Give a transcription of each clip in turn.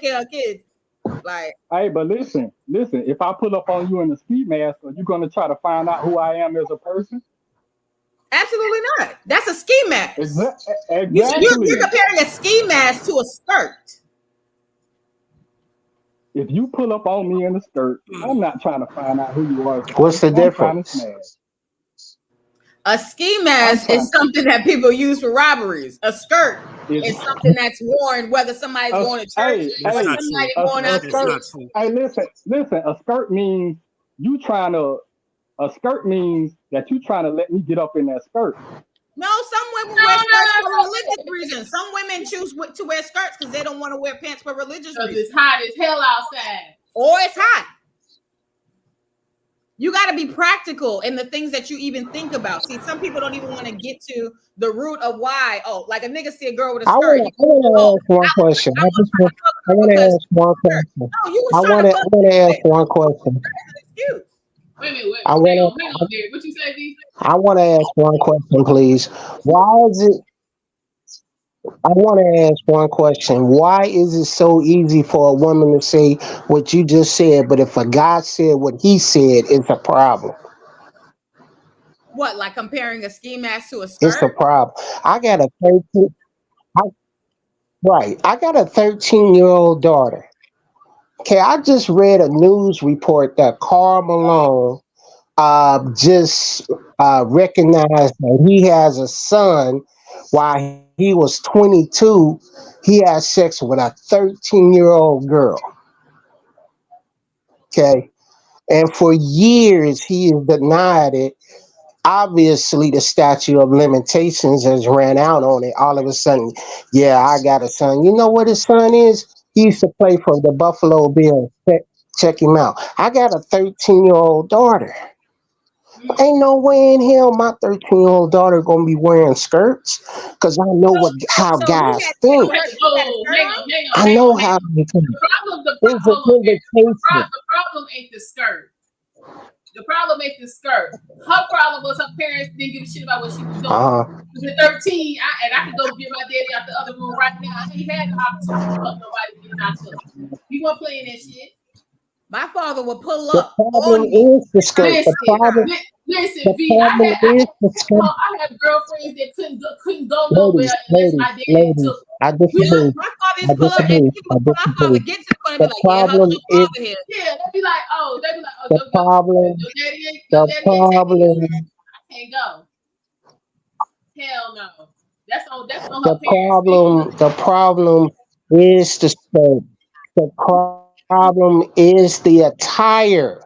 care of kids. Like, Hey, but listen. If I pull up on you in a ski mask, are you gonna try to find out who I am as a person? absolutely not. That's a ski mask. You're Exactly. comparing a ski mask to a skirt. If you pull up on me in a skirt, I'm not trying to find out who you are as a What's the person. I'm trying to difference? smash. A ski I'm mask is trying. something that people use for robberies. A skirt It's is something that's worn whether somebody's a going to church hey or That's hey not true. somebody going a out That's to skirt. not eat. true. Hey, listen. A skirt means you trying to. A skirt means that you trying to let me get up in that skirt. No, some women No, wear no, skirts for no, religious reasons. Some women choose to wear skirts because they don't want to wear pants for religious because reasons. it's hot as hell outside. Or it's hot. You got to be practical in the things that you even think about. See, some people don't even want to get to the root of why. Oh, like a nigga see a girl with a I skirt. want He, to. I want oh, to ask one question. I was trying to fuck I her want to because ask one skirt. question. No, you was I trying want to to. I fuck want to ask her. one question. That's an excuse. Wait a minute, wait, I hang want on, Derek. What you say, V? I want to ask one question, please. Why is it? I want to ask one question. Why is it so easy for a woman to say what you just said, but if a guy said what he said, it's a problem? What, like comparing a ski mask to a It's a skirt? problem. I got a 13. I, right. I got a 13-year-old daughter. Okay, I just read a news report that Carl Malone just recognized that he has a son while he was 22. He had sex with a 13-year-old girl. Okay, and for years he has denied it. Obviously, the statute of limitations has ran out on it. All of a sudden, yeah, I got a son. You know what his son is? He used to play for the Buffalo Bills. Check him out. I got a 13-year-old daughter. Ain't no way in hell my 13-year-old daughter gonna be wearing skirts, cause I know what how So he guys had sex think. with her. Okay, She had a oh, skirt hang on. on, hang on, I hang know on, hang how on. they think. It's an Hold on, Derek. invitation. The problem ain't the skirt. The problem ain't the skirt. Her problem was her parents didn't give a shit about what she was doing. Uh-huh. She was at 13, and I could go get my daddy out the other room right now. I ain't had the opportunity to fuck nobody getting out of it. You weren't playing that shit. My father would pull The up problem on me is the skirt. Listen, listen, The V. problem is the skirt. I had girlfriends that couldn't go nowhere unless my daddy Ladies, took them. I We was disagree. my father used I to pull up and disagree. he I would, when my father disagree. get to the corner and be The like, yeah, her problem is father here. yeah, they be like, oh, the problem. your The daddy ain't taking you. problem. I can't go. Hell no. That's on her The parents' business. problem. The problem is the skirt. The problem is the attire.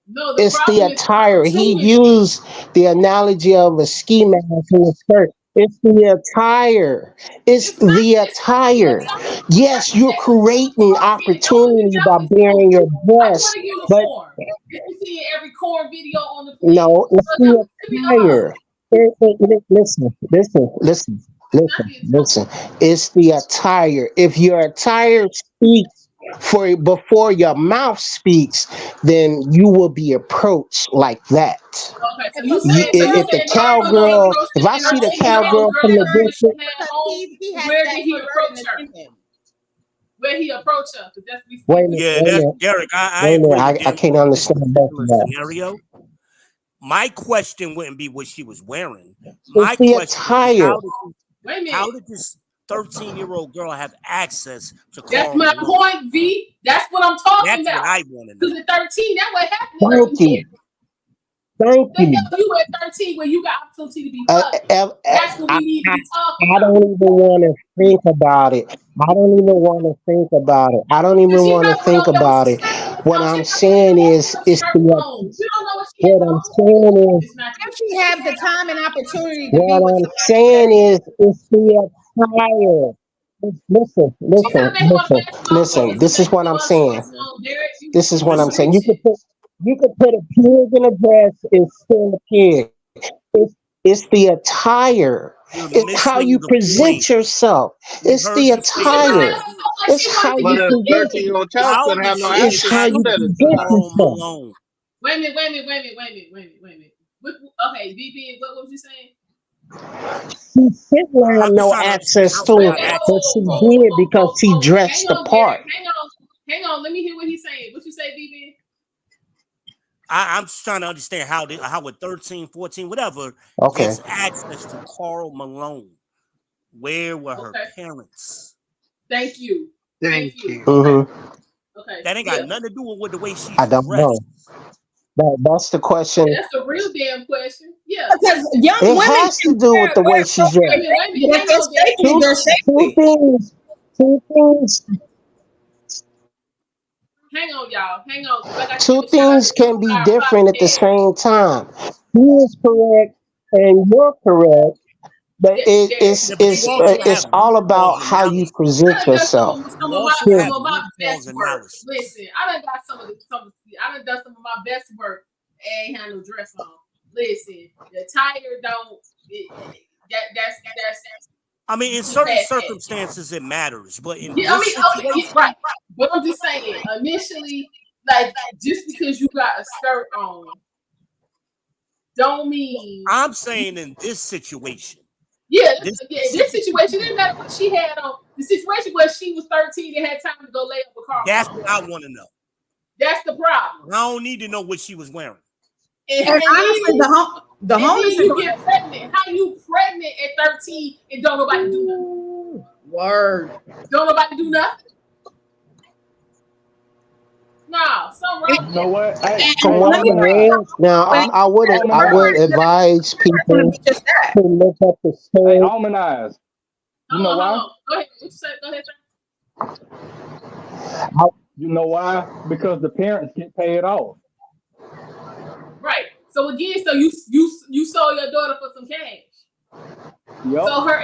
No, the It's the problem is attire. He opportunity. used the analogy of a ski mask and a skirt. It's the attire. It's It's not the the attire. attire. Yes, you're creating Don't let me opportunity tell by you bearing your I just dress, want a but uniform. If you see every corn video on the planet. no, it's So that's the what to me to her. attire. Not the attire. Listen. It's the attire. If your attire speaks for before your mouth speaks, then you will be approached like that. Okay, so And but you saying If the that her cowgirl, if I and her see the 10-year-old cowgirl girl from that the her perverted distance, should have because home, he has where that did he approach pervertedness her? in him. Where he approach her? Because that's what we wait a speaking minute, of. Yeah, wait a that's minute, Derek. I wait a minute, agree with I Derek can't in this understand both of particular y'all. scenario. My question wouldn't be what she was wearing. It's My the question would be attire. Wait a how minute. did this 13-year-old girl have access to That's Carl my Malone? point, V. That's what I'm talking That's what about. I want to Because know. at 13, that's what happened at Thank 13. you, thank The you. hell you at 13 when you got opportunity to be Uh, fucking? uh, uh, That's what I, we need to I, be talking I don't about. even want to think about it. I don't even want to think about it. I don't Because even she want to probably went think over there with about some it. skirt on. What No, she I'm probably didn't saying even walk with is, some it's skirt the on. We don't know what she had what I'm on. saying is, It's not If true. she has the time and opportunity to be what with I'm somebody that saying is, it's the attire. She could have been on basketball Listen. games and This is maybe what throw I'm her saying. shorts on, Derek. This is what I'm Listen, saying. Reaching. You could put a pig in a dress and still a pig. It's the attire. you're It's how you missing the present point. yourself. We It's the heard you say She that. attire. probably felt like It's she how wanted to you get But a some present. 13 dick. year old child How couldn't did have no she It's access how to have do you that at present 13. Carl yourself. Malone? Wait a minute. Okay, VP, what was you saying? She shouldn't have I'm just no trying to understand access how to far it, access but she you need. did because she dressed Hang the on, part. Derek. Hang on. Let me hear what he's saying. What you say, BB? I'm just trying to understand how with 13, 14, whatever, Okay. gets access to Carl Malone. Where were her Okay. parents? Thank you. Thank Thank you. you. Okay. That ain't Yeah. got nothing to do with the way she's I don't know. dressed. That's the question. That's a real damn question. Yeah. Because young It women has to can do with the way she's Wait a dressed. minute. Wait a minute. but if Hang they're on, Derek. shapely, they're shapely. Two things. Hang on, y'all. Hang on. 'Cause I got to Two give a shout out things to can be our different at the podcast. same time. He is correct and you're correct, but Derek. Yeah, but you also it's have all root about cause how you analysis. I present done done yourself. some You of also Yeah. have my root best cause work. analysis. Listen, I done got I done done some of my best work and ain't had no dress on. Listen, the attire don't. That's. I mean, in Get certain past that. circumstances, it matters, but in Yeah, I this mean, oh, yeah, situation, right. But I'm just saying, initially, like just because you got a skirt on, don't mean. I'm saying in this situation, Yeah, this this situation didn't matter what she had on. The situation was she was 13 and had time to go lay up with Carl. that's what I want to know. That's the problem. I don't need to know what she was wearing. And honestly, the then homeless you get pregnant. How you pregnant at 13 and don't nobody do nothing? Word. Don't nobody do nothing? No, something wrong. You know what? Hey, From hey, what I Harmonize. read, now I would Harmonize. advise people Just that. to look up the Hey, story. Harmonize. You know why? Go ahead. What you say? Go ahead, sir. You know why? Because the parents get paid off. Right. So again, so you sold your daughter for some cash. Yep. So her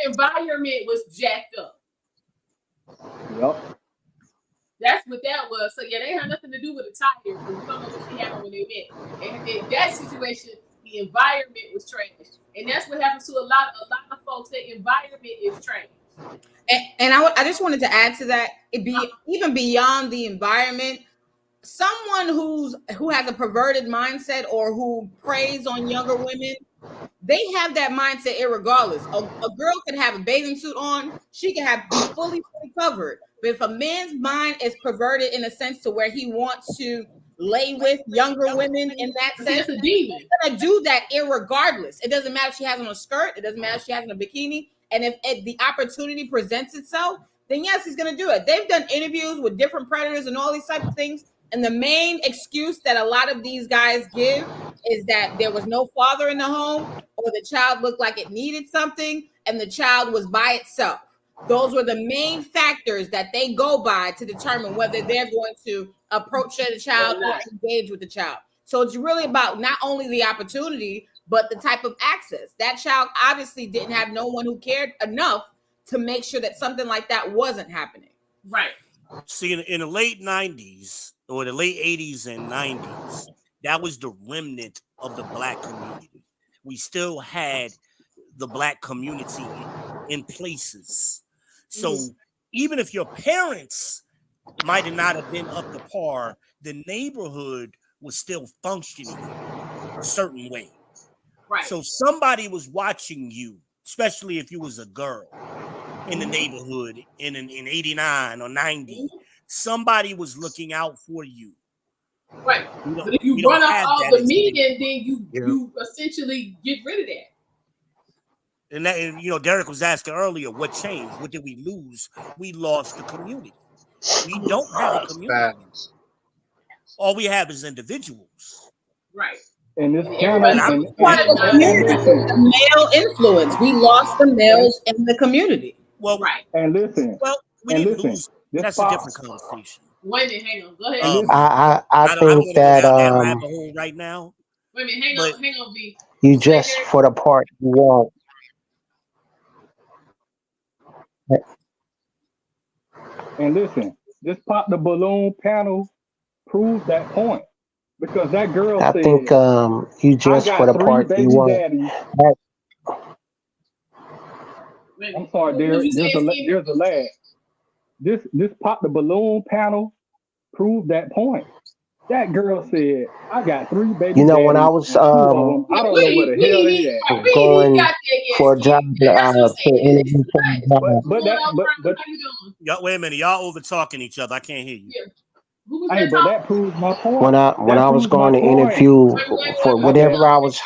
environment was jacked up. Yep. That's what that was. So yeah, they had nothing to do with the tire. So we don't know what she had on when they met. And in that situation, the environment was trash. And that's what happens to a lot of folks. Their environment is trash. And I just wanted to add to that, even beyond the environment, someone who has a perverted mindset or who preys on younger women, they have that mindset irregardless. A girl can have a bathing suit on, she can be fully covered. But if a man's mind is perverted in a sense to where he wants to lay with younger women in that sense, That's a demon. he's gonna do that irregardless. It doesn't matter if she has on a skirt, it doesn't matter if she has on a bikini. And if the opportunity presents itself, then yes, he's going to do it. They've done interviews with different predators and all these types of things. And the main excuse that a lot of these guys give is that there was no father in the home, or the child looked like it needed something, and the child was by itself. Those were the main factors that they go by to determine whether they're going to approach the child or engage with the child. So it's really about not only the opportunity, but the type of access. That child obviously didn't have no one who cared enough to make sure that something like that wasn't happening. Right. See, in the late 90s or the late 80s and 90s, that was the remnant of the Black community. We still had the Black community in places. So even if your parents might have not have been up to par, the neighborhood was still functioning a certain way. Right. So somebody was watching you, especially if you was a girl in the neighborhood in 89 or 90. Somebody was looking out for you. Right. But if you run off all the median, then you essentially get rid of that. And that, you know, Derek was asking earlier, what changed? What did we lose? We lost the community. We don't have a community. All we have is individuals. Right. And this the male influence. We lost the males in the community. Well, right. And listen. Well, we didn't lose. That's a different conversation. Wait a minute, hang on. Go ahead. I think that rabbit hole right now. Wait a minute, hang on, V. You dress for the part you want. And listen, this pop the balloon panel proves that point. Because that girl I said, think you dress for the part you want. I'm sorry, there's a lag. This pop the balloon panel proved that point. That girl said, "I got 3 baby You know, when I daddies, was and 2 of them, I don't know where the hell they at." We ain't even going got that yet, for a job Steve. And that's what I'm to saying. It's interview for right. a But job, What's but going that on, but Franklin? but How you doing? Y'all, wait a minute. Y'all over talking each other. I can't hear you. Yeah. Who was hey, that but talking? that proves my point. when That I was proves my going to point. interview for Wait. My whatever bad. I was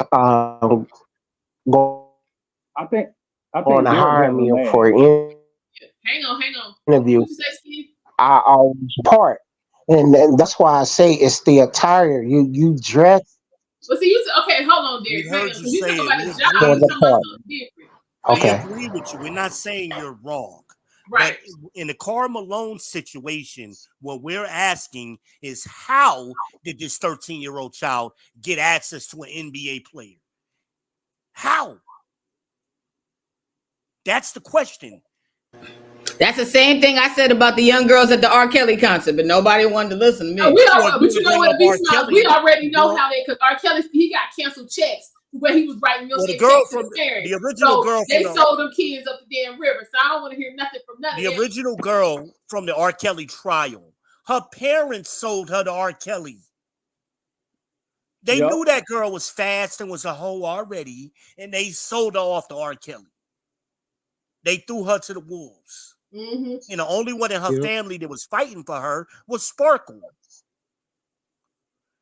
going I think to Derek hire has a me lag. for an Hang on. interview, What you say, Steve? I always part, and that's why I say it's the attire. You dress Well, see, okay, hold on, We Derek. Hang heard on. you Because you say talking it. about We a job, for you agree. the talking about part. something different. We Okay. Okay. agree with you. We're not saying you're wrong. Right. But in the Karl Malone situation, what we're asking is how did this 13-year-old child get access to an NBA player? How? That's the question. That's the same thing I said about the young girls at the R. Kelly concert, but nobody wanted to listen to me. Well, if you But you would know bring what? up R. We Kelly, already the know girl, how they, because R. Kelly, he got canceled checks where he was writing, well, the saying girl checks to from the parents. the original So girl from they sold them kids up the damn river. So I don't want to hear nothing from none of the them. original girl from the R. Kelly trial. Her parents sold her to R. Kelly. They Yep. knew that girl was fast and was a hoe already, and they sold her off to R. Kelly. They threw her to the wolves. Mm-hmm. And the only one in her Yep. family that was fighting for her was Sparkle.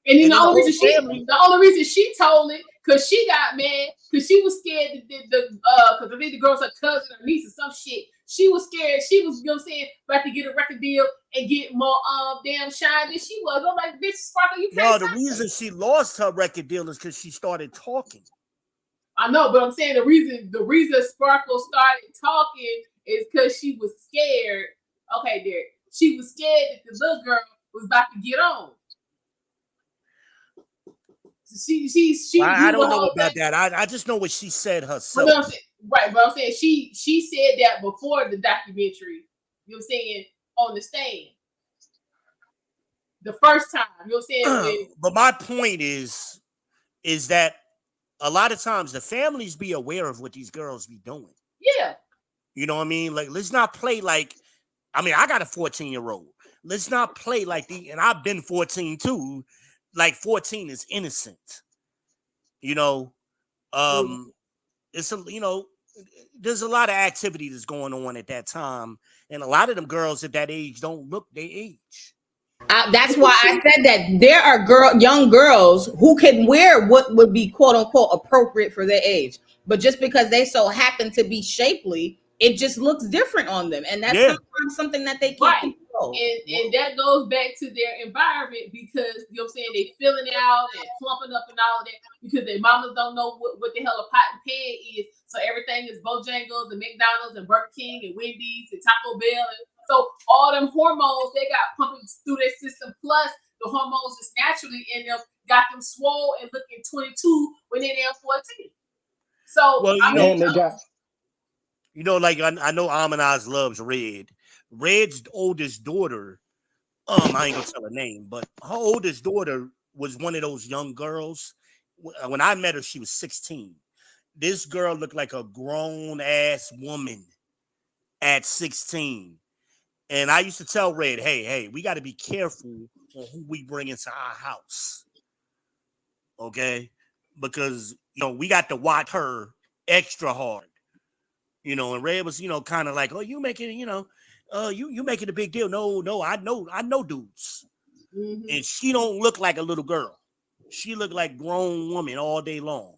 And then And the then the only whole reason family, the only reason she told it, because she got mad, because she was scared that because I think the girl's her cousin or niece or some shit. She was scared. She was, about to get a record deal and get more damn shine than she was. I'm like, bitch, Sparkle, you can't no, the touch reason her. she lost her record deal is because she started talking. I know, but I'm saying the reason Sparkle started talking is because she was scared. Okay, Derek. She was scared that the little girl was about to get on. She I knew the don't know whole about thing. that. I just know what she said But herself. no, I'm saying, right, but I'm saying she said that before the documentary, you know what I'm saying, on the stand. The first time, you know what I'm saying? But my point is that a lot of times the families be aware of what these girls be doing. Yeah. You know what I mean? Like, let's not play like, I mean, I got a 14-year-old. Let's not play like and I've been 14 too. Like 14 is innocent. You know, it's there's a lot of activity that's going on at that time, and a lot of them girls at that age don't look their age. That's why I said that there are young girls who can wear what would be quote unquote appropriate for their age, but just because they so happen to be shapely, it just looks different on them, and that's sometimes something that they can't control. And that goes back to their environment, because you know what I'm saying, they filling out and plumping up and all of that because their mamas don't know what the hell a pot and pan is. So everything is Bojangles and McDonald's and Burger King and Wendy's and Taco Bell, and so all them hormones they got pumping through their system, plus the hormones just naturally in them got them swole and looking 22 when they're 14. So well, I mean, And they got like I know Amanaz loves Red. Red's oldest daughter, I ain't gonna tell her name, but her oldest daughter was one of those young girls. When I met her, she was 16. This girl looked like a grown ass woman at 16. And I used to tell Red, hey, we got to be careful on who we bring into our house. Okay? Because, we got to watch her extra hard. And Red was, kind of like, oh, you making, you making a big deal. No, I know dudes. mm-hmm. And she don't look like a little girl. She looked like grown woman all day long.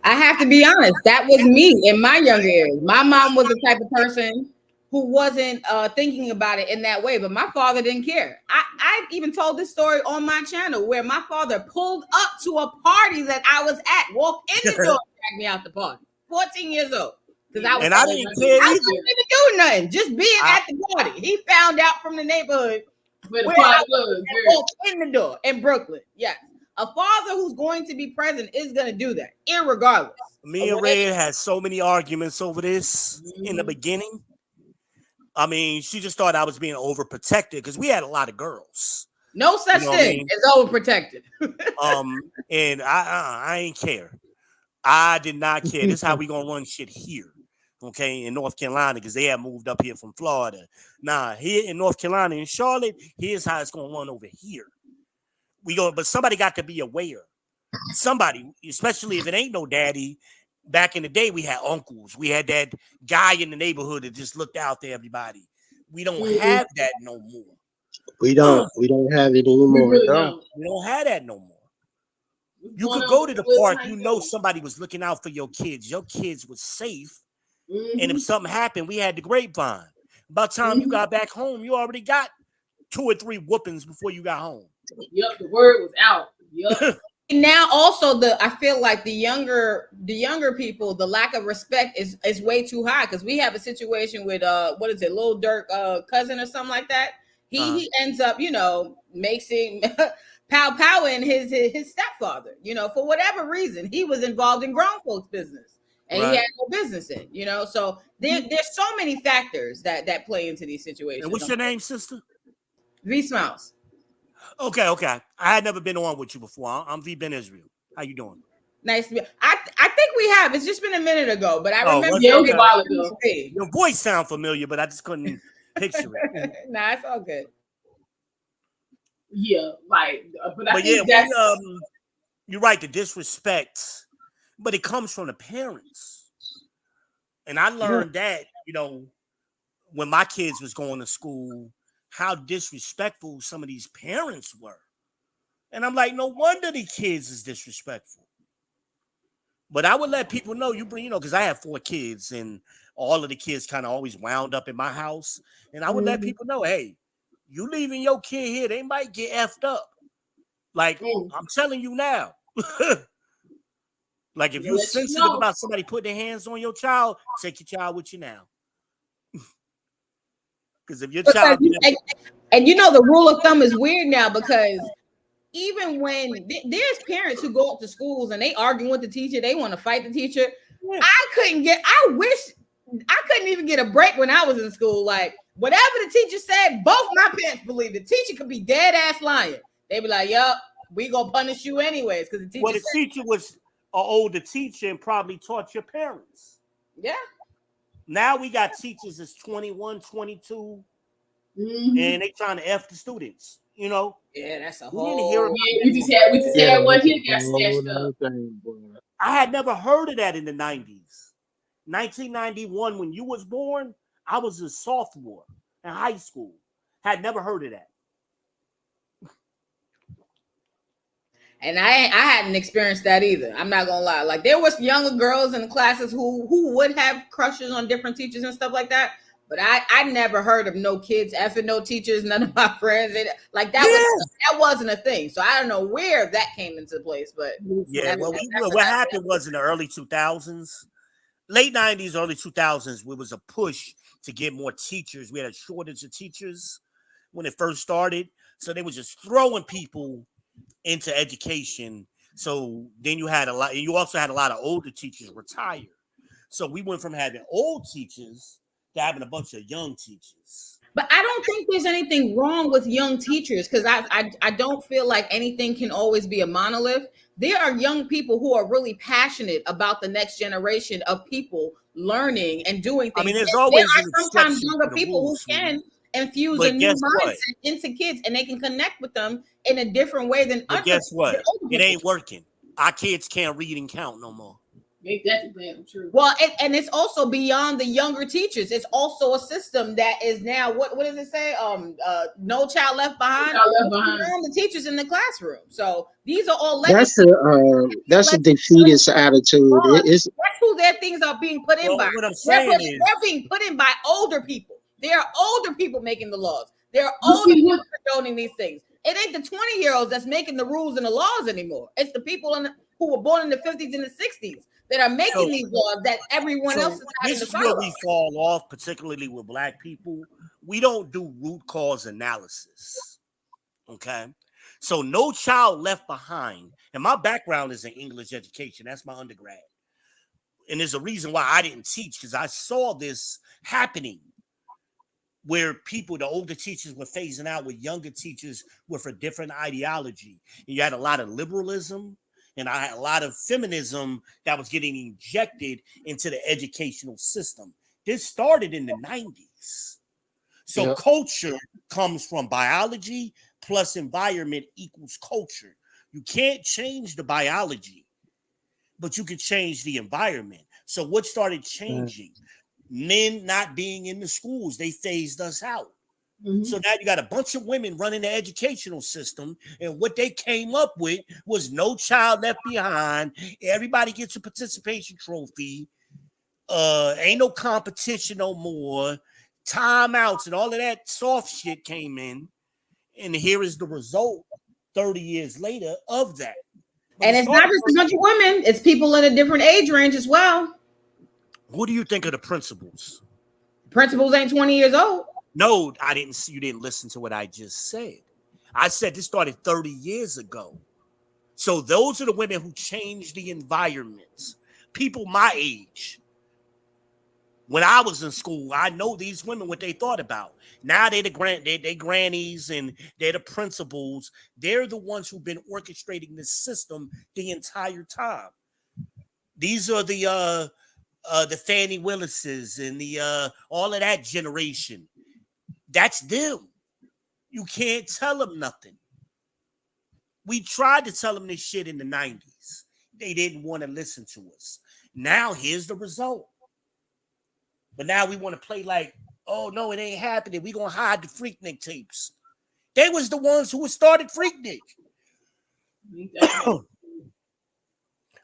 I have to be honest, that was me in my younger years. My mom was the type of person who wasn't thinking about it in that way, but my father didn't care. I even told this story on my channel where my father pulled up to a party that I was at, walked in the door, and dragged me out the party. 14 years old. Because I didn't care I either. couldn't even do nothing, just being at the party. He found out from the neighborhood where the party was and walked in the door in Brooklyn. Yes. A father who's going to be present is going to do that, irregardless. Me and Red had so many arguments over this in the beginning. I mean, she just thought I was being overprotected because we had a lot of girls. No such thing as overprotected. And I ain't care. I did not care. This is how we gonna run shit here, okay, in North Carolina, because they have moved up here from Florida. Nah, here in North Carolina, in Charlotte, here's how it's gonna run over here. but somebody got to be aware. Somebody, especially if it ain't no daddy. Back in the day, we had uncles. We had that guy in the neighborhood that just looked out to everybody. We don't have that no more. We don't have it We anymore. really No. don't. We don't have that no more. You Going could on go to the with park, high you know school. somebody was looking out for your kids. Your kids was safe. Mhm. And if something happened, we had the grapevine. By the time you got back home, you already got 2 or 3 whoopings before you got home. Yep, the word was out. Yep. Now also I feel like the younger people, the lack of respect is way too high, because we have a situation with what is it, Lil Durk cousin or something like that. He ends up, you know, mixing pow and his stepfather, you know, for whatever reason. He was involved in grown folks business and he had no business in, you know. So there's so many factors that play into these situations. And what's your name, sister? V Smiles. Okay. I had never been on with you before. I'm V Ben Israel. How you doing? Nice to be. I think we have. It's just been a minute ago, but I remember. Yeah, it was a while ago. Your voice sound familiar, but I just couldn't picture it. Nah, it's all good. Yeah, like, but I yeah, think that's you're right. The disrespect, but it comes from the parents, and I learned that, you know, when my kids was going to school, how disrespectful some of these parents were. And I'm like, no wonder the kids is disrespectful. But I would let people know, because I have 4 kids and all of the kids kind of always wound up in my house. And I would let people know, hey, you leaving your kid here, they might get effed up. Like, I'm telling you now. Like, if you're sensitive about somebody putting their hands on your child, take your child with you now. Because if your child... And you know, the rule of thumb is weird now, because even when there's parents who go up to schools and they argue with the teacher, they want to fight the teacher. I wish I couldn't even get a break when I was in school. Like, whatever the teacher said, both my parents believed the teacher could be dead ass lying. They'd be like, yup, we gonna punish you anyways. Because the teacher teacher was an older teacher and probably taught your parents. Yeah. Now we got teachers that's 21, 22, and they trying to F the students, you know? Yeah, that's a whole... we just had one here got snatched up. I had never heard of that in the 90s. 1991, when you was born, I was a sophomore in high school. Had never heard of that. And I hadn't experienced that either. I'm not gonna lie. Like, there was younger girls in the classes who would have crushes on different teachers and stuff like that. But I never heard of no kids effing no teachers, none of my friends. Like, that wasn't a thing. So I don't know where that came into place. But yeah, what happened was in the early 2000s, late 90s, early 2000s, there was a push to get more teachers. We had a shortage of teachers when it first started. So they were just throwing people into education. So then you also had a lot of older teachers retire. So we went from having old teachers to having a bunch of young teachers. But I don't think there's anything wrong with young teachers, because I don't feel like anything can always be a monolith. There are young people who are really passionate about the next generation of people learning and doing things. I mean, there's always there are sometimes younger people who can infuse a new mindset into kids, and they can connect with them in a different way than but guess what? It ain't working. Our kids can't read and count no more. That's damn true. Well, and it's also beyond the younger teachers. It's also a system that is now, what does it say? No child left behind. Beyond the teachers in the classroom. So these are all that's a defeatist attitude. That's who their things are being put in by. What I'm saying is they're being put in by older people. There are older people making the laws. There are older people condoning these things. It ain't the 20-year-olds that's making the rules and the laws anymore. It's the people who were born in the 50s and the 60s that are making these laws that everyone else is having to follow. This is where we fall off, particularly with Black people. We don't do root cause analysis. Okay? So No Child Left Behind. And my background is in English education. That's my undergrad. And there's a reason why I didn't teach, because I saw this happening, where the older teachers were phasing out with younger teachers with a different ideology. And you had a lot of liberalism and I had a lot of feminism that was getting injected into the educational system. This started in the 90s. So Yep. culture comes from biology plus environment equals culture. You can't change the biology, but you can change the environment. So what started changing? Men not being in the schools, they phased us out. Mhm. So now you got a bunch of women running the educational system, and what they came up with was no child left behind. Everybody gets a participation trophy. Ain't no competition no more. Timeouts and all of that soft shit came in, and here is the result 30 years later of that. But And it it's not started just a from- bunch of women; it's people in a different age range as well. What do you think of the principles? Principals ain't 20 years old. No, I didn't see. You didn't listen to what I just said. I said this started 30 years ago. So those are the women who changed the environments. People my age. When I was in school, I know these women what they thought about. Now they grannies and they're the principals. They're the ones who've been orchestrating this system the entire time. These are the Fannie Willises and the all of that generation. That's them. You can't tell them nothing. We tried to tell them this shit in the 90s. They didn't want to listen to us. Now here's the result. But now we want to play like, oh no, it ain't happening. We gonna hide the Freaknik tapes. They was the ones who started Freaknik.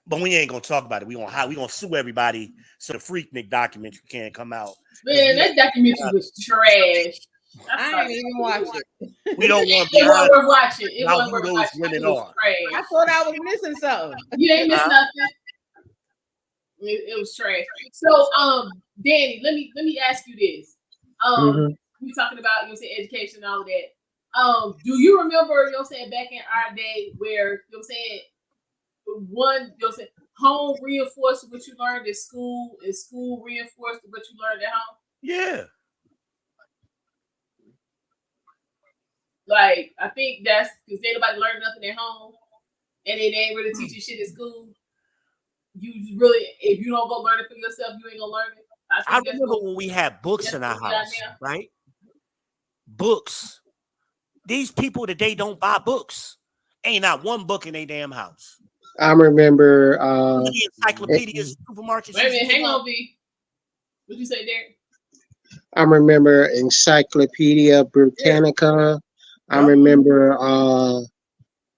But we ain't gonna talk about it. We gonna sue everybody so the Freaknik documentary can't come out. Man, that documentary was trash. I ain't even watch it. We don't want It wasn't behind worth watching. It how wasn't worth those watching. women It was are. I trash. thought I was missing something. You ain't missed nothing. It was trash. So, Danny, let me ask you this. We talking about, you know, say education and all of that. Do you remember, you know, saying back in our day where, you know, saying one, you know, saying home reinforced what you learned at school, and school reinforced what you learned at home? Yeah. Like, I think that's because nobody learned nothing at home, and they ain't really teaching shit at school. You really, if you don't go learn it for yourself, you ain't gonna learn it. I remember when we had books in our house, right? Books. These people today don't buy books. Ain't not one book in their damn house. I remember The encyclopedias, supermarkets. Wait a minute, hang on, B. What'd you say, Derek? I remember Encyclopedia Britannica. I remember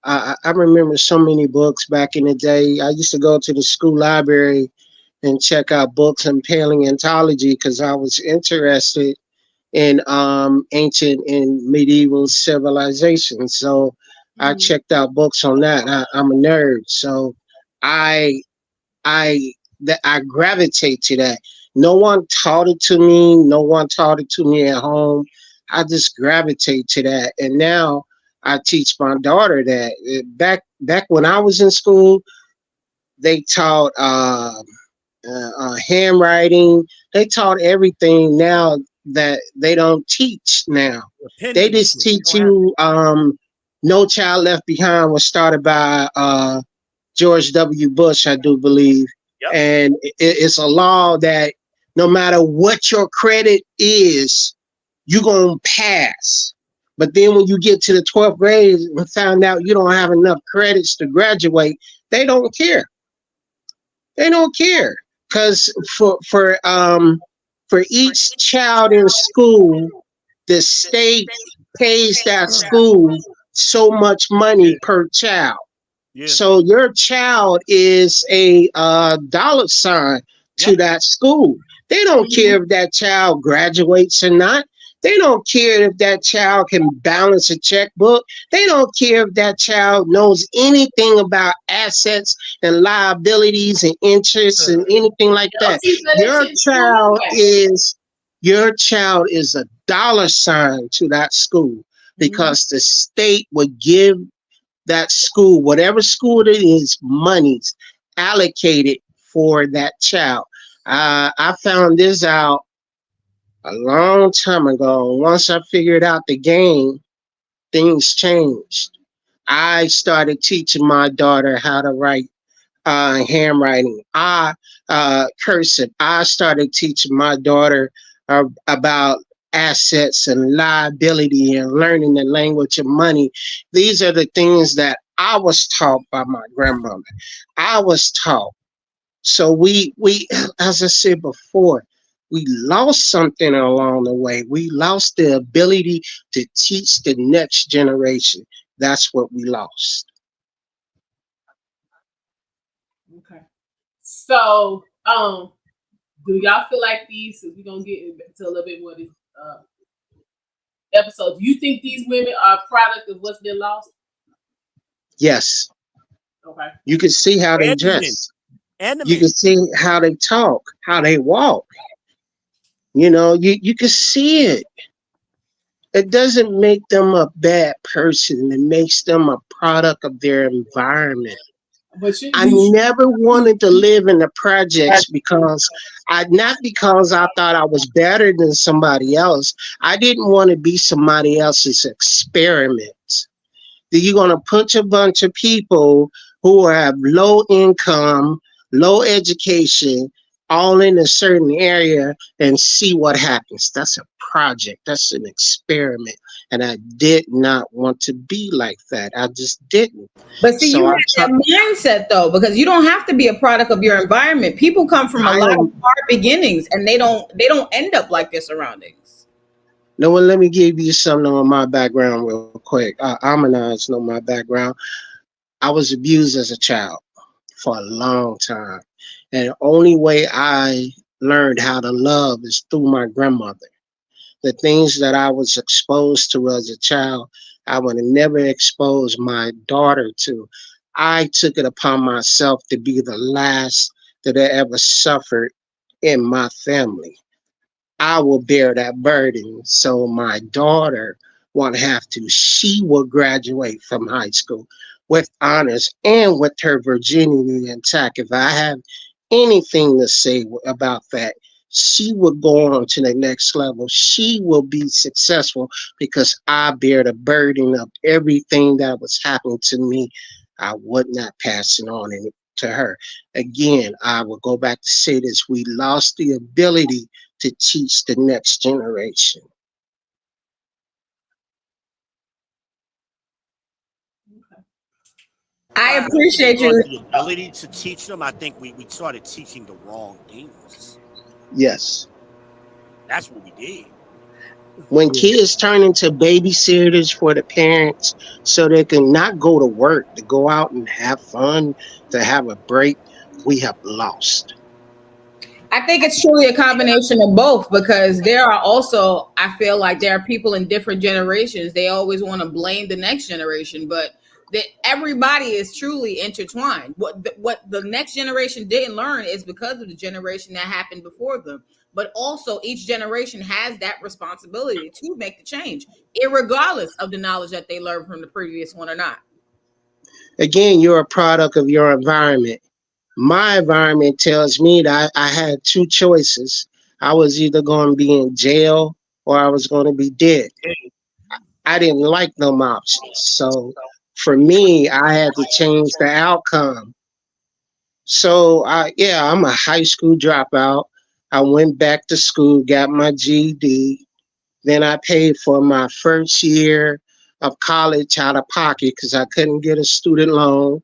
I remember so many books back in the day. I used to go to the school library and check out books on paleontology because I was interested in ancient and medieval civilizations. So I checked out books on that. I'm a nerd, so I gravitate to that. No one taught it to me. No one taught it to me at home. I just gravitate to that. And now I teach my daughter that. Back when I was in school, they taught handwriting. They taught everything now that they don't teach now. They just teach you No Child Left Behind was started by George W. Bush, I do believe. Yep. And it's a law that no matter what your credit is, you're going to pass. But then when you get to the 12th grade and find out you don't have enough credits to graduate, they don't care. They don't care. Because for each child in school, the state pays that school so much money per child. Yeah. So your child is a dollar sign to that school. They don't care if that child graduates or not. They don't care if that child can balance a checkbook. They don't care if that child knows anything about assets and liabilities and interests and anything like that. Your child is a dollar sign to that school because the state would give that school, whatever school it is, monies allocated for that child. I found this out a long time ago. Once I figured out the game, things changed. I started teaching my daughter how to write handwriting, cursive. I started teaching my daughter about assets and liability and learning the language of money. These are the things that I was taught by my grandmother. I was taught. So we as I said before, we lost something along the way. We lost the ability to teach the next generation. That's what we lost. Okay. So, do y'all feel like these? We're gonna get into a little bit more of this episode. Do you think these women are a product of what's been lost? Yes. Okay. You can see how they And the men. dress. And the You men. can see how they talk, how they walk. You know, you can see it. It doesn't make them a bad person. It makes them a product of their environment. But I never wanted to live in the projects because not because I thought I was better than somebody else. I didn't want to be somebody else's experiment. You're going to put a bunch of people who have low income, low education, all in a certain area and see what happens. That's a project. That's an experiment. And I did not want to be like that. I just didn't. But see, So you I have that mindset though, because you don't have to be a product of your environment. People come from a lot of hard beginnings, and they don't end up like their surroundings. No, well, let me give you something on my background real quick. Amanaz know my background. I was abused as a child for a long time. And the only way I learned how to love is through my grandmother. The things that I was exposed to as a child, I would have never exposed my daughter to. I took it upon myself to be the last that I ever suffered in my family. I will bear that burden so my daughter won't have to. She will graduate from high school with honors and with her virginity intact. If I have anything to say about that, she will go on to the next level. She will be successful because I bear the burden of everything that was happening to me. I would not pass it on to her. Again, I will go back to say this. We lost the ability to teach the next generation. I appreciate you. The ability to teach them, I think we started teaching the wrong things. Yes. That's what we did. When kids turn into babysitters for the parents so they can not go to work, to go out and have fun, to have a break, we have lost. I think it's truly a combination of both, because there are also, I feel like there are people in different generations. They always want to blame the next generation, but that everybody is truly intertwined. What the next generation didn't learn is because of the generation that happened before them. But also each generation has that responsibility to make the change, irregardless of the knowledge that they learned from the previous one or not. Again, you're a product of your environment. My environment tells me that I had two choices. I was either going to be in jail or I was going to be dead. I didn't like them options. So for me, I had to change the outcome. So I'm a high school dropout. I went back to school, got my GED. Then I paid for my first year of college out of pocket because I couldn't get a student loan.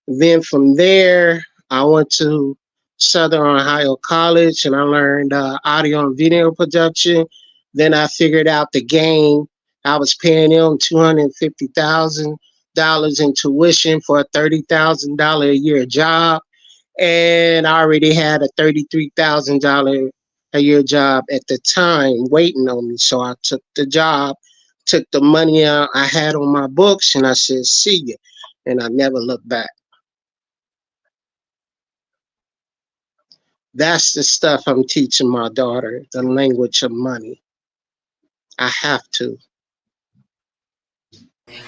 Then from there, I went to Southern Ohio College and I learned audio and video production. Then I figured out the game. I was paying them $250,000 in tuition for a $30,000 a year job. And I already had a $33,000 a year job at the time waiting on me. So I took the job, took the money I had on my books, and I said, see you. And I never looked back. That's the stuff I'm teaching my daughter, the language of money. I have to.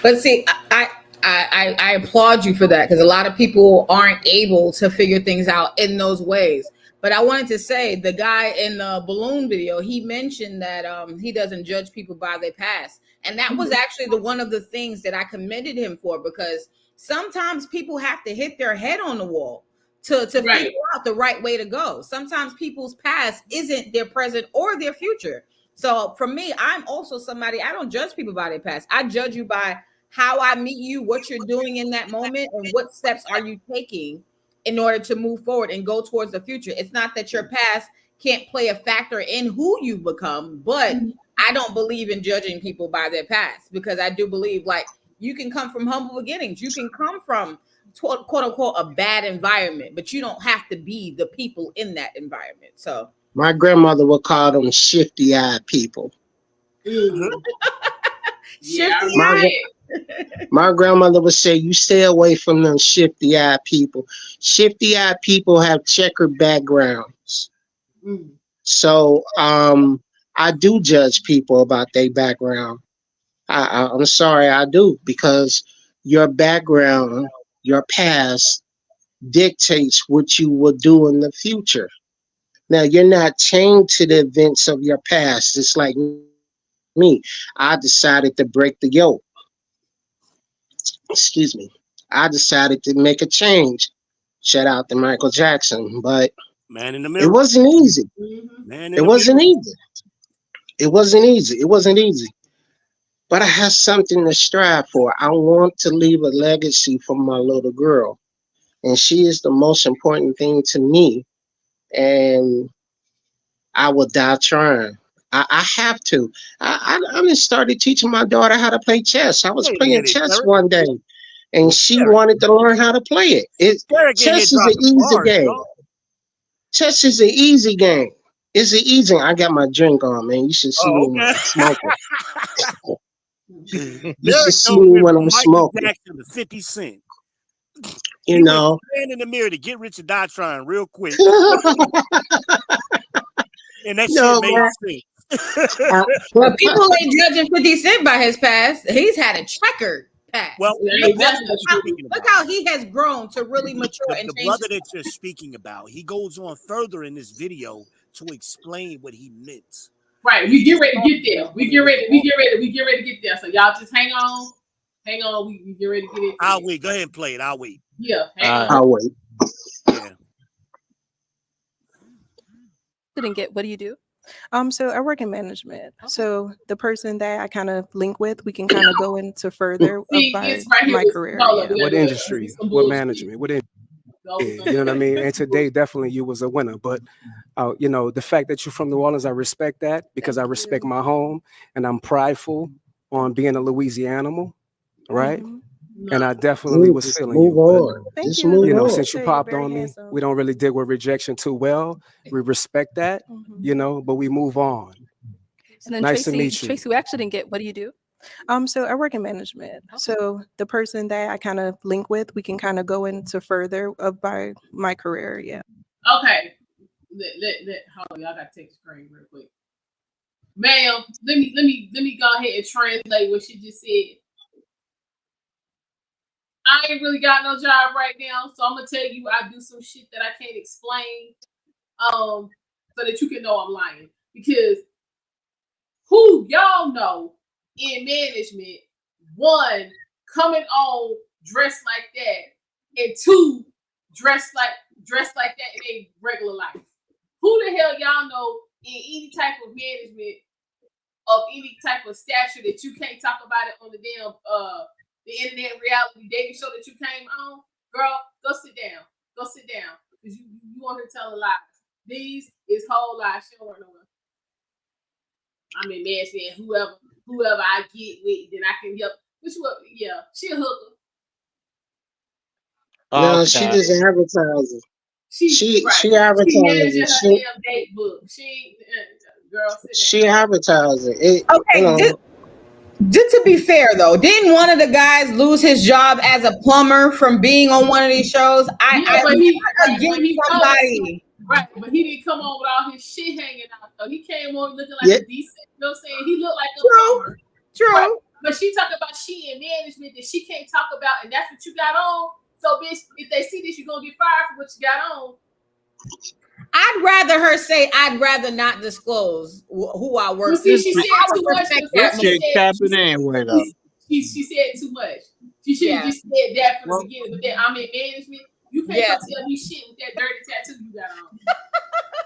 But see, I applaud you for that, because a lot of people aren't able to figure things out in those ways. But I wanted to say, the guy in the balloon video, he mentioned that he doesn't judge people by their past. And that was actually one of the things that I commended him for, because sometimes people have to hit their head on the wall to figure out the right way to go. Sometimes people's past isn't their present or their future. So for me, I'm also somebody, I don't judge people by their past. I judge you by how I meet you, what you're doing in that moment, and what steps are you taking in order to move forward and go towards the future. It's not that your past can't play a factor in who you become, but I don't believe in judging people by their past, because I do believe like you can come from humble beginnings. You can come from quote unquote a bad environment, but you don't have to be the people in that environment. So My grandmother would call them shifty-eyed people. Yeah, I shifty My remember eyes. that. my grandmother would say, "You stay away from them shifty-eyed people. Shifty-eyed people have checkered backgrounds." Mm. So I do judge people about their background. I'm sorry, I do, because your background, your past dictates what you will do in the future. Now, you're not chained to the events of your past. It's like me. I decided to break the yoke. Excuse me. I decided to make a change. Shout out to Michael Jackson, but Man in the it mirror. wasn't easy. Mhm. Man in It the wasn't mirror. easy. It wasn't easy. It wasn't easy. But I have something to strive for. I want to leave a legacy for my little girl, and she is the most important thing to me. And I will die trying. I have to. I just started teaching my daughter how to play chess. I was Wait a playing minute, chess Derek. one day, and she Derek. wanted to learn how to play it. Derek in here Chess is an dropping easy bars, game. dog. Chess is an easy game. It's an easy. I got my drink on, man. You should see me Oh, when okay. I'm smoking. You Derek should see don't me went when from I'm Michael smoking. Jackson to 50 Cent. You He went know. from Man in the Mirror to Get Rich or Die Trying real quick. And that No, shit made man. sense. Well, people ain't judging 50 Cent by his past. He's had a checkered past. Well, Yeah, the brother that's that true. you're speaking Look about, how he has grown to really mature and the change brother his. that you're speaking about, he goes on further in this video to explain what he meant. Right, we get ready to get there. We get ready to get there. So y'all just hang on. We get ready to get into I'll it. wait. Go ahead and play it. I'll wait. Yeah, hang on. I'll wait. Yeah. Didn't get, what do you do? So I work in management. So the person that I kind of link with, we can kind of go into further See, about it's right here. my It's- career. hold up, Yeah. we What gotta go. industry, It's some what bullshit. management, what Go, you know what I mean? And today, definitely, you was a winner. But you know, the fact that you're from New Orleans, I respect that, because I Thank respect you. my home, and I'm prideful on being a Louisianimal, right? Mhm. And I definitely was Just feeling move you. But on. Thank Just you. move you know, on. since you You're popped very on me, handsome. we don't really deal with rejection too well. We respect that, Mhm. you know, but we move on. And then Nice to Tracy, meet you. Tracy, we actually didn't get, what do you do? So I work in management. So the person that I kind of link with, we can kind of go into further about my career. Yeah. Okay. Hold on, y'all gotta take the screen real quick. Ma'am, let me go ahead and translate what she just said. I ain't really got no job right now, so I'm gonna tell you I do some shit that I can't explain, so that you can know I'm lying. Because who y'all know in management, one, coming on dressed like that, and two, dressed like that in a regular life. Who the hell y'all know in any type of management of any type of stature that you can't talk about it on the damn the internet reality dating show that you came on? Girl, go sit down. Go sit down. Because you want her to tell lies. These is whole lies. She don't work nowhere. I'm in management, whoever I get with, then I can help. Which one? Yeah, she a hooker. No, she just advertising. She right. she She advertising. managing her She damn date book. She girl, sit down. she advertising. It, Okay, you know, to be fair though, didn't one of the guys lose his job as a plumber from being on one of these shows? Yeah, but he somebody. Right, but he didn't come on with all his shit hanging out though. He came on looking like Yeah. a decent, you know what I'm saying? He looked like a True. plumber. True. Right. But she talking about she in management that she can't talk about, and that's what you got on. So, bitch, if they see this, you're gonna get fired for what you got on. I'd rather her say I'd rather not disclose who I work Well, see, with. she said I would too much. respect She that said- tapping in with her. She said too much. She should have just said that from the beginning. But then I'm in management. You can't come tell me shit with that dirty tattoo you got on.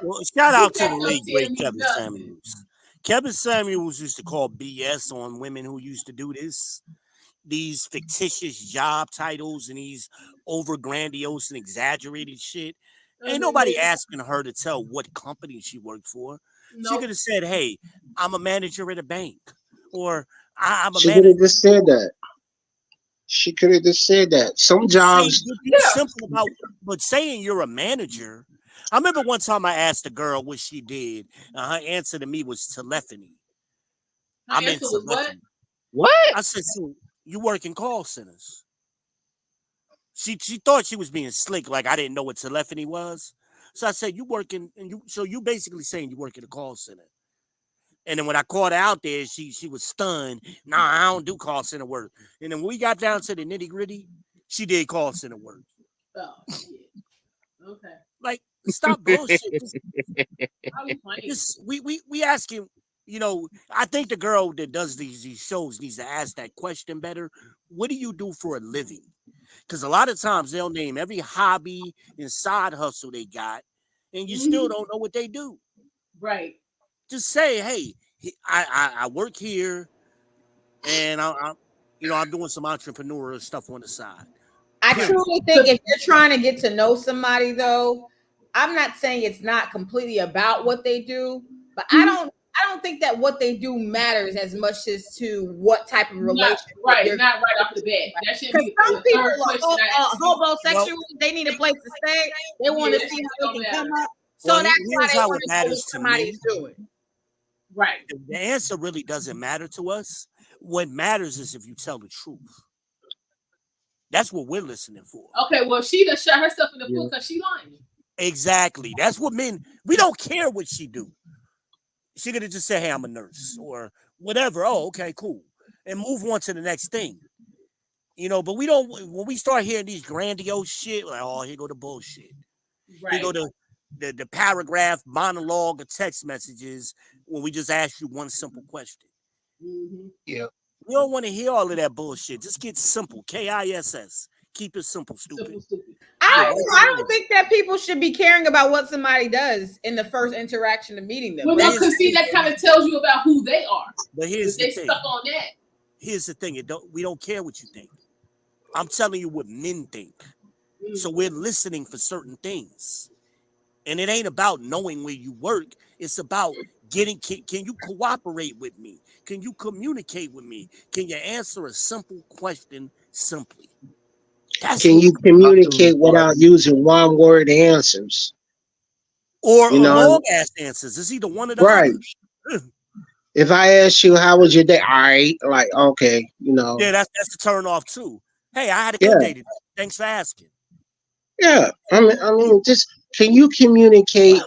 Well, shout out to You the can't late tell great me Kevin nothing. Samuels. Kevin Samuels used to call BS on women who used to do this. These fictitious job titles and these over grandiose and exaggerated shit. Ain't nobody asking her to tell what company she worked for. She Nope. could have said, "Hey, I'm a manager at a bank," or "I'm a She could manager." have just said that. She could have just said that. Some See, jobs, be simple about, but saying you're a manager. I remember one time I asked a girl what she did, and her answer to me was telephony. Her I'm in answer was what? telephony. what? I said, "So you work in call centers?" She thought she was being slick, like I didn't know what telephony was. So I said, "You work in, and you basically saying you work in a call center." And then when I caught her out there, she was stunned. Nah, I don't do call center work. And then when we got down to the nitty gritty, she did call center work. Oh, shit. Okay. Like, stop bullshit. We asking, I think the girl that does these shows needs to ask that question better. What do you do for a living? Because a lot of times they'll name every hobby and side hustle they got, and you still don't know what they do. Right. Just say, "Hey, I work here, and I'm doing some entrepreneurial stuff on the side." I truly think if you're trying to get to know somebody, though, I'm not saying it's not completely about what they do, but I don't think that what they do matters as much as to what type of relationship. Not right off the bat. That should be Some the people third question I are ask. homosexual. They need a place to stay. They want to see how they can come up. So Well, that's why here's they how want it to know what matters to somebody's me. doing. Right. The answer really doesn't matter to us. What matters is if you tell the truth. That's what we're listening for. Okay, well, she done shot herself in the foot because she lying. Exactly. That's what men, we don't care what she do. She could have just said, "Hey, I'm a nurse," or whatever. Oh, okay, cool. And move on to the next thing. But we don't, when we start hearing these grandiose shit, like, oh, here go the bullshit. Right. Here go the paragraph monologue of text messages when we just ask you one simple question. Yeah. We don't want to hear all of that bullshit. Just get simple. KISS. Keep it simple, stupid. I don't think that people should be caring about what somebody does in the first interaction of meeting them. Well, no, because see, that kind of tells you about who they are. But here's the they thing. stuck on that. Here's the thing. We don't care what you think. I'm telling you what men think. So we're listening for certain things. And it ain't about knowing where you work. It's about can you cooperate with me? Can Can with me? Can you answer a simple question simply? Can you communicate without using one word answers? Or long ass answers. It's either one or the other. If I ask you how was your day, all right, like okay, Yeah, that's the turn off too. Hey, I had a good day today. Thanks for asking. Yeah, I mean, just can you communicate?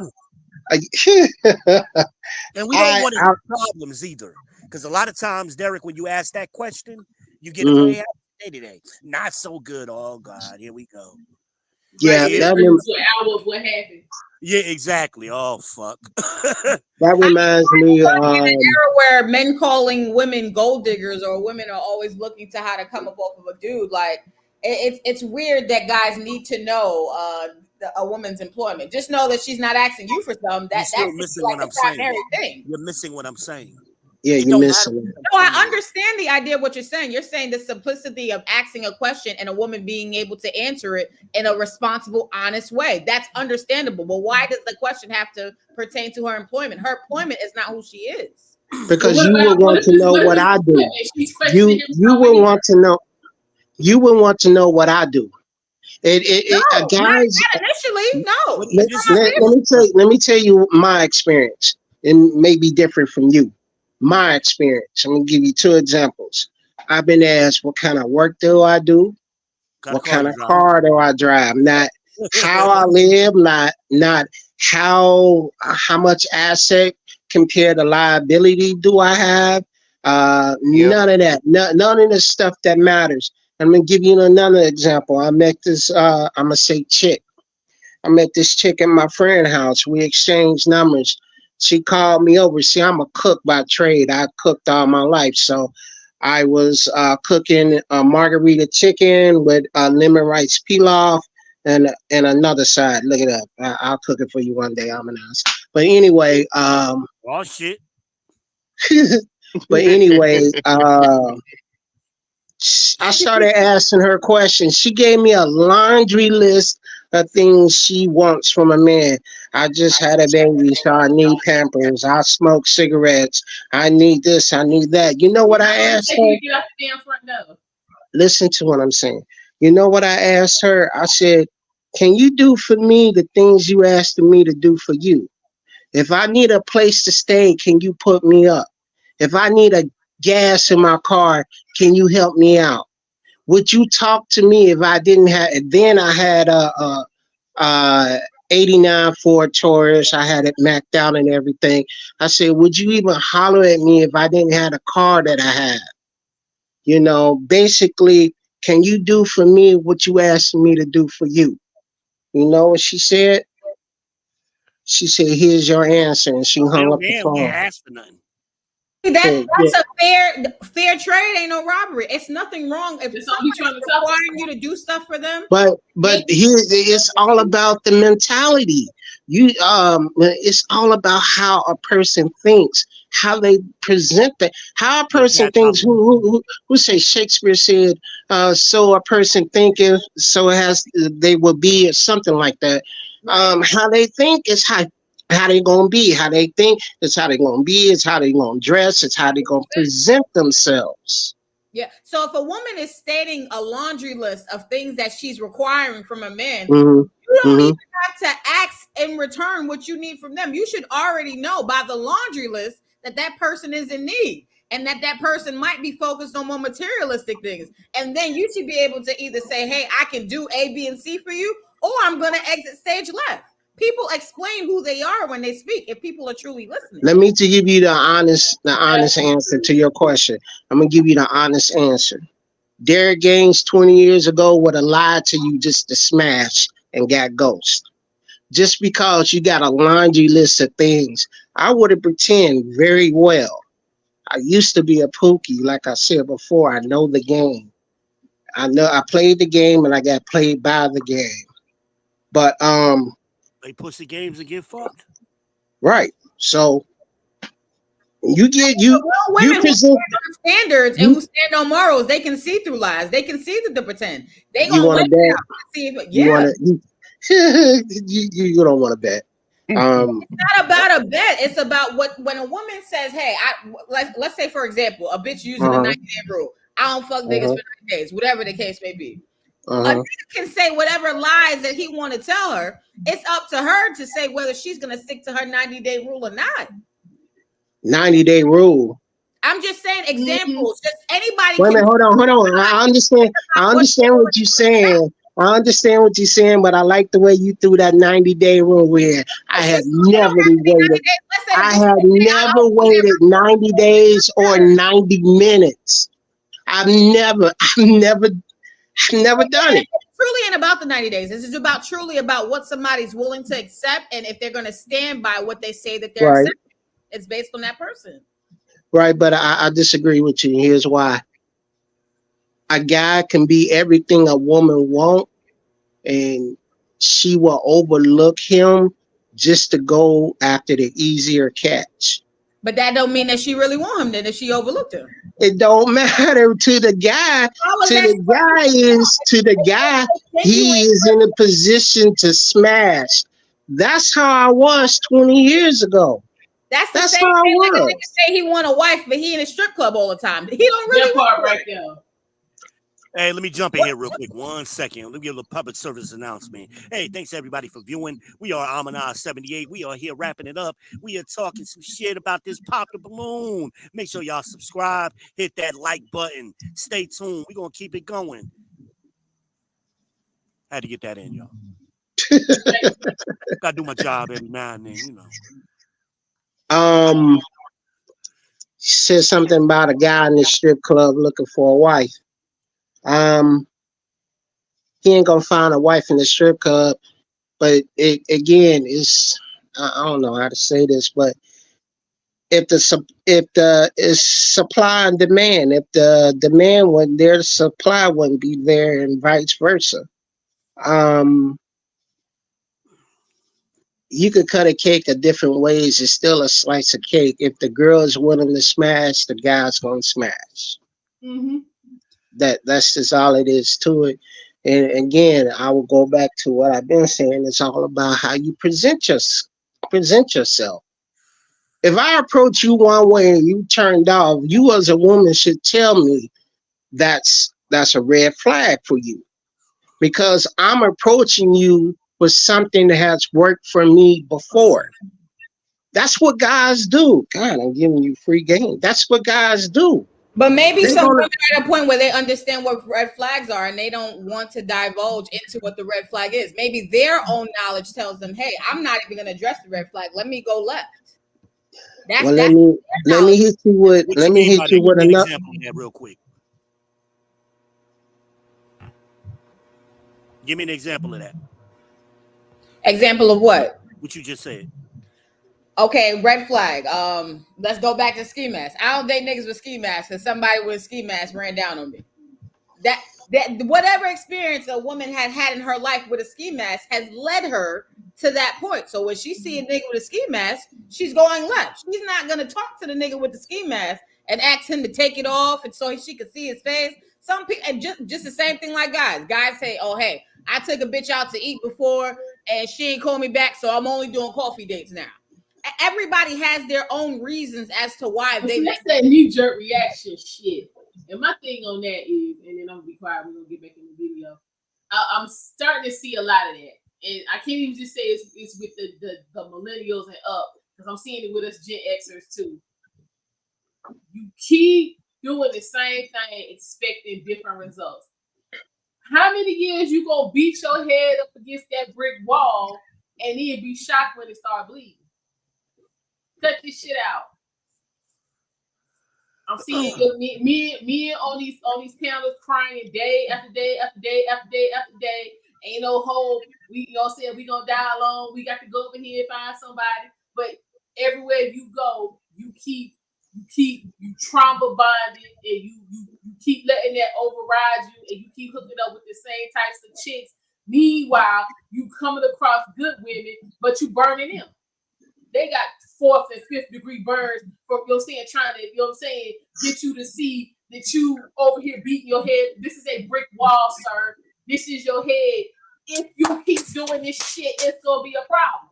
And we don't want any problems either, because a lot of times, Derek, when you ask that question, you get a very happy day today. Not so good. Oh God, here we go. Yeah, that reminds an hour of what happened. Yeah, exactly. Oh fuck. That reminds me in an era where men calling women gold diggers or women are always looking to how to come up off of a dude. Like it's weird that guys need to know a woman's employment. Just know that she's not asking you for something. That's missing like what I'm the primary saying. thing. You're missing what I'm saying. Yeah, you're missing it. No, I understand the idea of what you're saying. You're saying the simplicity of asking a question and a woman being able to answer it in a responsible, honest way. That's understandable. But why does the question have to pertain to her employment? Her employment is not who she is. Because you would want to know what I do. You would want to know. You would want to know what I do. Guys, not initially, no. Let me tell you my experience. It may be different from you. My experience. I'm gonna give you 2 examples. I've been asked what kind of work do I do, what kind of car do I drive, not how I live, not how much asset compared to liability do I have. None of that. None of the stuff that matters. I'm gonna give you another example. I met this I'm gonna say chick. I met this chick at my friend's house. We exchanged numbers. She called me over. See, I'm a cook by trade. I cooked all my life. So I was cooking margarita chicken with lemon rice pilaf and another side. Look it up. I'll cook it for you one day. I'm an ass. But anyway, oh shit. But anyway, I started asking her questions. She gave me a laundry list of things she wants from a man. I just had a baby, so I need Pampers. I smoke cigarettes. I need this. I need that. You know what I asked her? Get out the damn front door. Listen to what I'm saying. You know what I asked her? I said, can you do for me the things you asked me to do for you? If I need a place to stay, can you put me up? If I need a gas in my car, can you help me out? Would you talk to me if I didn't have? Then I had a 89 Ford Taurus. I had it maxed out and everything. I said, would you even holler at me if I didn't have a car that I had? You know, basically, can you do for me what you asked me to do for you? You know what she said? She said, here's your answer. And she hung up the We phone. ain't asked for nothing. That's a fair trade. Ain't no robbery. It's nothing wrong if That's all you trying somebody's to talk requiring you to do stuff for them. But here it's all about the mentality. It's all about how a person thinks, how they present that, how a person thinks. Who say Shakespeare said, so a person thinketh, so has they will be, or something like that. How they think is how they gonna be. How they think is how they gonna be. It's how they gonna dress. It's how they gonna present themselves. Yeah. So if a woman is stating a laundry list of things that she's requiring from a man, Mm-hmm. you don't even have to ask in return what you need from them. You should already know by the laundry list that that person is in need and that that person might be focused on more materialistic things. And then you should be able to either say, hey, I can do A, B, and C for you, or I'm going to exit stage left. People explain who they are when they speak if people are truly listening. Let me to give you the honest answer to your question. I'm gonna give you the honest answer. Derek Gaines 20 years ago would have lied to you just to smash and got ghost. Just because you got a laundry list of things, I would have pretend very well. I used to be a pookie, like I said before. I know the game. I know I played the game and I got played by the game. But They pussy games and get fucked. right. So you present who stand on standards and who stand on morals, they can see through lies. They can see through the pretend. They you want to bet. See if, You don't want to bet. It's not about a bet. It's about when a woman says, "Hey, let's say for example, a bitch using the 90-day rule. I don't fuck niggas for 90 days, whatever the case may be." A nigga can say whatever lies that he want to tell her. It's up to her to say whether she's going to stick to her 90-day rule or not. 90-day rule. I'm just saying examples. Just anybody. Wait a minute, hold on. I understand what you're saying. I understand what you're saying, but I like the way you threw that 90-day rule where I had never waited. I had never waited 90 days or 90 minutes. I've never done it. Truly ain't about the 90 days. This is about truly about what somebody's willing to accept and if they're going to stand by what they say that they're accepting. It's based on that person. Right, but I disagree with you. Here's why. A guy can be everything a woman wants, and she will overlook him just to go after the easier catch. But that don't mean that she really want him then if she overlooked him. It don't matter to the guy. To the guy, he is in a position to smash. That's how I was 20 years ago. That's the same thing. Like a nigga say he want a wife, but he in a strip club all the time. He don't really want part right there. Hey, let me jump in here real quick. 1 second. Let me give a public service announcement. Hey, thanks everybody for viewing. We are Amanaz 78. We are here wrapping it up. We are talking some shit about this Pop the Balloon. Make sure y'all subscribe, hit that like button. Stay tuned. We're gonna keep it going. Had to get that in, y'all. Gotta do my job every now and then, you know. Said something about a guy in the strip club looking for a wife. He ain't gonna find a wife in the strip club, but it again is, I don't know how to say this, but if the is supply and demand, if the demand wasn't there, the supply wouldn't be there, and vice versa. you could cut a cake a different ways. It's still a slice of cake. If the girl is willing to smash, the guy's gonna smash. Mm-hmm. That's just all it is to it. And again, I will go back to what I've been saying. It's all about how you present yourself. If I approach you one way and you turned off, you as a woman should tell me that's a red flag for you, because I'm approaching you with something that has worked for me before. That's what guys do. God, I'm giving you free game. That's what guys do. But maybe They some gonna- women are at a point where they understand what red flags are and they don't want to divulge into what the red flag is. Maybe their own knowledge tells them, hey, I'm not even going to address the red flag. Let me go left. Well, let me hit you with What let you me mean by hit that? you with Give me an another. example of that real quick. Give me an example of that. Example of what? What you just said. Okay, red flag. Let's go back to ski mask. I don't date niggas with ski masks because somebody with ski mask ran down on me. That whatever experience a woman had in her life with a ski mask has led her to that point. So when she see a nigga with a ski mask, she's going left. She's not gonna talk to the nigga with the ski mask and ask him to take it off and so she could see his face. Some people, and just the same thing like guys. Guys say, "Oh, hey, I took a bitch out to eat before and she ain't called me back, so I'm only doing coffee dates now." Everybody has their own reasons as to why they. That's that knee-jerk reaction shit. And my thing on that is, and then I'm gonna be quiet. We're gonna get back in the video. I'm starting to see a lot of that, and I can't even just say it's with the millennials and up, because I'm seeing it with us Gen Xers too. You keep doing the same thing, expecting different results. How many years you gonna beat your head up against that brick wall and then be shocked when it start bleeding? Cut this shit out. I'm seeing me on these panels crying day after day after day after day after day. Ain't no hope. We saying we gonna die alone. We got to go over here and find somebody. But everywhere you go, you trauma bonded, and you keep letting that override you, and you keep hooking up with the same types of chicks. Meanwhile, you coming across good women, but you burning them. They got 4th and 5th degree burns from trying to get you to see that you over here beating your head. This is a brick wall, sir. This is your head. If you keep doing this shit, it's gonna be a problem.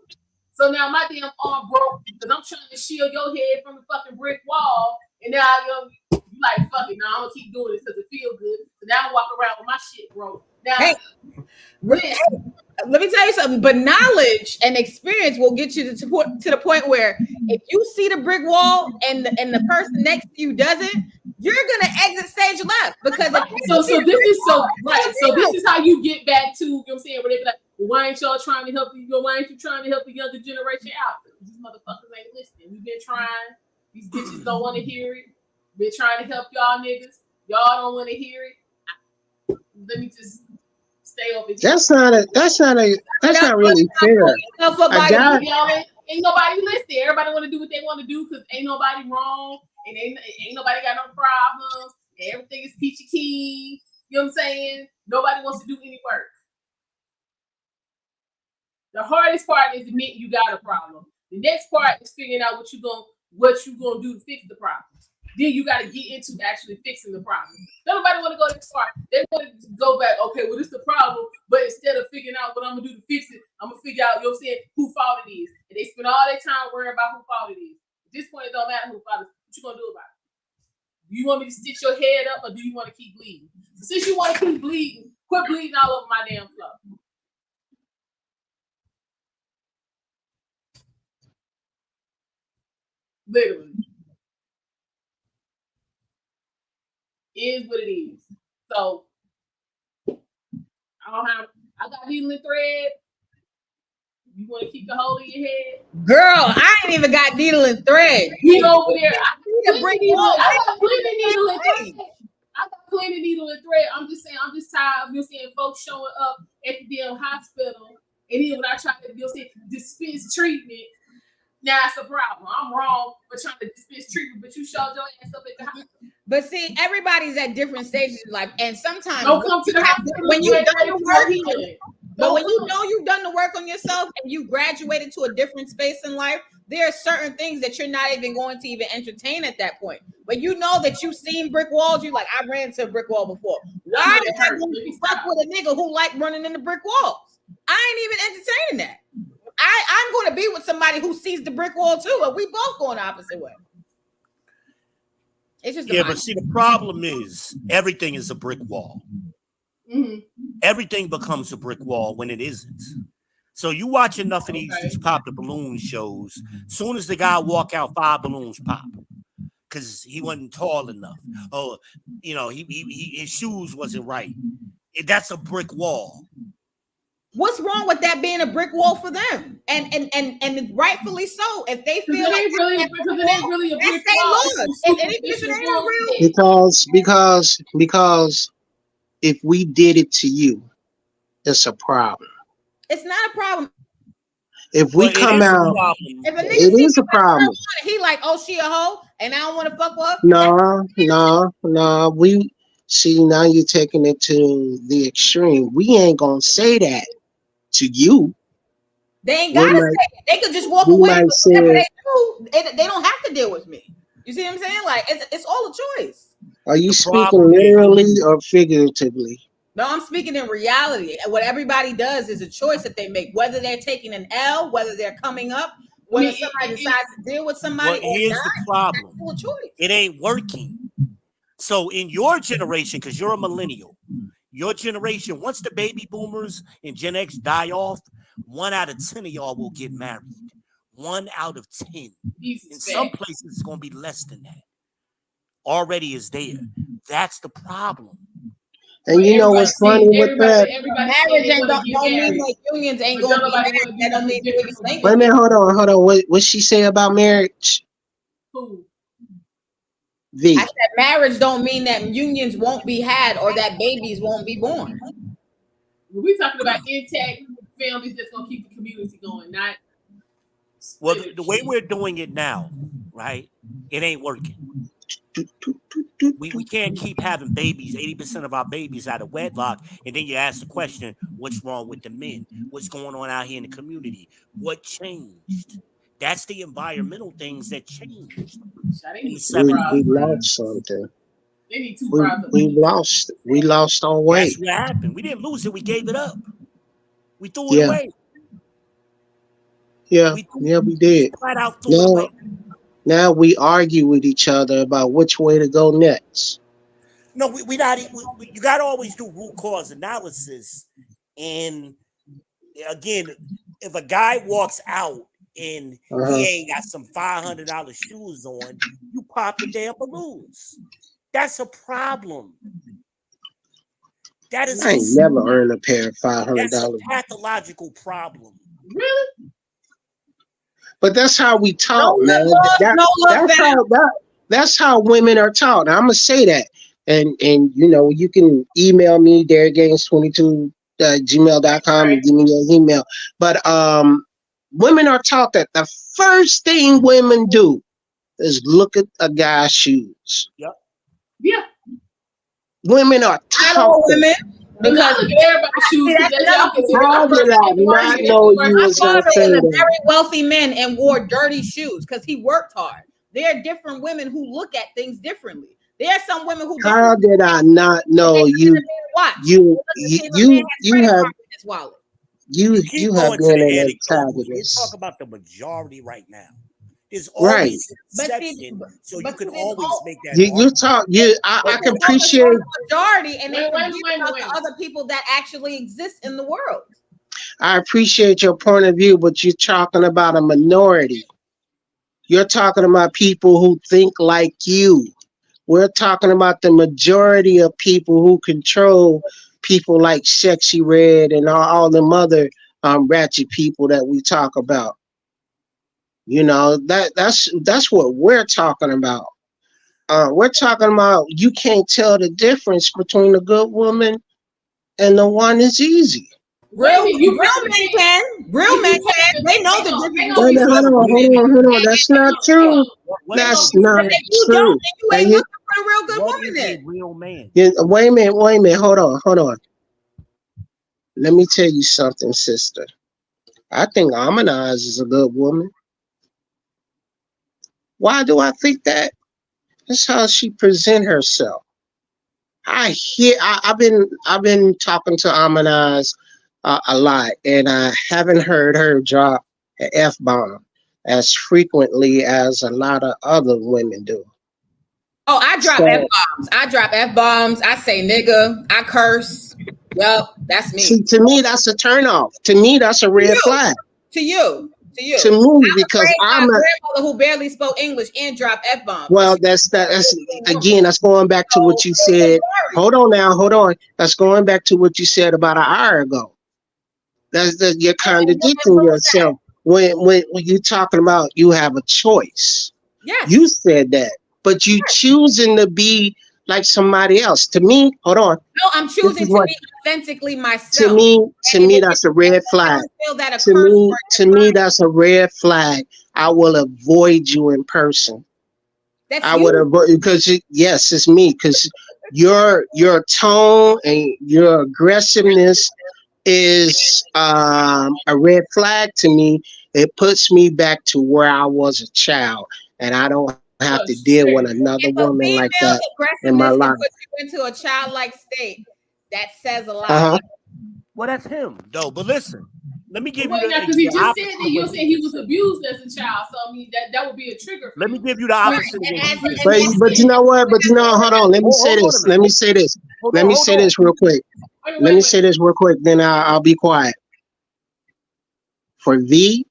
So now my damn arm broke because I'm trying to shield your head from the fucking brick wall, and now you like, fuck it. Now I'm gonna keep doing this because it feels good. So now I'm walking around with my shit broke. Now, Hey, let me tell you something. But knowledge and experience will get you to the point where if you see the brick wall and the person next to you doesn't, you're gonna exit stage left because so this is how you get back to where they be like, well, why ain't y'all trying to help you? Why ain't you trying to help the younger generation out? These motherfuckers ain't listening. We've been trying. These bitches don't want to hear it. Been trying to help y'all niggas. Y'all don't want to hear it. Let me just stay over here. That's not really fair. Ain't nobody listening. Everybody want to do what they want to do because ain't nobody wrong and ain't nobody got no problems. And everything is peachy keen. You know what I'm saying? Nobody wants to do any work. The hardest part is admitting you got a problem. The next part is figuring out what you gonna do to fix the problem. Then you got to get into actually fixing the problem. Nobody want to go this far. They want to go back. Okay, well, this is the problem. But instead of figuring out what I'm gonna do to fix it, I'm gonna figure out, who fault it is. And they spend all their time worrying about who fault it is. At this point, it don't matter who fault it is. What you gonna do about it? Do you want me to stitch your head up, or do you want to keep bleeding? So since you want to keep bleeding, quit bleeding all over my damn floor. Literally. Is what it is. So I got needle and thread. You want to keep the hole in your head? girl, I ain't even got needle and thread. Get over there. I got brick wall. plenty needle and thread. I got plenty needle and thread. I'm just tired of seeing folks showing up at the damn hospital, and then when I try to dispense treatment, now it's a problem. I'm wrong for trying to dispense treatment, but you showed your ass up at the hospital. But see, everybody's at different stages in life, and sometimes don't come to the hospital when you done the work, But when you know you've done the work on yourself and you graduated to a different space in life, there are certain things that you're not even going to even entertain at that point. But you know that you've seen brick walls. You're like, I ran into a brick wall before. Why did I want to fuck with a nigga who like running into brick walls? I ain't even entertaining that. I'm going to be with somebody who sees the brick wall too, and we both going the opposite way. It's just but see, the problem is everything is a brick wall. Mm-hmm. Everything becomes a brick wall when it isn't. So you watch enough of these pop the balloon shows. Soon as the guy walk out, 5 balloons pop because he wasn't tall enough. Oh, you know, his shoes wasn't right. That's a brick wall. What's wrong with that being a brick wall for them? And rightfully so. If they feel like it ain't really a brick wall. Because if we did it to you, it's a problem. It's not a problem. If we come out, it is a problem. He like, oh, she a hoe, and I don't want to fuck with her. No. We see now you're taking it to the extreme. We ain't gonna say that to you. They ain't gotta say it. They could just walk away. They don't have to deal with me. You see what I'm saying? Like it's all a choice. Are you speaking literally or figuratively? No, I'm speaking in reality. What everybody does is a choice that they make, whether they're taking an L, whether they're coming up, whether somebody decides to deal with somebody. Well, here's the problem. It ain't working. So in your generation, because you're a millennial, your generation, once the baby boomers and Gen X die off, 1 out of 10 of y'all will get married. 1 out of 10. In some places, it's going to be less than that. Already is there. That's the problem. And you know what's funny with that? Marriage don't mean like unions ain't going to be married. That don't mean wait a minute, hold on. What she say about marriage? Who? I said marriage don't mean that unions won't be had or that babies won't be born. We're talking about intact families that's gonna keep the community going, not. Well, the way we're doing it now, right? It ain't working. We can't keep having babies, 80% of our babies out of wedlock, and then you ask the question, what's wrong with the men? What's going on out here in the community? What changed? That's the environmental things that changed. We lost something. They need 2 we lost our way. That's what happened. We didn't lose it, we gave it up. We threw it away. Yeah, we did. Flat out threw it away. Now we argue with each other about which way to go next. No, we not. You got to always do root cause analysis. And again, if a guy walks out and he ain't got some $500 shoes on, you pop the damn balloons. That's a problem. That is. I ain't never earned a pair of $500. That's a pathological problem. Really? But that's how we talk, man. That's how women are taught. I'm gonna say that, and you know, you can email me DerrickGaines22 gmail.com and give me your email. But women are taught that the first thing women do is look at a guy's shoes. Yep. Yeah. Women are taught. Women. Because everybody's shoes. How did I not know you was gonna say that? Very wealthy men and wore dirty shoes because he worked hard. There are different women who look at things differently. There are some women who. How did I not know you? You have been in a Let's talk about the majority right now. Is always exception, so you can always make that. I can appreciate majority, and then about the other people that actually exist in the world. I appreciate your point of view, but you're talking about a minority. You're talking about people who think like you. We're talking about the majority of people who control people like Sexy Red and all them other ratchet people that we talk about. You know, that's what we're talking about. We're talking about you can't tell the difference between a good woman and the one that's easy. Real men can. They know the difference. Hold on. That's not true. That's not true. You ain't looking for a real good woman then. Real man. Wait a minute. Hold on. let me tell you something, sister. I think Harmonize is a good woman. Why do I think that? That's how she present herself. I've been talking to Harmonize a lot, and I haven't heard her drop an F-bomb as frequently as a lot of other women do. Oh, I drop So- F-bombs. I drop F-bombs. I say nigga. I curse. Yup, that's me. See, to me, that's a turnoff. To me, that's a red flag. To you. To me, because my I'm a, grandmother who barely spoke English and dropped F-bombs. well, that's again, that's going back to what you said. Hold on now, hold on. That's going back to what you said about an hour ago. You're contradicting yourself when you're talking about you have a choice. Yes. You said that, but you choosing to be like somebody else. To me, hold on. No, I'm choosing to what- be authentically To myself. me, that's a red flag. To me, that's a red flag. I will avoid you in person. that's I would avoid because yes, it's me. Because your tone and your aggressiveness is a red flag to me. It puts me back to where I was a child, and I don't have to deal with another woman like that in my life. Put you into a childlike state. That says a lot. Uh-huh. Well, that's him, though. But listen, let me give Wait, you now, the because he just opposite said that you of said he was abused as a child, so I mean that would be a trigger. For Let me you. give you the opposite. of And what he as- said. But you know what? But you know, hold on. Let me say this. Let me say this. Let me say this real quick. Let me say this real quick. Then I'll be quiet. For V,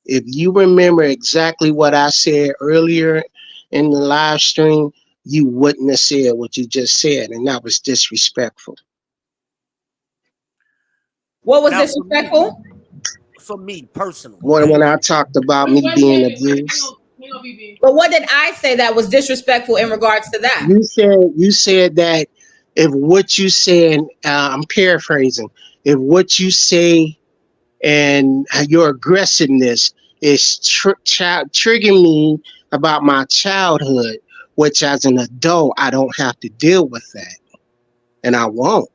if you remember exactly what I said earlier in the live stream, you wouldn't have said what you just said, and that was disrespectful. What was Now, disrespectful? For me personally, When I talked about me being abused, But what did I say that was disrespectful in regards to that? you said that if what you said, I'm paraphrasing, if what you say and your aggressiveness is triggering me about my childhood, which as an adult, I don't have to deal with that. And I won't.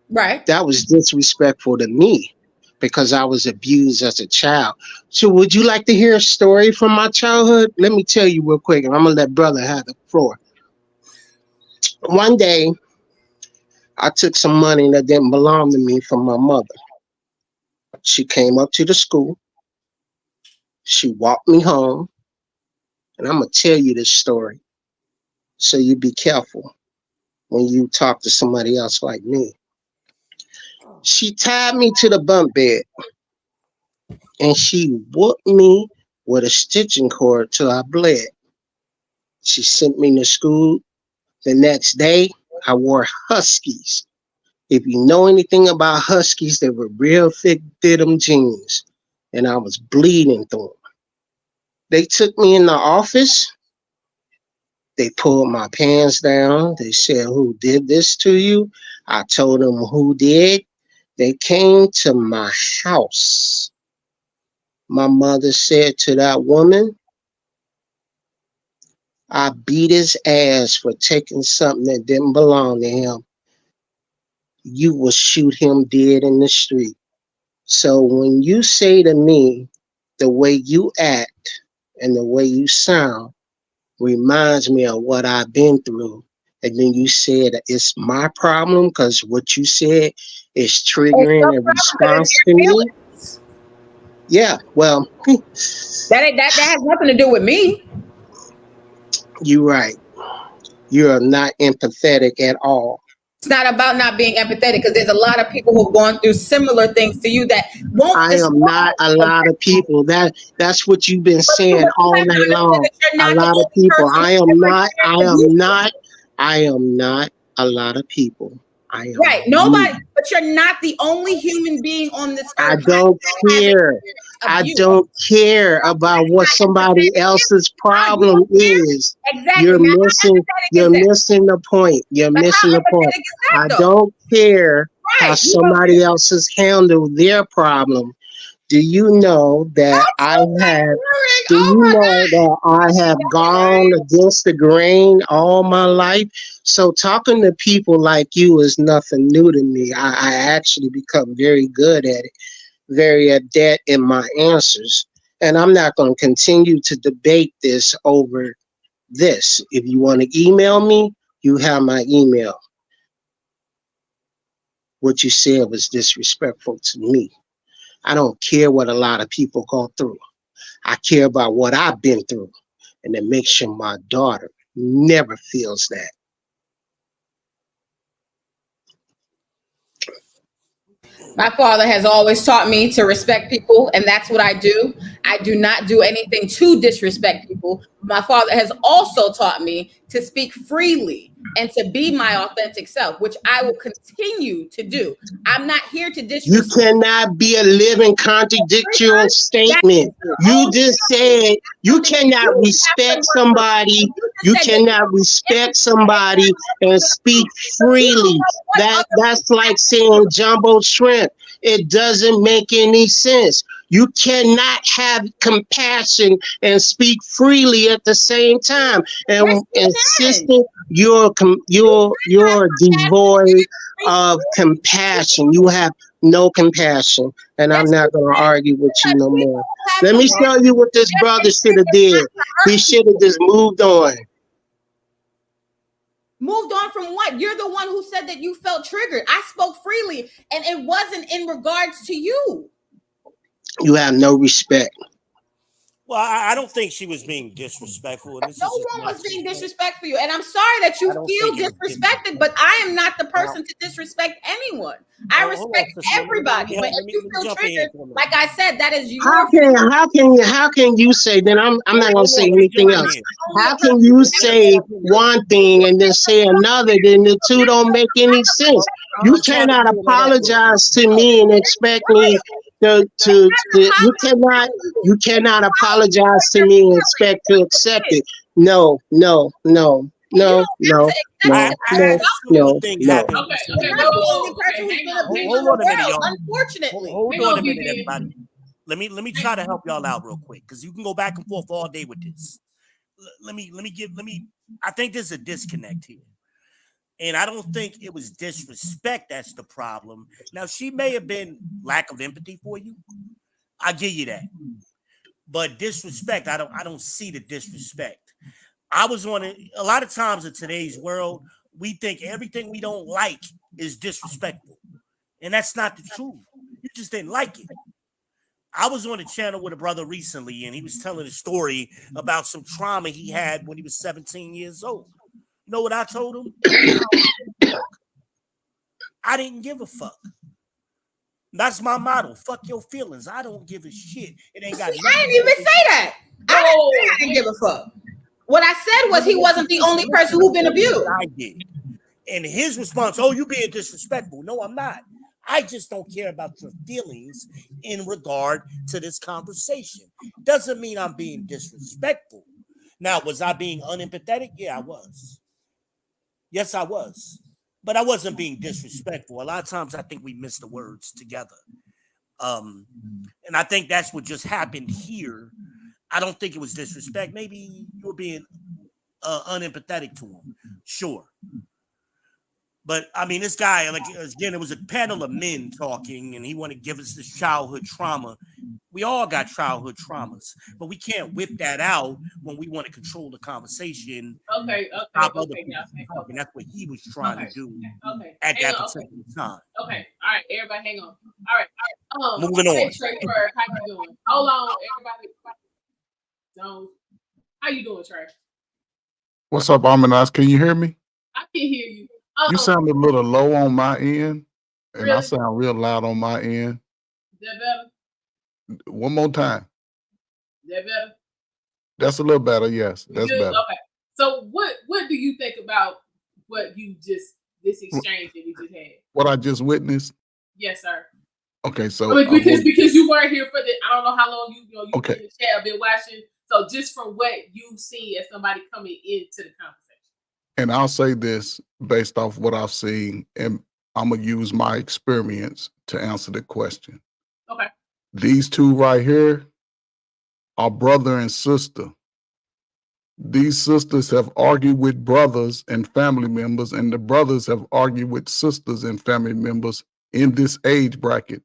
Right. That was disrespectful to me because I was abused as a child. So would you like to hear a story from my childhood? Let me tell you real quick, and I'm going to let brother have the floor. One day, I took some money that didn't belong to me from my mother. She came up to the school. She walked me home. And I'm going to tell you this story. So you be careful when you talk to somebody else like me. She tied me to the bunk bed. And she whooped me with a stitching cord till I bled. She sent me to school. The next day, I wore Huskies. If you know anything about Huskies, they were real thick denim jeans. And I was bleeding through them. They took me in the office. They pulled my pants down. They said, "Who did this to you?" I told them who did. They came to my house. My mother said to that woman, "I beat his ass for taking something that didn't belong to him. You will shoot him dead in the street." So when you say to me, the way you act and the way you sound reminds me of what I've been through. And then you said it's my problem because what you said is triggering a response to me. Yeah, well, That has nothing to do with me. you're right. You're not empathetic at all. It's not about not being empathetic because there's a lot of people who've gone through similar things to you that won't. I am not a lot of people. That's what you've been saying all night long. A lot of people. I am not a lot of people. I am Right. Nobody, you. but you're not the only human being on this earth. I don't care. I don't care about what somebody else's problem is. Exactly. You're Now, missing the point. You're missing the point. I don't care how somebody else has handled their problem. Do you know that I have? Do Oh you my know that I have gone against the grain all my life? So talking to people like you is nothing new to me. I actually become very good at it, very adept in my answers. And I'm not going to continue to debate this over this. If you want to email me, you have my email. What you said was disrespectful to me. I don't care what a lot of people go through. I care about what I've been through, and to make sure my daughter never feels that. My father has always taught me to respect people, and that's what I do. I do not do anything to disrespect people. My father has also taught me to speak freely and to be my authentic self, which I will continue to do. I'm not here to You disrespect. cannot be a living contradictory statement. You just said you cannot respect somebody. You cannot respect somebody and speak freely. That's like saying jumbo shrimp. It doesn't make any sense. You cannot have compassion and speak freely at the same time. And insisting you're devoid of compassion. You have no compassion, and I'm not going to argue with you no more. Let me show you what this brother should have did. He should have just moved on. Moved on from what? You're the one who said that you felt triggered. I spoke freely, and it wasn't in regards to you. You have no respect. Well, I don't think she was being disrespectful. And this No is one was being disrespectful you, and I'm sorry that you feel disrespected, but I am not the person to disrespect anyone. I respect everybody, but if you feel triggered, like I said, that is your. How can you say? Then I'm not going to say anything else. How can you say one thing and then say another? Then the two don't make any sense. You cannot apologize to me and expect me you cannot apologize to me and expect to accept it. No. I No. Okay, Hold on a minute, y'all. Unfortunately. Hold on a minute, everybody. Let me try to help y'all out real quick, because you can go back and forth all day with this. I think there's a disconnect here. And I don't think it was disrespect that's the problem. Now, she may have been lack of empathy for you. I give you that. But disrespect, I don't see the disrespect. I was on it. A lot of times in today's world, we think everything we don't like is disrespectful. And that's not the truth. You just didn't like it. I was on a channel with a brother recently, and he was telling a story about some trauma he had when he was 17 years old. You know what I told him? I didn't give a fuck. That's my motto. Fuck your feelings. I don't give a shit. It ain't got. I didn't even say that. I didn't give a fuck. What I said was he wasn't the only person who's been abused. I did. And his response, "Oh, you being disrespectful." No, I'm not. I just don't care about your feelings in regard to this conversation. Doesn't mean I'm being disrespectful. Now, was I being unempathetic? Yeah, I was. Yes, I was. But I wasn't being disrespectful. A lot of times I think we miss the words together. And I think that's what just happened here. I don't think it was disrespect. Maybe you were being unempathetic to him. Sure. But I mean, this guy, like, again, it was a panel of men talking, and he wanted to give us this childhood trauma. We all got childhood traumas, but we can't whip that out when we want to control the conversation. Okay. And that's what he was trying to do at that particular time. Okay. All right, everybody, hang on. All right. Moving on. Trey, how you doing? Hold on, everybody. Don't. How you doing, Trey? What's up, Aminaz? Can you hear me? I can hear you. You sound a little low on my end, and Really? I sound real loud on my end. Is that better? One more time. Is that better? That's a little better. Yes, that's Good? better. Okay. So what do you think about what you just this exchange that we just had? What I just witnessed. Yes, sir. Okay, so I mean, because you weren't here for the, I don't know how long you Okay. in the chat been watching. So just from what you've seen as somebody coming into the conversation. and I'll say this based off what I've seen, and I'm gonna use my experience to answer the question. Okay. These two right here are brother and sister. These sisters have argued with brothers and family members, and the brothers have argued with sisters and family members in this age bracket.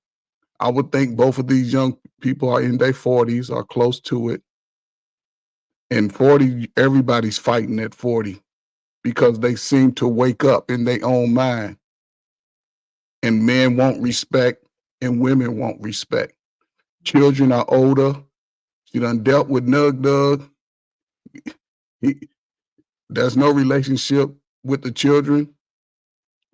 I would think both of these young people are in their 40s or close to it. And 40, everybody's fighting at 40 because they seem to wake up in their own mind. And men want respect and women want respect. Children are older. She done dealt with Nug Dug. There's no relationship with the children.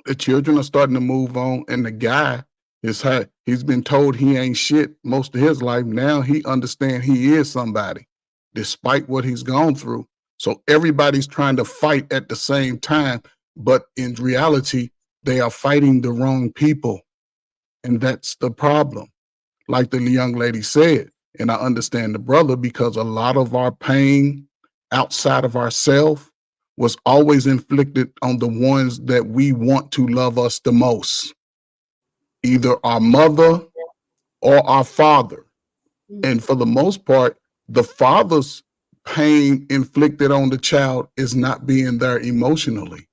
The children are starting to move on, and the guy he's been told he ain't shit most of his life. Now he understands he is somebody, despite what he's gone through. So everybody's trying to fight at the same time, but in reality, they are fighting the wrong people. And that's the problem. Like the young lady said, and I understand the brother, because a lot of our pain outside of ourselves was always inflicted on the ones that we want to love us the most, either our mother or our father. And for the most part, the father's pain inflicted on the child is not being there emotionally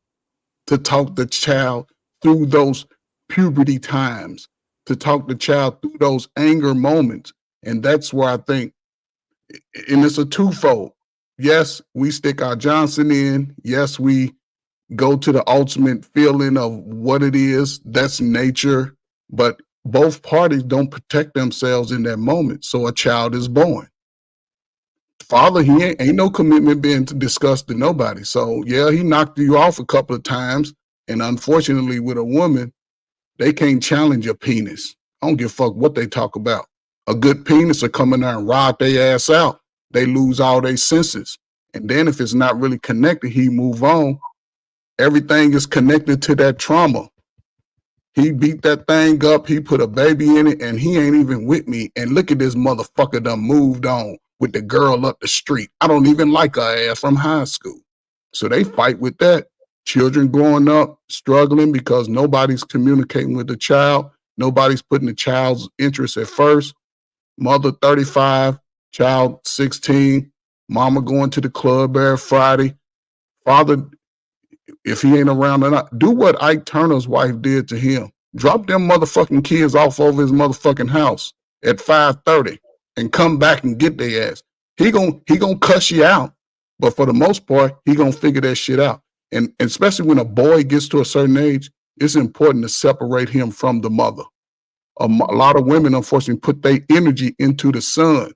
to talk the child through those puberty times, to talk the child through those anger moments. And that's where I think, and it's a twofold. Yes, we stick our Johnson in. Yes, we go to the ultimate feeling of what it is. That's nature. But both parties don't protect themselves in that moment. So a child is born. Father, he ain't no commitment being discussed to nobody. So yeah, he knocked you off a couple of times. And unfortunately with a woman, they can't challenge a penis. I don't give a fuck what they talk about. A good penis will come in there and ride their ass out. They lose all their senses. And then if it's not really connected, he move on. Everything is connected to that trauma. He beat that thing up. He put a baby in it and he ain't even with me. And look at this motherfucker done moved on with the girl up the street. I don't even like her ass from high school. So they fight with that. Children growing up, struggling because nobody's communicating with the child. Nobody's putting the child's interest at first. Mother 35, child 16, mama going to the club every Friday. Father, if he ain't around or not, do what Ike Turner's wife did to him. Drop them motherfucking kids off over his motherfucking house at 5:30 and come back and get their ass. He gonna cuss you out, but for the most part, he gonna figure that shit out. And especially when a boy gets to a certain age, it's important to separate him from the mother. A lot of women, unfortunately, put their energy into the son.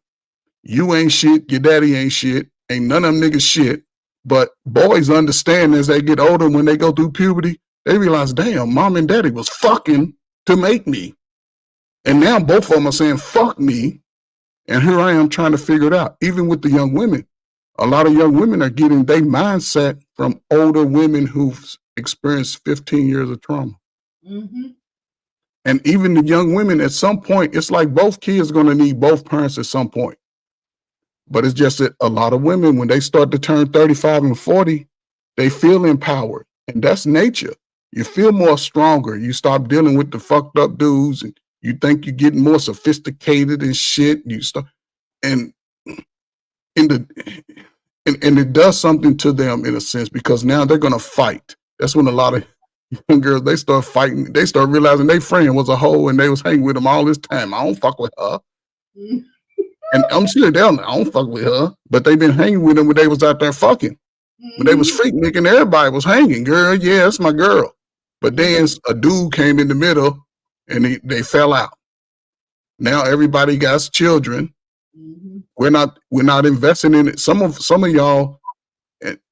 You ain't shit, your daddy ain't shit, ain't none of them niggas shit. But boys understand as they get older, when they go through puberty, they realize, damn, mom and daddy was fucking to make me. And now both of them are saying, fuck me. And here I am trying to figure it out. Even with the young women, a lot of young women are getting their mindset from older women who've experienced 15 years of trauma. Mm-hmm. And even the young women, at some point, it's like both kids are going to need both parents at some point. But it's just that a lot of women, when they start to turn 35 and 40, they feel empowered. And that's nature. You feel more stronger. You stop dealing with the fucked up dudes and you think you're getting more sophisticated and shit. You start, and it does something to them in a sense, because now they're going to fight. That's when a lot of young girls, they start fighting. They start realizing their friend was a hoe and they was hanging with them all this time. I don't fuck with her. Mm-hmm. And I'm sure I don't fuck with her, but they've been hanging with them when they was out there fucking. When they was freak nicking, everybody was hanging. Girl, yeah, that's my girl. But then a dude came in the middle and they fell out. Now everybody got children. Mm-hmm. We're not investing in it. Some of y'all,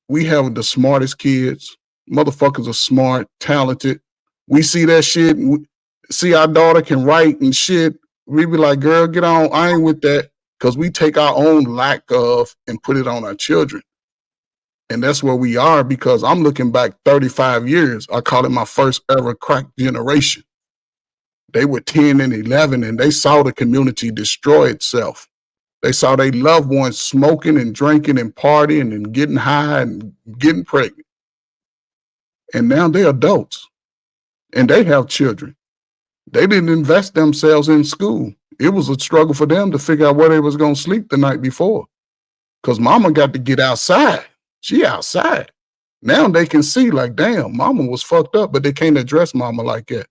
we have the smartest kids. Motherfuckers are smart, talented. We see that shit. See our daughter can write and shit. We be like, girl, get on. I ain't with that. Because we take our own lack of and put it on our children. And that's where we are, because I'm looking back 35 years. I call it my first ever crack generation. They were 10 and 11 and they saw the community destroy itself. They saw their loved ones smoking and drinking and partying and getting high and getting pregnant. And now they're adults and they have children. They didn't invest themselves in school. It was a struggle for them to figure out where they was gonna sleep the night before. Cause mama got to get outside. She outside. Now they can see like, damn, mama was fucked up, but they can't address mama like that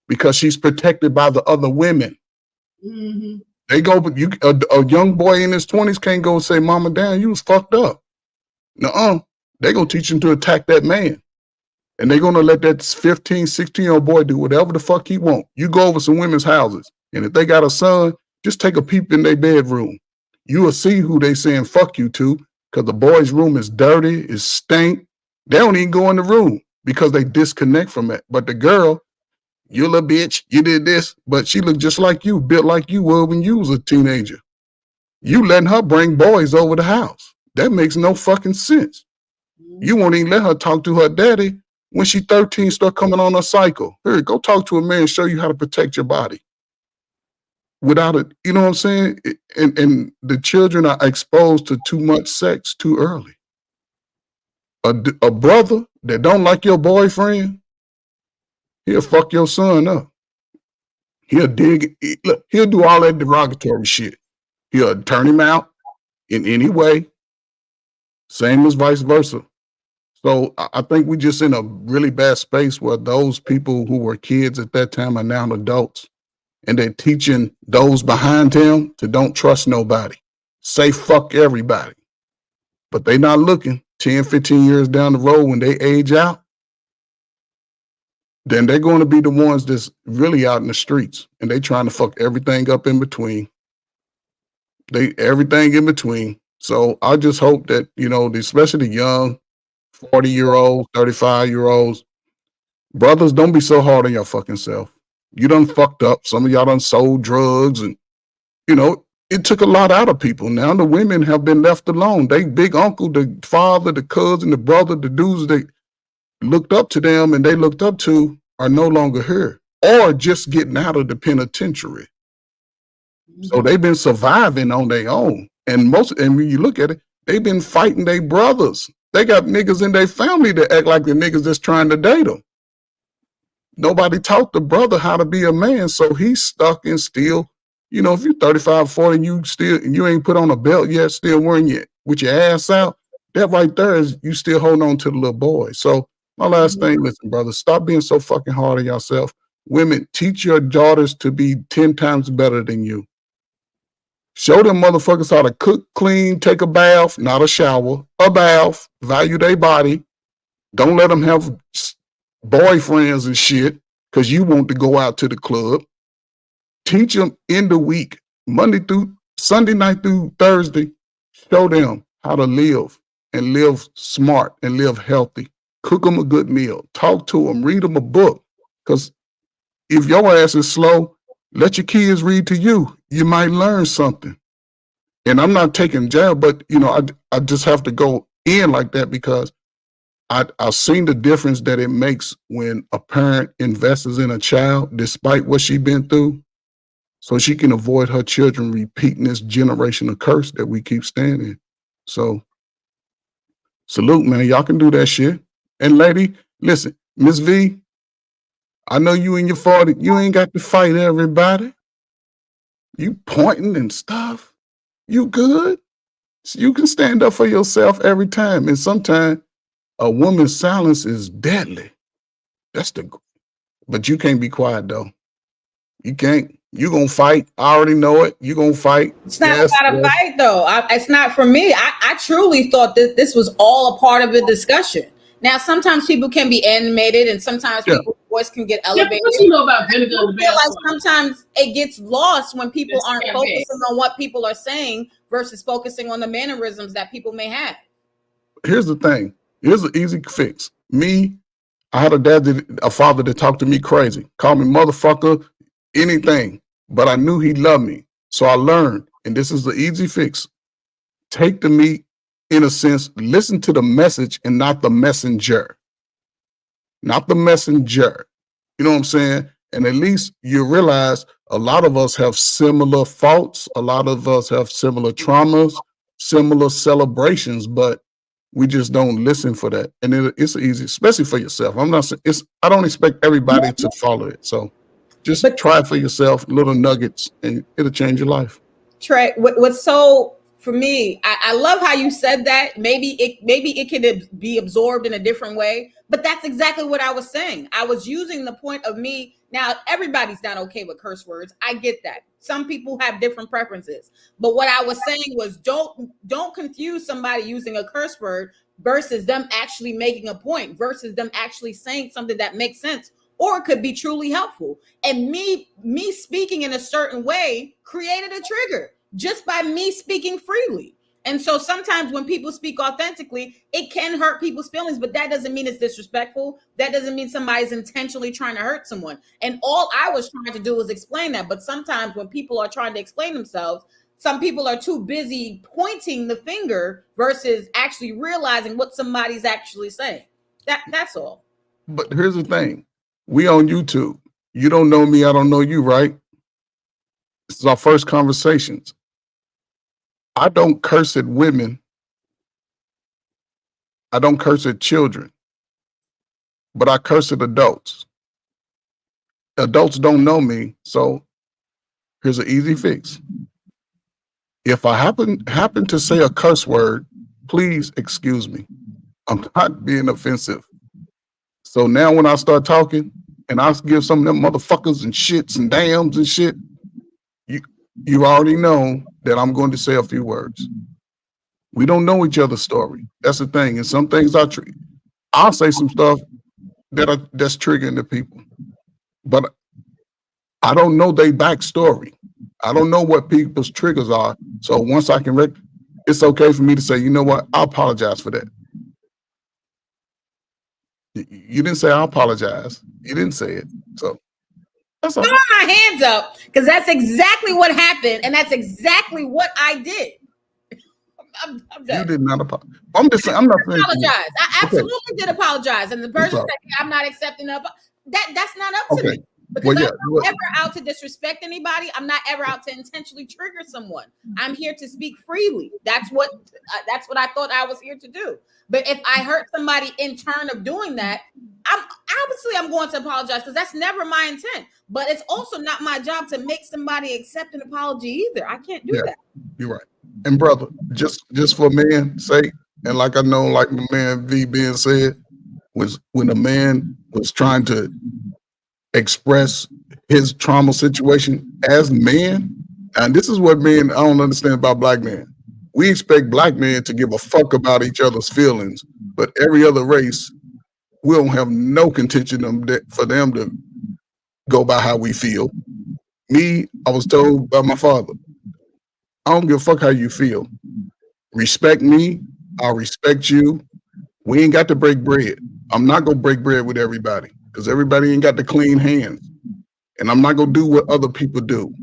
because she's protected by the other women. Mm-hmm. They go, but a young boy in his 20s can't go and say, mama, damn, you was fucked up. Nuh-uh. They're gonna teach him to attack that man. And they're gonna let that 15, 16-year-old boy do whatever the fuck he want. You go over some women's houses, and if they got a son, just take a peep in their bedroom. You will see who they saying fuck you to, because the boy's room is dirty, is stink. They don't even go in the room because they disconnect from it. But the girl, you little bitch, you did this, but she looked just like you, built like you were when you was a teenager. You letting her bring boys over the house. That makes no fucking sense. You won't even let her talk to her daddy when she 13, start coming on a cycle. Here, go talk to a man, show you how to protect your body. Without it, you know what I'm saying? And the children are exposed to too much sex too early. A brother that don't like your boyfriend, he'll fuck your son up. He'll look, he'll do all that derogatory shit. He'll turn him out in any way. Same as vice versa. So I think we're just in a really bad space where those people who were kids at that time are now adults. And they're teaching those behind him to don't trust nobody. Say fuck everybody. But they not looking 10, 15 years down the road when they age out. Then they're going to be the ones that's really out in the streets. And they trying to fuck everything up in between. Everything in between. So I just hope that, you know, especially the young 40-year-olds, 35-year-olds, brothers, don't be so hard on your fucking self. You done fucked up. Some of y'all done sold drugs and, you know, it took a lot out of people. Now the women have been left alone. They big uncle, the father, the cousin, the brother, the dudes they looked up to them and they looked up to are no longer here or just getting out of the penitentiary. So they've been surviving on their own. And when you look at it, they've been fighting their brothers. They got niggas in their family that act like the niggas that's trying to date them. Nobody taught the brother how to be a man, so he's stuck in still, you know, if you're 35, 40, and you ain't put on a belt yet, still wearing it with your ass out, that right there is you still holding on to the little boy. So my last thing, listen, brother, stop being so fucking hard on yourself. Women, teach your daughters to be 10 times better than you. Show them motherfuckers how to cook, clean, take a bath, not a shower, a bath, value their body. Don't let them have boyfriends and shit because you want to go out to the club. Teach them in the week, Monday through Sunday night through Thursday. Show them how to live and live smart and live healthy. Cook them a good meal. Talk to them. Read them a book. Because if your ass is slow, let your kids read to you. You might learn something. And I'm not taking jab, but you know, I just have to go in like that because I've seen the difference that it makes when a parent invests in a child, despite what she's been through, so she can avoid her children repeating this generational curse that we keep standing. So, salute, man. Y'all can do that shit. And lady, listen, Miss V, I know you in your 40, you ain't got to fight everybody. You pointing and stuff. You good? So you can stand up for yourself every time. And sometimes a woman's silence is deadly. But you can't be quiet though. You can't. You gonna fight. I already know it. You gonna fight. It's not about a fight though. It's not for me. I truly thought that this was all a part of the discussion. Now, sometimes people can be animated and sometimes people's voice can get elevated. What you know about vinegar in the feel like sometimes it gets lost when people aren't focusing on what people are saying versus focusing on the mannerisms that people may have. Here's the thing. Here's an easy fix. Me, I had a father that talked to me crazy, called me motherfucker, anything, but I knew he loved me. So I learned, and this is the easy fix. Take the meat, in a sense, listen to the message and not the messenger. Not the messenger. You know what I'm saying? And at least you realize a lot of us have similar faults. A lot of us have similar traumas, similar celebrations, but we just don't listen for that. And it's easy, especially for yourself. I don't expect everybody to follow it. So Just But try it for yourself, little nuggets, and it'll change your life. Trey, what's so for me, I love how you said that. Maybe it could be absorbed in a different way, but that's exactly what I was saying. I was using the point of me. Now, everybody's not okay with curse words. I get that. Some people have different preferences. But what I was saying was don't confuse somebody using a curse word versus them actually making a point, versus them actually saying something that makes sense or could be truly helpful. And me speaking in a certain way created a trigger just by me speaking freely. And so sometimes when people speak authentically, it can hurt people's feelings, but that doesn't mean it's disrespectful. That doesn't mean somebody's intentionally trying to hurt someone. And all I was trying to do was explain that. But sometimes when people are trying to explain themselves, some people are too busy pointing the finger versus actually realizing what somebody's actually saying. That's all. But here's the thing. We on YouTube. You don't know me, I don't know you, right? This is our first conversations. I don't curse at women. I don't curse at children. But I curse at adults. Adults don't know me, so here's an easy fix. If I happen to say a curse word, please excuse me. I'm not being offensive. So now when I start talking and I give some of them motherfuckers and shits and dams and shit, you already know that I'm going to say a few words. We don't know each other's story. That's the thing. And some things I'll say some stuff that's triggering to people. But I don't know their backstory. I don't know what people's triggers are. So once I can it's okay for me to say, you know what, I apologize for that. You didn't say I apologize. You didn't say it. So that's all. Throw my hands up because that's exactly what happened, and that's exactly what I did. I'm done. You did not apologize. I'm just saying. I'm not saying apologize. I absolutely did apologize, and the person said I'm not accepting of that's not up to me. Because I'm not ever out to disrespect anybody. I'm not ever out to intentionally trigger someone. I'm here to speak freely. That's what I thought I was here to do. But if I hurt somebody in turn of doing that, I'm going to apologize because that's never my intent. But it's also not my job to make somebody accept an apology either. I can't do that. You're right. And brother, just for man's sake, and like I know, like my man V being said, was when a man was trying to express his trauma situation as men, and this is what men I don't understand about black men. We expect black men to give a fuck about each other's feelings, but every other race, we don't have no contention for them to go by how we feel. Me, I was told by my father, I don't give a fuck how you feel. Respect me, I'll respect you. We ain't got to break bread. I'm not gonna break bread with everybody because everybody ain't got the clean hands. And I'm not gonna do what other people do.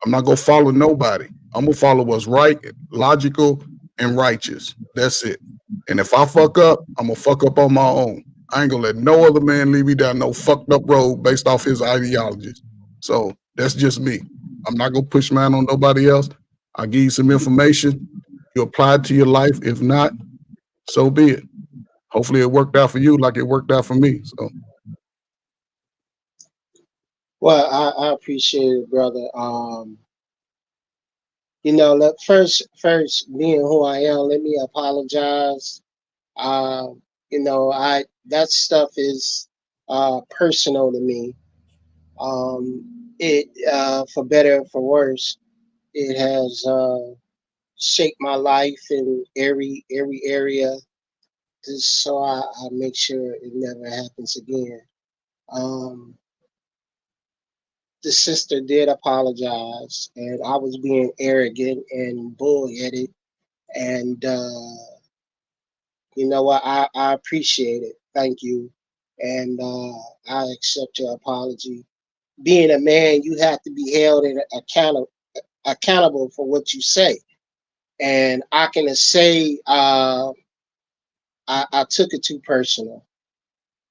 I'm not gonna follow nobody. I'm gonna follow what's right, logical, and righteous. That's it. And if I fuck up, I'm gonna fuck up on my own. I ain't gonna let no other man lead me down no fucked up road based off his ideologies. So that's just me. I'm not gonna push mine on nobody else. I'll give you some information. You apply it to your life. If not, so be it. Hopefully it worked out for you like it worked out for me. So. Well, I appreciate it, brother. You know, look, first being who I am, let me apologize. You know, that stuff is personal to me. It for better or for worse, it has shaped my life in every area. Just so I make sure it never happens again. The sister did apologize, and I was being arrogant and bullheaded. And you know what? I appreciate it. Thank you. And I accept your apology. Being a man, you have to be held and accountable for what you say. And I can say I took it too personal.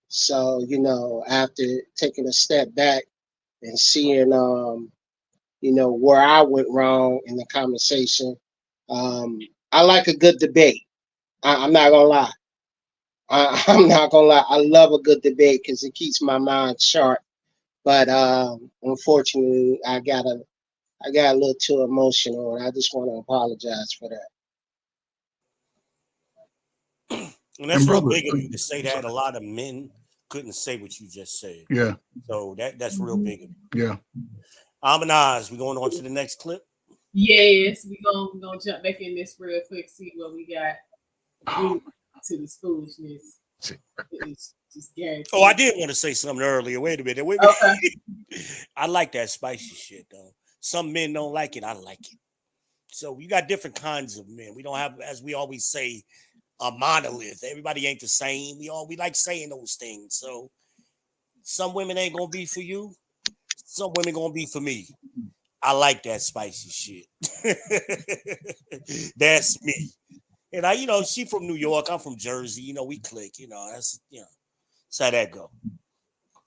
So, you know, after taking a step back and seeing, you know, where I went wrong in the conversation, I like a good debate. I'm not gonna lie. I'm not gonna lie. I love a good debate because it keeps my mind sharp. But unfortunately, I got a little too emotional, and I just want to apologize for that. And that's And real brother, big of you to say that. A lot of men couldn't say what you just said. yeah, So that's real big of you. yeah. Amanaz, we going on to the next clip. Yes, we gonna jump back in this real quick, see what we got to this foolishness. It's just guaranteed. Oh, I did want to say something earlier. Wait a minute. Okay. I like that spicy shit though. Some men don't like it. I like it. So we got different kinds of men. We don't have, as we always say, a monolith. Everybody ain't the same. We like saying those things. So some women ain't gonna be for you. Some women gonna be for me. I like that spicy shit. That's me. And she from New York. I'm from Jersey. We click. That's how that go.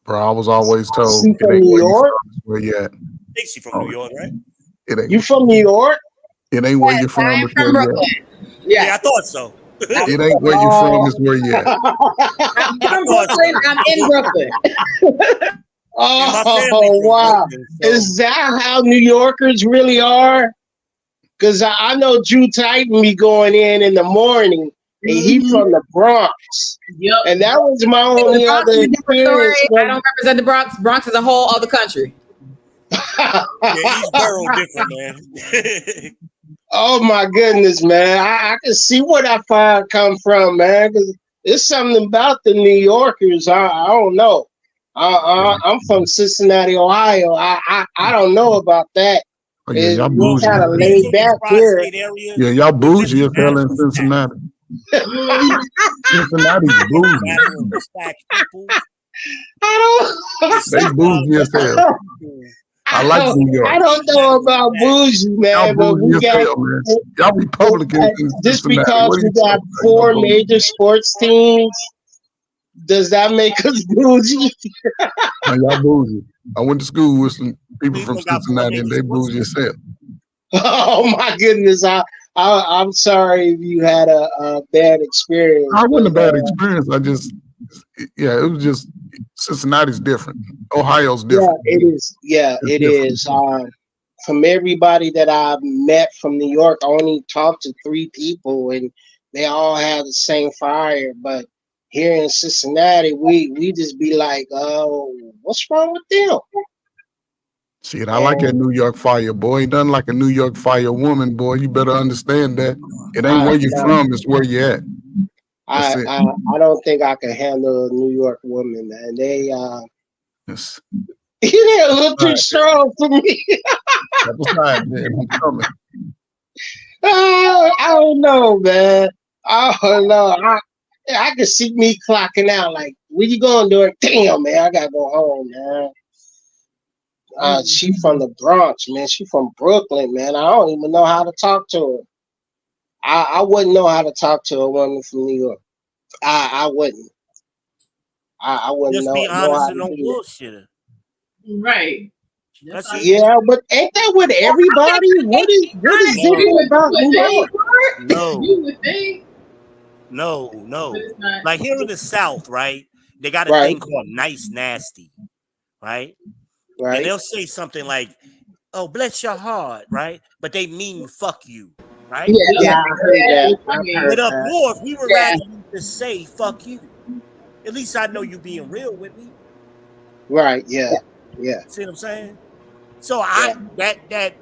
Bro, I was always told She it from ain't New where you York? from, it's where you at. I think she from New York, right? It ain't. You from New York? It ain't where you from. I'm It's from where you Brooklyn. at. Yeah, Yeah. I thought so. It ain't where you from. It's where you at. I'm from Brooklyn. I'm in Brooklyn. And my family Oh, from wow. Brooklyn, so- Is that how New Yorkers really are? Because I know Drew Titan be going in the morning, and he from the Bronx. Yep. And that was my The only Bronx other is a different story. experience. I don't represent the Bronx. Bronx is a whole other country. Yeah, each borough different, man. Oh my goodness, man! I can see where that fire come from, man. Because it's something about the New Yorkers. I don't know. I'm from Cincinnati, Ohio. I don't know about that. Oh, yeah, y'all Well, bougie. kind of being laid from back the here. tri-state area, Yeah, y'all bougie as hell in Cincinnati. Cincinnati. Cincinnati's bougie. Matter of respect, people. I They bougie as hell. I like New York. I don't know about bougie, Y'all man, but we bougie as got hell, man. Y'all Republicans in just Cincinnati. because What are we you got talking about? 4 Y'all major sports teams. Does that make us bougie? No, y'all bougie. I went to school with some people from Cleveland got 4 Cincinnati, and major they sports bougie as hell. Oh my goodness! I'm sorry if you had a bad experience. I wasn't a but, bad experience. It was just Cincinnati's different. Ohio's Yeah, different. it is. Yeah, It's it different. is. From everybody that I've met from New York, I only talked to 3 people, and they all have the same fire. But here in Cincinnati, we just be like, oh, what's wrong with them? Shit, I like that New York fire, boy. Ain't nothing like a New York fire woman, boy. You better understand that. It ain't where you from, it's where you at. I That's it. I don't think I can handle a New York woman, man. They Yes. they're a little too strong for me. Step aside, man. I'm coming. I don't know, man. I don't know. I can see me clocking out. Like, where you going, do it? Damn, man, I gotta go home, man. She from the Bronx, man. She from Brooklyn, man. I don't even know how to talk to her. I wouldn't know how to talk to a woman from New York. I wouldn't. I wouldn't Just be know how honest to and don't do bullshit her. Right. That's that. it. Yeah, but ain't that with everybody? What is different about New York? No, You would think, no. but it's not. Like here in the South, right? They got a Right. thing called nice nasty, right? And Right. they'll say something like, "Oh, bless your heart," right? But they mean "fuck you," right? Yeah, I heard that. I've heard But up that. north, we would Yeah. rather you to say "fuck you." At least I know you being real with me. Right. Yeah. Yeah. See what I'm saying? So that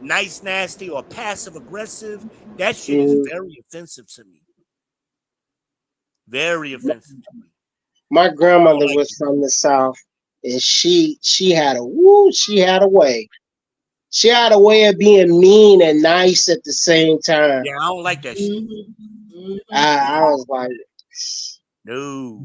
nice nasty or passive aggressive, that shit is very offensive to me. Very offensive to me. My grandmother Like- was from the South, and she had a way. She had a way of being mean and nice at the same time. Yeah, I don't like that shit. I was like, No.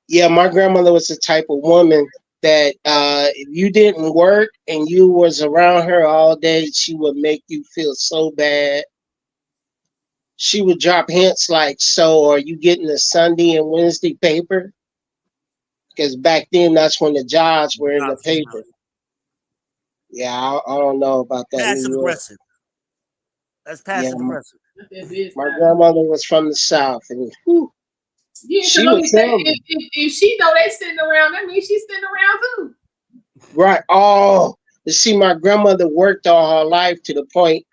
yeah, my grandmother was the type of woman that if you didn't work and you was around her all day, she would make you feel so bad. She would drop hints like, so are you getting the Sunday and Wednesday paper? Because back then, that's when the jobs were in the paper. Yeah, I don't know about that. Passive New York. aggressive. That's passive Yeah, aggressive. My grandmother was from the South, and whew, Yeah, She because would tell me. if she know they sitting around, that means she's sitting around too. Right. Oh, you see, my grandmother worked all her life to the point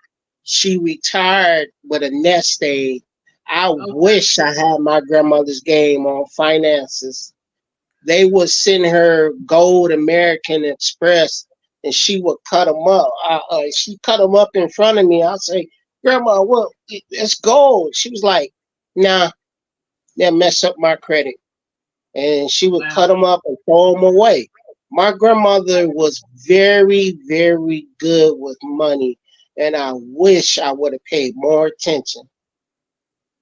she retired with a nest egg. I Okay. wish I had my grandmother's game on finances. They would send her Gold American Express, and she would cut them up. She cut them up in front of me. I say, "Grandma, what? It's gold." She was like, "Nah, that mess up my credit." And she would cut Wow. them up and throw them away. My grandmother was very, very good with money, and I wish I would have paid more attention.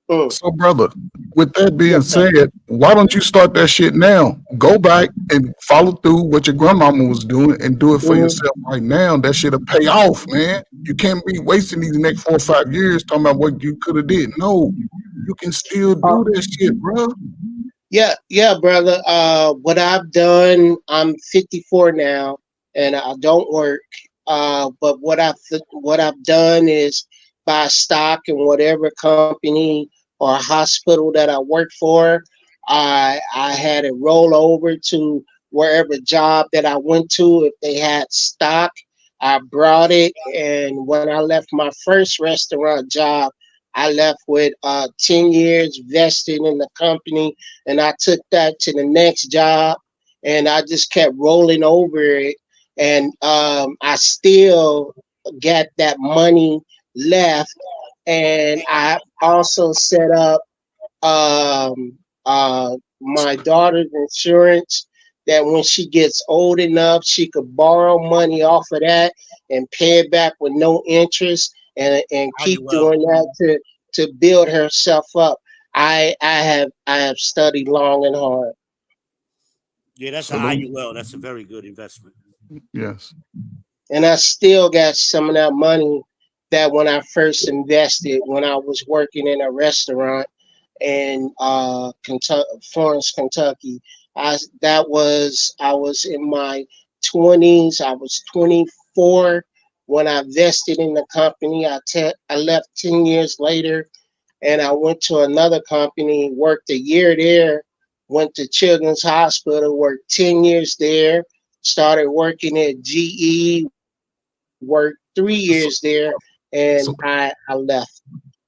Mm. So, brother, with that being Yes, sir. said, why don't you start that shit now? Go back and follow through what your grandmama was doing and do it for Mhm. yourself right now. That shit'll pay off, man. You can't be wasting these next 4 or 5 years talking about what you could have did. No, you can still Uh, do that shit, bro. yeah, brother. What I've done, I'm 54 now, and I don't work. But what I've done is buy stock in whatever company or hospital that I work for. I had it roll over to wherever job that I went to. If they had stock, I brought it, and when I left my first restaurant job, I left with 10 years vested in the company, and I took that to the next job, and I just kept rolling over it, and I still got that money left, and I also set up my daughter's insurance, that when she gets old enough, she could borrow money off of that and pay it back with no interest, and How you keep well? doing that to build herself up. I have studied long and hard. Yeah, that's an Salute. IUL. That's a very good investment. Yes. And I still got some of that money that when I first invested, when I was working in a restaurant in Kentucky, Florence, Kentucky. I was in my 20s. I was 24 when I vested in the company. I left 10 years later, and I went to another company, worked a year there, went to Children's Hospital, worked 10 years there, started working at GE, worked 3 years there, and So, I left.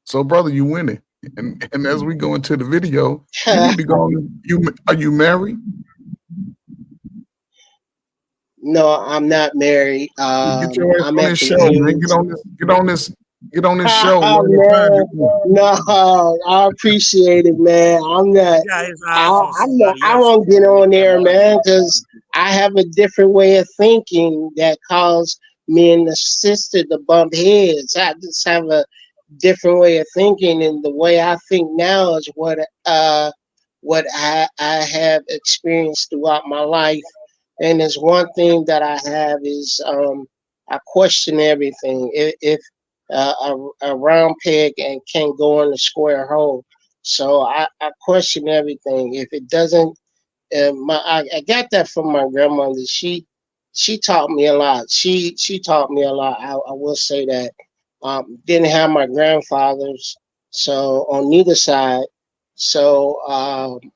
so brother, you winning. And as we go into the video, you need to go on. Are you married? No, I'm not married. Get your ass I'm on at this the show, man. age. Get on this show. Let me find Man, you. no, I appreciate it, man. I'm not. He got his I, eyes on I'm not. somebody I else. won't get on there, man, Yeah. because I have a different way of thinking that caused me and the sister to bump heads. I just have a different way of thinking, and the way I think now is what I have experienced throughout my life. And there's one thing that I have is I question everything. If a round peg and can't go in a square hole, so I question everything. If it doesn't, I got that from my grandmother. She taught me a lot. She taught me a lot. I will say that. Didn't have my grandfathers, so on neither side. So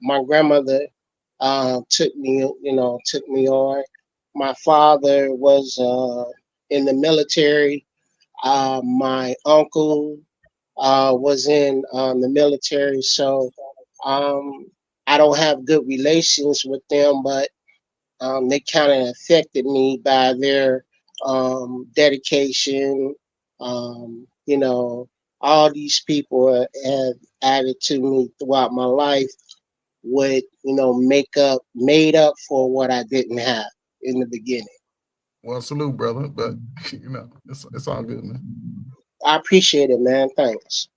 my grandmother took me on. My father was in the military. My uncle was in the military, so um, I don't have good relations with them, but they kind of affected me by their dedication. All these people have added to me throughout my life would, made up for what I didn't have in the beginning. Well, salute, brother. But it's all good, man. I appreciate it, man. Thanks.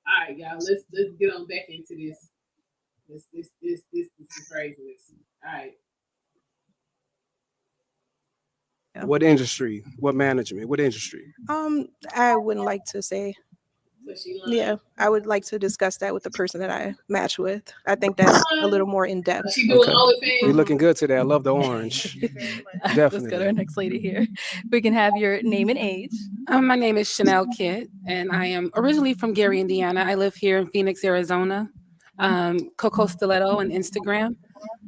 All right, y'all. Let's get on back into this. This is craziness. All right. What industry? What management? What industry? I wouldn't like to say. So she lying. Yeah, I would like to discuss that with the person that I match with. I think that's a little more in depth. She doing Okay. OnlyFans. You're looking good today. I love the orange. Let's go to Definitely. our next lady here. We can have your name and age. My name is Chanel Kitt, and I am originally from Gary, Indiana. I live here in Phoenix, Arizona. Coco Stiletto on Instagram.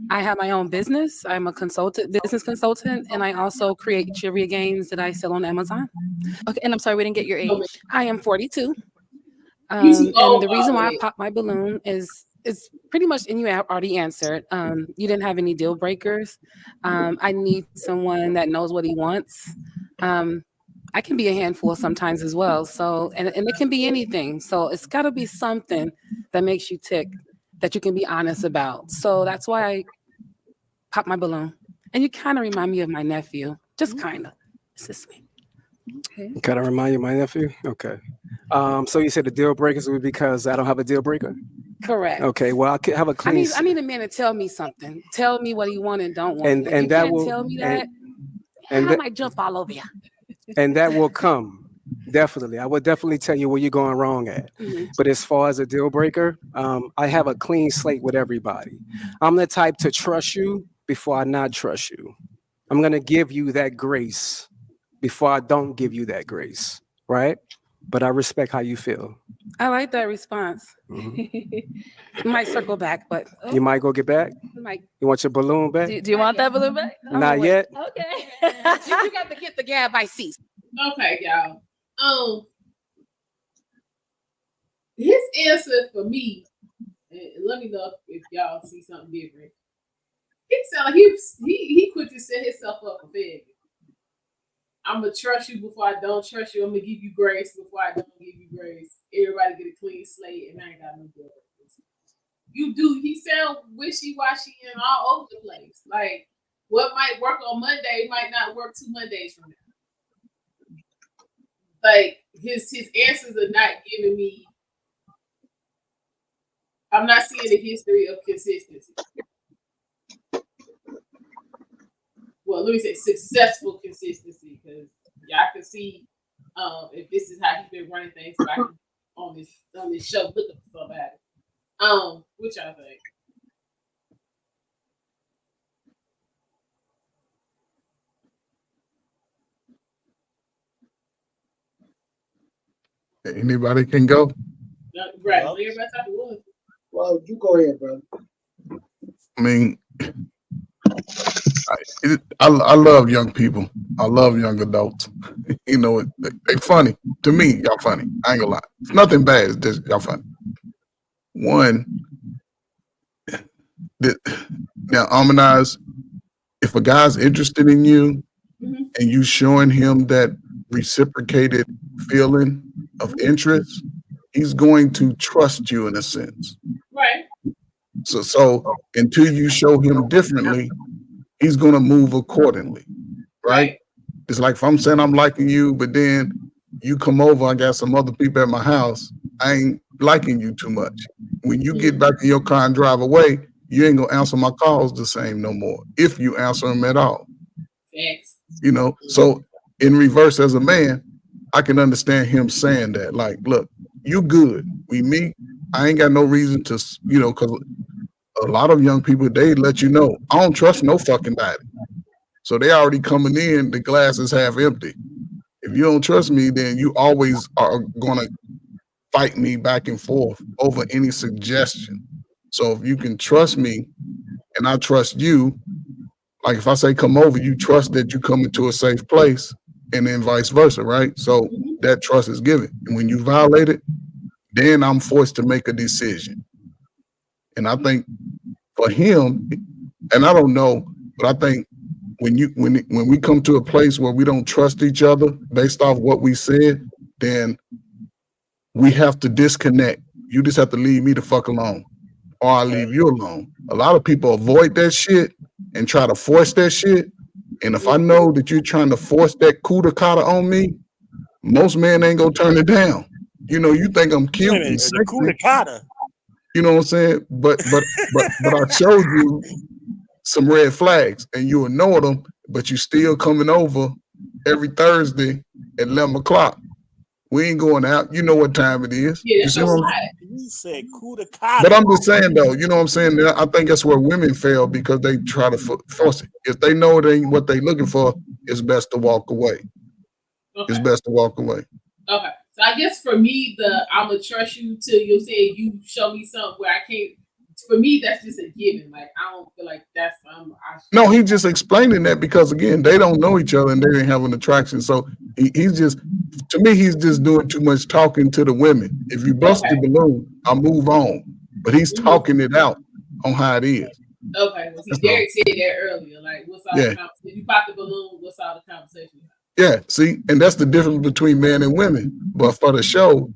I have my own business. I'm a business consultant, and I also create trivia games that I sell on Amazon. Okay, and I'm sorry we didn't get your age. I am 42. You too And old, the reason why I already. popped my balloon is it's pretty much, and you have already answered. You didn't have any deal breakers. I need someone that knows what he wants. I can be a handful sometimes as well. So, and it can be anything. So it's got to be something that makes you tick, that you can be honest about. So that's why I popped my balloon. And you kind of remind me of my nephew, just kind of. It's just me. Okay. Kind of remind you of my nephew? Okay. So you said the deal breakers would be because I don't have a deal breaker? Correct. Okay, well, I could have a clean. I need a man to tell me something. Tell me what he want and don't want. And If you that can't will tell me that, and I that, might jump all over you. and that will come. Definitely. I would definitely tell you where you're going wrong at. Mhm. But as far as a deal breaker, I have a clean slate with everybody. I'm the type to trust you before I not trust you. I'm going to give you that grace before I don't give you that grace, right? But I respect how you feel. I like that response. Mhm. Might circle back, but You might go get back? might. You want your balloon back? Do you want that balloon back? Not yet? Okay. You got to get the gab by cease. Okay, y'all. His answer for me, and let me know if y'all see something different. He sound like he quit to set himself up for failure. I'm gonna trust you before I don't trust you. I'm gonna give you grace before I don't give you grace. Everybody get a clean slate, and I ain't got no good. You do. He sound wishy-washy and all over the place. Like what might work on Monday might not work 2 Mondays from now. Like his answers are not giving me. I'm not seeing a history of consistency. Well, let me say successful consistency, because y'all can see if this is how he's been running things back on this show looking for somebody. What y'all think? Anybody can go. Right, everybody type of one. Well, you go ahead, bro. I mean, I love young people. I love young adults. You know, they funny. To me, y'all funny. I ain't gonna lie. It's nothing bad. It's just y'all funny. One, now Harmonize, if a guy's interested in you and you showing him that reciprocated feeling of interest, he's going to trust you in a sense. Right. So until you show him differently, he's gonna move accordingly, right? It's like if I'm saying I'm liking you, but then you come over, I got some other people at my house, I ain't liking you too much. When you get back in your car and drive away, you ain't gonna answer my calls the same no more, if you answer them at all. Thanks. You know, so in reverse, as a man, I can understand him saying that, like, look, you good, we meet, I ain't got no reason to, you know, because a lot of young people, they let you know, I don't trust no fucking body. So they already coming in, the glass is half empty. If you don't trust me, then you always are gonna fight me back and forth over any suggestion. So if you can trust me and I trust you, like if I say come over, you trust that you come into a safe place, and then vice versa, right? So that trust is given. And when you violate it, then I'm forced to make a decision. And I think for him, and I don't know, but I think when we come to a place where we don't trust each other based off what we said, then we have to disconnect. You just have to leave me the fuck alone, or I leave you alone. A lot of people avoid that shit and try to force that shit. And if I know that you're trying to force that kuda kata on me, most men ain't gonna turn it down. You know, you think I'm cute and sexy. Kuda kata. You know what I'm saying? But I showed you some red flags and you ignored them, but you still coming over every Thursday at 11 o'clock. We ain't going out. You know what time it is. Yeah, You that's see so what I'm right. You said kuda kata. But I'm just saying though, you know what I'm saying? I think that's where women fail, because they try to force it. If they know it ain't what they looking for, it's best to walk away. Okay. It's best to walk away. Okay. So I guess for me, I'ma trust you till you say you show me something where I can't. For me, that's just a given. Like I don't feel like that's No, he's just explaining that because again, they don't know each other and they didn't have an attraction. So he's just, to me, he's just doing too much talking to the women. If you bust the balloon, I'll move on. But he's talking it out on how it is. Okay. Well, see, Derek said that earlier. Like, what's all the conversation? You pop the balloon. What's all the conversation? Yeah, see, and that's the difference between men and women. But for the show,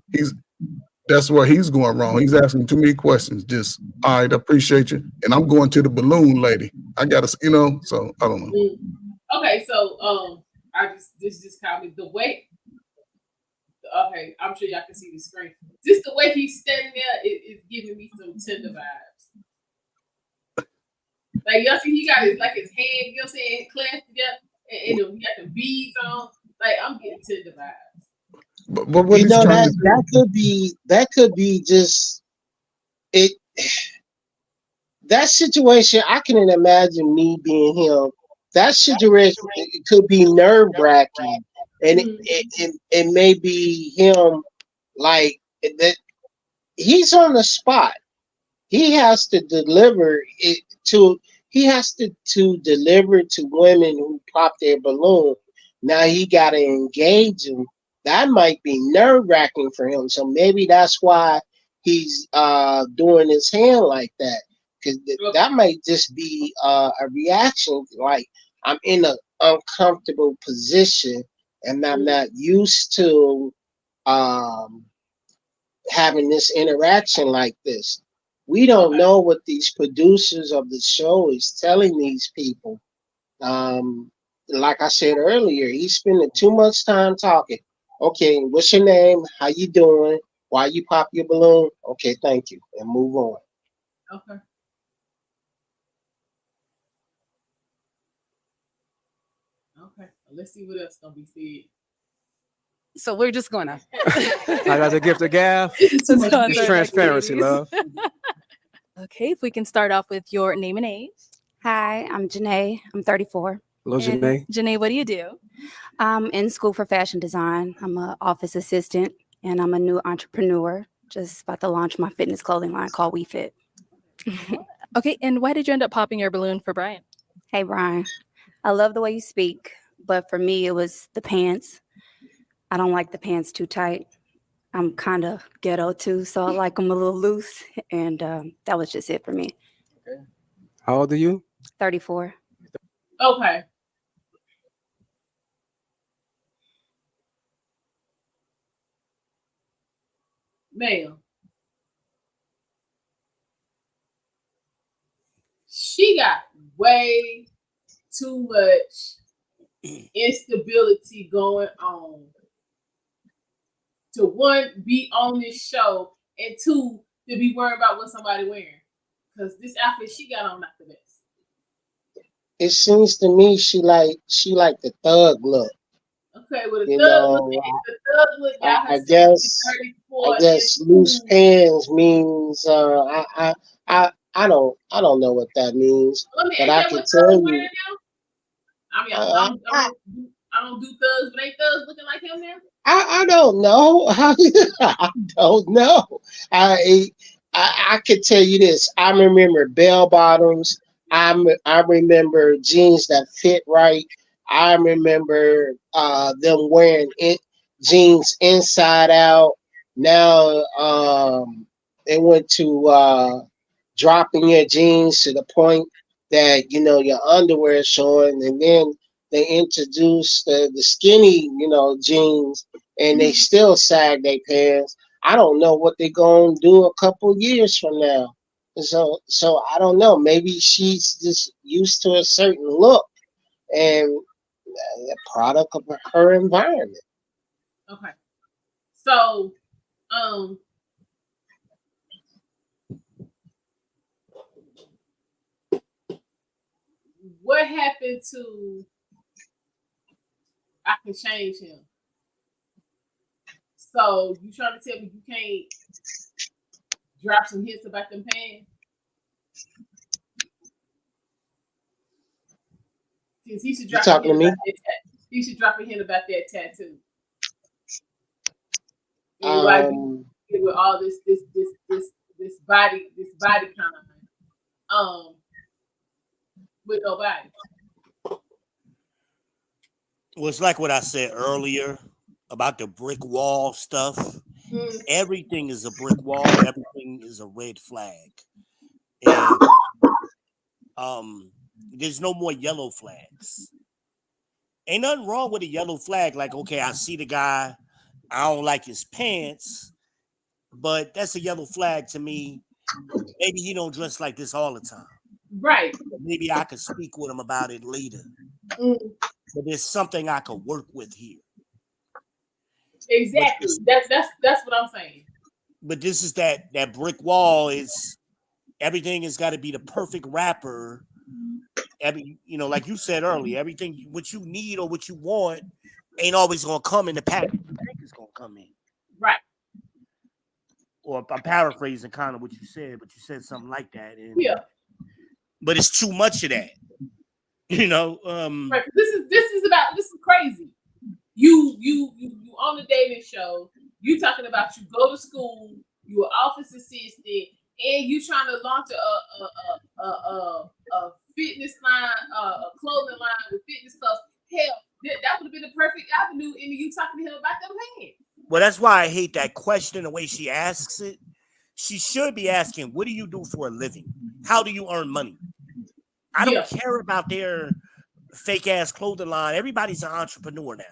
that's where he's going wrong. He's asking too many questions. Just, all right, appreciate you. And I'm going to the balloon lady. I gotta, so I don't know. Okay, so this just caught me. The way, okay, I'm sure y'all can see the screen. Just the way he's standing there is giving me some tender vibes. Like y'all see, he got his his hand, you know what I'm saying, clasped together, and he got the beads on. Like I'm getting tender vibes. But what he's trying to do, that could be just it. That situation, I can imagine me being him. That situation it could be nerve wracking, and it may be him like that. He's on the spot. He has to deliver it to. He has to deliver to women who pop their balloon. Now he got to engage them. That might be nerve wracking for him. So maybe that's why he's doing his hand like that. Because that might just be a reaction. Like I'm in an uncomfortable position and I'm not used to having this interaction like this. We don't know what these producers of the show is telling these people. Like I said earlier, he's spending too much time talking. Okay, what's your name? How you doing? Why you pop your balloon? Okay, thank you, and move on. Okay. Okay. Let's see what else gonna be said. So we're just gonna. I got the gift of gab. It's transparency, love. Okay, if we can start off with your name and age. Hi, I'm Janae. I'm 34. Hello, Janae. Janae, what do you do? I'm in school for fashion design. I'm an office assistant and I'm a new entrepreneur. Just about to launch my fitness clothing line called WeFit. Okay, and why did you end up popping your balloon for Brian? Hey, Brian. I love the way you speak, but for me, it was the pants. I don't like the pants too tight. I'm kind of ghetto too, so I like them a little loose, and that was just it for me. How old are you? 34. Okay. Ma'am. She got way too much instability going on to one, be on this show, and two, to be worried about what somebody wearing. Because this outfit she got on not the best. It seems to me she like the thug look. Okay, well the thug look got her I guess loose pants means I don't know what that means, but I can tell you. I mean, I don't do thugs, but ain't thugs looking like him now? I don't know. I don't know. I can tell you this. I remember bell bottoms. I remember jeans that fit right. I remember them wearing jeans inside out. Now they went to dropping your jeans to the point that your underwear is showing, and then they introduced the skinny jeans, and they still sag their pants. I don't know what they're gonna do a couple years from now. So I don't know. Maybe she's just used to a certain look and a product of her environment. Okay. So what happened to I can change him? So you trying to tell me you can't drop some hints about them pants? Since he should drop a hint about that tattoo. And like with all this body kind, with nobody. Well, it's like what I said earlier about the brick wall stuff. Everything is a brick wall. Everything is a red flag. And there's no more yellow flags. Ain't nothing wrong with a yellow flag. Like, okay, I see the guy. I don't like his pants, but that's a yellow flag to me. Maybe he don't dress like this all the time. Right. Maybe I could speak with him about it later. But there's something I could work with here. Exactly. That's what I'm saying. But this is that brick wall is everything has got to be the perfect rapper. Like you said earlier, everything what you need or what you want ain't always gonna come in the package. The package is gonna come in. Right. Or I'm paraphrasing kind of what you said, but you said something like that. Yeah. But it's too much of that. Right. This is crazy. You on the dating show, you talking about you go to school, you an office assistant, and you trying to launch a fitness line, a clothing line with fitness stuff. Hell, that would have been the perfect avenue in you talking to him about them pants. Well, that's why I hate that question, the way she asks it. She should be asking, what do you do for a living? How do you earn money? I don't care about their fake ass clothing line. Everybody's an entrepreneur now.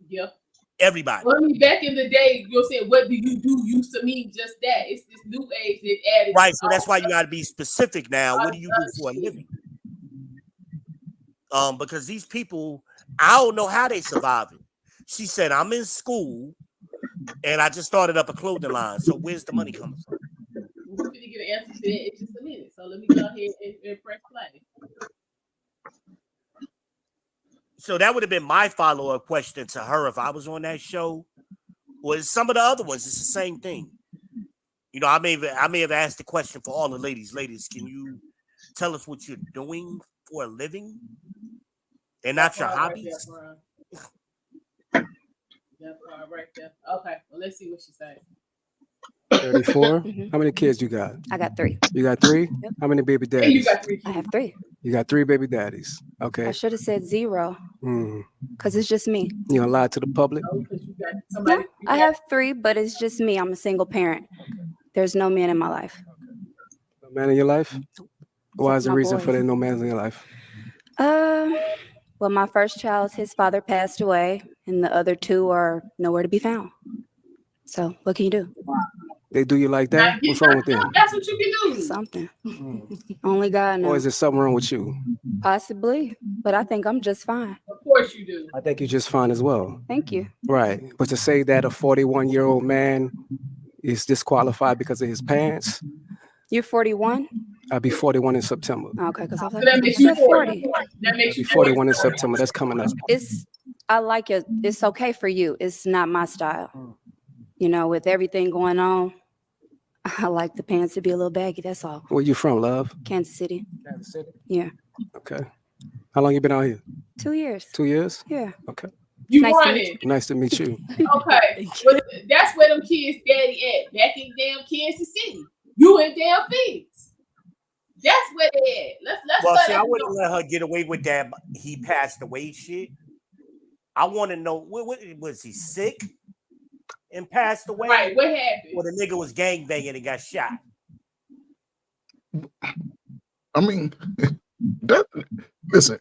Yeah. Everybody. Well, I mean, back in the day, you're saying, what do you do used to mean just that. It's this new age that added. Right. So that's why you got to be specific now. What do you do for a living? Because these people, I don't know how they surviving. She said, I'm in school and I just started up a clothing line. So where's the money coming from? We're going to get an answer to that in just a minute. So let me go ahead and press play. So that would have been my follow-up question to her if I was on that show. Was some of the other ones, it's the same thing. I may have asked the question for all the ladies. Ladies, can you tell us what you're doing for a living? And not your hobbies? That part right there. Okay, well, let's see what she says. 34. How many kids you got? I got 3. You got 3? Yep. How many baby Hey, daddies? you got 3. I have 3. You got 3 baby daddies. I Okay. should have said 0 because it's just me. You gonna lie to the public? Oh, because you got somebody. No, I have 3, but it's just me. I'm a single parent. There's no man in my life. No man in your life? Why is the my reason for boys. there no man in your life? Well, my first child, his father passed away, and the other 2 are nowhere to be found. So what can you do? They do you like that? What's wrong with them? That's what you can do. Something. Only God Or knows. is there something wrong with you? Possibly, but I think I'm just fine. Of course you do. I think you're just fine as well. Thank you. Right. But to say that a 41-year-old man is disqualified because of his pants, You're 41? I'll be 41 in September. Okay, because I was So like, that you makes you said 40. That makes I'll be you 41 in September. That's coming up. I like it. It's okay for you. It's not my style. With everything going on, I like the pants to be a little baggy. That's all. Where you from, love? Kansas City. Kansas City. Yeah. Okay. How long you been out here? 2 years. 2 years? Yeah. Okay. You Nice to want meet it. Nice to meet you. Okay. Well, that's where them kids daddy at. Back in damn Kansas City. You in damn Phoenix. That's where they at. Let's Well, let see, I them wouldn't know. let her get away with that. He passed away shit. I want to know, what was he sick and passed away? Right, what happened? Or the nigga was gangbanging and got shot? I mean, listen,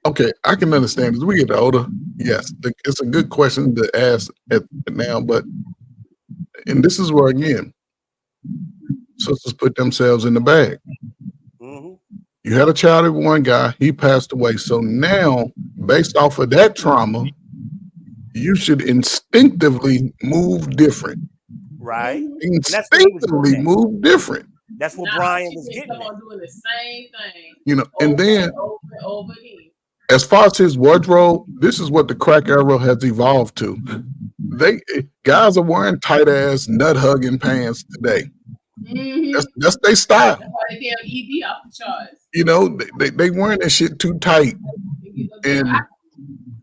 okay, I can understand as we get older. Yes, it's a good question to ask now, and this is where, again, sisters put themselves in the bag. You had a child with one guy, he passed away. So now, based off of that trauma, you should instinctively move different. Right. Instinctively move different. That's what Nah, Brian she was been getting come at. on doing the same thing. And then over and over again. as far as his wardrobe, this is what the crack era has evolved to. Guys are wearing tight ass nut hugging pants today. That's their style. That's why they damn ED off the charts. They wearing that shit too tight. And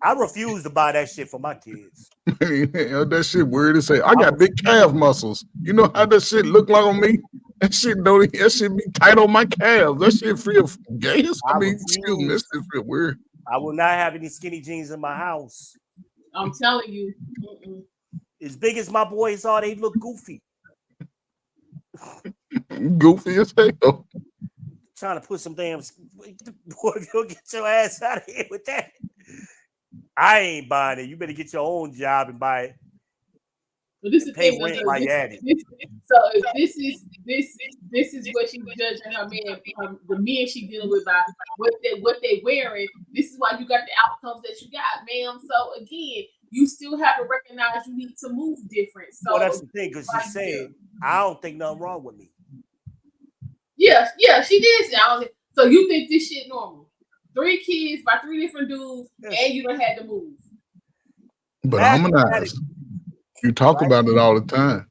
I refuse to buy that shit for my kids. That shit weird as hell. I got big calf muscles. You know how that shit look like on me? That shit be tight on my calves. That shit feel gay. Excuse me, that shit feel weird. I will not have any skinny jeans in my house. I'm telling you. As big as my boys are, they look goofy. Goofy as hell. Trying to put some damn boy, you'll get your ass out of here with that. I ain't buying it. You better get your own job and buy it. But this is Pay the rent thing. while you at it. So if this is what she's judging her man, the men she dealing with by what they wearing. This is why you got the outcomes that you got, ma'am. So again, you still have to recognize you need to move different. So Well, that's the thing, because she said, I don't think nothing wrong with me. Yeah, she did say. So you think this shit normal? 3 kids by 3 different dudes, and you done had to move. But I'm gonna ask. You talk about it all the time.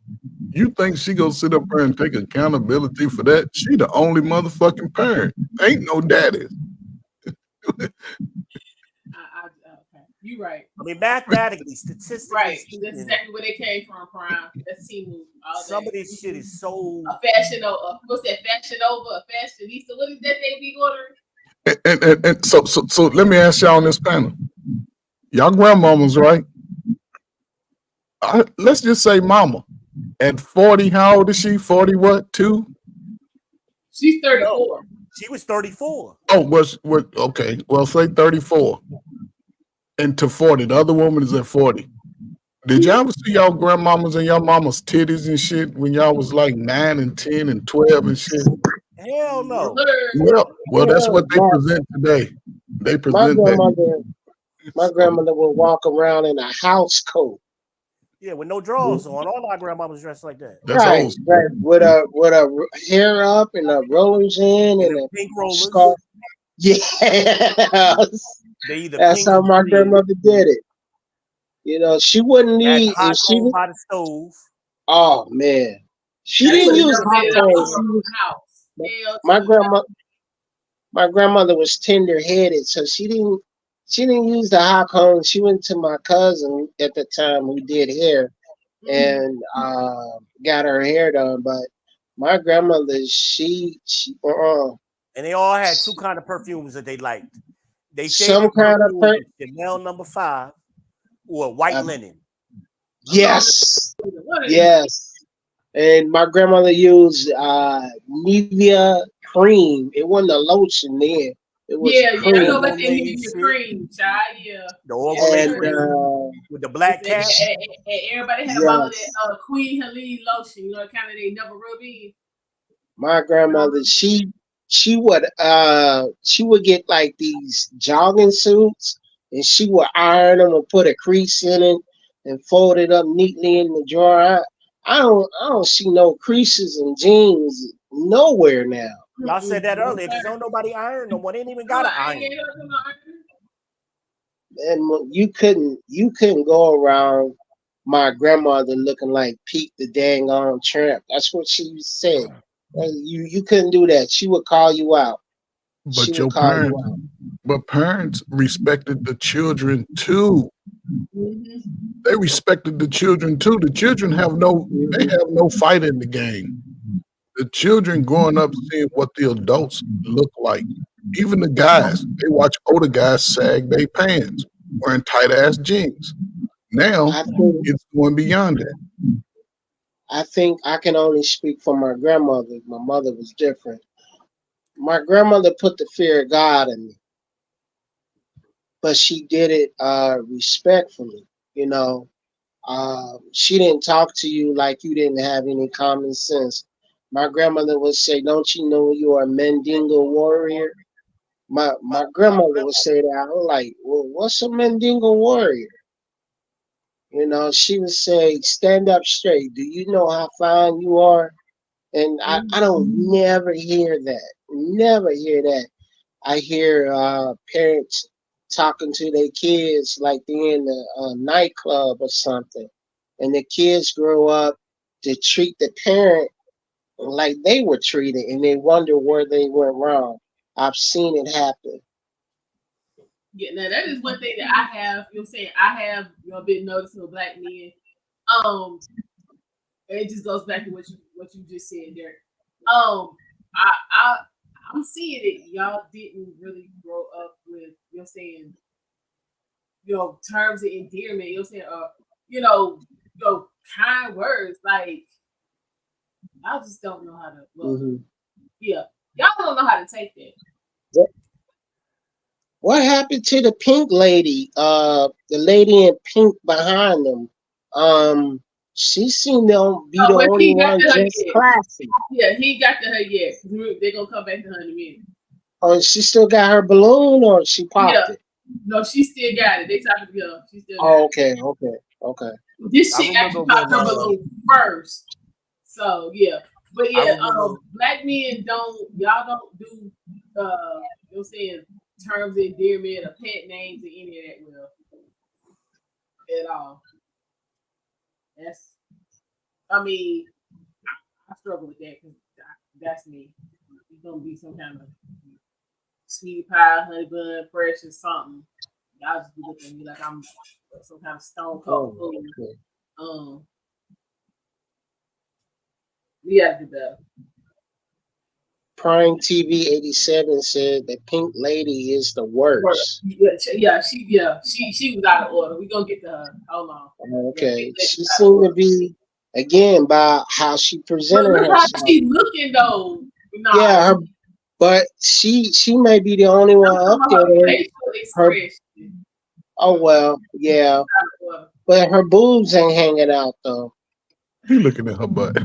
You think she gonna sit up there and take accountability for that? She the only motherfucking parent. Ain't no daddy. Okay. You right. I mean, mathematically, statistically, right. That's exactly where they came from, Prime. That's team move. Some of this shit is so a fashion over. What's that? Fashion over a fashionista. What is that they be ordering? And so let me ask y'all on this panel. Y'all grandmamas, right? Let's just say mama. At 40, how old is she? 40 what? 2? She's 34. No, she was 34. Oh, okay. Well, say 34. And to 40. The other woman is at 40. Did y'all ever see y'all grandmamas and y'all mama's titties and shit when y'all was like 9 and 10 and 12 and shit? Hell no. Well, that's what they present today. They present my grandmother would walk around in a house coat. Yeah, with no drawers on. All our grandmas dressed like that. Right. With a hair up and a rollers in and a pink rollers. Scarf. Yes. That's how my grandmother did it. You know, she wouldn't need hot coal by the stove. Oh man. She didn't use hot coal. My grandmother was tender-headed, so she didn't use the hot comb. She went to my cousin at the time who did hair and got her hair done. But my grandmother, she and they all had 2 kind of perfumes that they liked. They some kind of Chanel No. 5 or white linen. Yes. Yes. And my grandmother used Nivea cream. It wasn't a lotion then. It was cream. I know that's the cream, child. Yeah. The overlay cream with the black cat. And everybody had a bottle of that Queen Helene lotion. You know, kind of they never rub in. My grandmother, she would get like these jogging suits, and she would iron them and put a crease in it and fold it up neatly in the drawer. I don't see no creases in jeans nowhere now. Y'all said that earlier because don't nobody iron no more. They ain't even got an iron. And you couldn't go around my grandmother looking like Pete the dang on tramp. That's what she said. You couldn't do that. She would call you out. But parents respected the children too. They respected the children too. The children have no fight in the game. The children growing up seeing what the adults look like. Even the guys, they watch older guys sag their pants, wearing tight ass jeans. Now it's going beyond that. I think I can only speak for my grandmother. My mother was different. My grandmother put the fear of God in me, but she did it respectfully. You know, she didn't talk to you like you didn't have any common sense. My grandmother would say, "Don't you know you are a Mandingo warrior?" My grandmother would say that. I'm like, "Well, what's a Mandingo warrior?" You know, she would say, "Stand up straight. Do you know how fine you are?" And I don't never hear that. Never hear that. I hear parents talking to their kids like they're in a nightclub or something. And the kids grow up to treat the parent like they were treated, and they wonder where they went wrong. I've seen it happen. Yeah, now that is one thing that I have, you know what I'm saying, I have, been noticing with black men. And it just goes back to what you just said, Derek. I'm seeing it. Y'all didn't really grow up with, you know what I'm saying, terms of endearment, you know what I'm saying, kind words. Like, I just don't know how to yeah. Y'all don't know how to take that. What happened to the pink lady? The lady in pink behind them. She seemed to be the only one just classy. Yeah, he got to her yet. They're gonna come back to her in a minute. Oh, she still got her balloon, or she popped it? No, she still got it. They talking to her. She still got it. Okay. This shit actually popped her balloon first. So yeah. But yeah, black men y'all don't do you know what I'm saying, terms of endearment or pet names or any of that at all. I struggle with that because that's me. It's gonna be some kind of sweetie pie, honey bun, precious something. Y'all just be looking at me like I'm some kind of stone cold fool. We gotta do better. Prime TV 87 said the pink lady is the worst. Yeah, she was out of order. We gonna get to her. Hold on. Okay, she seemed to be, again, by how she presented herself. How she looking though? Yeah, but she may be the only one up there. Oh well, yeah, but her boobs ain't hanging out though. He looking at her butt.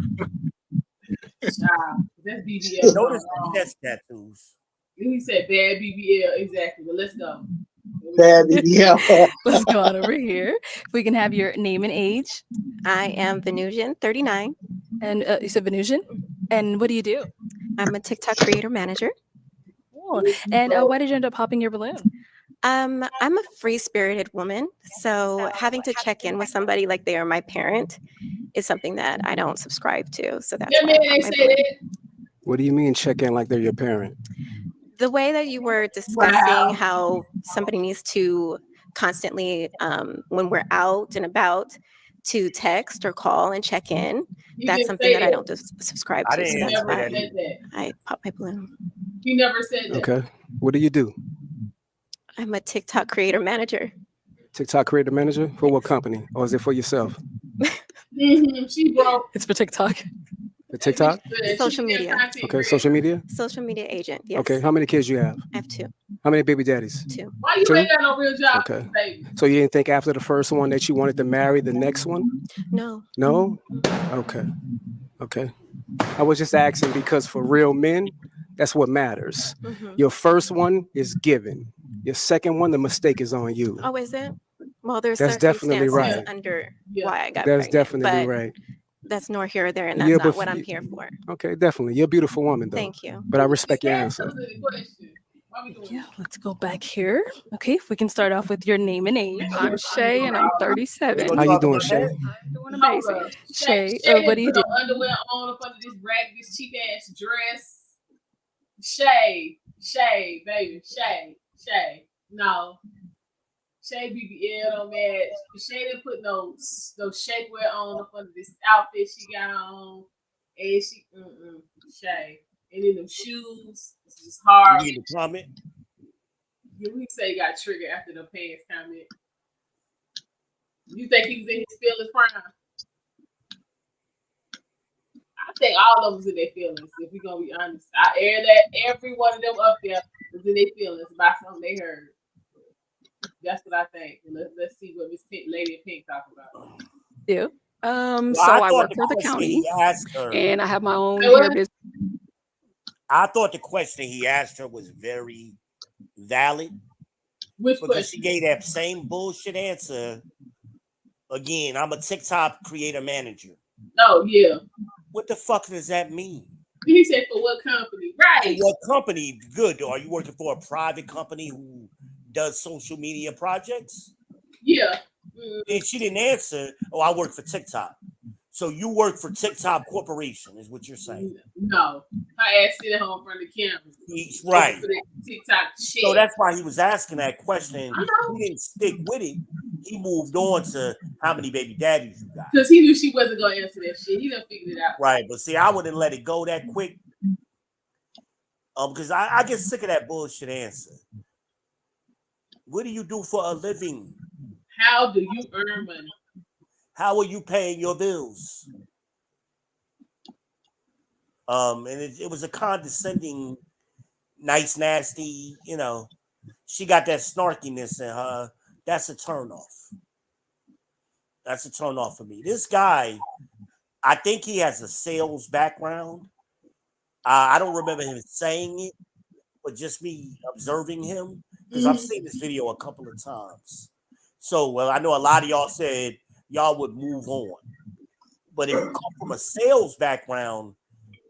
That's BBL. Notice the chest tattoos. He said bad BBL, exactly. But let's go. Bad BBL. Let's go on over here. If we can have your name and age. I am Venusian, 39. And you said Venusian? And what do you do? I'm a TikTok creator manager. Cool. And why did you end up popping your balloon? I'm a free-spirited woman, so having to check in with somebody like they are my parent is something that I don't subscribe to. So that's why I pop my balloon. What do you mean check in like they're your parent? The way that you were discussing how somebody needs to constantly, when we're out and about, to text or call and check in, that's something that I don't subscribe to. So that's why I pop my balloon. You never said that. Okay. What do you do? I'm a TikTok creator manager. TikTok creator manager? For what company? Or is it for yourself? She broke. It's for TikTok. For TikTok? Social media. Okay, social media? Social media agent, yes. Okay, how many kids you have? I have 2. How many baby daddies? 2. Why you ain't got no real job? Okay. Baby? So you didn't think after the first one that you wanted to marry the next one? No. No? Okay. Okay. I was just asking because for real men, that's what matters. Your first one is given. Your second one, the mistake is on you. Oh, is it? Well, there's That's definitely right. under why I got That's pregnant, definitely but right. that's nor here or there, and that's not what I'm here for. Okay, definitely. You're a beautiful woman, though. Thank you. But I respect your answer. Yeah, let's go back here. Okay, if we can start off with your name and age. I'm Shay, and I'm 37. How you doing, Shay? I'm doing amazing. Shay, what do you do? Underwear on up under this raggedy, this cheap ass dress. Shay, baby, Shay. No. Shay BBL on that. Shay didn't put no shapewear on up under this outfit she got on. And she Shay. And then them shoes. It's just hard. You need a comment? Yeah, we say he got triggered after the pants comment. You think he was in his feelings prime? I think all of us in their feelings, if we're gonna be honest. I air that every one of them up there was in their feelings about something they heard. That's what I think. And let's see what Miss Lady in Pink talk about. Yeah. So I work for the county, and I have my own hair business. I thought the question he asked her was very valid. Which because question? she gave that same bullshit answer. Again, I'm a TikTok creator manager. Oh, yeah. What the fuck does that mean? He said for what company? Right. For what company? Good. Are you working for a private company who does social media projects? Yeah. And she didn't answer, oh, I work for TikTok. So you work for TikTok Corporation, is what you're saying? No. Her ass sitting home in front of the camera. Right. For that TikTok shit. So that's why he was asking that question. I know. He didn't stick with it. He moved on to how many baby daddies you got. Because he knew she wasn't going to answer that shit. He done figured it out. Right. But see, I wouldn't let it go that quick. Because I get sick of that bullshit answer. What do you do for a living? How do you earn money? How are you paying your bills? And it was a condescending, nice, nasty, you know. She got that snarkiness in her. That's a turnoff. That's a turnoff for me. This guy, I think he has a sales background. I don't remember him saying it, but just me observing him, because I've seen this video a couple of times. So I know a lot of y'all said y'all would move on, but if you come from a sales background,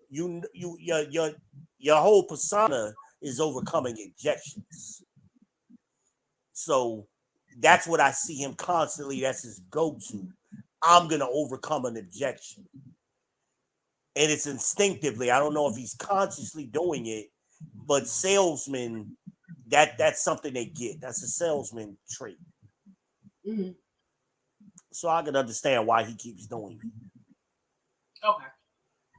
your whole persona is overcoming objections. So that's what I see him constantly. That's his go-to. I'm gonna overcome an objection. And it's instinctively. I don't know if he's consciously doing it, but salesmen, that's something they get. That's a salesman trait. Mm-hmm. So I can understand why he keeps doing it. Okay.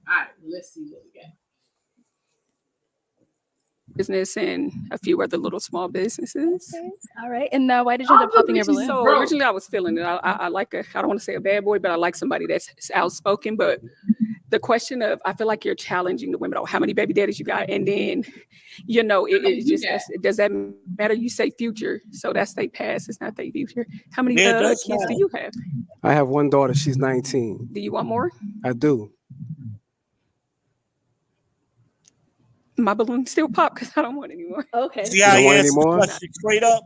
All right. Let's see what we got. Business and a few other little small businesses. Okay. All right. And why did you end up popping in Berlin? So originally I was feeling it. I like I don't want to say a bad boy, but I like somebody that's outspoken. But the question of, I feel like you're challenging the women on how many baby daddies you got. And then, it just, does that matter? You say future. So that's their past. It's not their future. How many kids do you have? I have one daughter. She's 19. Do you want more? I do. My balloon still pop because I don't want any more. Okay. See how you answer the question straight up?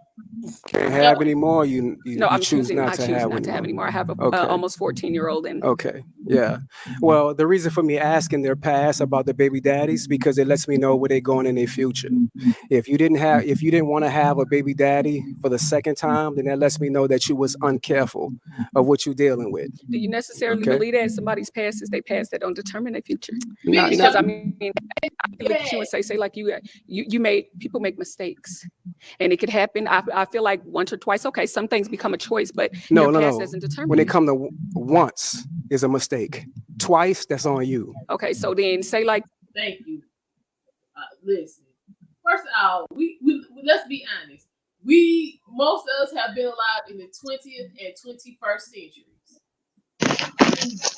Can't have any more. You I'm choose choosing not to have any more. I have a Okay. almost 14-year-old and Okay. Yeah. Well, the reason for me asking their past about the baby daddies, because it lets me know where they're going in their future. If you didn't want to have a baby daddy for the second time, then that lets me know that you was uncareful of what you're dealing with. do you necessarily believe that somebody's past is their past that don't determine their future? Not- Because I mean, I look at you and say like you made people make mistakes, and it could happen. I feel like once or twice. Okay, some things become a choice, but your past doesn't determine. When it you. comes to once is a mistake. Twice, that's on you. Okay, so then say like. Thank you. Listen. First of all, we let's be honest. Most of us have been alive in the 20th and 21st centuries.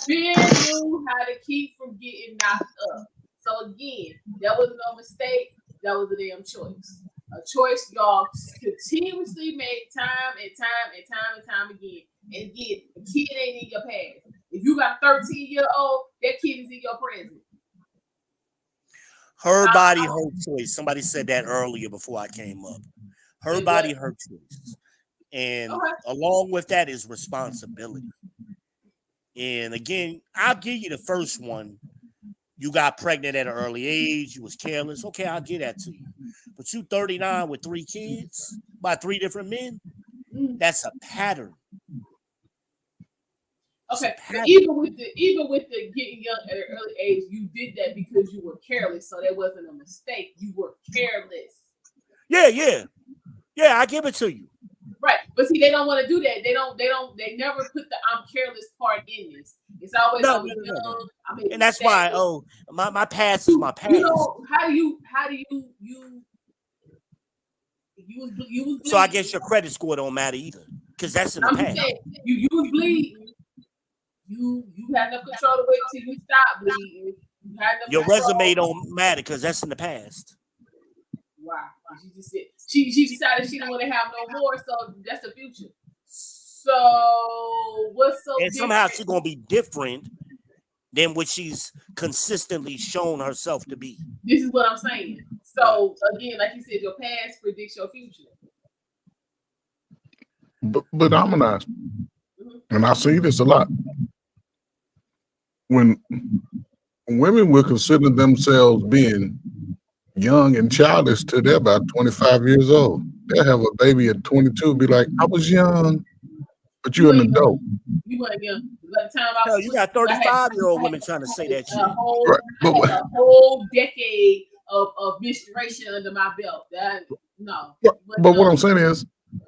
We knew how to keep from getting knocked up. So again, that was no mistake. That was a damn choice. A choice y'all continuously made time and time again. And again, the kid ain't in your past. If you got 13-year-old, that kid is in your present. Her body, her choice. Somebody said that earlier before I came up. Her body, her choice. And along with that is responsibility. And again, I'll give you the first one. You got pregnant at an early age. You was careless. Okay, I'll give that to you. But you 39 with 3 kids by 3 different men. That's a pattern. Okay, even with the getting young at an early age, you did that because you were careless. So that wasn't a mistake. You were careless. Yeah. I give it to you. Right, but see, they don't want to do that. They never put the "I'm careless" part in this. It's always No. I mean, And that's why. My past is my past. You know, how do you was so I guess your credit score don't matter either, because that's in the past. Saying, you was bleeding. You had no control to wait till you stop bleeding. Your resume don't matter because that's in the past. Wow, she just said she decided she didn't want to have no more, so that's the future. So what's so? And somehow she's gonna be different than what she's consistently shown herself to be. This is what I'm saying. So again, like you said, your past predicts your future. But I'm not, and I see this a lot. When women will consider themselves being young and childish till they're about 25 years old. They'll have a baby at 22, be like, I was young. But you're an adult. You weren't young. By the time I was, you got 35-year-old women trying to say that shit. A whole decade of menstruation under my belt. No. But what I'm saying is,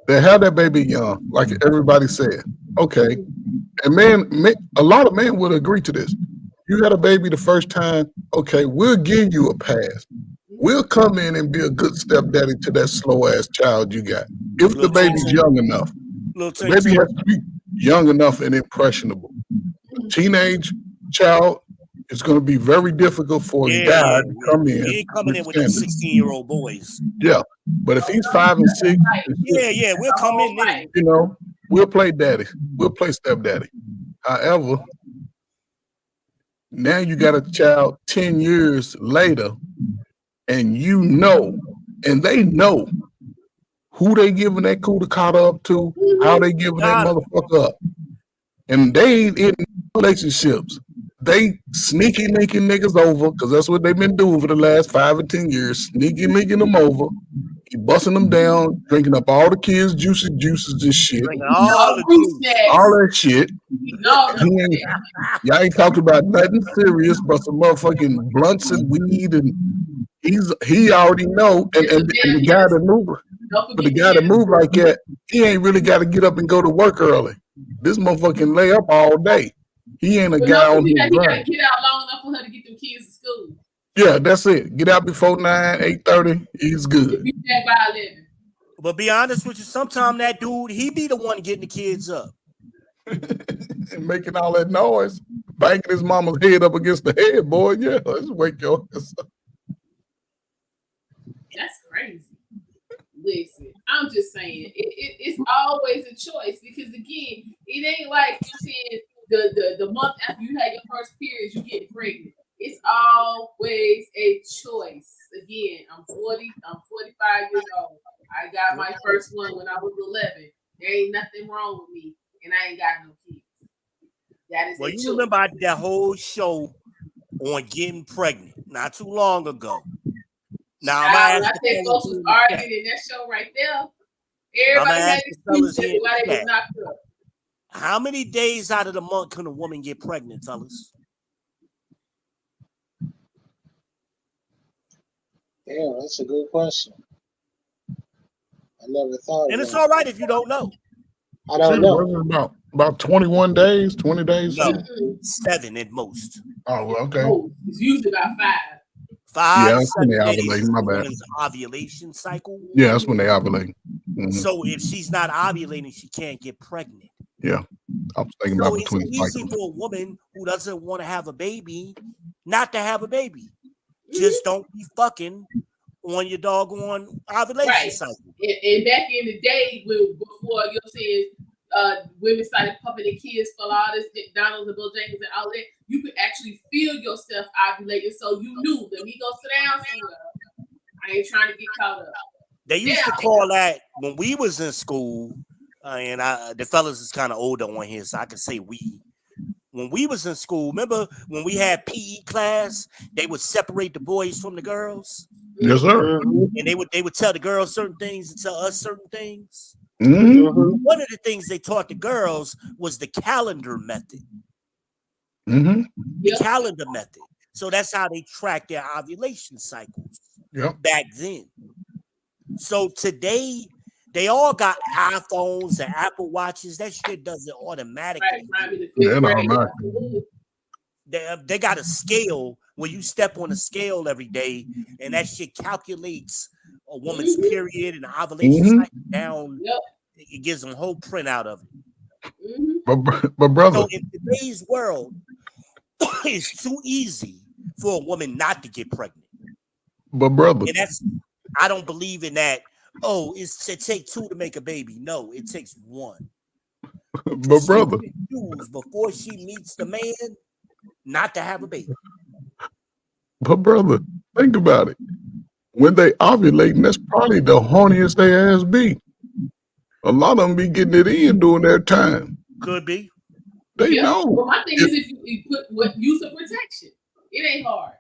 they have that baby young, like everybody said. Okay, and a lot of men would agree to this. You had a baby the first time. Okay, we'll give you a pass. We'll come in and be a good stepdaddy to that slow ass child you got. If the baby's young enough, the baby has to be young enough and impressionable. A teenage child, it's going to be very difficult for a guy to come in. He ain't coming in with those 16-year-old boys. Yeah, but if he's 5 and 6, we'll come in there. You know, we'll play daddy. We'll play stepdaddy. However, now you got a child 10 years later, and you know, and they know who they giving that cooter cotta up to, how they giving that motherfucker up. And they ain't in relationships. They sneaky linking niggas over, because that's what they've been doing for the last 5 or 10 years. Sneaky linking them over. He busting them down, drinking up all the kids' juices and shit. All that shit. Y'all ain't talked about nothing serious but some motherfucking blunts and weed, and he already know. And the guy that move like that, he ain't really got to get up and go to work early. This motherfucking lay up all day. He ain't a guy on his grind. He got to get out long enough for her to get them kids to school. Yeah, that's it. Get out before 9, 8:30. He's good. Be back by 11. But be honest with you, sometimes that dude, he be the one getting the kids up. And making all that noise, banging his mama's head up against the head, boy. Yeah, let's wake your ass up. That's crazy. Listen, I'm just saying, it's always a choice, because again, it ain't like you saying the month after you had your first period, you get pregnant. It's always a choice. Again, I'm 45 years old. I got my first one when I was 11. There ain't nothing wrong with me, and I ain't got no kids. That is you remember that whole show on getting pregnant not too long ago. Now, I think folks was arguing in that show right there. Everybody had excuses why they was knocked up. How many days out of the month can a woman get pregnant, fellas? Yeah, that's a good question. I never thought. And it's all right if you don't know. I don't know. About 21 days, 20 days. No, 7 at most. Oh, well, okay. It's usually about 5. 5. Yeah, that's when they ovulate. My bad. Ovulation cycle. Yeah, that's when they ovulate. Mm-hmm. So if she's not ovulating, she can't get pregnant. Yeah, I was thinking about between it's easy for a woman who doesn't want to have a baby not to have a baby. Just don't be fucking on your doggone ovulation cycle. And back in the day, before you're saying women started pumping their kids for all this McDonald's and Bojangles and all that, you could actually feel yourself ovulating, so you knew, let me go sit down somewhere. I ain't trying to get caught up. They used to call that when we was in school, and the fellas is kind of older on here, so I can say we. When we was in school, remember when we had PE class, they would separate the boys from the girls. Yes, sir. And they would tell the girls certain things and tell us certain things. Mm-hmm. One of the things they taught the girls was the calendar method. Mm-hmm. The calendar method. So that's how they track their ovulation cycles back then. So today, they all got iPhones and Apple Watches. That shit does it automatically. They got a scale where you step on a scale every day, and that shit calculates a woman's period and ovulation cycle down. It gives them a whole printout of it. But brother, so in today's world, it's too easy for a woman not to get pregnant. But brother, and I don't believe in that. Oh, it takes 2 to make a baby. No, it takes 1. But brother, before she meets the man, not to have a baby. But brother, think about it. When they ovulating, that's probably the horniest they ass be. A lot of them be getting it in during their time. Could be. They know. Well, my thing is if you put use of protection, it ain't hard.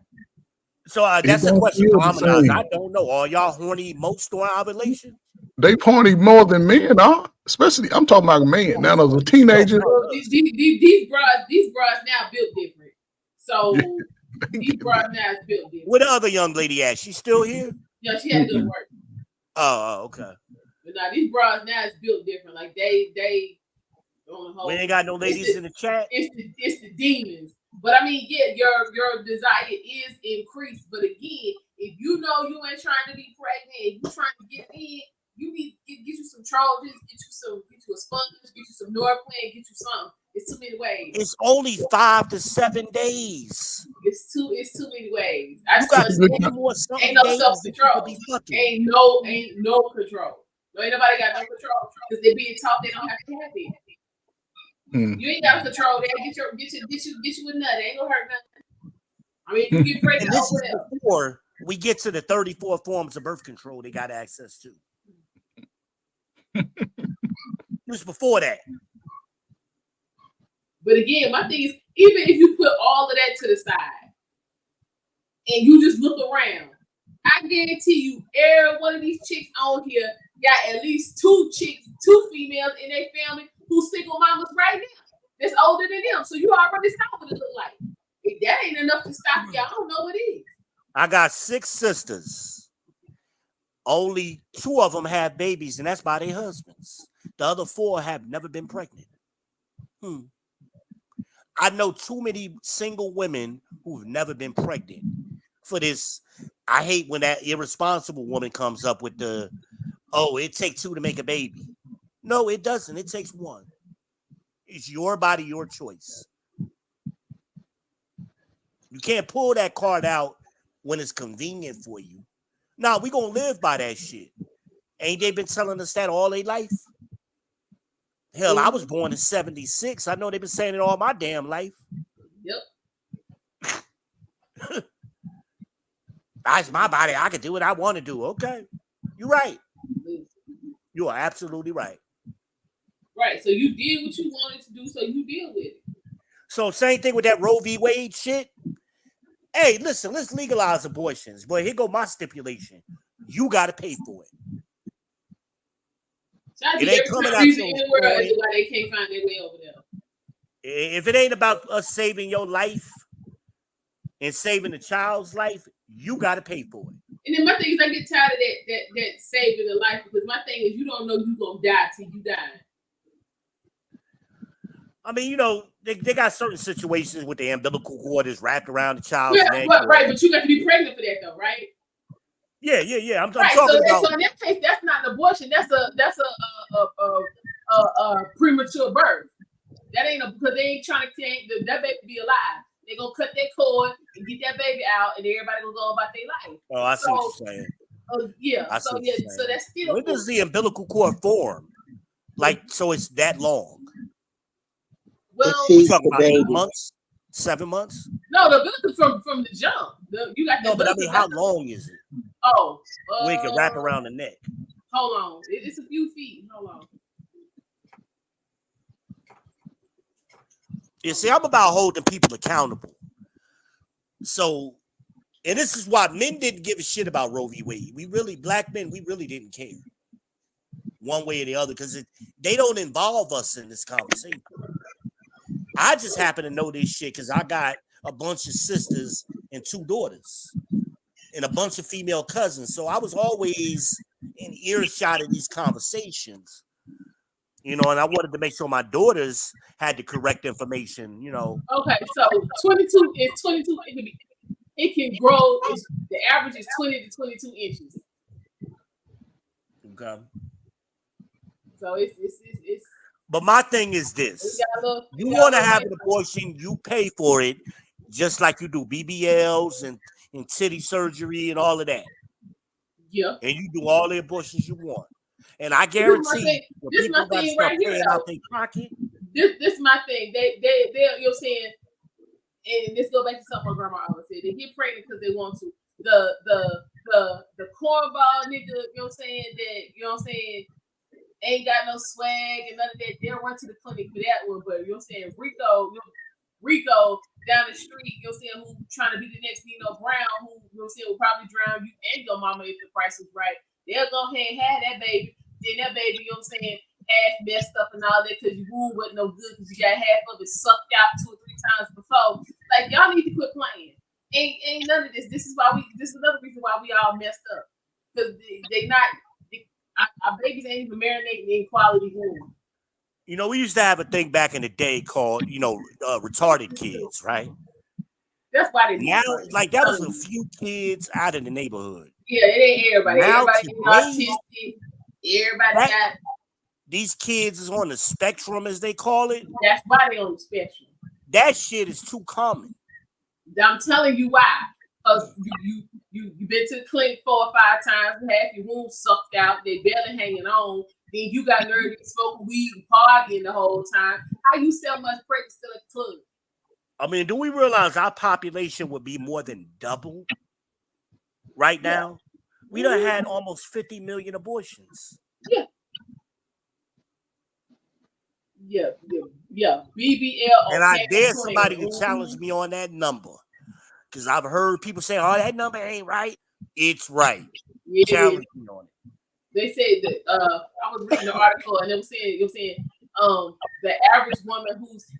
So that's the question. I don't know. Are y'all horny most during ovulation? They horny more than men are. Especially, I'm talking about a man. Now, as a teenager, these bras now built different. So these bras now is built different. Where the other young lady at? She still here? Yeah, she had to go to work. Oh, okay. But now these bras now is built different. Like they We ain't got no ladies in the chat. It's the demons. But I mean, yeah, your desire is increased. But again, if you know you ain't trying to be pregnant, if you trying to get in, you need to get you some Trojans, get you a sponge, get you some Norplant, get you something. It's too many ways. It's only 5 to 7 days. It's too many ways. Ain't no self-control. Ain't no control. No, ain't nobody got no control because they being taught they don't have to have it. You ain't got to control that. Get you a nut. It ain't gonna hurt nothing. I mean, you get pregnant. This is before we get to the 34 forms of birth control they got access to. It was before that. But again, my thing is, even if you put all of that to the side and you just look around, I guarantee you, every one of these chicks on here got at least 2 females in their family who single mamas right now that's older than them. So you already saw what it look like. If that ain't enough to stop you, I don't know what is. I got 6 sisters. Only 2 of them have babies, and that's by their husbands. The other 4 have never been pregnant. I know too many single women who've never been pregnant for this. I hate when that irresponsible woman comes up with it takes 2 to make a baby. No, it doesn't. It takes 1. It's your body, your choice. You can't pull that card out when it's convenient for you. Now, we gonna live by that shit. Ain't they been telling us that all their life? Hell, I was born in 76. I know they've been saying it all my damn life. Yep. That's my body. I can do what I want to do. Okay. You're right. You are absolutely right. Right. So you did what you wanted to do, so you deal with it. So same thing with that Roe v. Wade shit. Hey, listen, let's legalize abortions. But here go my stipulation. You got to pay for it. It ain't coming out in the world is why they can't find their way over there. If it ain't about us saving your life and saving the child's life, you got to pay for it. And then my thing is, I get tired of that saving the life, because my thing is, you don't know you're gonna die till you die. I mean, they got certain situations with the umbilical cord is wrapped around the child's neck. Right, but you got to be pregnant for that, though, right? Yeah. I'm talking about. So in that case, that's not an abortion. That's a premature birth. That ain't because they ain't trying to that baby be alive. They gonna cut that cord and get that baby out, and everybody gonna go about their life. Oh, I see what you're saying. Yeah. So that's still. When does the umbilical cord form? Like, so it's that long? Well, you talking about 8 months, 7 months? No, the umbilical from the jump. You got no, but I mean, how long is it? Oh, we can wrap around the neck. Hold on, it's a few feet. Hold on. You see, I'm about holding people accountable. So, and this is why men didn't give a shit about Roe v. Wade. Black men, we really didn't care one way or the other, because they don't involve us in this conversation. I just happen to know this shit because I got a bunch of sisters and 2 daughters and a bunch of female cousins. So I was always in earshot of these conversations, and I wanted to make sure my daughters had the correct information, Okay, so 22 is 22. It can grow. The average is 20 to 22 inches. Okay. So it's. But my thing is this: you want to have an abortion, you pay for it, just like you do BBLs and titty surgery and all of that. Yeah. And you do all the abortions you want. And I guarantee this my thing right here. Out their pocket. This my thing. They you're saying, and this go back to something my grandma always said. They get pregnant because they want to. The cornball nigga, ain't got no swag and none of that. They'll run to the clinic for that one. But Rico down the street, who trying to be the next Nino Brown, who will probably drown you and your mama if the price is right. They'll go ahead and have that baby. Then that baby, half messed up and all that because your womb wasn't no good because you got half of it sucked out 2 or 3 times before. Like, y'all need to quit playing. Ain't none of this. This is another reason why we all messed up. Because our babies ain't even marinating in quality womb. You know, we used to have a thing back in the day called, retarded kids, right? That's why they now, like, that was a few kids out of the neighborhood. Yeah, it ain't everybody. Now Everybody getting autistic. Everybody got. These kids is on the spectrum, as they call it. That's why they on the spectrum. That shit is too common. I'm telling you why. You've been to the clinic 4 or 5 times and half your womb sucked out, they barely hanging on. Then you got nervous smoking weed and partying the whole time. How you sell much pregnant still at the club? I mean, do we realize our population would be more than double right now? We done had almost 50 million abortions. Yeah. BBL. And I dare somebody to challenge me on that number. Because I've heard people say, oh, that number ain't right. It's right. Yeah. Challenge me on it. They said that I was reading the article and it was saying the average woman who's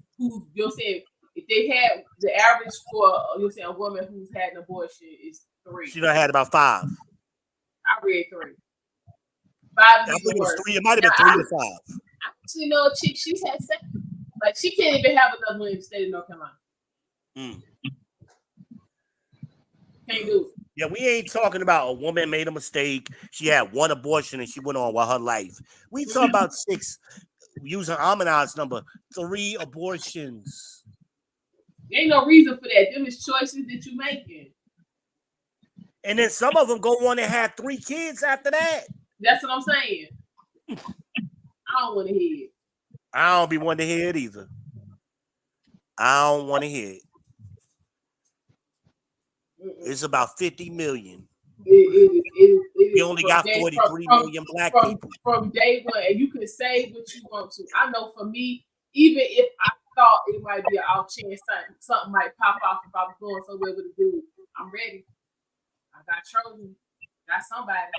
if they had the average for a woman who's had an abortion is 3. She done had about 5. I read 3. 5 is the worst. 3. It might have been 3 to 5. I actually know a chick, she's had 7. Like, she can't even have another one in the state of North Carolina. Can't do it. Yeah, we ain't talking about a woman made a mistake. She had 1 abortion and she went on with her life. We talk about 6, using Amanad's number, 3 abortions. There ain't no reason for that. Them is choices that you making. And then some of them go on and have 3 kids after that. That's what I'm saying. I don't want to hear it. I don't be wanting to hear it either. I don't want to hear it. It's about 50 million. You only got 43 million black people. From day one, and you can say what you want to. I know for me, even if I thought it might be an off chance something might pop off if I was going somewhere with a dude, I'm ready. I got chosen. Got somebody.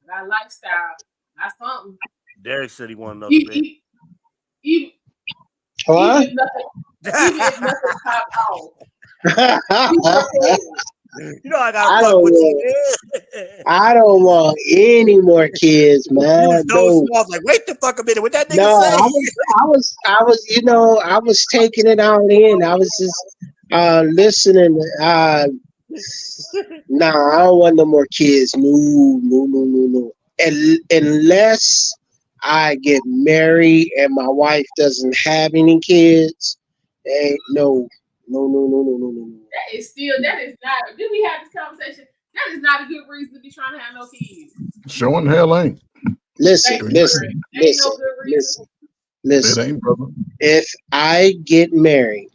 I got lifestyle. Got something. Derek said he wanted another bit. Even if nothing popped off. I don't want any more kids, man. Like, wait the fuck a minute. What that nigga say? I was taking it all in. I was just listening. Nah, I don't want no more kids. No. Unless I get married and my wife doesn't have any kids, no. That is not. Did we have this conversation? That is not a good reason to be trying to have no kids. Sure in hell ain't. Listen. It ain't, brother. If I get married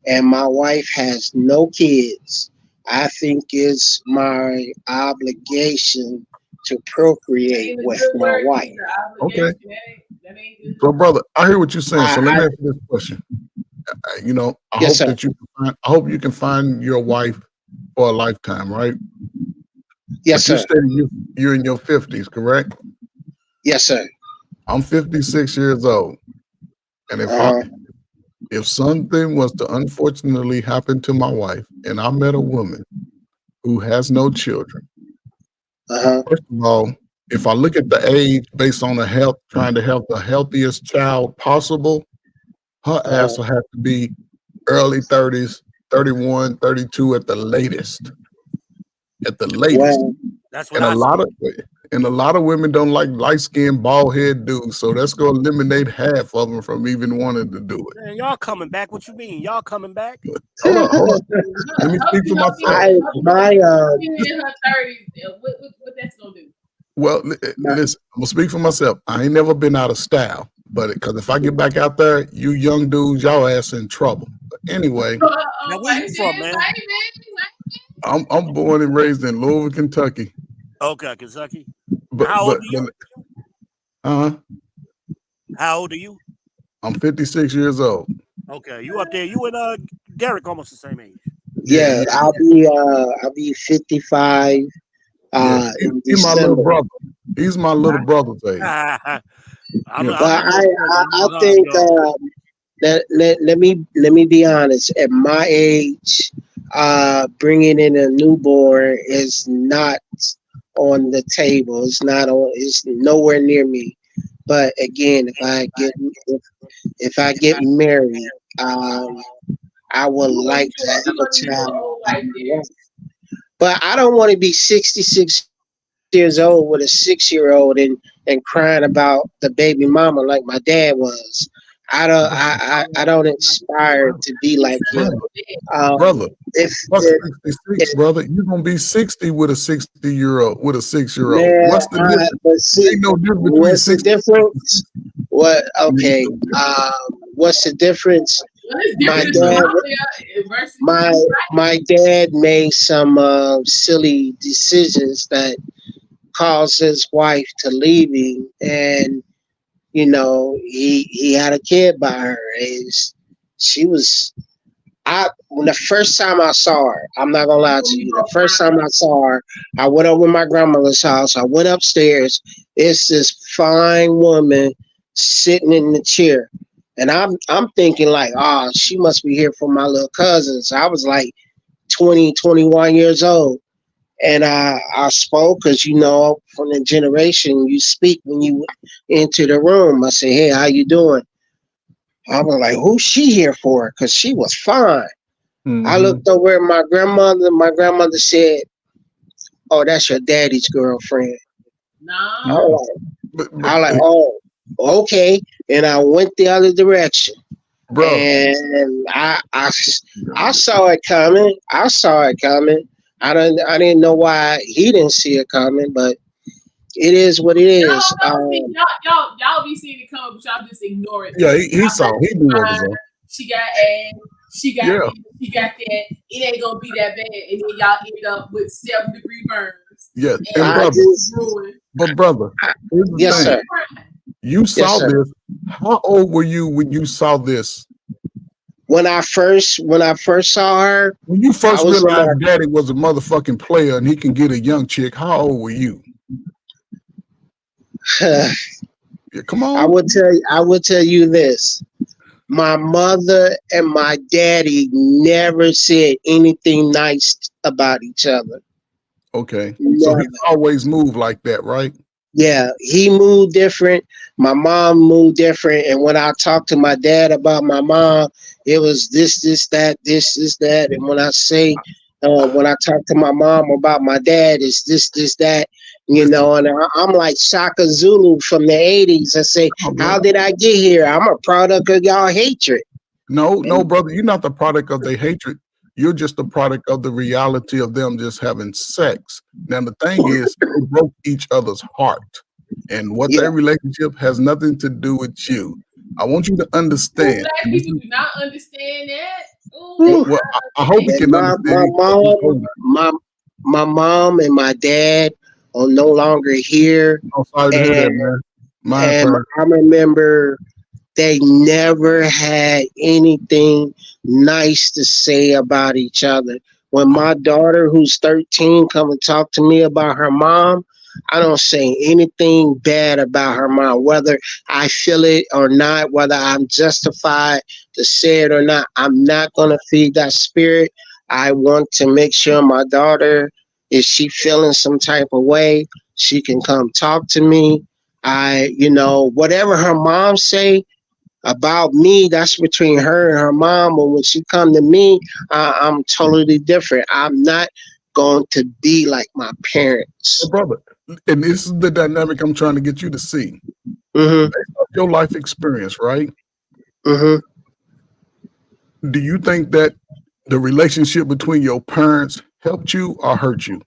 and my wife has no kids, I think it's my obligation to procreate with my wife. Okay. So, brother, I hear what you're saying. So let me ask you this question. I hope you can find your wife for a lifetime, right? Yes, sir. You said you're in your 50s, correct? Yes, sir. I'm 56 years old, and if something was to unfortunately happen to my wife, and I met a woman who has no children, first of all, if I look at the age based on the health, trying to have the healthiest child possible, her ass will have to be early 30s, 31, 32 at the latest. At the latest. Well, that's what a lot of women don't like light-skinned, bald-head dudes, so that's gonna eliminate half of them from even wanting to do it. Man, y'all coming back? What you mean? Y'all coming back? Hold on. Let me speak for myself. In her 30s, what that's gonna do? Well, listen, I'm gonna speak for myself. I ain't never been out of style, but because if I get back out there, you young dudes, y'all ass in trouble. But anyway, now where you from, man? I'm born and raised in Louisville, Kentucky. Okay, Kentucky. But, how old are you? How old are you? I'm 56 years old. Okay, you up there? You and Derek almost the same age. Yeah, I'll be 55. He's my little brother. He's my little brother's age. But I think let me be honest. At my age, bringing in a newborn is not on the table. It's not on. It's nowhere near me. But again, if I get married, I would like to have a child. But I don't want to be 66 years old with a 6-year-old and crying about the baby mama like my dad was. I don't aspire to be like him. Brother, brother, you're gonna be 60 with a 60-year-old with a 6-year-old. Man, What's the difference? Ain't no difference between what's the difference? What? Okay. What's the difference? My dad made some silly decisions that caused his wife to leave him, and you know he had a kid by her. She was when the first time I saw her, I'm not gonna lie to you. The first time I saw her, I went over to my grandmother's house. I went upstairs. It's this fine woman sitting in the chair. And I'm thinking like, she must be here for my little cousins. I was like 20, 21 years old. And I spoke because, you know, from the generation, you speak when you enter the room. I said, hey, how you doing? I was like, who's she here for? Because she was fine. Mm-hmm. I looked over at my grandmother. My grandmother said, oh, that's your daddy's girlfriend. No. I was like, oh, okay. And I went the other direction. Bro. And I saw it coming. I saw it coming. I didn't know why he didn't see it coming, but it is what it is. Y'all be seeing it coming, but y'all just ignore it. Yeah, he saw. He knew what was up. She got ass. She got this, she got that. It ain't gonna be that bad, and then y'all end up with 7-degree burns. Yeah, and brother, yes, sir. You saw this. How old were you when you saw this? When I first saw her, when you first realized Daddy was a motherfucking player and he can get a young chick, how old were you? Yeah, come on. I would tell you this. My mother and my daddy never said anything nice about each other. Okay. So he always moved like that, right? Yeah, he moved different. My mom moved different. And when I talked to my dad about my mom, it was this, that. And when I talk to my mom about my dad, it's this, that, you know, and I'm like Shaka Zulu from the 80s. I say, how did I get here? I'm a product of y'all hatred. No, brother, you're not the product of their hatred. You're just the product of the reality of them just having sex. Now, the thing is, they broke each other's heart. And what their relationship has nothing to do with you. I want you to understand. Black people do not understand that. Well, I hope you can understand. My mom and my dad are no longer here. I'm sorry to hear that, man. I remember they never had anything nice to say about each other. When my daughter, who's 13, come and talk to me about her mom, I don't say anything bad about her mom, whether I feel it or not, whether I'm justified to say it or not. I'm not going to feed that spirit. I want to make sure my daughter, if she feeling some type of way, she can come talk to me. Whatever her mom say about me, that's between her and her mom. But when she come to me, I'm totally different. I'm not going to be like my parents. Brother, and this is the dynamic I'm trying to get you to see. Mm-hmm. Based off your life experience, right? Mm-hmm. Do you think that the relationship between your parents helped you or hurt you?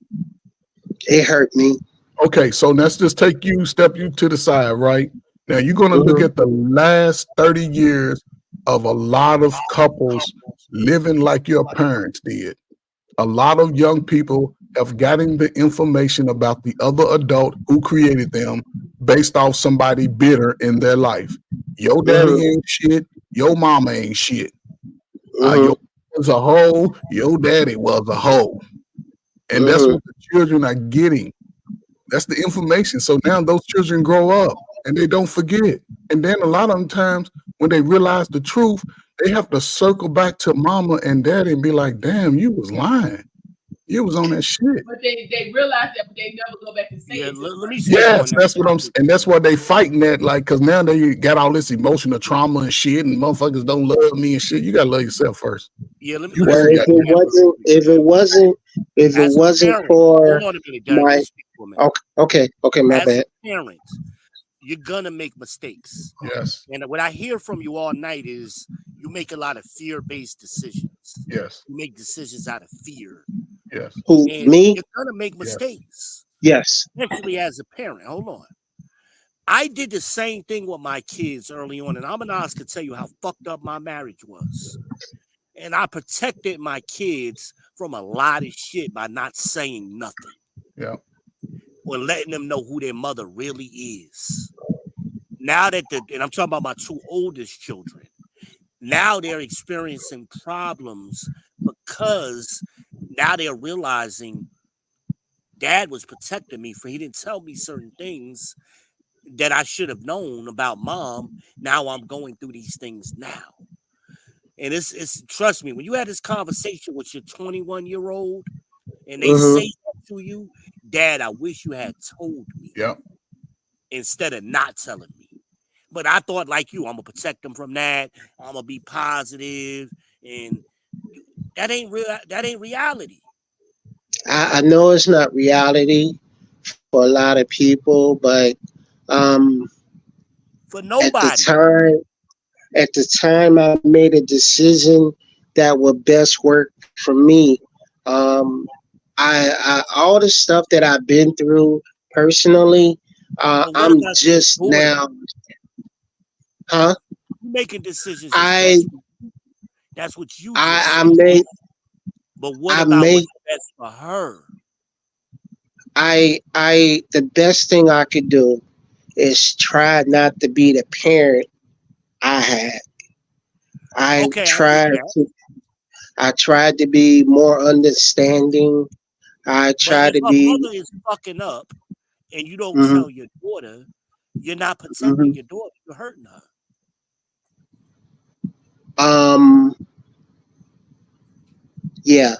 It hurt me. Okay, so let's just step you to the side, right? Now you're going to look at the last 30 years of a lot of couples living like your parents did. A lot of young people have gotten the information about the other adult who created them based off somebody bitter in their life. Your daddy ain't shit. Your mama ain't shit. Your was a hoe. Your daddy was a hoe. And that's what the children are getting. That's the information. So now those children grow up and they don't forget. And then a lot of them times when they realize the truth, they have to circle back to mama and daddy and be like, damn, you was lying. You was on that shit. But they realize that, but they never go back and say it. Let me say yes, that's what I'm saying. And that's why they fighting that, like, because now they got all this emotional trauma and shit, and motherfuckers don't love me and shit. You gotta love yourself first. Yeah, let me. Well, if it wasn't for my okay, my bad. Parents, you're gonna make mistakes. Yes. And what I hear from you all night is you make a lot of fear-based decisions. Yes. You make decisions out of fear. Yes. Who, And me? you're gonna make mistakes. Yes. Especially as a parent. Hold on. I did the same thing with my kids early on, and Amanas could tell you how fucked up my marriage was. And I protected my kids from a lot of shit by not saying nothing. Yeah. Or letting them know who their mother really is. Now that and I'm talking about my two oldest children, now they're experiencing problems because now they're realizing dad was protecting me he didn't tell me certain things that I should have known about mom. Now I'm going through these things now. And it's trust me, when you had this conversation with your 21-year-old and they say that to you, Dad, I wish you had told me. Yep. Instead of not telling me. But I thought like you, I'm gonna protect them from that. I'm gonna be positive, and that ain't real. That ain't reality. I know it's not reality for a lot of people, but for nobody. At the time I made a decision that would best work for me. I all the stuff that I've been through personally, I'm just now. Huh? You're making decisions. That's what you. I made. But what about what's best for her? The best thing I could do is try not to be the parent I had. I tried to be more understanding. I tried to be. If mother is fucking up, and you don't tell your daughter, you're not protecting your daughter. You're hurting her. Yeah.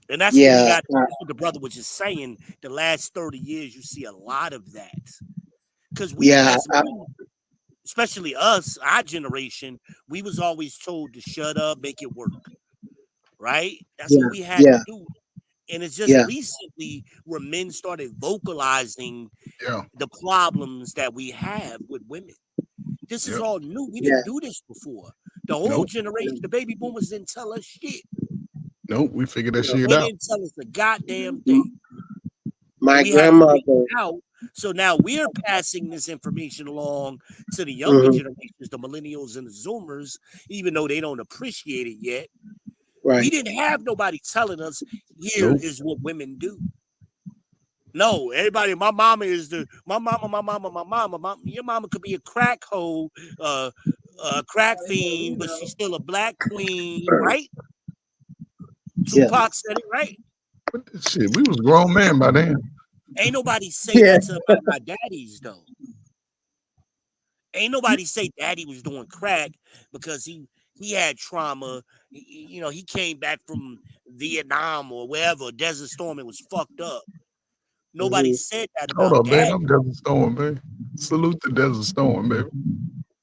And that's what we got. That's what the brother was just saying. The last 30 years, you see a lot of that. Because especially us, our generation, we was always told to shut up, make it work. Right? That's what we had to do. And it's just recently where men started vocalizing the problems that we have with women. This is all new. We didn't do this before. The whole generation, the baby boomers didn't tell us shit. Nope, we figured that shit they out. didn't tell us a goddamn thing. My grandmother. So now we're passing this information along to the younger generations, the millennials and the Zoomers, even though they don't appreciate it yet. Right. We didn't have nobody telling us here is what women do. No, everybody, my mama. Your mama could be a crack hoe, crack fiend, but she's still a black queen, right? Tupac said it, right? Shit, we was grown men by then. Ain't nobody say that about my daddies, though. Ain't nobody say daddy was doing crack because he had trauma. He came back from Vietnam or wherever, Desert Storm, and was fucked up. Nobody said that about Hold on, daddy. man. I'm Desert Storm, baby. Salute to Desert Storm, baby.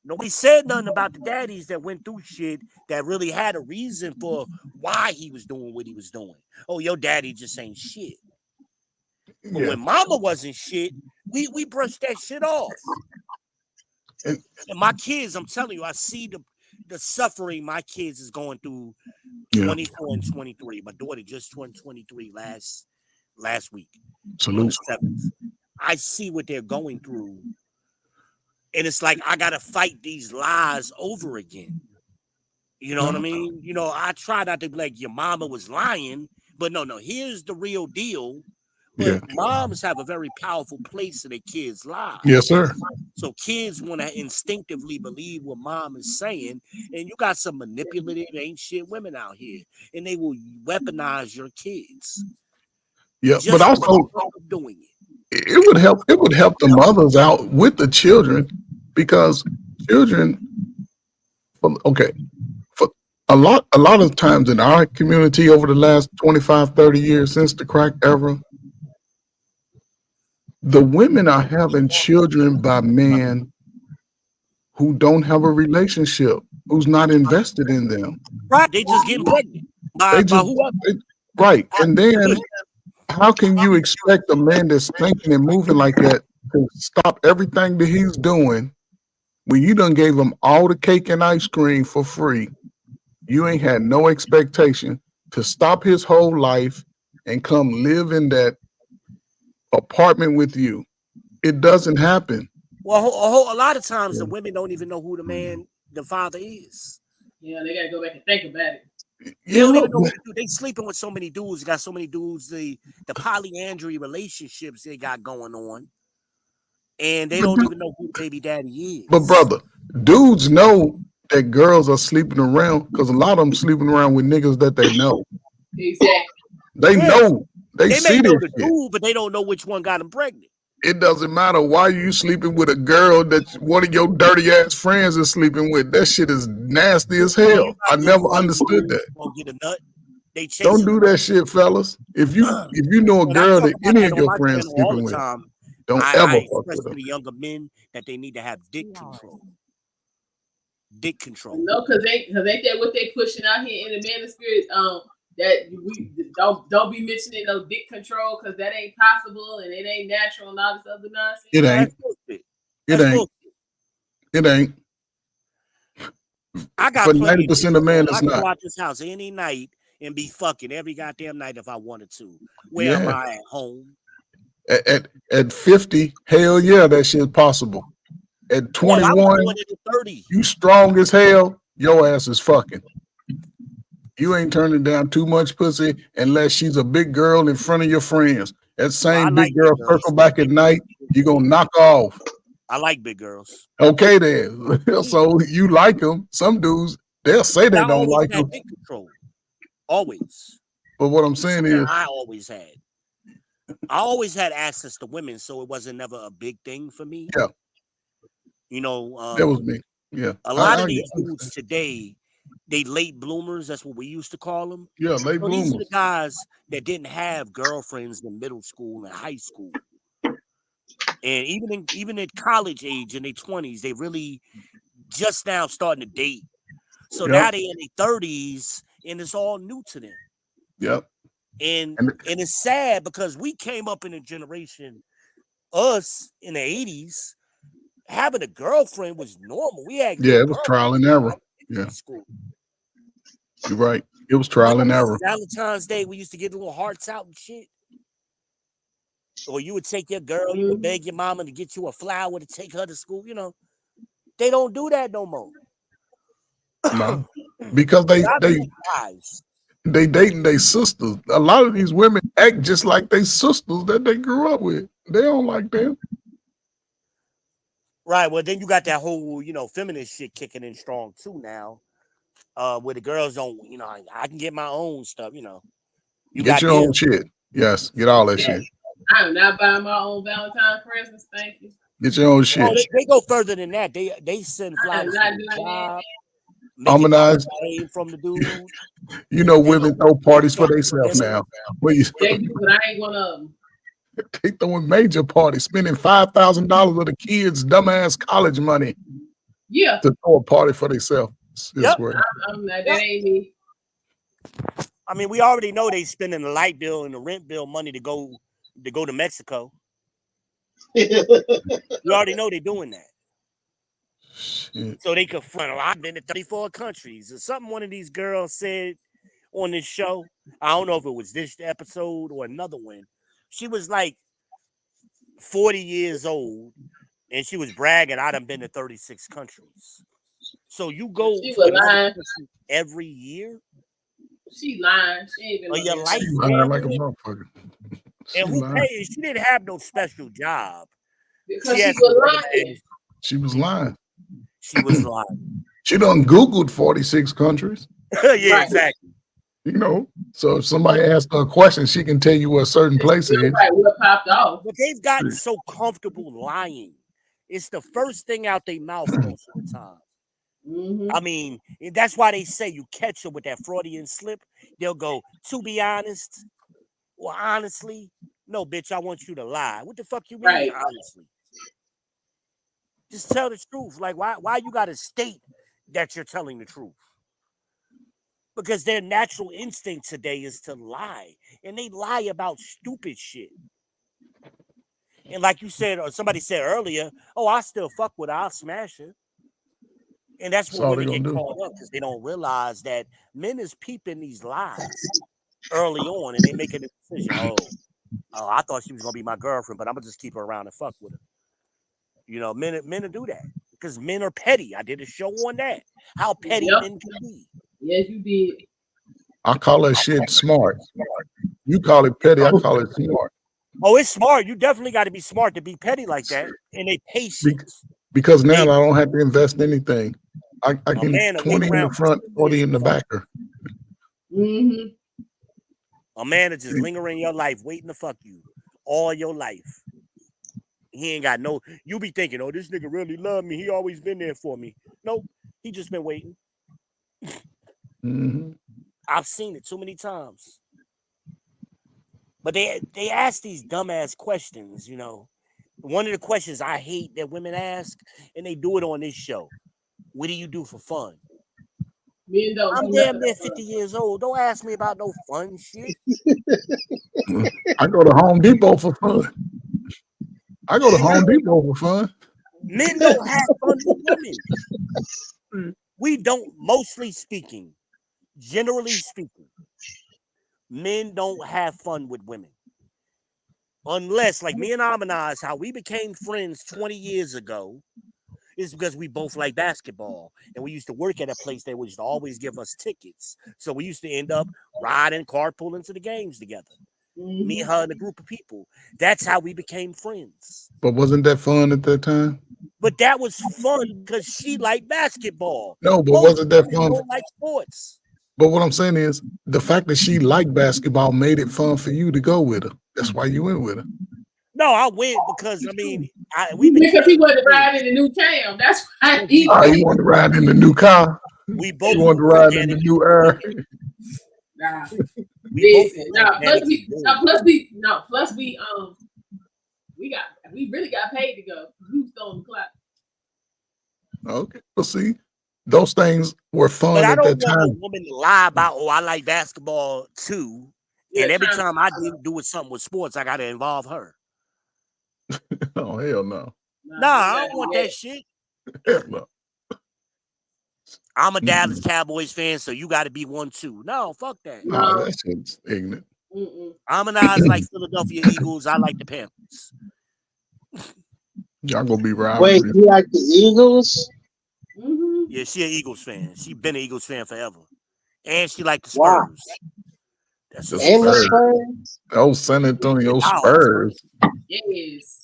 Nobody said nothing about the daddies that went through shit that really had a reason for why he was doing what he was doing. Oh, your daddy just ain't shit. But when mama wasn't shit, we brushed that shit off. And my kids, I'm telling you, I see the suffering my kids is going through 24 and 23. My daughter just turned 23 last week. Salute. 7th. I see what they're going through. And it's like, I got to fight these lies over again. You know what I mean? I try not to be like, your mama was lying, but no, here's the real deal. But moms have a very powerful place in their kids' lives. Yes, sir. So kids want to instinctively believe what mom is saying. And you got some manipulative, ain't shit women out here. And they will weaponize your kids. Yeah, but also doing it. it would help. It would help the mothers out with the children, because children. Okay, for a lot of times in our community over the last 25, 30 years since the crack era, the women are having children by men who don't have a relationship, who's not invested in them. Right, they just getting pregnant by whoever. Right, and then how can you expect a man that's thinking and moving like that to stop everything that he's doing when you done gave him all the cake and ice cream for free? You ain't had no expectation to stop his whole life and come live in that apartment with you. It doesn't happen. Well, a lot of times the women don't even know who the father is. Yeah, they gotta go back and think about it. They don't even know what to do. They sleeping with so many dudes. Got so many dudes. The polyandry relationships they got going on, and they don't even know who baby daddy is. But brother, dudes know that girls are sleeping around because a lot of them sleeping around with niggas that they know. Exactly. They know. They may see know this the shit. dude, but they don't know which one got them pregnant. It doesn't matter why you sleeping with a girl that one of your dirty ass friends is sleeping with. That shit is nasty as hell. I never understood that. Get a nut. They Don't do that shit, fellas. If you know a girl that any of your friends sleeping with, don't ever I fuck express with to her. the younger men that they need to have dick control. Dick control. No, because ain't that what they pushing out here in the manosphere? That we don't be mentioning no dick control because that ain't possible and it ain't natural and all this other nonsense. It ain't. It ain't. It ain't. I got for 90% of men, I it's can not. go out this house any night and be fucking every goddamn night if I wanted to. Where am I at home? At 50, hell yeah, that shit's possible. At 21, you strong as hell, your ass is fucking. You ain't turning down too much pussy unless she's a big girl in front of your friends. That same big girl circle back at night, you gonna knock off. I like big girls. Okay then. So you like them. Some dudes, they'll say they don't like them. Dick control. Always. But what I'm saying is, I always had access to women, so it wasn't never a big thing for me. Yeah. You know, that was me. Yeah. A lot of these dudes today, they late bloomers. That's what we used to call them. Yeah, late bloomers. These are the guys that didn't have girlfriends in middle school and high school, and even at college age in their 20s, they really just now starting to date. So now they in their 30s, and it's all new to them. Yep. And it's sad because we came up in a generation, us in the 80s, having a girlfriend was normal. We had it was trial and error. Yeah. You're right. It was trial and error. Valentine's Day, we used to get little hearts out and shit. Or you would take your girl, you would beg your mama to get you a flower to take her to school. You know, they don't do that no more. No, because they dating their sisters. A lot of these women act just like they sisters that they grew up with. They don't like them. Right. Well, then you got that whole, feminist shit kicking in strong too now. Where the girls don't, I can get my own stuff, You get your own shit. Yes, get all that shit. I'm not buying my own Valentine presents, thank you. Get your own shit. Oh, they go further than that. They send flowers to the job. From the dude. Women throw parties for themselves now. They do, but I ain't one of them. They throwing major parties, spending $5,000 of the kids' dumbass college money. Yeah. To throw a party for themselves. Yep. That ain't me. I mean, we already know they spending the light bill and the rent bill money to go to Mexico. We already know they're doing that. Shit. So they could front. I've been to 34 countries. Or something one of these girls said on this show. I don't know if it was this episode or another one. She was like 40 years old, and she was bragging, I done been to 36 countries. So you go every year? She lying. She ain't even lying like a motherfucker. And who paid? She didn't have no special job. Because she was lying. She was lying. She was lying. She done Googled 46 countries. Yeah, exactly. You know, so if somebody asks her a question, she can tell you where a certain place is. Right, what popped off. But they've gotten so comfortable lying. It's the first thing out their mouth most of the time. I mean, that's why they say you catch them with that Freudian slip. They'll go, to be honest, or honestly. No, bitch, I want you to lie. What the fuck you mean, Right. honestly? Just tell the truth. Like, why you gotta state that you're telling the truth? Because their natural instinct today is to lie. And they lie about stupid shit. And like you said, or somebody said earlier, oh, I still fuck with her, I'll smash her. And that's That's what all they women get gonna do. caught up because they don't realize that men is peeping these lies early on and they making a decision. Oh, I thought she was gonna be my girlfriend, but I'm gonna just keep her around and fuck with her. You know, men will do that because men are petty. I did a show on that. How petty men can be. Yes, you did. I call that shit smart. You call it petty, I call it smart. Oh, it's smart. You definitely got to be smart to be petty like that. And they patience. Because now I don't have to invest anything. I can 20 in the front, 40 in the backer. A man is just lingering in your life, waiting to fuck you all your life. He ain't got no. You be thinking, oh, this nigga really love me. He always been there for me. Nope, he just been waiting. I've seen it too many times. But they ask these dumbass questions, you know. One of the questions I hate that women ask, and they do it on this show. What do you do for fun? I'm damn near 50 years old. Don't ask me about no fun shit. I go to Home Depot for fun. Men don't have fun with women. We don't, mostly speaking, generally speaking, men don't have fun with women. Unless, like me and Amanaz, how we became friends 20 years ago is because we both like basketball. And we used to work at a place that used to always give us tickets. So we used to end up riding, carpooling to the games together. Me, her, and a group of people. That's how we became friends. But wasn't that fun at that time? But that was fun because she liked basketball. No, but Most wasn't that women fun? don't like sports. But what I'm saying is the fact that she liked basketball made it fun for you to go with her. That's why you went with her. No, I went because because he wanted to ride in the new town. That's why he wanted to ride in the new car. We both wanted to ride in the new air. Nah. Plus we really got paid to go. We was on the clock. Okay, well, see, those things were fun But I at don't that want time. a woman to lie about, oh, I like basketball too. And every time I do with something with sports, I got to involve her. Oh, hell no. Nah, I don't want that shit. Hell no. I'm a Dallas Cowboys fan, so you got to be one too. No, fuck that. No, that shit's ignorant. Amanaz like Philadelphia Eagles. I like the Panthers. Y'all gonna be right. Wait, you like the Eagles? Yeah, she an Eagles fan. She been an Eagles fan forever. And she like the Spurs. Wow. That's The And the Spurs. Spurs? Oh, San Antonio Spurs. Yes.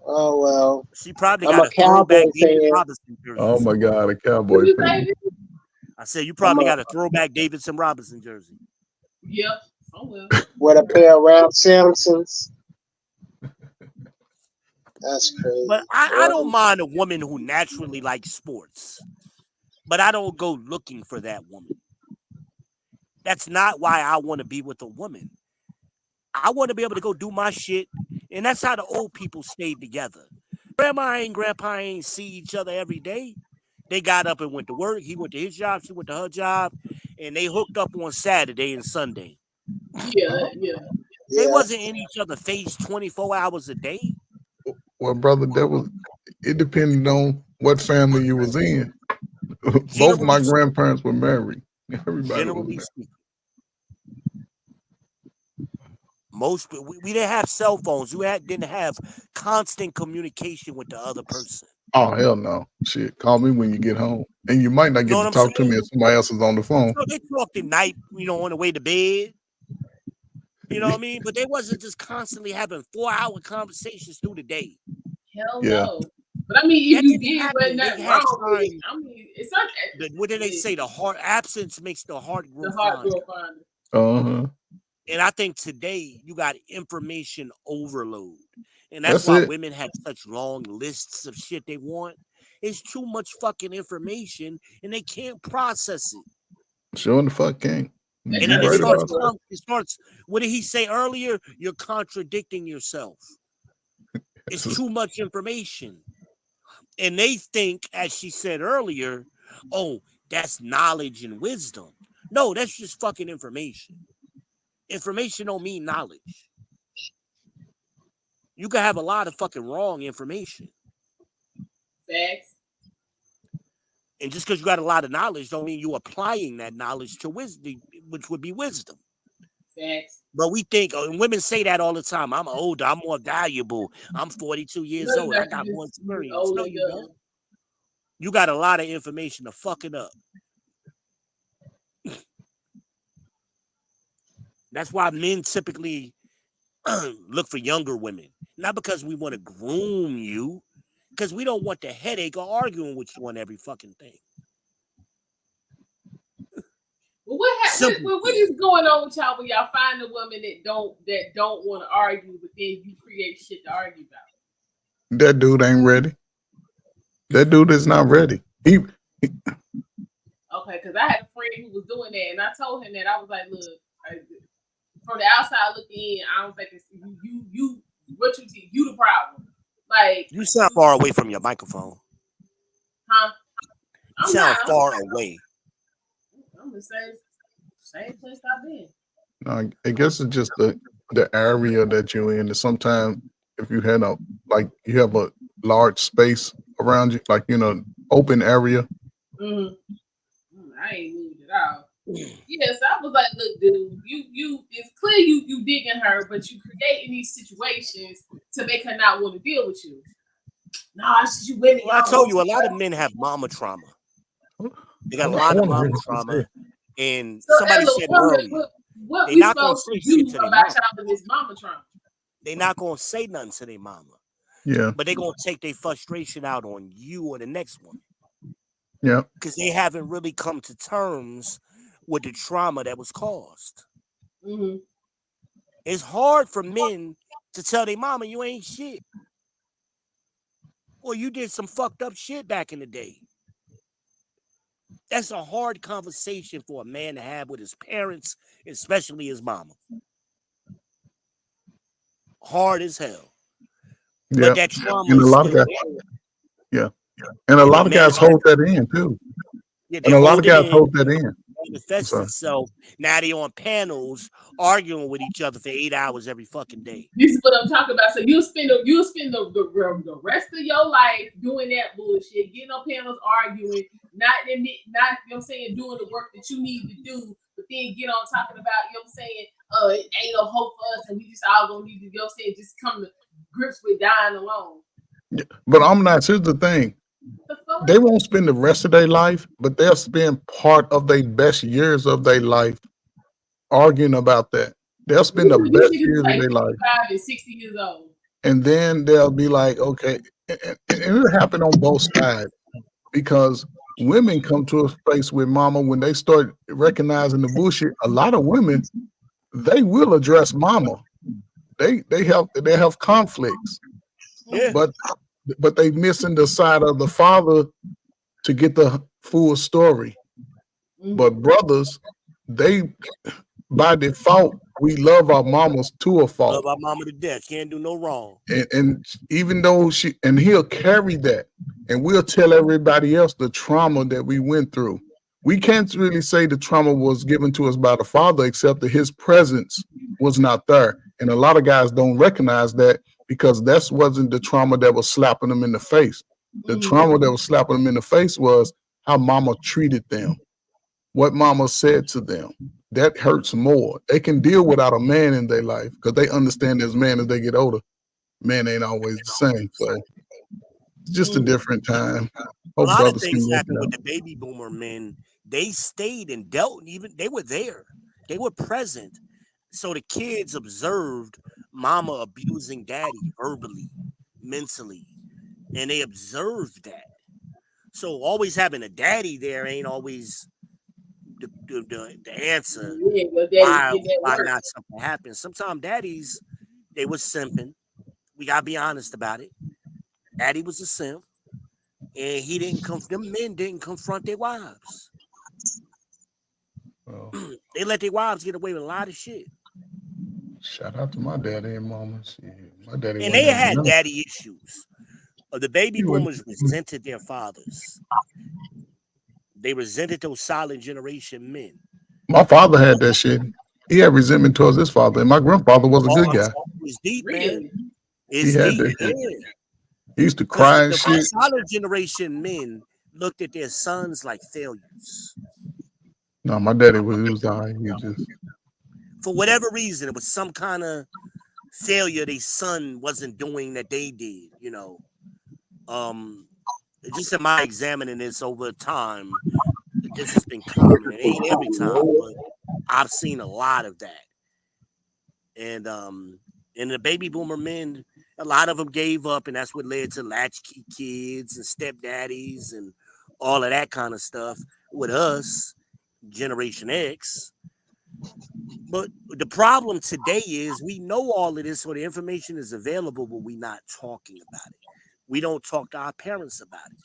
Oh well. She probably I'm got a a throwback Cowboy David fan. Robinson jersey. Oh my God, a Cowboy fan. I said you probably got a throwback Davidson Robinson jersey. Yep. Oh well. With a pair of Ralph Simpsons. That's crazy. But I don't mind a woman who naturally likes sports. But I don't go looking for that woman. That's not why I want to be with a woman. I want to be able to go do my shit. And that's how the old people stayed together. Grandma and grandpa ain't see each other every day. They got up and went to work. He went to his job. She went to her job. And they hooked up on Saturday and Sunday. Yeah. They wasn't in each other's face 24 hours a day. Well, brother, it depended on what family you was in. Both my grandparents were married. Everybody Generally was speaking. We didn't have cell phones. You didn't have constant communication with the other person. Oh, hell no. Shit, call me when you get home. And you might not get to talk to me if somebody else is on the phone. So they talked at night, on the way to bed. You know what I mean? But they wasn't just constantly having 4-hour conversations through the day. Hell Yeah. no. But I mean, if That you didn't did, happen. wasn't They nothing had wrong with it. time. I mean, it's not What did they say? The heart absence makes the heart grow the heart fonder. grow fonder. Uh-huh. And I think today you got information overload. And that's That's why it. women have such long lists of shit they want. It's too much fucking information and they can't process it. Sure the fuck can't. And You're then right about that. it starts, what did he say earlier? You're contradicting yourself. It's too much information. And they think, as she said earlier, oh, that's knowledge and wisdom. No, that's just fucking information. Information don't mean knowledge. You can have a lot of fucking wrong information. Facts. And just because you got a lot of knowledge don't mean you're applying that knowledge to wisdom, which would be wisdom. Facts. But we think, and women say that all the time, I'm older, I'm more valuable, I'm 42 years old, I got more experience. No, you don't. You got a lot of information to fuck it up. That's why men typically look for younger women. Not because we want to groom you, because we don't want the headache of arguing with you on every fucking thing. Well, what is going on with y'all when y'all find a woman that don't want to argue, but then you create shit to argue about? That dude ain't ready. That dude is not ready. Okay, because I had a friend who was doing that, and I told him that I was like, look, from the outside looking in, I don't think it's you. What you think? You the problem. Like, you sound far away from your microphone. Huh? You sound far away. I'm the same place I've been. No, I guess it's just the area that you're in. Sometimes if you had you have a large space around you, like open area. I ain't moved at all. Yes, I was like, look, dude, you it's clear you digging her, but you creating these situations to make her not want to deal with you. Nah, you women. Well, I told you, a lot of men have mama trauma. They got a lot of mama trauma. And somebody said earlier, they're not going to say shit to their mama. Mama trauma. They're not going to say nothing to their mama. Yeah. But they're going to take their frustration out on you or the next one. Yeah. Because they haven't really come to terms with the trauma that was caused. Mm-hmm. It's hard for men to tell their mama you ain't shit. Or you did some fucked up shit back in the day. That's a hard conversation for a man to have with his parents, especially his mama. Hard as hell. Yeah. But that trauma and a is lot of still guys, there. yeah. And a lot of guys hold that in too. Yeah, and a lot of guys hold that in. Manifest itself. Now they on panels arguing with each other for 8 hours every fucking day. This is what I'm talking about. So you'll spend the rest of your life doing that bullshit, getting on panels arguing, not you know what I'm saying, doing the work that you need to do, but then get on talking about, you know what I'm saying, it ain't no hope for us and we just all gonna need to, you know what I'm saying, just come to grips with dying alone. Yeah. But I'm not, here's the thing. They won't spend the rest of their life, but they'll spend part of their best years of their life arguing about that. They'll spend the best years of their life. 55 and 60 years old. And then they'll be like, okay, and it'll happen on both sides because women come to a place with mama when they start recognizing the bullshit. A lot of women, they will address mama. They have conflicts. Yeah. But they missing the side of the father to get the full story. But brothers, they by default, we love our mamas to a fault. Love our mama to death. Can't do no wrong. And even though he'll carry that, and we'll tell everybody else the trauma that we went through. We can't really say the trauma was given to us by the father, except that his presence was not there. And a lot of guys don't recognize that because that wasn't the trauma that was slapping them in the face. The trauma that was slapping them in the face was how mama treated them, what mama said to them. That hurts more. They can deal without a man in their life because they understand as man as they get older, man ain't always the same. So it's just a different time. A lot of things happened with the baby boomer men. They stayed and dealt, even they were there. They were present. So the kids observed mama abusing daddy verbally, mentally. and they observed that. So always having a daddy there ain't always the answer. Why not something happens? Sometimes daddies, they was simping. We gotta be honest about it. Daddy was a simp, and he didn't come. Them men didn't confront their wives. Well, They let their wives get away with a lot of shit. shout out to my daddy and mama. My daddy And they had young. daddy issues. The baby boomers resented their fathers. They resented those silent generation men. My father had that shit. He had resentment towards his father, and my grandfather was a good guy. It's deep, man. He It's had deep. that. Yeah. He used to cry and The shit. silent generation men looked at their sons like failures. No, my daddy was all right. He just, for whatever reason, it was some kind of failure their son wasn't doing that they did, you know. Just in my examining this over time, this has been common. It ain't every time, but I've seen a lot of that. And the baby boomer men, a lot of them gave up, and that's what led to latchkey kids and stepdaddies and all of that kind of stuff with us, Generation X. But the problem today is we know all of this, so the information is available, but we're not talking about it. We don't talk to our parents about it.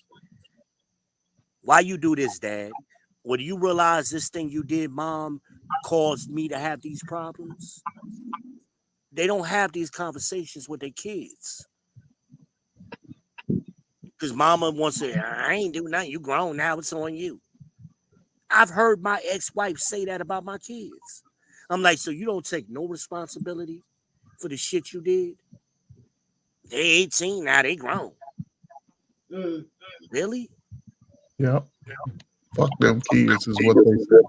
Why you do this, Dad? Or do you realize this thing you did, Mom, caused me to have these problems? They don't have these conversations with their kids. Because Mama wants to say, I ain't doing nothing. You grown now. It's on you. I've heard my ex-wife say that about my kids. I'm like, so you don't take no responsibility for the shit you did? They 18 now. They grown. Really? yep. Fuck them kids is what they said.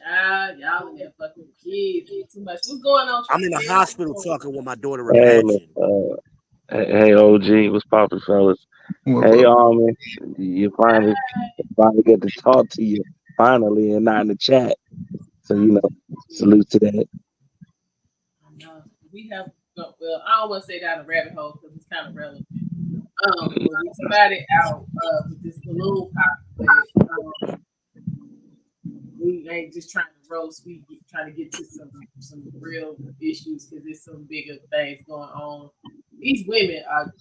Child, y'all in there fucking kids. Too much. What's going on? I'm in the hospital talking with my daughter. Hey, Imagine. hey, OG, what's poppin', fellas? Hey, Armin, you finally get to talk to you finally, and not in the chat. So salute to that. We have well, I don't want to say down a rabbit hole because it's kind of relevant. We started out with this balloon pop, but we ain't just trying to roast. We trying to get to some real issues because there's some bigger things going on. These women are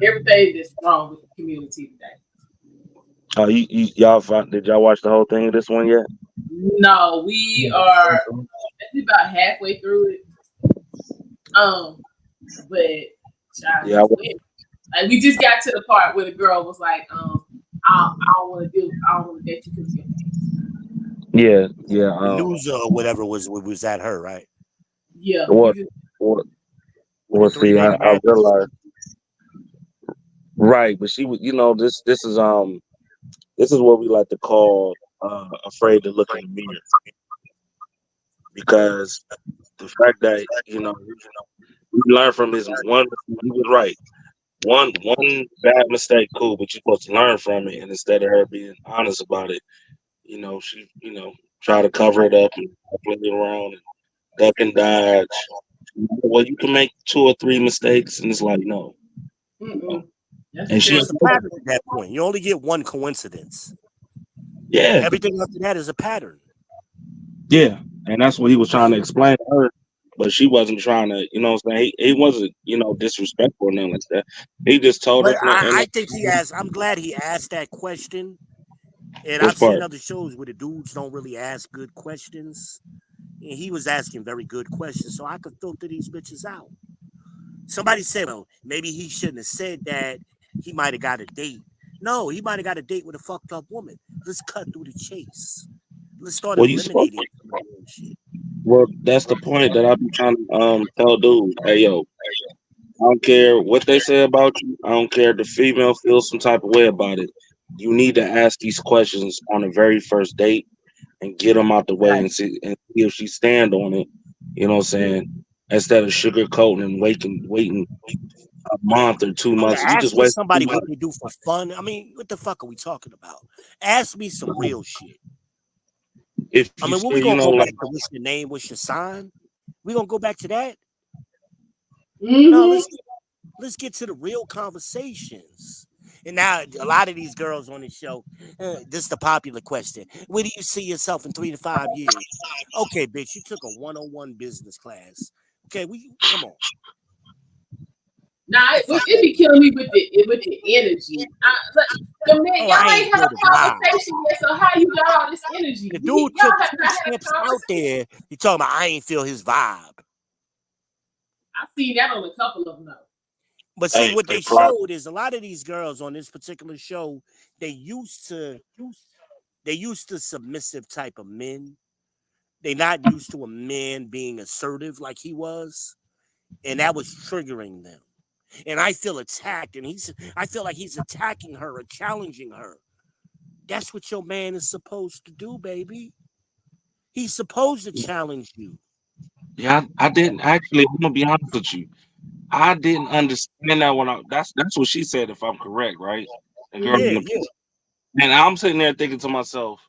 everything that's wrong with the community today. Oh, did y'all watch the whole thing of this one yet? No, we are about halfway through it. But child, Yeah, like we just got to the part where the girl was like, I don't want to date you because yeah. News or whatever was at her, right? Yeah. Well, see, I realized. Right, but she was, this is what we like to call afraid to look in the mirror, because the fact that we learn from his one, he was right. One bad mistake, cool, but you're supposed to learn from it, and instead of her being honest about it, she try to cover it up and play it around and duck and dodge. Well, you can make 2 or 3 mistakes, and it's like no. And she's a pattern at that point. You only get one coincidence. Yeah. Everything after that is a pattern. Yeah, and that's what he was trying to explain to her, but she wasn't trying to, he wasn't, disrespectful or nothing like that. He just told her. I think I'm glad he asked that question. And I've seen other shows where the dudes don't really ask good questions. And he was asking very good questions, so I could filter these bitches out. Somebody said, well, maybe he shouldn't have said that. He might have got a date. No, he might have got a date with a fucked up woman. Let's cut through the chase. Let's start eliminating shit. Well, that's the point that I've been trying to tell dudes. Hey, yo, I don't care what they say about you. I don't care if the female feels some type of way about it. You need to ask these questions on the very first date and get them out the way and see if she stand on it. You know what I'm saying? Instead of sugarcoating and waiting a month or 2 months. You just wait. Somebody what they do for fun. I mean, what the fuck are we talking about? Ask me some real shit. What we gonna go back to? What's your name? What's your sign? We gonna go back to that? Mm-hmm. No, Let's get to the real conversations. And now a lot of these girls on the show, this is the popular question. Where do you see yourself in 3 to 5 years? Okay, bitch, you took a 101 business class. Okay, come on. Nah, it be killing me with the energy. Y'all ain't had a conversation yet, so how you got all this energy? The dude took 2 steps out there. He talking about I ain't feel his vibe. I see that on a couple of them though. But see, what they showed is a lot of these girls on this particular show, they used to submissive type of men. They're not used to a man being assertive like he was, and that was triggering them. And I feel attacked, and I feel like he's attacking her or challenging her. That's what your man is supposed to do, baby. He's supposed to challenge you. Yeah, I didn't actually. I'm gonna be honest with you. I didn't understand that that's what she said, if I'm correct, right? The girl in the picture. And I'm sitting there thinking to myself,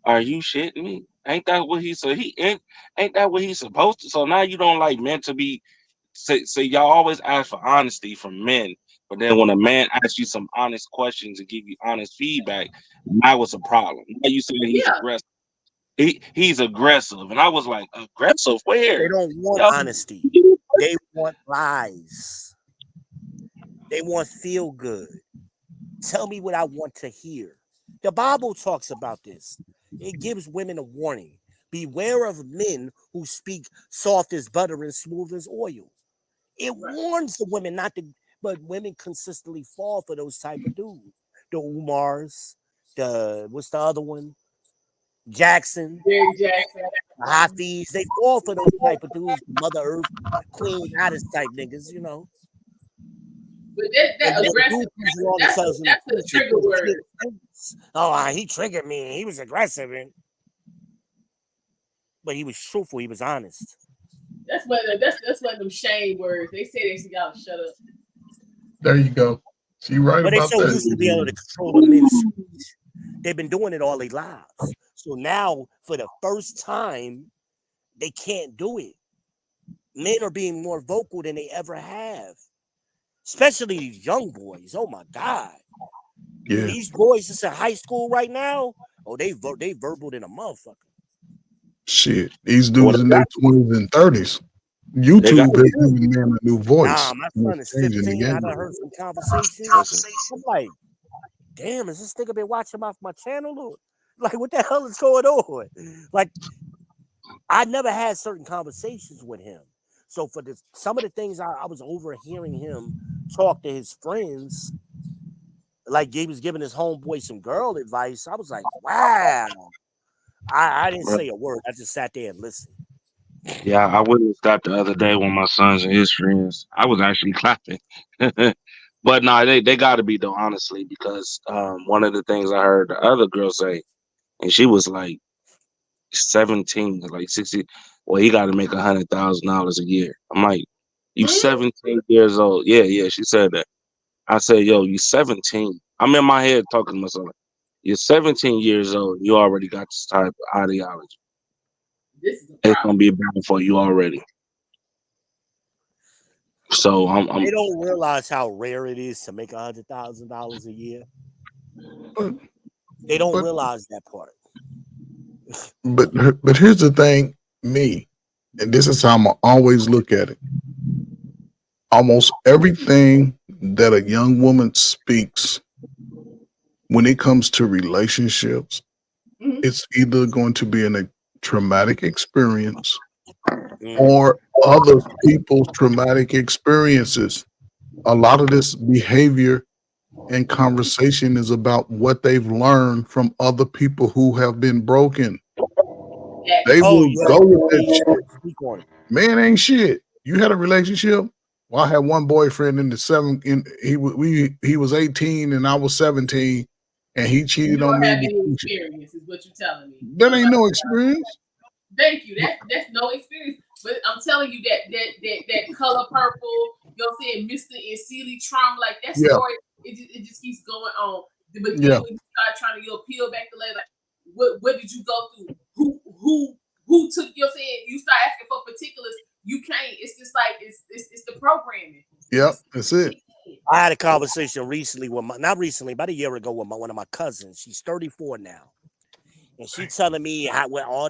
"Are you shitting me? Ain't that what he said? Ain't that what he's supposed to?" So now you don't like men to be. Say y'all always ask for honesty from men, but then when a man asks you some honest questions and give you honest feedback, that was a problem. Now you saying he's aggressive. He's aggressive, and I was like, aggressive where? They don't want honesty. They want lies. They want feel good. Tell me what I want to hear. The Bible talks about this. It gives women a warning. Beware of men who speak soft as butter and smooth as oil. It warns the women not to, but women consistently fall for those type of dudes. The Umars, what's the other one? Jackson. Hafiz. They fall for those type of dudes. Mother Earth, Queen Goddess type niggas, you know. But that aggressive, that's the trigger word. Oh, he triggered me. He was aggressive, but he was truthful. He was honest. That's one of them shame words. They say they gotta shut up. There you go. She right but about that. But they so used to be able to control the men's speech. They've been doing it all their lives. So now, for the first time, they can't do it. Men are being more vocal than they ever have. Especially these young boys. Oh my God. Yeah. These boys that's in high school right now, they verbal than a motherfucker. Shit. These dudes in their 20s and 30s. YouTube is giving them a new voice. Nah, my son is 15. I done heard some conversations. I'm like, damn, is this nigga been watching my channel? Or like, what the hell is going on? Like, I never had certain conversations with him. So for some of the things I was overhearing him talk to his friends, like he was giving his homeboy some girl advice. I was like, wow. I didn't say a word. I just sat there and listened. Yeah, I witnessed that the other day when my sons and his friends. I was actually clapping. But no, they got to be though, honestly, because one of the things I heard the other girl say, and she was like 17, like 60. Well, he got to make $100,000 a year. I'm like, you 17 years old? Yeah. She said that. I said, yo, you 17. I'm in my head talking to myself. You're 17 years old. You already got this type of ideology. It's gonna be bad for you already. So they don't realize how rare it is to make $100,000 a year. They don't realize that part. But here's the thing, and this is how I'm always look at it. Almost everything that a young woman speaks when it comes to relationships, it's either going to be a traumatic experience or other people's traumatic experiences. A lot of this behavior and conversation is about what they've learned from other people who have been broken. They will go with that shit. Man ain't shit. You had a relationship? Well, I had one boyfriend he was 18 and I was 17 and he cheated on me. Experience is what you're telling me. That ain't no experience. Thank you. That's no experience. But I'm telling you that Color Purple, you know what I'm saying, Mr. and Sealy trauma, like that story, it just keeps going on. But then when you start trying to peel back the layer, like what did you go through? Who took your saying? You start asking for particulars. You can't. It's just like it's the programming. Yep, that's it. I had a conversation recently with not recently, about a year ago with one of my cousins. She's 34 now. And she telling me how what all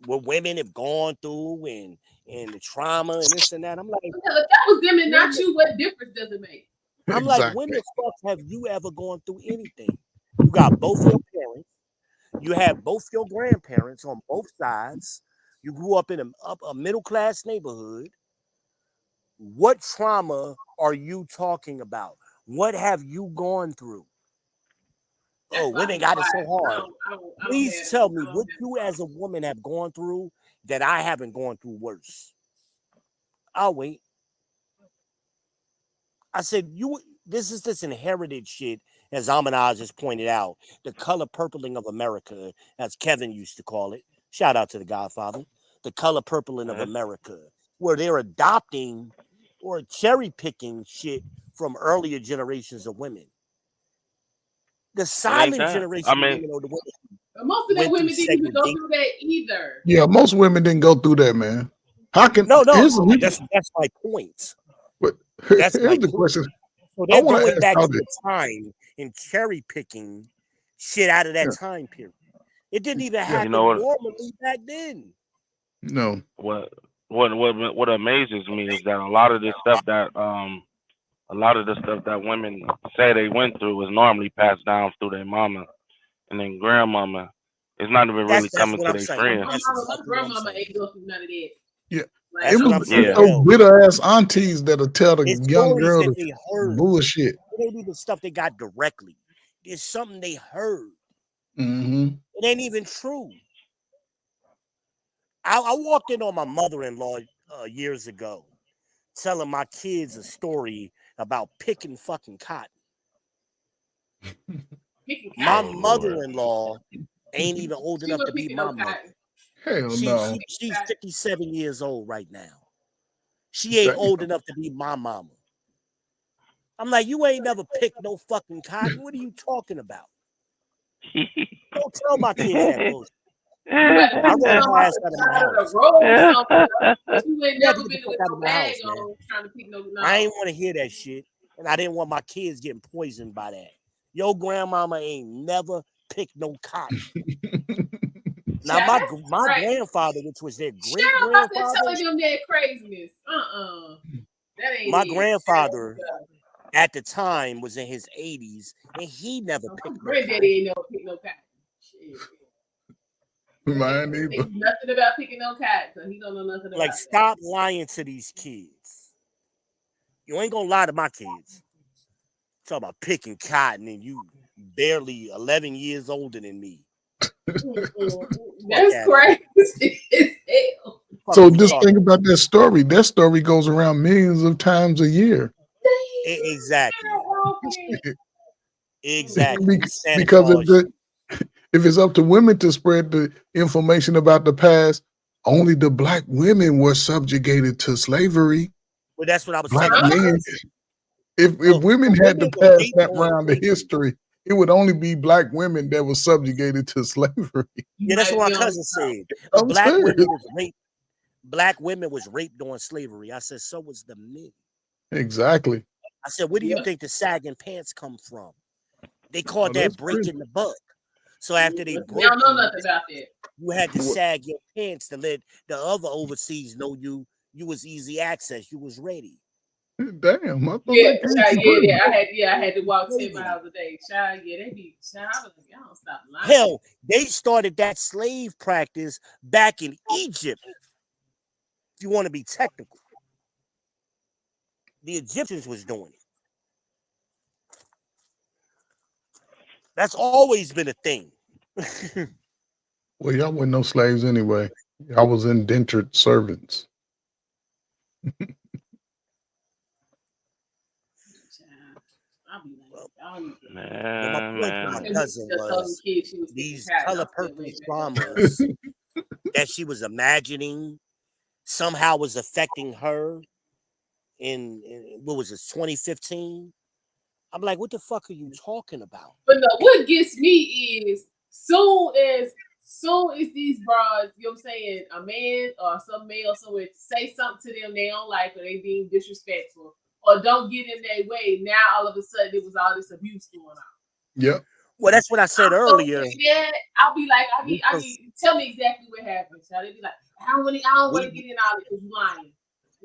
what women have gone through and the trauma and this and that. I'm like, if that was them and not you, what difference does it make? I'm like, when the fuck have you ever gone through anything? You got both your parents, you have both your grandparents on both sides. You grew up in a middle class neighborhood. What trauma are you talking about? What have you gone through? Oh, women got it so hard. Please tell me what you as a woman have gone through that I haven't gone through worse. I'll wait. I said, this is this inherited shit, as Amanaz just pointed out, the color purpling of America, as Kevin used to call it. Shout out to the Godfather. The color purpling of America, where they're adopting or cherry picking shit from earlier generations of women. The silent generation of women or the women. Most of the women didn't even go through that either. Yeah, most women didn't go through that, man. How can that's my point. But that's here's the question. So they're going back to the time and cherry picking shit out of that time period. It didn't even happen normally back then. No. What amazes me is that a lot of the stuff that women say they went through is normally passed down through their mama and then grandmama. It's not even really coming to their friends. My grandmama ain't go through none of that. Yeah. It was those bitter ass aunties that'll tell the young girl bullshit. It ain't even stuff they got directly. It's something they heard. Mm-hmm. It ain't even true. I walked in on my mother-in-law years ago, telling my kids a story about picking fucking cotton. My mother-in-law ain't even old enough to be my mother. Hell no. She's 57 years old right now. She ain't old enough to be my mama. I'm like, you ain't never picked no fucking cotton. What are you talking about? Don't tell my kids that bullshit. I rolled my ass out of my house. You ain't never been with no bag on trying to pick no. I ain't want to hear that shit, and I didn't want my kids getting poisoned by that. Your grandmama ain't never picked no cotton. Now my grandfather, which was their great grandfather, telling them that craziness. That ain't my grandfather at the time was in his 80s, and he never picked. Granddaddy ain't never picked no cotton. Shit. Mine either. Nothing about picking no cotton, so he don't know nothing about. Like, stop lying to these kids. You ain't gonna lie to my kids. Talk about picking cotton, and you barely 11 years older than me. That's crazy. So just think about that story. That story goes around millions of times a year. Exactly. Exactly. Because if it's up to women to spread the information about the past, only the black women were subjugated to slavery. Well, that's what I was black saying. Men, if women had to pass that round of history, it would only be black women that were subjugated to slavery. Yeah, that's what my cousin said. Black women was raped during slavery. I said, so was the men. Exactly. I said, where do you think the sagging pants come from? They called that breaking the buck. So after they broke, y'all know nothing about that. You had to sag your pants to let the other overseas know you was easy access. You was ready. Damn. I had to walk 10 miles a day. Child, they be child. Y'all don't stop lying. Hell, they started that slave practice back in Egypt. If you want to be technical, the Egyptians was doing it. That's always been a thing. Well, y'all weren't no slaves anyway. Y'all was indentured servants. My cousin was these color purple dramas that she was imagining somehow was affecting her in what was it, 2015? I'm like, what the fuck are you talking about? But no, what gets me is soon as these broads, you know what I'm saying, a man or some male somewhere say something to them they don't like, or they being disrespectful, or don't get in their way. Now all of a sudden it was all this abuse going on. Yep. Well, that's what I said earlier. Yeah, I'll be like, I mean, tell me exactly what happened. So they be like, I don't want to get in all this lying.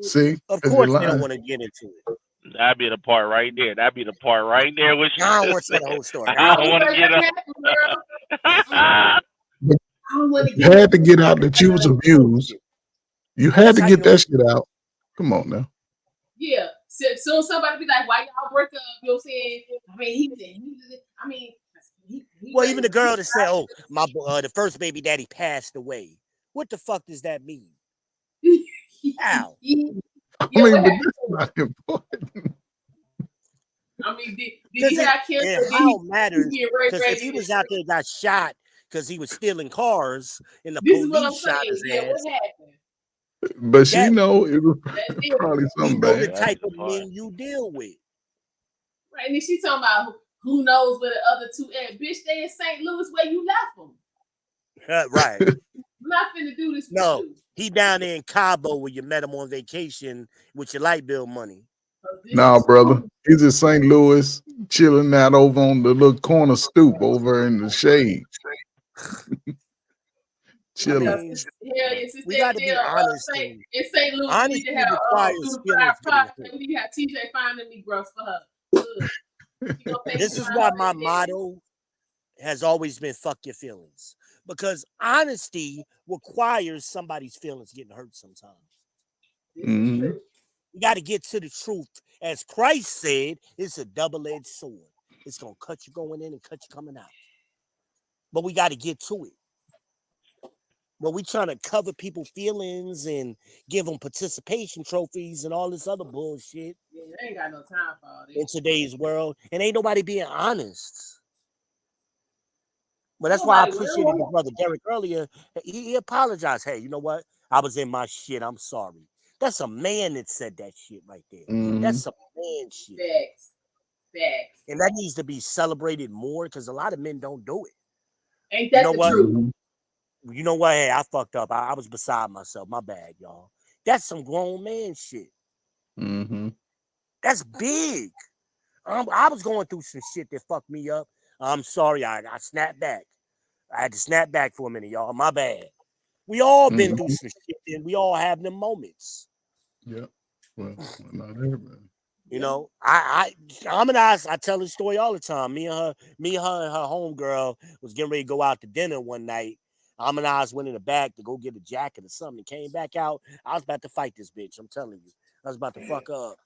See, of course they don't want to get into it. That'd be the part right there. That'd be the part right there. Which I don't want to say the whole story. I don't want to get up. You had to get out that you was abused. You had to get that shit out. Come on now. Yeah. So soon somebody be like, why y'all break up? You know what I'm saying? I mean, well, even the girl that said, "Oh, my the first baby daddy passed away." What the fuck does that mean? How? I mean, but that's not important. I mean, did he have cancer? How matters? Because if he was out there and got shot because he was stealing cars and the police shot his ass. What happened? But she know it was probably something bad. The type of men you deal with. Right, and then she talking about who knows where the other two at. Bitch, they in St. Louis where you left them. Right. I'm not finna do this with you. He down there in Cabo where you met him on vacation with your light bill money. Nah, brother. He's in St. Louis, chilling out over on the little corner stoop over in the shade. Chilling. I mean, we got to be honest. In St. Louis, honesty we need to have requires we need to have TJ finding me gross for her. This is why my motto has always been fuck your feelings. Because honesty requires somebody's feelings getting hurt sometimes. Mm-hmm. You got to get to the truth. As Christ said, it's a double-edged sword. It's going to cut you going in and cut you coming out. But we got to get to it. But we trying to cover people's feelings and give them participation trophies and all this other bullshit. Yeah, they ain't got no time for all this. In today's world. And ain't nobody being honest. But that's why I appreciated my brother Derek earlier. He apologized. Hey, you know what? I was in my shit. I'm sorry. That's a man that said that shit right there. Mm-hmm. That's some man shit. Facts. And that needs to be celebrated more because a lot of men don't do it. Ain't that the truth? You know what? Hey, I fucked up. I was beside myself. My bad, y'all. That's some grown man shit. Mm-hmm. That's big. I was going through some shit that fucked me up. I'm sorry. I snapped back. I had to snap back for a minute, y'all. My bad. We all been through some shit, and we all have them moments. Yeah. Well, not everybody. You know, I tell this story all the time. Me and her and her homegirl was getting ready to go out to dinner one night. Amaniz went in the back to go get a jacket or something. Came back out. I was about to fight this bitch. I'm telling you. I was about to fuck up.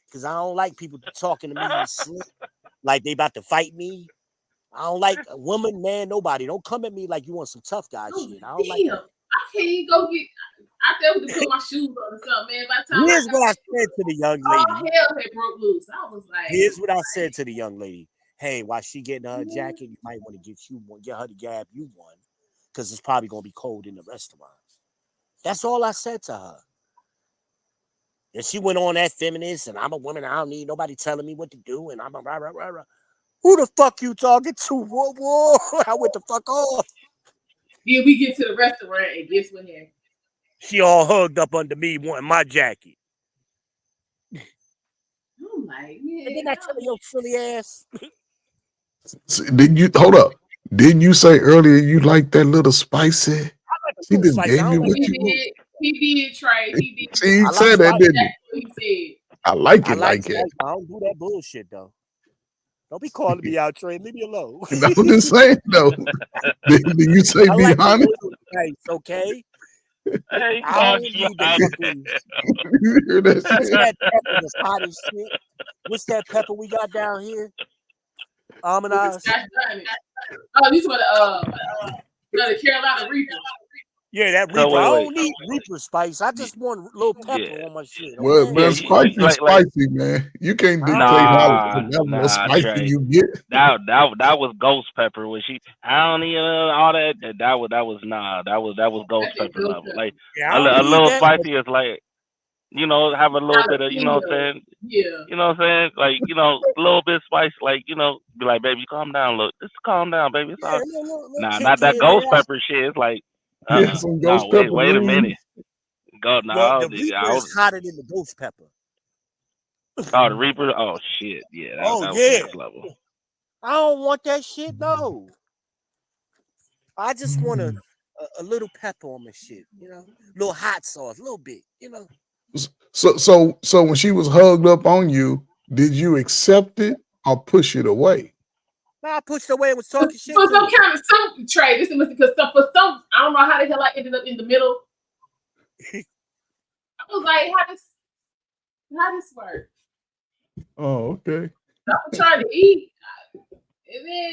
Because I don't like people talking to me in sleep like they about to fight me. I don't like a woman, man, nobody. Don't come at me like you want some tough guy shit. I don't like that. I can't even go get. I tell to put my shoes on or something, man. By the time here's what I said to the young lady. All hell had broke loose. I was like, here's what I said to the young lady. Hey, while she getting her jacket, you might want to get her to grab you one, because it's probably gonna be cold in the restaurant. That's all I said to her. And she went on that feminist, and I'm a woman. I don't need nobody telling me what to do, and I'm a rah, rah, rah, rah. Who the fuck you talking to? Whoa. I went the fuck off. Yeah, we get to the restaurant and guess what happened? She all hugged up under me wanting my jacket. I'm like, yeah. And then I tell your silly ass. Did you hold up? Didn't you say earlier you like that little spicy? She just gave me what you want. He did, Trey. He did. She said that, didn't he? He said. I like it like it. I don't do that bullshit though. Don't be calling me out, Trey. Leave me alone. I'm just saying though. Did you say be like honest? Nice, okay. Hey, I don't need the fucking. What's that pepper that's hot as shit? What's that pepper we got down here? Amaniz. Oh, these were the Carolina Reaper. Yeah, that Reaper. I don't need Reaper spice. I just want a little pepper on my shit. Okay? Well, man, spicy is spicy, man. You can't dictate how spicy you get. That was ghost pepper. Was she? I don't even all that. That was ghost pepper level. Like a little spicy is like, you know, have a little bit of, you know what I'm saying? Yeah. You know what I'm saying? Like, you know, a little bit spicy. Like, you know, be like, baby, calm down. Look, just calm down, baby. It's all... Nah, not that ghost pepper shit. It's like. Wait a minute. The Reaper is hotter than the ghost pepper. Oh, the Reaper. Oh shit. Yeah. That was next level. I don't want that shit. No. I just want a little pepper on my shit. You know, a little hot sauce, a little bit. You know. So when she was hugged up on you, did you accept it or push it away? No, I pushed away and was talking shit. For some kind of some trade, this is because for some, I don't know how the hell I ended up in the middle. I was like, how this work? Oh, okay. I was trying to eat, and then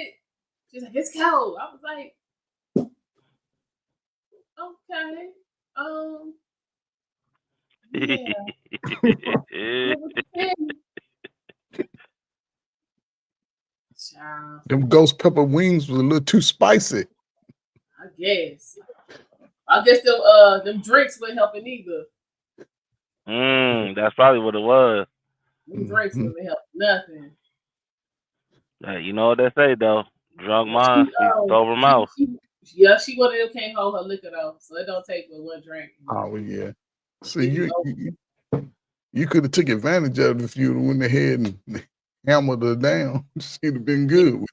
she's like, "It's cold." I was like, "Okay, yeah." Them ghost pepper wings was a little too spicy. I guess them drinks weren't helping either. That's probably what it was. Them drinks wouldn't help nothing. You know what they say though? Drunk mind, sober mouth. She one of them can't hold her liquor though, so it don't take but one drink. Oh yeah. See, you could have took advantage of it if you went ahead and hammered her down. She'd have been good with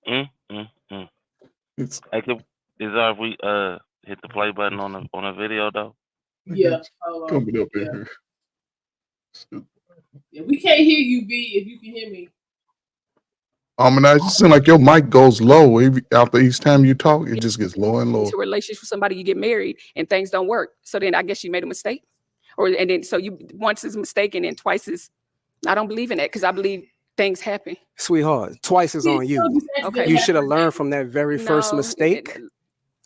you. Is if we hit the play button on a video though? Yeah. Coming up in here. Yeah, we can't hear you, B. If you can hear me. It just seems like your mic goes low after each time you talk. It just gets lower and lower. To a relationship with somebody, you get married and things don't work. So then I guess you made a mistake, and then so you once is a mistake and then twice is. I don't believe in that because I believe things happen. Sweetheart, twice is on you. Okay. You should have learned from that very first mistake.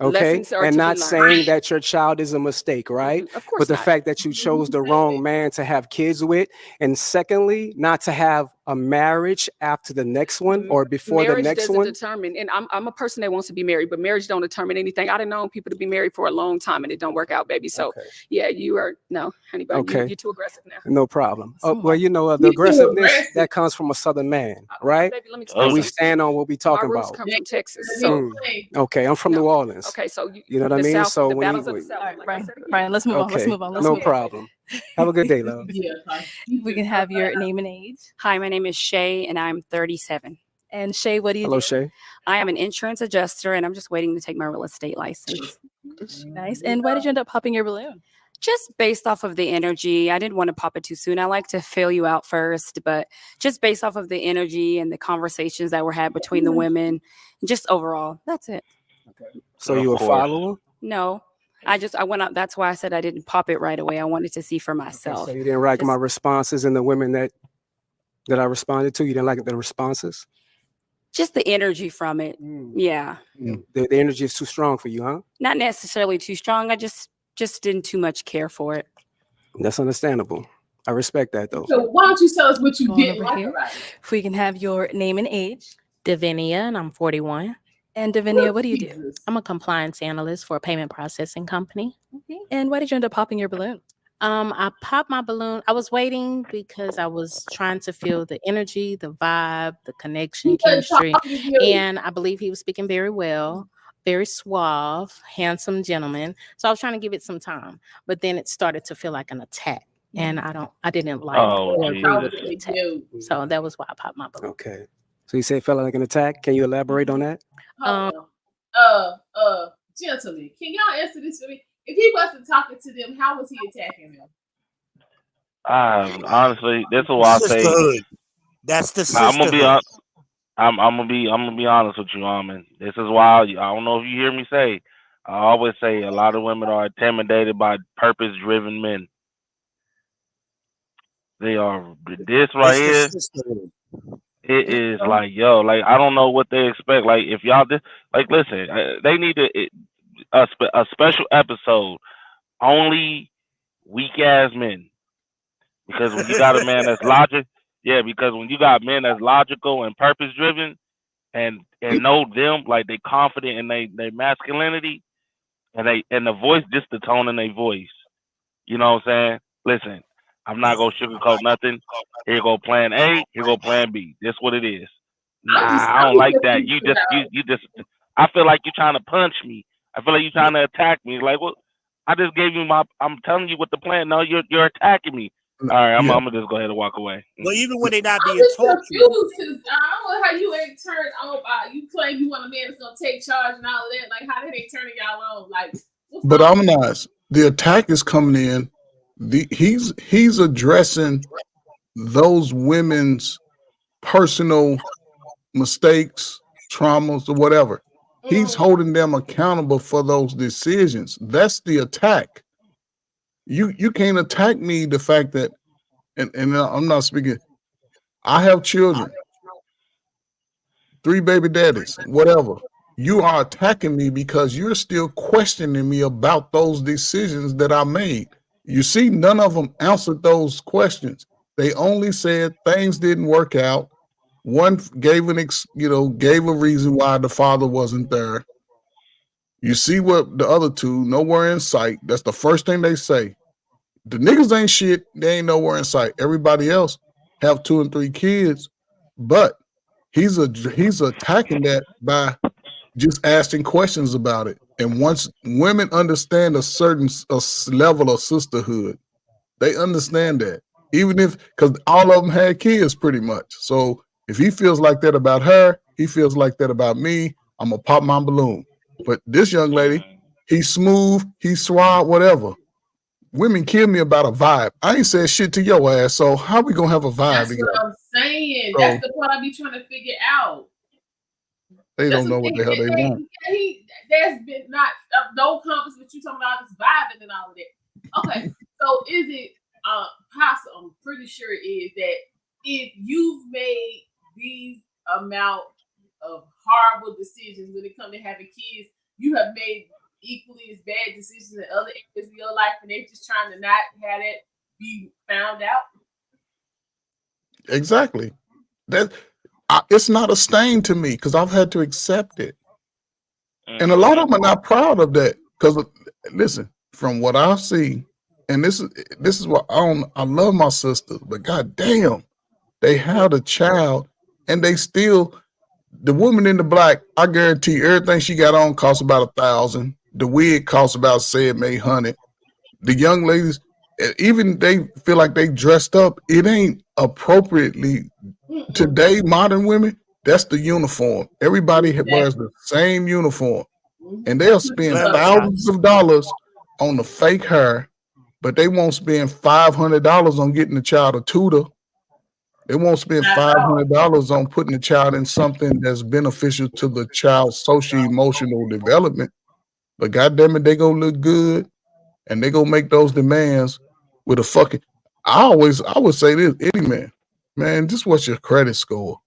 Okay, and not saying that your child is a mistake, right? Of course but the not. fact that you chose the wrong man to have kids with, and secondly, not to have a marriage after the next one or before marriage the next doesn't one. Determine, and I'm a person that wants to be married, but marriage don't determine anything. I've known people to be married for a long time and it don't work out, baby. So yeah, you are honey, but Okay. you're too aggressive now. No problem. Well, the aggressiveness that comes from a Southern man, right? Baby, let me And we stand on what we talking My roots about. come from Texas. So Okay, I'm from New Orleans. okay, so You know what I mean? South, So the when battles of the South. Like I said again. Brian, let's move on. Let's okay, move on. Let's no move on. problem. Have a good day, love. We can have your name and age. Hi, my name is Shay, and I'm 37. And Shay, what do you Hello, do? Shay. I am an insurance adjuster, and I'm just waiting to take my real estate license. Nice. And why did you end up popping your balloon? Just based off of the energy. I didn't want to pop it too soon. I like to feel you out first, but just based off of the energy and the conversations that were had between the women, just overall, that's it. So you a follower? No, I went out. That's why I said I didn't pop it right away. I wanted to see for myself. So you didn't like my responses and the women that I responded to? You didn't like the responses? Just the energy from it. Yeah. The energy is too strong for you, huh? Not necessarily too strong. I just didn't too much care for it. That's understandable. I respect that though. So why don't you tell us what you Going did over like here. about it? If we can have your name and age. Davinia, and I'm 41. And Davinia, what do you do? I'm a compliance analyst for a payment processing company. Okay. And why did you end up popping your balloon? I popped my balloon. I was waiting because I was trying to feel the energy, the vibe, the connection, chemistry. And I believe he was speaking very well, very suave, handsome gentleman. So I was trying to give it some time, but then it started to feel like an attack. And I didn't like or agree with the attack. So that was why I popped my balloon. Okay. So you say it felt like an attack. Can you elaborate on that? Gentlemen, can y'all answer this for me? If he wasn't talking to them, how was he attacking them? Honestly, this is why I say Sisterhood. That's the I'm gonna be sisterhood. I'm gonna be honest with you, Armin. This is why I don't know if you hear me say. I always say a lot of women are intimidated by purpose-driven men. They are this right It's the here. sisterhood. It is like, yo, like I don't know what they expect. Like if y'all like, listen, they need a special episode only weak ass men, because when you got a man that's because when you got men that's logical and purpose driven and know them, like they confident in their masculinity and the voice, just the tone in their voice. You know what I'm saying? Listen, I'm not gonna sugarcoat nothing. Here go plan A, here go plan B. That's what it is. Nah, I don't like that. You just I feel like you're trying to punch me. I feel like you're trying to attack me. Like, what? I just gave you my. I'm telling you what the plan. No, you're attacking me. All right, I'm gonna just go ahead and walk away. Well, even when they're not I'm being just talked to. confused because I don't know how you ain't turned on. You claim you want a man that's gonna take charge and all of that. Like, how did they turning y'all on? Like, But I'm not. The attack is coming in. He's addressing those women's personal mistakes, traumas, or whatever. He's holding them accountable for those decisions. That's the attack. You can't attack me the fact that, and I'm not speaking. I have children, 3 baby daddies, whatever. You are attacking me because you're still questioning me about those decisions that I made. You see, none of them answered those questions. They only said things didn't work out. One gave gave a reason why the father wasn't there. You see what the other two, nowhere in sight. That's the first thing they say. The niggas ain't shit. They ain't nowhere in sight. Everybody else have 2 and 3 kids, but he's attacking that by just asking questions about it. And once women understand a certain level of sisterhood, they understand that. Even if, because all of them had kids pretty much. So if he feels like that about her, he feels like that about me, I'm going to pop my balloon. But this young lady, he's smooth, he's suave, whatever. Women kill me about a vibe. I ain't said shit to your ass, so how we going to have a vibe that's together? what I'm saying. So, That's the part I be trying to figure out. They don't know what the hell they want. There's been not no compass with you talking about this vibing and all of that. Okay, so is it possible? I'm pretty sure it is that if you've made these amount of horrible decisions when it comes to having kids, you have made equally as bad decisions in other areas of your life, and they're just trying to not have that be found out. Exactly. It's not a stain to me because I've had to accept it. And a lot of them are not proud of that. Because listen, from what I see, and this is what I love my sisters, but goddamn, they had a child and they still, the woman in the black, I guarantee everything she got on costs about $1,000. The wig costs about $800. The young ladies, even they feel like they dressed up, it ain't appropriately. Today, modern women, that's the uniform. Everybody wears the same uniform. And they'll spend thousands of dollars on the fake hair, but they won't spend $500 on getting the child a tutor. They won't spend $500 on putting the child in something that's beneficial to the child's socio-emotional development. But goddamn it, they gonna look good and they gonna make those demands with a fucking. I would say this, any man, just what's your credit score?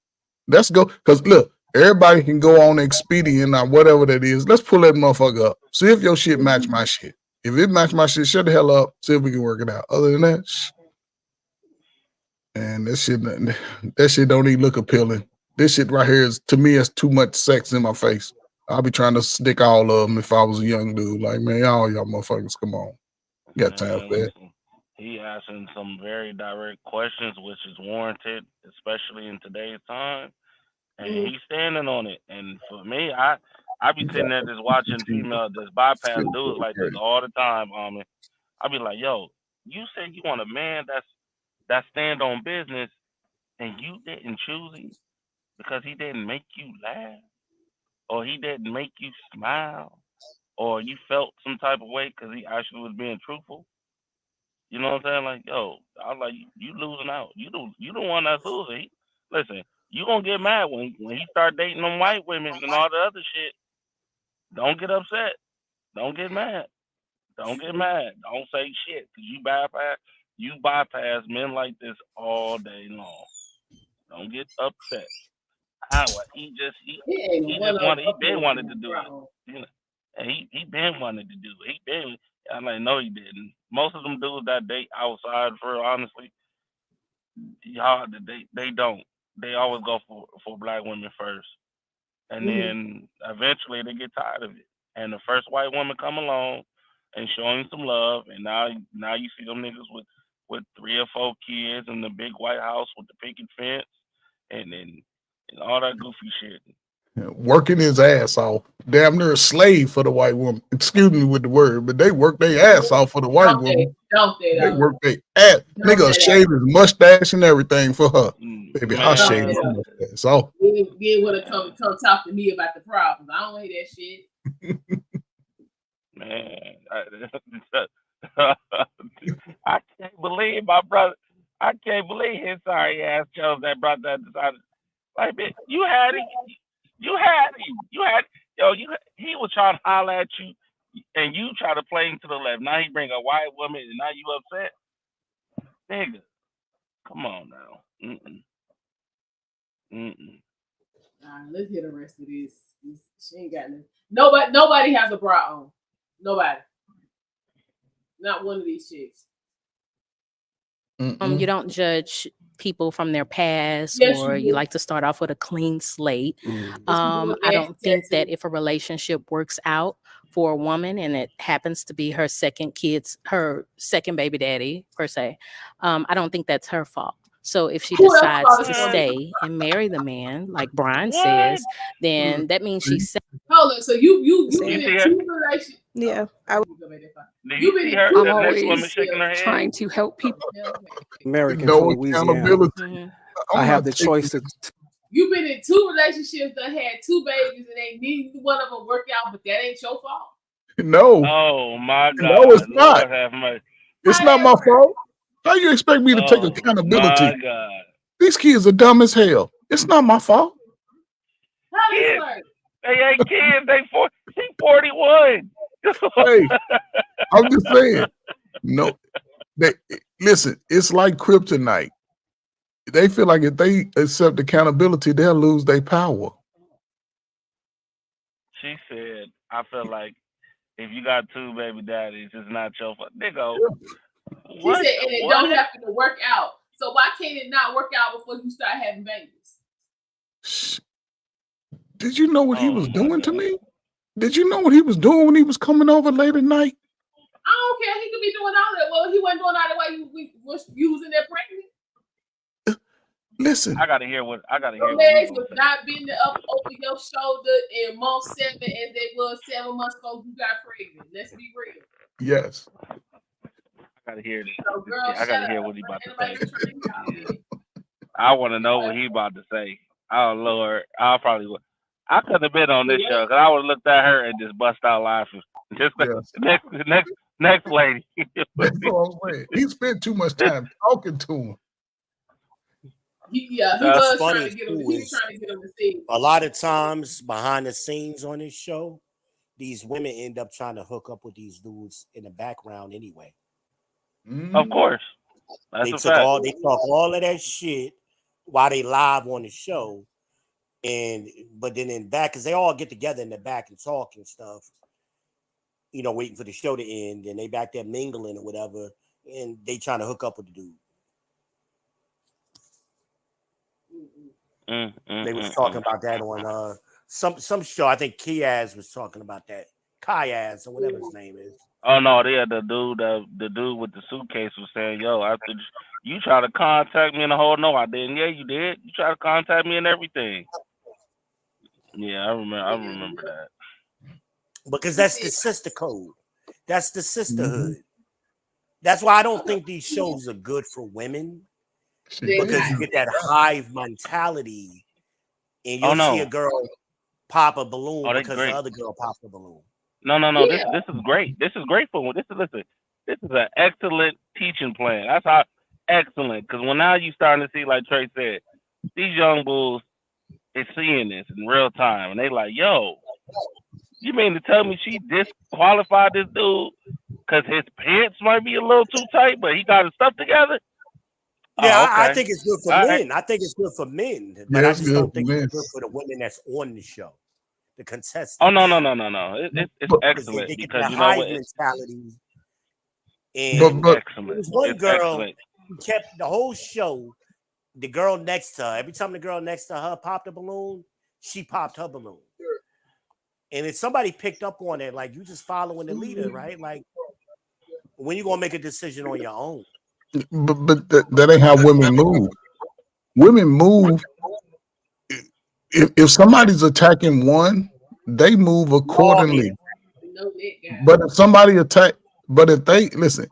Let's go, because look, everybody can go on Expedient or whatever that is. Let's pull that motherfucker up. See if your shit match my shit. If it match my shit, shut the hell up. See if we can work it out. Other than that, and that shit don't even look appealing. This shit right here is, to me, it's too much sex in my face. I'll be trying to stick all of them if I was a young dude. Like, man, all y'all motherfuckers, come on. Got time for that. He asking some very direct questions, which is warranted, especially in today's time. And he's standing on it. And for me, I be sitting there just watching females just bypass dudes like this all the time. I be like, yo, you said you want a man that stand on business, and you didn't choose him because he didn't make you laugh, or he didn't make you smile, or you felt some type of way because he actually was being truthful. You know what I'm saying? Like, yo, I was like, you losing out. You the one that's losing. Listen, you gonna get mad when he start dating them white women and all the other shit. Don't get upset. Don't get mad. Don't get mad. Don't say shit, because you bypass men like this all day long. Don't get upset. He been wanted to do it. You know, and he been wanted to do it. I'm like, no, he didn't. Most of them dudes that date outside, for honestly, y'all, they don't. They always go for black women first, and then eventually they get tired of it. And the first white woman come along and showing some love, and now you see them niggas with 3 or 4 kids in the big white house with the picket fence, and all that goofy shit. working his ass off, damn near a slave for the white woman. Excuse me with the word, but they work their ass off for the white woman. They work their ass. Nigga shave his mustache and everything for her. Baby, I'll shave his mustache off. Then wanna come talk to me about the problems. I don't hear that shit. Man, I can't believe my brother. I can't believe his sorry ass chose that brought that decided. Like, bitch, you had it. You had it. Yo, he was trying to holler at you, and you try to play him to the left. Now he bring a white woman, and now you upset. Nigga, come on now. Let's hear the rest of this. She ain't got nothing. Nobody has a bra on. Nobody. Not one of these chicks. You don't judge people from their past, Yes, or you you do. like to start off with a clean slate. I don't think that if a relationship works out for a woman and it happens to be her second baby daddy per se, I don't think that's her fault. So if she decides to stay and marry the man, like Brian says, then that means she's Hold on. So you been in two relationships. Yeah, You've been in her? two The next woman relationships. shaking her head. Trying to help people. American No from Louisiana. accountability. I have the choice to. You've been in two relationships that had two babies, and ain't neither one of them work out, but that ain't your fault. No. Oh my God. No, it's not. Lord have mercy. It's not my fault. How you expect me to take accountability? My God. These kids are dumb as hell. It's not my fault. How Kids. this work? They ain't kids. She's 41. Hey, I'm just saying. No, listen. It's like kryptonite. They feel like if they accept accountability, they'll lose their power. She said, "I feel like if you got two baby daddies, it's not your fault." Nigga, She said, and it don't have to work out. So why can't it not work out before you start having babies? Did you know what he was doing to me? Did you know what he was doing when he was coming over late at night? I don't care. He could be doing all that. Well, he wasn't doing all that while you was in there pregnant. Listen, I gotta hear what Your legs was not bending up over your shoulder in month 7, and they was 7 months ago you got pregnant. Let's be real. Yes. I gotta hear this. So, girl, I gotta hear what he about to say. I want to know what he about to say. Oh Lord, I could have been on this show because I would have looked at her and just bust out laughing. Just next lady. That's what I'm saying. He spent too much time talking to him. He That's was funny trying to get him. He too, was is trying to get him to see. a lot of times behind the scenes on this show, these women end up trying to hook up with these dudes in the background anyway. Of course. That's They a took fact. they talk all of that shit while they live on the show, but then in back, because they all get together in the back and talk and stuff, waiting for the show to end, and they back there mingling or whatever, and they trying to hook up with the dude. They was talking about that on some show. I think Kiaz was talking about that. Kiaz or whatever his name is. Oh no, the dude with the suitcase was saying, "Yo, after you try to contact me and the whole no, I didn't. Yeah, you did. You tried to contact me and everything." Yeah, I remember that. Because that's the sister code. That's the sisterhood. That's why I don't think these shows are good for women. Because you get that hive mentality, and you'll see a girl pop a balloon because the other girl popped a balloon. No. Yeah. This is great. This is great for this is an excellent teaching plan. That's how excellent. Because when now you starting to see, like Trey said, these young bulls is seeing this in real time, and they like, yo, you mean to tell me she disqualified this dude because his pants might be a little too tight, but he got his stuff together? Yeah, okay. I think it's good for men. I think it's good for men, but I just don't think it's good for the women that's on the show, the contestants. Oh no! It's excellent they get because the you know hive what? mentality. And Excellent. there was one girl excellent. who kept the whole show. The girl next to her, every time the girl next to her popped a balloon, she popped her balloon. And if somebody picked up on it, like you just following the leader, right? Like when you gonna make a decision on your own? But that ain't how women move. Women move if somebody's attacking one, they move accordingly. But if somebody if they listen,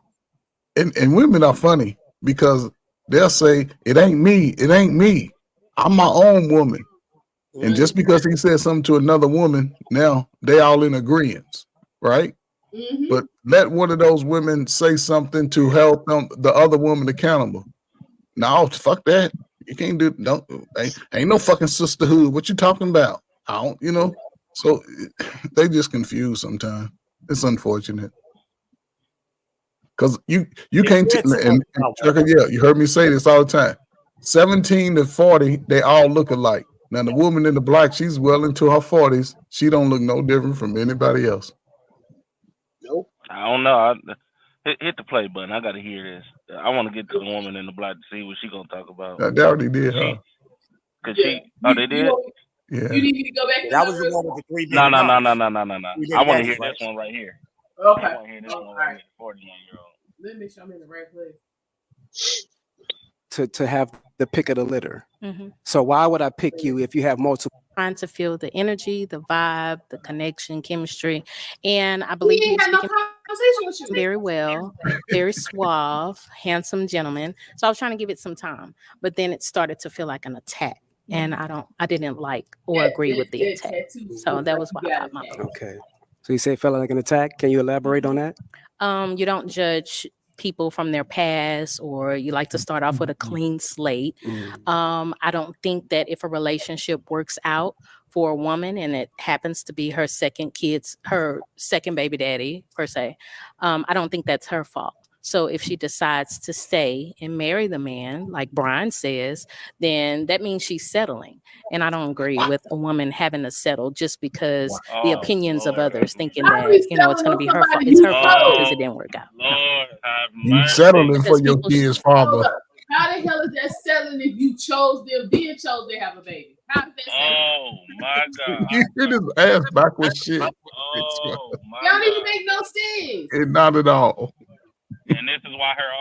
and women are funny because they'll say, it ain't me. I'm my own woman. And just because he said something to another woman, now they all in agreement, right? But let one of those women say something to help the other woman accountable. No, fuck that. You can't do ain't no fucking sisterhood. What you talking about? I don't, So they just confused sometimes. It's unfortunate. Because you can't and you heard me say this all the time. 17 to 40, they all look alike. Now the woman in the black, she's well into her 40s. She don't look no different from anybody else. Nope. I don't know. Hit the play button. I gotta hear this. I want to get to the woman in the black to see what she gonna talk about. They already did, huh? They did. Yeah. You need me to go back. That was the one with the 3 No. baby I mamas. want to hear this one right here. Okay. I want to hear this one right here. 41-year-old. Let me make sure I'm in the right place. To have the pick of the litter. So why would I pick you if you have multiple? Trying to feel the energy, the vibe, the connection, chemistry, and I believe he was speaking very well, very suave, handsome gentleman. So I was trying to give it some time, but then it started to feel like an attack, and I didn't like or agree with the attack. So that was why I got my vote. Okay. So you say it felt like an attack. Can you elaborate on that? You don't judge people from their past, or you like to start off with a clean slate. I don't think that if a relationship works out for a woman and it happens to be her second baby daddy per se, I don't think that's her fault. So if she decides to stay and marry the man, like Brian says, then that means she's settling. And do not agree with a woman having to settle just because the opinions of others thinking that, it's going to be her fault. It's her fault because it didn't work out. You settling for your kid's father. How the hell is that settling if you chose them, then chose to have a baby? How does that settle? Oh my God! You hear this ass backwards shit. Y'all don't even make no sense. Not at all. And this is why her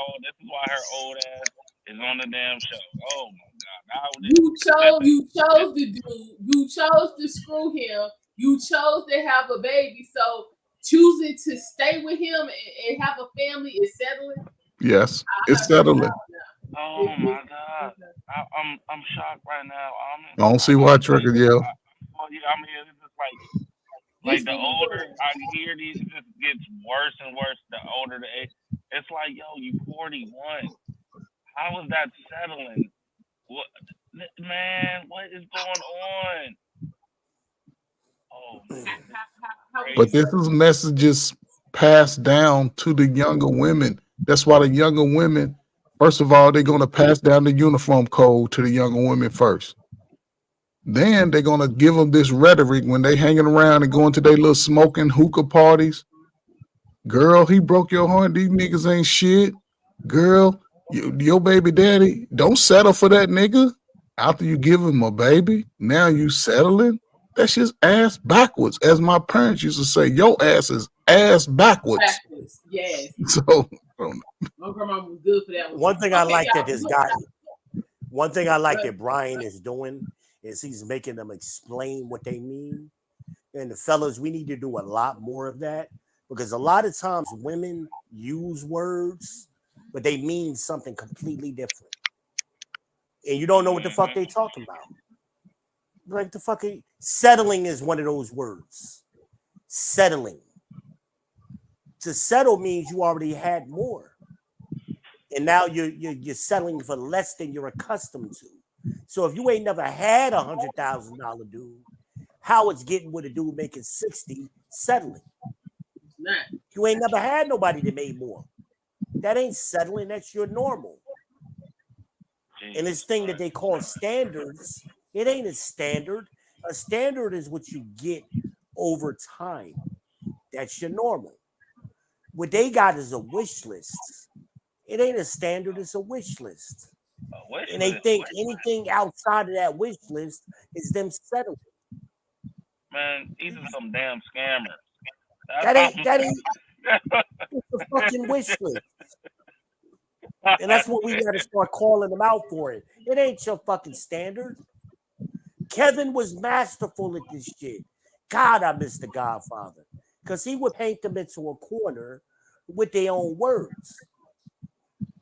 old ass is on the damn show. Oh my God! You chose the dude. You chose to screw him. You chose to have a baby. So choosing to stay with him and have a family is settling. Yes, it's settling. Oh my God! I'm shocked right now. I don't see why Trigger yell. I'm here. It's just like the older I hear these, it just gets worse and worse. The older the age, it's like, yo, you 41. How is that settling? What, man? What is going on? Oh man. But this is messages passed down to the younger women. That's why the younger women, first of all, they're going to pass down the uniform code to the younger women first. Then they're going to give them this rhetoric when they hanging around and going to their little smoking hookah parties. Girl, he broke your heart. These niggas ain't shit. Girl, your baby daddy, don't settle for that nigga. After you give him a baby, now you settling? That's just ass backwards. As my parents used to say, your ass is ass backwards. Yes. So, my grandma was good for that one. One thing I like that Brian is doing is he's making them explain what they mean. And the fellas, we need to do a lot more of that, because a lot of times women use words, but they mean something completely different. And you don't know what the fuck they talking about. Like the fucking settling is one of those words. Settling. To settle means you already had more. And now you're settling for less than you're accustomed to. So if you ain't never had $100,000 dude, how it's getting with a dude making 60 settling? You ain't never had nobody that made more. That ain't settling. That's your normal. And this thing that they call standards, it ain't a standard. A standard is what you get over time. That's your normal. What they got is a wish list. It ain't a standard, it's a wish list. And they think anything outside of that wish list is them settling. Man, these are some damn scammers. That ain't it's a fucking wish list. And that's what we gotta start calling them out for it. It ain't your fucking standard. Kevin was masterful at this shit. God, I miss The Godfather. Because he would paint them into a corner with their own words.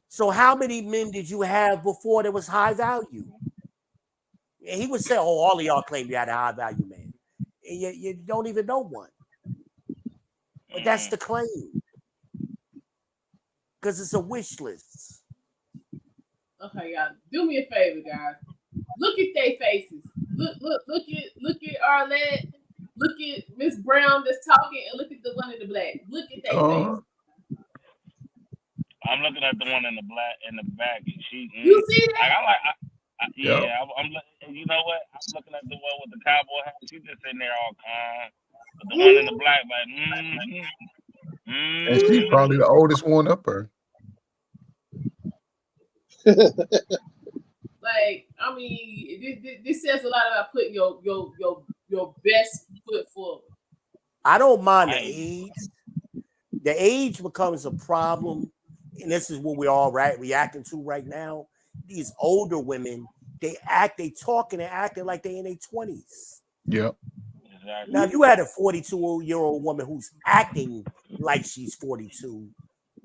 So how many men did you have before there was high value? And he would say, oh, all of y'all claim you had a high value man. And you don't even know one. But that's the claim. Because it's a wish list. Okay, y'all. Do me a favor, guys. Look at their faces. Look at Arlette. Look at Miss Brown that's talking, and look at the one in the black. Look at their face. I'm looking at the one in the black in the back, and she. You see that? Yeah, I'm. You know what? I'm looking at the one with the cowboy hat. She's just sitting there all calm. But the one in the black, like, And she's probably the oldest one up there. Like, I mean, this says a lot about putting your best foot forward. I don't mind the age. The age becomes a problem, and this is what we're all reacting to right now. These older women, they talking and acting like they in their 20s. Yep. Now, if you had a 42-year-old woman who's acting like she's 42,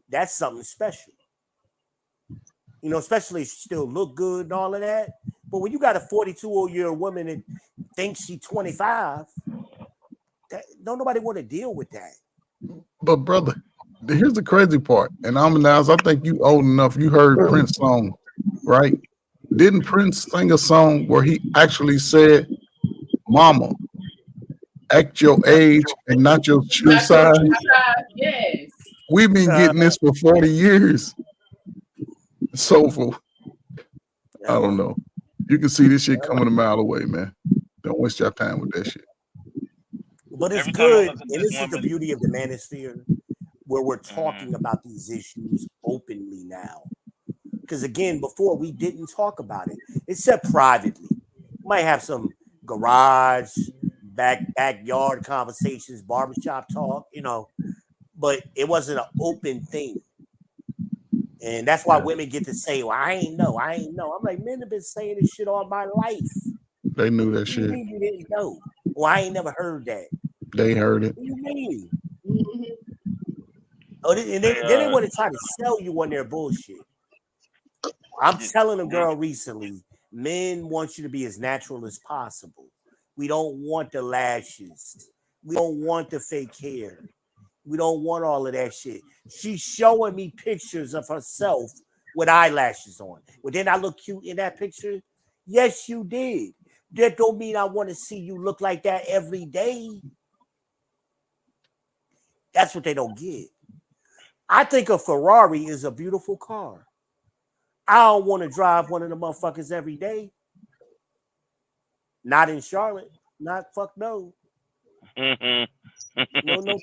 that's something special. You know, especially if she still look good and all of that. But when you got a 42-year-old woman that thinks she's 25, don't nobody want to deal with that. But brother, here's the crazy part. And I think you old enough. You heard Prince's song, right? Didn't Prince sing a song where he actually said, "Mama, act your age and not your shoe size"? Yes. We've been getting this for 40 years. So I don't know. You can see this shit coming a mile away, man. Don't waste your time with that shit. But it's good, and this is the beauty of the manosphere, where we're talking about these issues openly now. Because again, before we didn't talk about it, except privately. We might have some garage, backyard conversations, barbershop talk, you know, but it wasn't an open thing. And that's why women get to say, well, I ain't know. I'm like, men have been saying this shit all my life. They knew that shit. You didn't know. Well, I ain't never heard that. They heard it. What do you mean? Oh, and then they want to try to sell you on their bullshit. I'm telling a girl recently, men want you to be as natural as possible. We don't want the lashes. We don't want the fake hair. We don't want all of that shit. She's showing me pictures of herself with eyelashes on. Well, didn't I look cute in that picture? Yes, you did. That don't mean I want to see you look like that every day. That's what they don't get. I think a Ferrari is a beautiful car. I don't want to drive one of the motherfuckers every day. Not in Charlotte. Fuck no. No,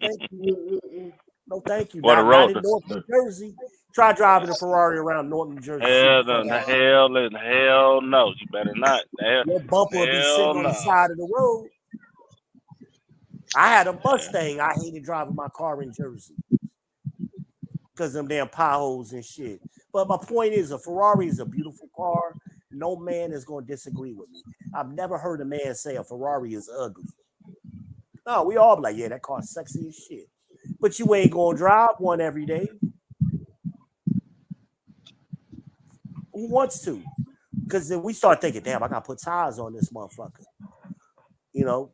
thank you. No, thank you. Not in North New Jersey. Try driving a Ferrari around North New Jersey. Hell no. You better not. Your bumper will be sitting on the side of the road. I had a Mustang. I hated driving my car in Jersey because of them damn potholes and shit. But my point is, a Ferrari is a beautiful car. No man is going to disagree with me. I've never heard a man say a Ferrari is ugly. No, we all be like, yeah, that car's sexy as shit. But you ain't going to drive one every day. Who wants to? Because then we start thinking, damn, I got to put tires on this motherfucker. You know,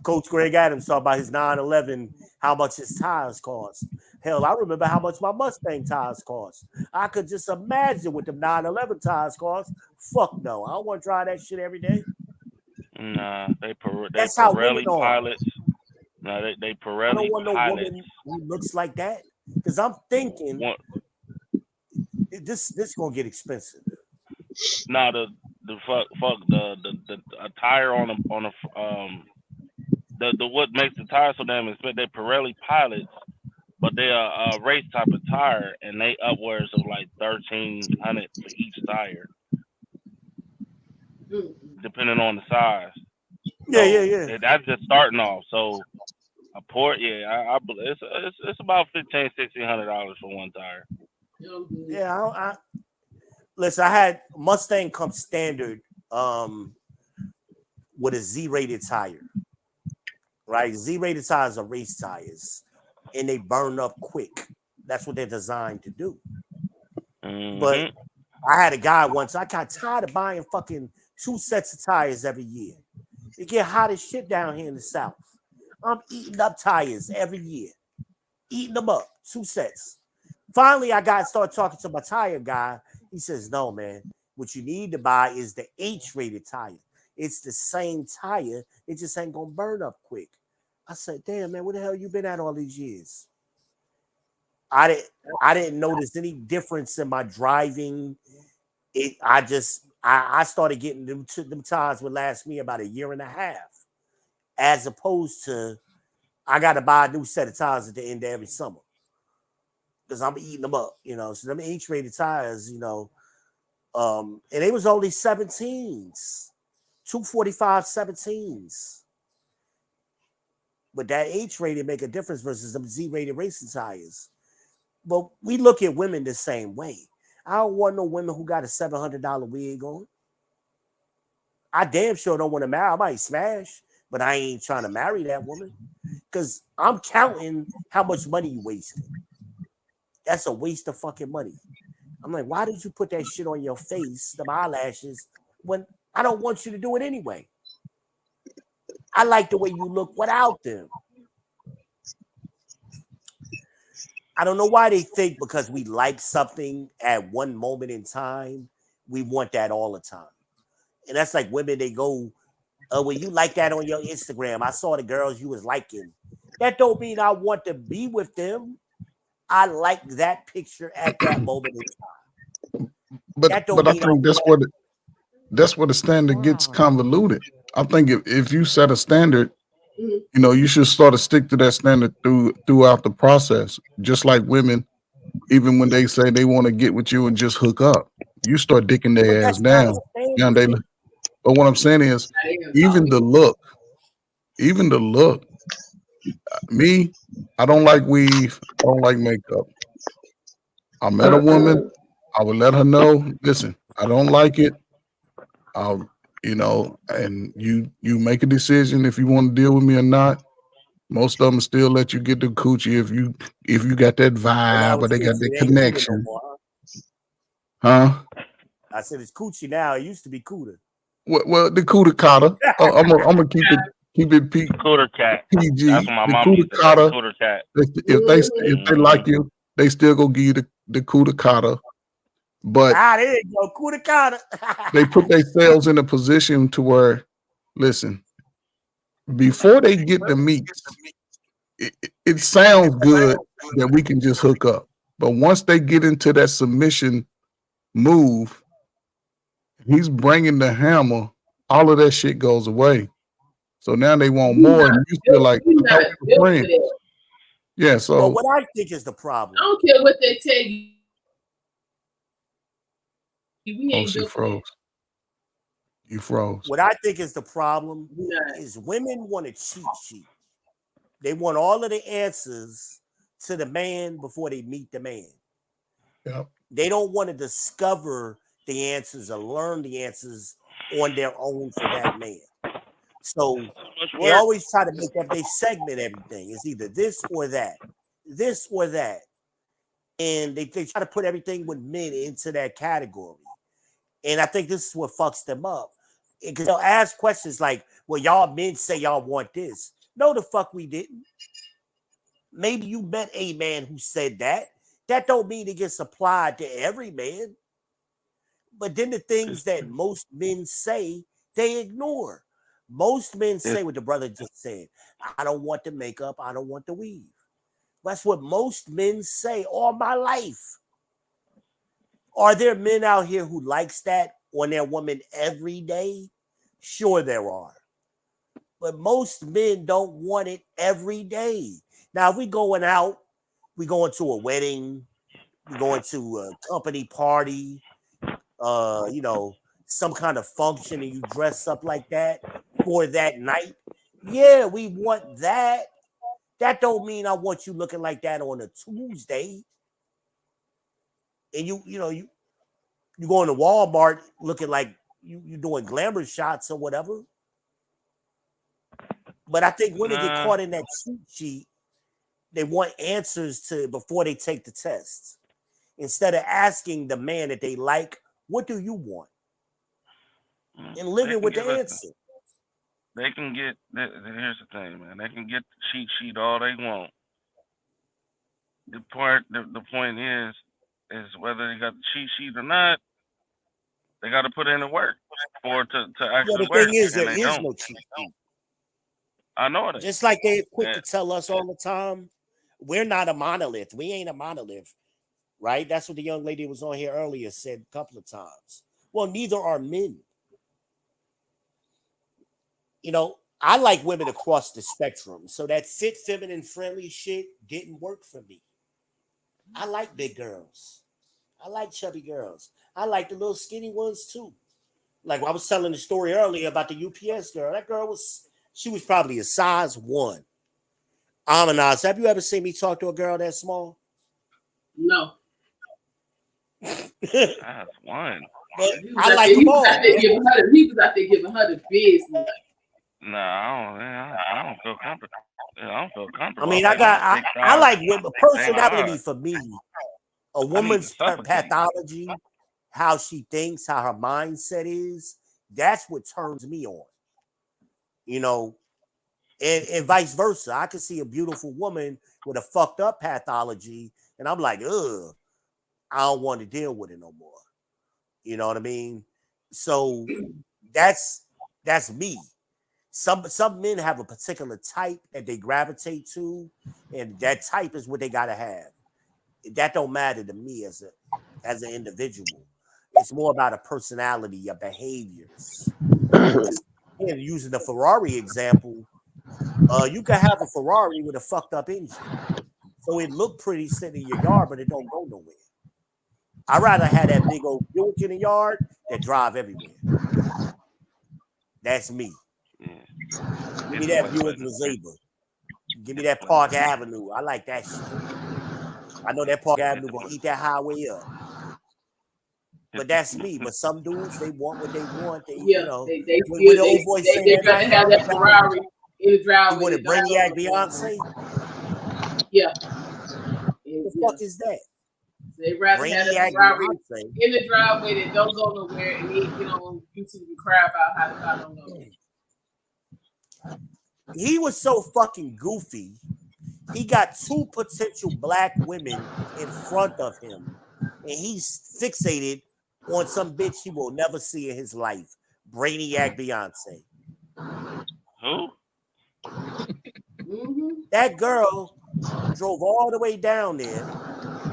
Coach Greg Adams talked about his 911, how much his tires cost. Hell, I remember how much my Mustang tires cost. I could just imagine what the 911 tires cost. Fuck no, I don't want to drive that shit every day. Nah, they That's how Pirelli women are. pilots. No, they Pirelli I don't want no pilots. woman who looks like that because I'm thinking this gonna get expensive. No, the tire on a the what makes the tire so damn expensive? They Pirelli pilots, but they are a race type of tire, and they upwards of like $1,300 for each tire, depending on the size. Yeah. That's just starting off. So a port, I believe it's about $1,500-$1,600 for one tire. Yeah, listen. I had Mustang come standard with a Z-rated tire, right? Z-rated tires are race tires, and they burn up quick. That's what they're designed to do. But I had a guy once. I got tired of buying fucking 2 sets of tires every year. It get hot as shit down here in the South. I'm eating up tires every year, eating them up, 2 sets. Finally, I started talking to my tire guy. He says, "No, man. What you need to buy is the H-rated tire. It's the same tire. It just ain't gonna burn up quick." I said, "Damn, man, where the hell you been at all these years?" I didn't notice any difference in my driving. I started getting them tires would last me about a year and a half, as opposed to I got to buy a new set of tires at the end of every summer because I'm eating them up, So them H-rated tires, and they was only 17s, 245 17s. But that H-rated make a difference versus them Z-rated racing tires. But we look at women the same way. I don't want no women who got a $700 wig on. I damn sure don't want to marry. I might smash, but I ain't trying to marry that woman because I'm counting how much money you wasted. That's a waste of fucking money. I'm like, why did you put that shit on your face, the eyelashes, when I don't want you to do it anyway? I like the way you look without them. I don't know why they think because we like something at one moment in time, we want that all the time. And that's like women, they go, well, you like that on your Instagram. I saw the girls you was liking. That don't mean I want to be with them. I like that picture at that moment in time. But I think that's where the standard gets convoluted. I think if you set a standard, you should sort of stick to that standard throughout the process. Just like women, even when they say they want to get with you and just hook up, you start dicking their ass down. But what I'm saying is, even the look, me, I don't like weave, I don't like makeup. I met a woman, I would let her know, listen, I don't like it. And you make a decision if you want to deal with me or not. Most of them still let you get the coochie if you got that vibe or they got that connection. Huh? I said it's coochie now. It used to be cooter. Well, the cooter cotta. I'm gonna keep it Cooter cat. PG. That's what my the mom cooter used to say. cotta. Cooter cat. If they like you, they still go give you the cooter cotta. But there you go, cooter cotta. They put themselves in a position to where, listen, before they get the meats, it sounds good that we can just hook up. But once they get into that submission move, he's bringing the hammer, all of that shit goes away. So now they want more, and you feel like friends. Yeah, so well, what I think is the problem. I don't care what they tell you. We ain't she built for froze. You froze. What I think is the problem is women want a cheat sheet. They want all of the answers to the man before they meet the man. Yep. They don't want to discover the answers or learn the answers on their own for that man. So they always try to make that they segment everything. It's either this or that, and they try to put everything with men into that category. And I think this is what fucks them up. Because they'll ask questions like, well, y'all men say y'all want this. No, the fuck we didn't. Maybe you met a man who said that. That don't mean it gets applied to every man. But then the things that most men say, they ignore. Most men say what the brother just said. I don't want the makeup. I don't want the weave. That's what most men say all my life. Are there men out here who likes that on their woman every day? Sure there are. But most men don't want it every day. Now, if we going out, we going to a wedding, we going to a company party, some kind of function, and you dress up like that for that night. Yeah, we want that. That don't mean I want you looking like that on a Tuesday. And you going to Walmart looking like you doing glamour shots or whatever. But I think women get caught in that cheat sheet. They want answers to before they take the test. Instead of asking the man that they like, what do you want? And living with the answer. They can get, here's the thing, man. They can get the cheat sheet all they want. The point is whether they got the cheat sheet or not, they got to put in the work for it to actually work. The thing is, and there they is don't. no cheat sheet. I know it. Just like they're quick to tell us all the time, we're not a monolith. We ain't a monolith, right? That's what the young lady was on here earlier said a couple of times. Well, neither are men. You know, I like women across the spectrum. So that fit, feminine, friendly shit didn't work for me. I like big girls. I like chubby girls. I like the little skinny ones too. Like I was telling the story earlier about the UPS girl. That girl was probably a size 1. Amanaz, have you ever seen me talk to a girl that small? No. That's 1. But I like them all. He was out there giving her the business. No, I don't feel comfortable. I don't feel comfortable. I mean, I like women. Personality for me, a woman's pathology, how she thinks, how her mindset is, that's what turns me on. You know, and vice versa. I could see a beautiful woman with a fucked up pathology, and I'm like, ugh, I don't want to deal with it no more. You know what I mean? So that's me. Some men have a particular type that they gravitate to, and that type is what they gotta have. That don't matter to me as an individual. It's more about a personality, your behaviors. And using the Ferrari example, you can have a Ferrari with a fucked up engine, so it look pretty sitting in your yard, but it don't go nowhere. I'd rather have that big old Buick in the yard that drive everywhere. That's me. Give me that Buick LeSabre. Give me that Park Avenue. I like that shit. I know that Park Avenue gonna eat that highway up. But that's me. But some dudes, they want what they want. They gotta have that Ferrari in the driveway. You want a Brainiac Beyonce? Yeah. What the fuck is that? They'd rather have that Ferrari in the driveway that don't go nowhere and then get on YouTube and cry about how the car don't go. He was so fucking goofy. He got 2 potential black women in front of him, and he's fixated on some bitch he will never see in his life. Brainiac Beyonce. Who? That girl drove all the way down there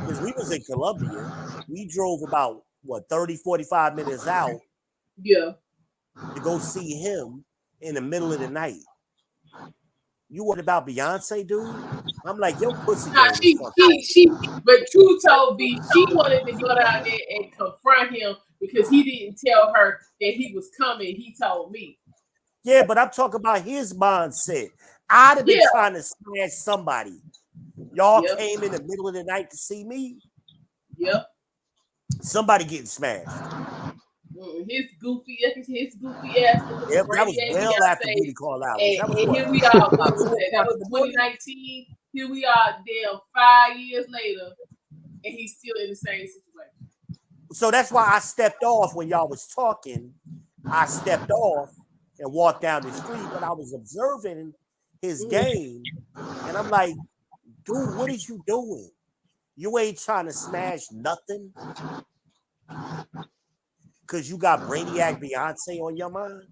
because we was in Colombia. We drove about 30, 45 minutes out. Yeah. To go see him in the middle of the night. You what about Beyonce, dude? I'm like, yo, pussy. But True told me she wanted to go down there and confront him because he didn't tell her that he was coming. He told me. Yeah, but I'm talking about his mindset. I'd have been trying to smash somebody. Y'all came in the middle of the night to see me. Yep. Somebody getting smashed. His goofy ass. Yeah, but that was well after Booty Call Out. And here we are. That was 2019. Here we are, damn, 5 years later, and he's still in the same situation. So that's why I stepped off when y'all was talking. I stepped off and walked down the street, but I was observing his game, and I'm like, dude, what is you doing? You ain't trying to smash nothing because you got Brainiac Beyonce on your mind.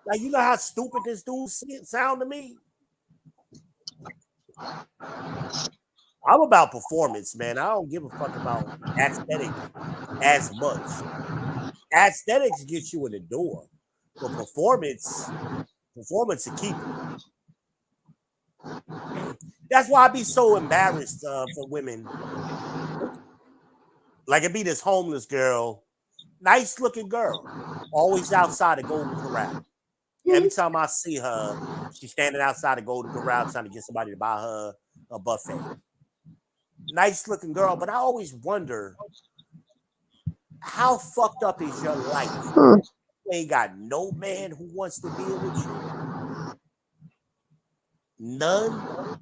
Like, you know how stupid this dude sound to me? I'm about performance, man. I don't give a fuck about aesthetic as much. Aesthetics get you in the door, but performance to keep it. That's why I be so embarrassed for women. Like, it be this homeless girl, nice looking girl, always outside the Golden Corral. Every time I see her, she's standing outside the Golden Corral trying to get somebody to buy her a buffet. Nice looking girl, but I always wonder, how fucked up is your life You ain't got no man who wants to deal with you. None.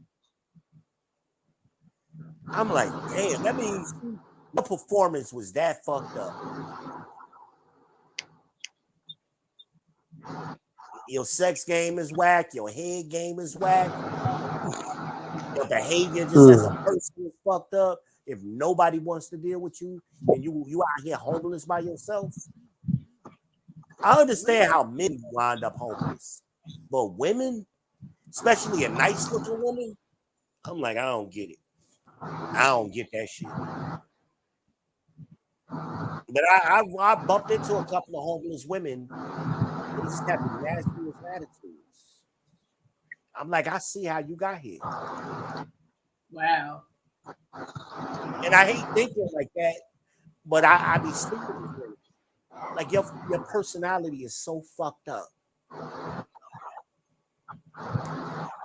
I'm like, damn, that means the performance was that fucked up. Your sex game is whack, your head game is whack, your behavior just as a person is fucked up. If nobody wants to deal with you and you out here homeless by yourself. I understand how men wind up homeless, but women, especially a nice looking woman, I'm like, I don't get it. I don't get that shit. But I bumped into a couple of homeless women. They just have the nastiest attitudes. I'm like, I see how you got here. Wow. And I hate thinking like that, but I be sleeping with you. Like your personality is so fucked up.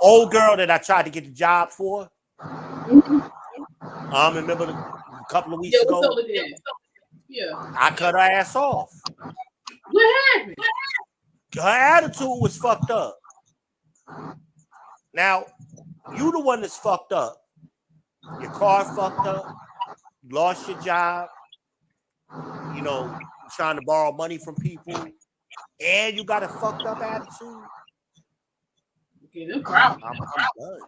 Old girl that I tried to get the job for. Remember a couple of weeks ago. Yeah. I cut her ass off. What happened? Her attitude was fucked up. Now, you the one that's fucked up. Your car fucked up. You lost your job. You know, trying to borrow money from people. And you got a fucked up attitude. Okay, no problem. I'm done.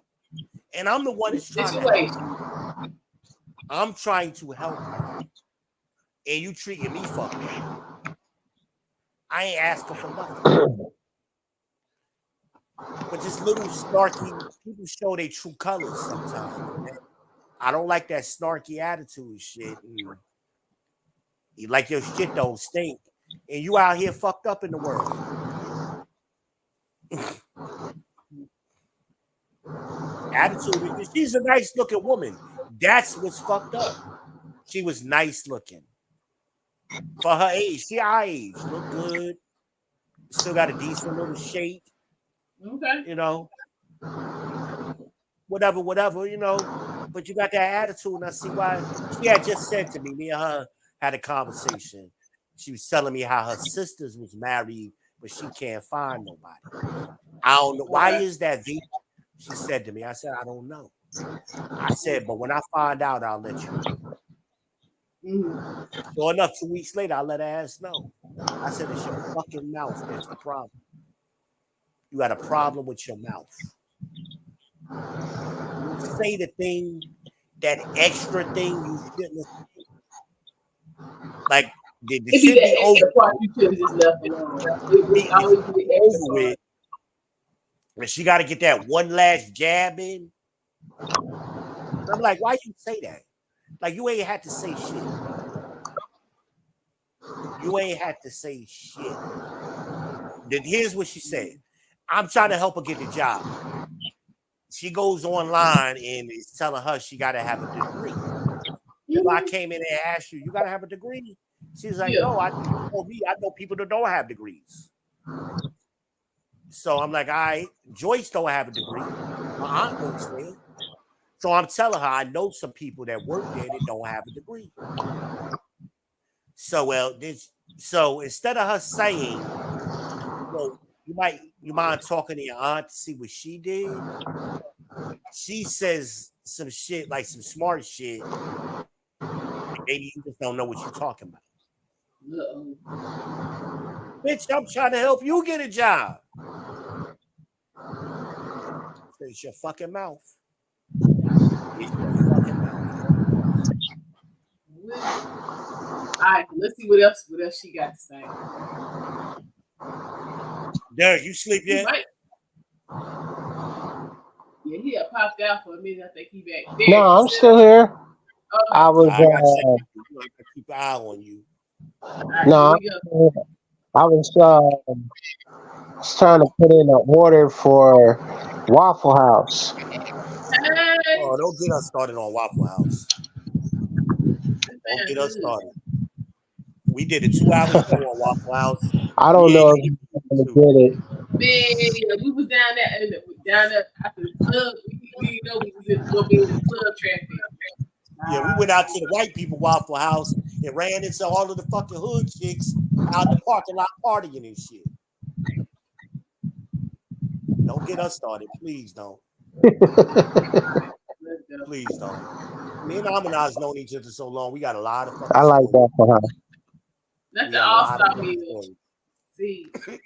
And I'm the one that's trying to help. I'm trying to help her. And you treating me fucked up. I ain't asking for nothing. But this little snarky, people show their true colors sometimes. Man. I don't like that snarky attitude shit. You like your shit don't stink. And you out here fucked up in the world. Attitude. She's a nice looking woman. That's what's fucked up. She was nice looking. For her age. She our age. Look good. Still got a decent little shape. Okay. You know. Whatever, you know. But you got that attitude, and I see why. She had just said to me, me and her had a conversation. She was telling me how her sisters was married, but she can't find nobody. I don't know. Why is that, V? She said to me, I said, I don't know. I said, but when I find out, I'll let you know. So enough, 2 weeks later, I let her ass know. I said, it's your fucking mouth that's the problem. You got a problem with your mouth. You say the thing, that extra thing you shouldn't have said. Like, the shit be over. You should have just left alone. With. And she got to get that one last jab in. I'm like, why you say that? Like, you ain't had to say shit. You ain't had to say shit. Then here's what she said. I'm trying to help her get the job. She goes online and is telling her she got to have a degree. If I came in and asked you, you got to have a degree? She's like, no, I know people that don't have degrees. So I'm like, all right, Joyce don't have a degree. My aunt works there. So I'm telling her, I know some people that work there that don't have a degree. So instead of her saying, you mind talking to your aunt to see what she did? She says some shit, like some smart shit. Maybe you just don't know what you're talking about. Bitch, I'm trying to help you get a job. It's your fucking mouth. It's your fucking mouth. All right, let's see what else she got to say. Derek, you sleep yet? Right. Yeah, he had popped out for a minute. I think he back. No, I'm still here. I was. I gotta keep an eye on you. No, I was trying to put in an order for Waffle House. Oh, don't get us started on Waffle House. Don't get us started. We did it 2 hours ago on Waffle House. I don't know if you're going to get it. Man, we was down there after the club. We didn't know we was going to be in the club traffic. Yeah, we went out to the white people Waffle House and ran into all of the fucking hood chicks out in the parking lot partying and shit. Don't get us started, please don't. Please don't. Me and Amanaz known each other so long. We got a lot of fucking I like that for her. That's the all-star meal. See. Hash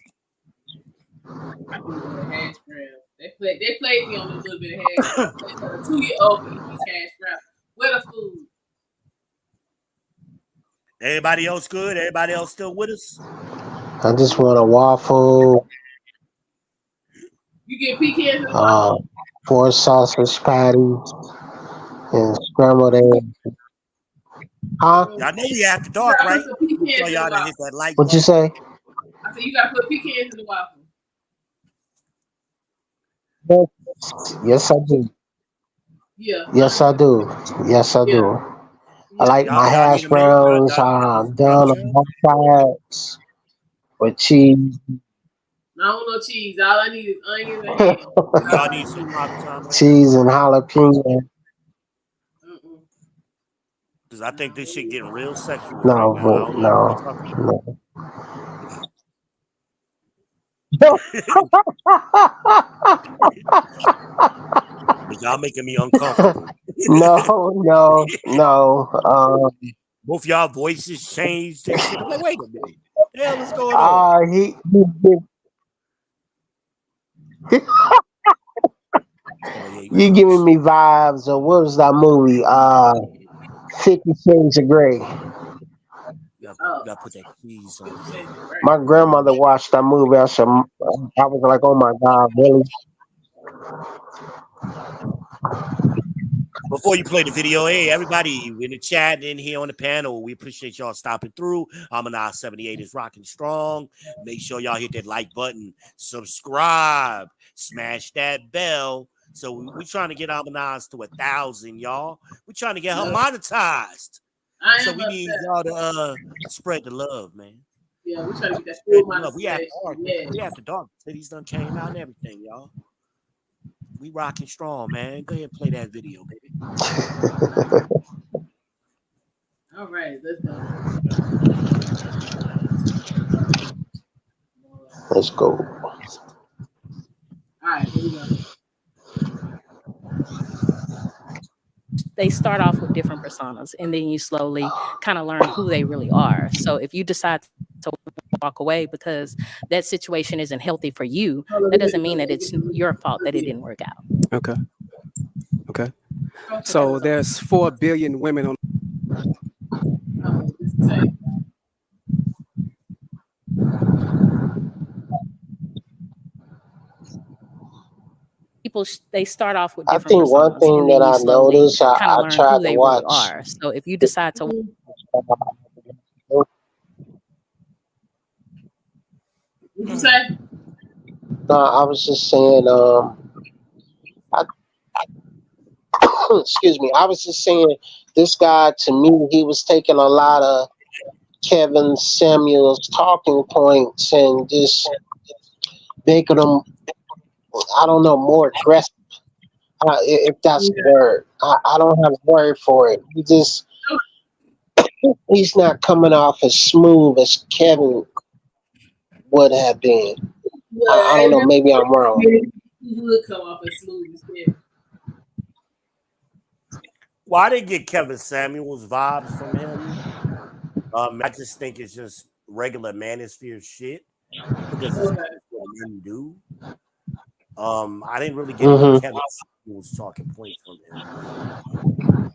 brown. They played me on a little bit of hash brown. 2-year-old eats hash brown. Where the food? Everybody else good? Everybody else still with us? I just want a waffle. You get pecans and waffle? 4 sausage patties and scrambled eggs. Huh? Y'all know we after dark, right? So y'all to hit that like. What'd you say? I said you gotta put pecans in the waffle. Yes, I do. Yeah. Yes, I do. Yes, I do. I like my hash browns done on both sides with cheese. I don't know cheese. All I need is onions and ham. Y'all need some Parmesan. Cheese and jalapeno. Because I think this shit getting real sexual. No, right no. But y'all making me uncomfortable. No. Both y'all voices changed and shit. I'm like, wait a minute. What the hell is going on? You giving me vibes of what was that movie? 50 Shades of Grey. You gotta put that cheese on. My grandmother watched that movie. I was like, oh my God, really? Before you play the video, hey, everybody in the chat in here on the panel, we appreciate y'all stopping through. Amanaz 78 is rocking strong. Make sure y'all hit that like button, subscribe, smash that bell. So we're trying to get Amanaz to 1,000, y'all. We're trying to get her monetized. So we need y'all to spread the love, man. Yeah, we're trying to get that full monetization. We have the dark. Cities done came out and everything, y'all. We rocking strong, man. Go ahead and play that video, baby. All right, let's go. Let's go. All right, here we go. They start off with different personas, and then you slowly kind of learn who they really are. So if you decide to walk away because that situation isn't healthy for you, that doesn't mean that it's your fault that it didn't work out. Okay. So there's 4 billion women on. People they start off with I different think one personas, thing and then that you I slowly noticed, kind of I learn tried who to they watch. really are. So if you decide to What'd you say? No, I was just saying, excuse me. I was just saying, this guy, to me, he was taking a lot of Kevin Samuel's talking points and just making them, I don't know, more aggressive. If that's the word. I don't have a word for it. He's not coming off as smooth as Kevin would have been. I don't know. Maybe I'm wrong. He would come off as smooth as Kevin. Well, I didn't get Kevin Samuels vibes from him. I just think it's just regular manosphere shit because it's what men do. I didn't really get any Kevin Samuels talking points from him.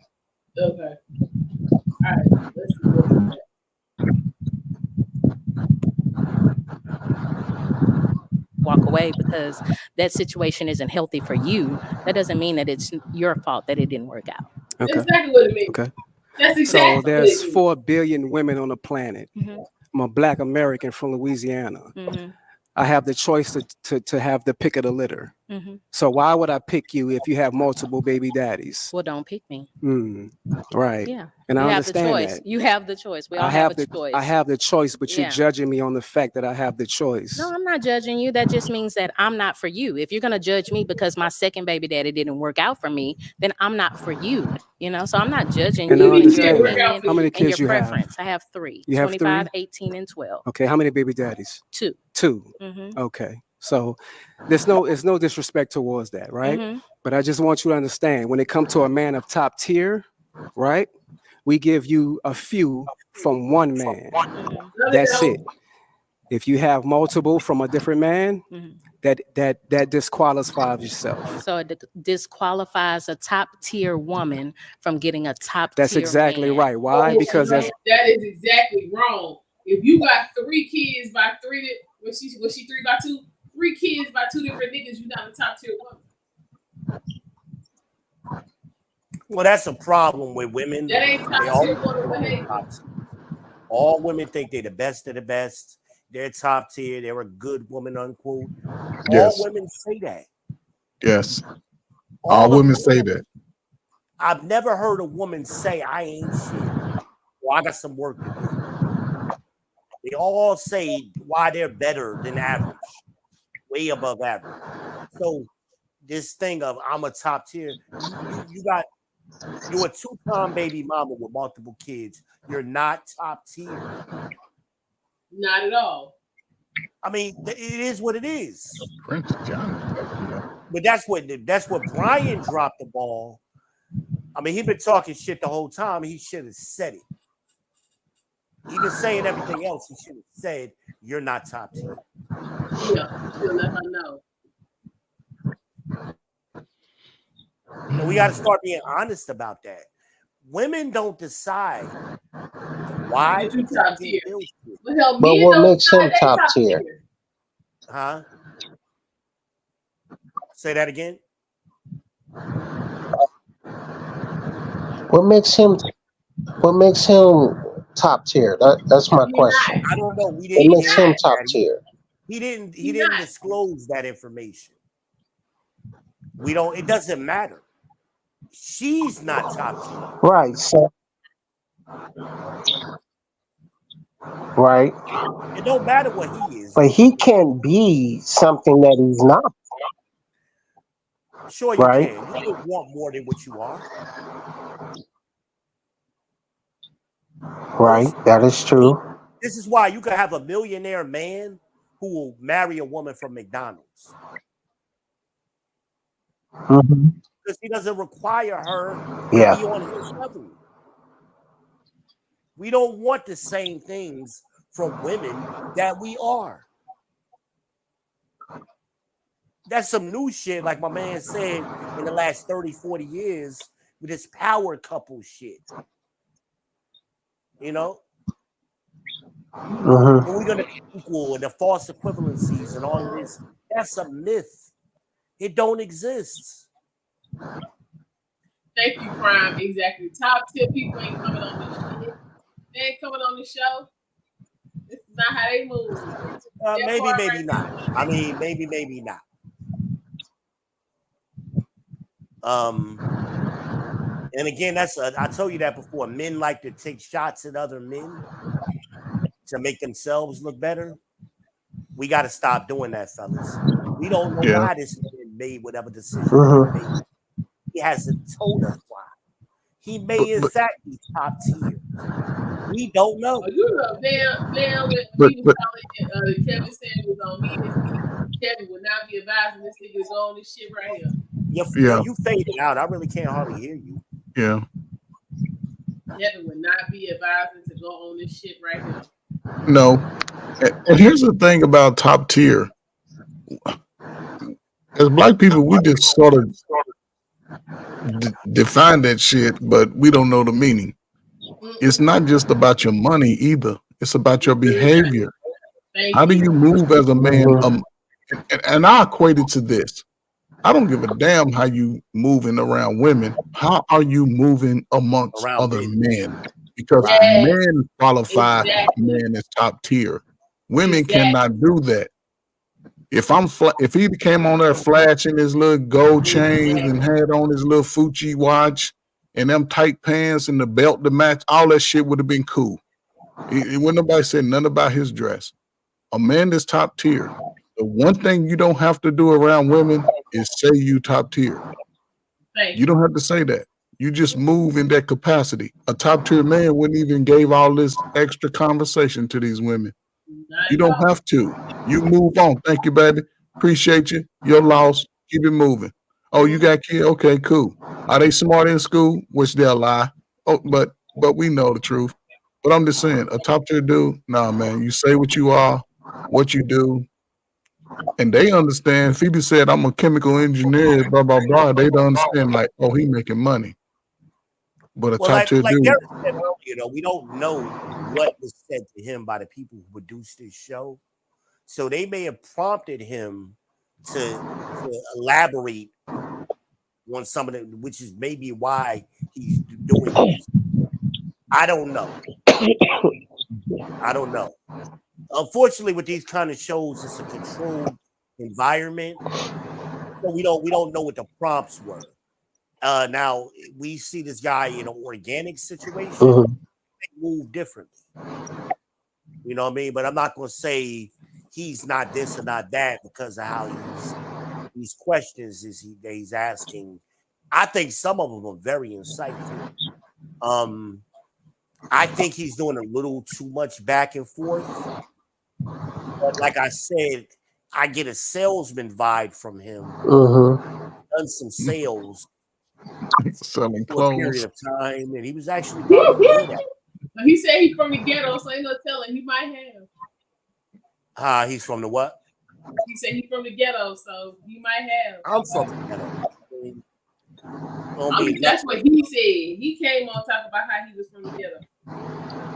Okay. All right. Let's see what's that. walk away because that situation isn't healthy for you, that doesn't mean that it's your fault that it didn't work out. Okay. That's exactly what it means. Okay. That's exactly So there's 4 billion women on the planet. Mm-hmm. I'm a Black American from Louisiana. Mm-hmm. I have the choice to have the pick of the litter. So why would I pick you if you have multiple baby daddies? Well, don't pick me. Right. Yeah. And you I have understand the choice. that. You have the choice. We all have a choice. I have the choice, but you're Yeah. judging me on the fact that I have the choice. No, I'm not judging you. That just means that I'm not for you. If you're gonna judge me because my second baby daddy didn't work out for me, then I'm not for you. You know, so I'm not judging And you I and your understand that. opinion How many and kids your you have? preference. I have 3. You have 25, 3? 18, and 12. Okay, how many baby daddies? 2. 2. Mhm. Okay. So it's no disrespect towards that, right? Mhm. But I just want you to understand when it comes to a man of top tier, right? We give you a few from one man. That's it. If you have multiple from a different man, that disqualifies yourself. So it disqualifies a top tier woman from getting a top That's tier exactly man. right. Why? Because that's that is exactly wrong. If you got 3 kids by 3, was she 3 by 2? 3 kids by 2 different niggas, you not a top tier woman. Well, that's a problem with women. That ain't They top tier woman behavior. all women think they're the best of the best. They're top tier. They're a good woman, unquote. Yes. All women say that. Yes. All women say that. I've never heard a woman say, I ain't shit. Well, I got some work to do. They all say why they're better than average, way above average. So this thing of I'm a top tier, you're a 2-time baby mama with multiple kids. You're not top tier. Not at all. I mean, it is what it is. Prince John. But that's what Brian dropped the ball. I mean, he's been talking shit the whole time. He should have said it. He been saying everything else. He should have said, "You're not top tier." Yeah, she'll let her know. And we got to start being honest about that. Women don't decide why you top tier. But what makes him top tier? Huh? Say that again. What makes him top tier? That's my question. I don't know. What makes him top tier? He didn't disclose that information. We don't. It doesn't matter. She's not top tier. Right. So. Right. It don't matter what he is. But he can't be something that he's not. Sure, you right? can. You can want more than what you are. Right. That is true. This is why you can have a millionaire man who will marry a woman from McDonald's. Because he doesn't require her to be on his level. We don't want the same things from women that we are. That's some new shit, like my man said, in the last 30, 40 years with this power couple shit. You know? We're going to be equal and the false equivalencies and all of this. That's a myth. It don't exist. Thank you, Prime. Exactly. Top tier people ain't coming on this shit. They ain't coming on the show. This is not how they move. Maybe not. I mean, maybe not. And again, I told you that before. Men like to take shots at other men to make themselves look better. We got to stop doing that, fellas. We don't know why this man made whatever decision he made. He hasn't told us why. He may in fact be top tier. We don't know. You know, damn, when he was calling Kevin Samuels on me, Kevin would not be advising this nigga to go on this shit right here. You faded out. I really can't hardly hear you. Yeah. Kevin would not be advising to go on this shit right here. No. And here's the thing about top tier. As Black people, we just sort of define that shit, but we don't know the meaning. It's not just about your money either. It's about your behavior. How do you move as a man? And I equate it to this. I don't give a damn how you moving around women. How are you moving amongst other men? Because men qualify men as top tier. Women cannot do that. If he came on there flashing his little gold chains and had on his little Fuji watch and them tight pants and the belt to match, all that shit would have been cool. When nobody said nothing about his dress. A man that's top tier. The one thing you don't have to do around women is say you top tier. You don't have to say that. You just move in that capacity. A top tier man wouldn't even gave all this extra conversation to these women. You don't have to. You move on. Thank you, baby. Appreciate you. Your loss. Keep it moving. Oh, you got kids? Okay, cool. Are they smart in school? Which they'll lie. Oh, but we know the truth. But I'm just saying, a top tier dude, nah, man. You say what you are, what you do, and they understand. Phoebe said, "I'm a chemical engineer." Blah blah blah. They don't understand. Like, oh, he making money. But a top tier dude. Derek said earlier, we don't know what was said to him by the people who produced this show. So they may have prompted him to elaborate on some of it, which is maybe why he's doing this. I don't know. I don't know. Unfortunately, with these kind of shows, it's a controlled environment. So we don't know what the prompts were. Now we see this guy in an organic situation. They move differently. You know what I mean? But I'm not going to say he's not this or not that because of how these questions he's asking. I think some of them are very insightful. I think he's doing a little too much back and forth. But like I said, I get a salesman vibe from him. Done some sales. Selling for clothes. a period of time, and he was actually probably good at it. He said he's from the ghetto, so ain't no telling. He might have. He's from the what? He said he's from the ghetto, so he might have. I'm from the ghetto. I mean, that's what he said. He came on talking about how he was from the ghetto.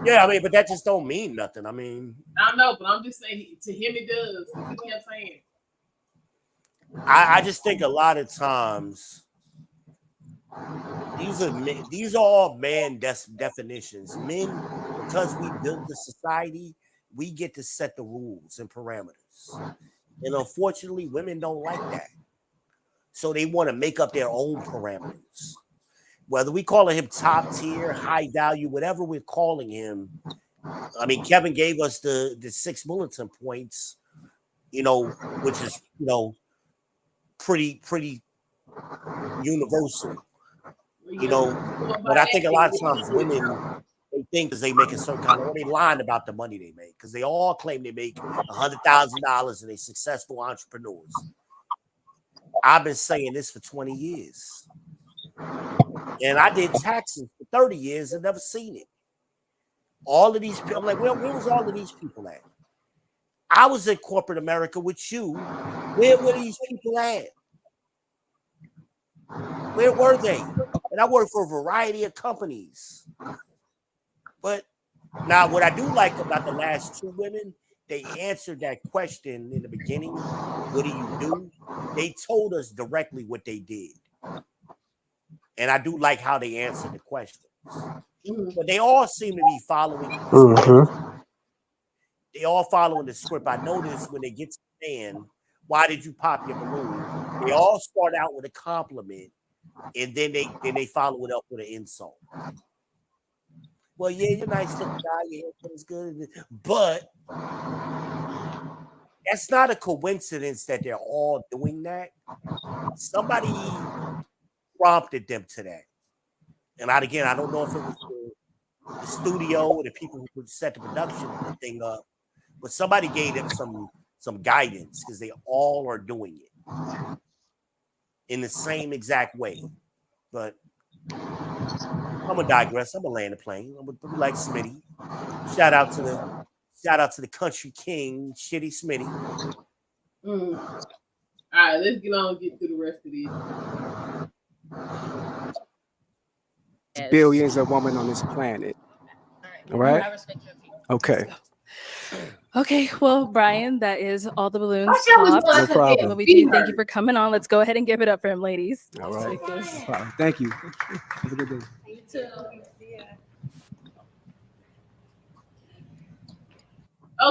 Yeah, I mean, but that just don't mean nothing. I mean, I know, but I'm just saying to him it does. You know what I'm saying? I just think a lot of times these are all man definitions. Men, because we built the society, we get to set the rules and parameters. And unfortunately, women don't like that. So they want to make up their own parameters. Whether we call him top tier, high value, whatever we're calling him. I mean, Kevin gave us the 6 bulletin points, which is, pretty universal. But I think a lot of times women, they think because they make a certain kind of, they lying about the money they make because they all claim they make $100,000 and they successful entrepreneurs. I've been saying this for 20 years. And I did taxes for 30 years and never seen it. All of these people, I'm like, where was all of these people at? I was in corporate America with you. Where were these people at? Where were they? And I worked for a variety of companies. But now what I do like about the last 2 women, they answered that question in the beginning. What do you do? They told us directly what they did. And I do like how they answered the questions. But they all seem to be following the script. They all following the script. I noticed when they get to the end, why did you pop your balloon? They all start out with a compliment, and then they follow it up with an insult. Well, yeah, you're a nice looking guy. Your haircut is good, but that's not a coincidence that they're all doing that. Somebody prompted them to that. And I don't know if it was the studio or the people who could set the production thing up, but somebody gave them some guidance because they all are doing it in the same exact way. But I'm gonna digress. I'm gonna land the plane. I'm gonna be like Smitty. Shout out to the country king, Shitty Smitty. All right, let's get on and get through the rest of these. Billions of women on this planet. All right. Okay. Okay, well, Brian, that is all the balloons No popped. problem. What we do, thank you for coming on. Let's go ahead and give it up for him, ladies. All right. Take this. Thank you. Have a good day. You too.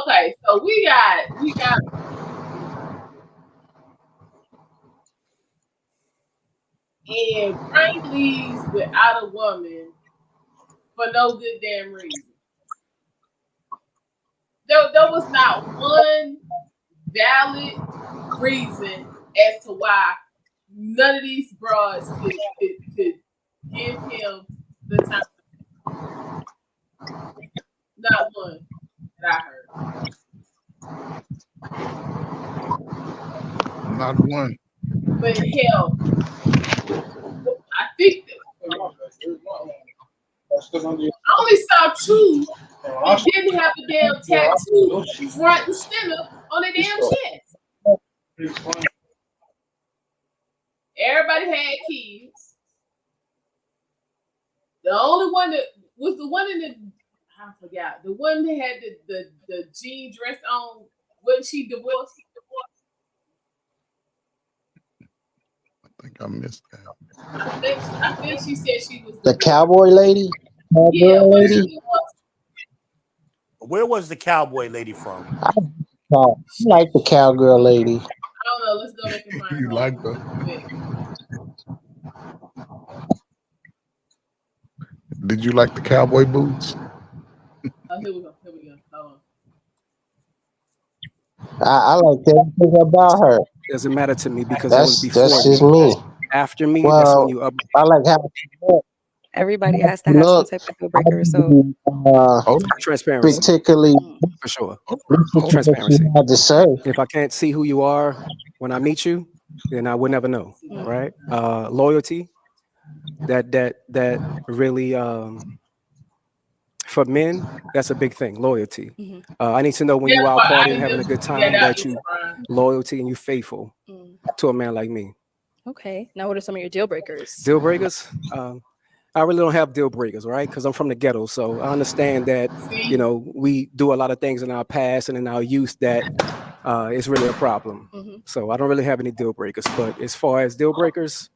Okay, so we got And Frank leaves without a woman for no good damn reason. There was not one valid reason as to why none of these broads could give him the time. Not one that I heard. Not one. But hell, I think I only saw two that didn't have a damn tattoo front and center on their damn chest. Everybody had kids. The only one that was the one in the I forgot. The one that had the jean dress on. Wasn't she divorced? I think I missed that. I think she said she was The cowboy lady? Yeah, Cowgirl lady? Where was the cowboy lady from? I like the cowgirl lady. I don't know. Let's go back and find You her. like the? Did you like the cowboy boots? Oh, here we go. Here we go. Hold on. I like everything about her. Doesn't matter to me because it was That's before just me. me. After me, that's when Well, you up. I like how she look. Everybody has to have some Look, type of deal breaker. So Transparency, particularly for sure. listen to what Transparency. she had to say. If I can't see who you are when I meet you, then I would never know, right? Loyalty, that really for men, that's a big thing. Loyalty. I need to know when Yeah, you out but I partying, didn't having a just- good time, yeah, that that was you fine. loyalty and you faithful to a man like me. Okay. Now, what are some of your deal breakers? Deal breakers. I really don't have deal breakers, right? Because I'm from the ghetto, so I understand that you know we do a lot of things in our past and in our youth that is really a problem. So I don't really have any deal breakers. But as far as deal breakers,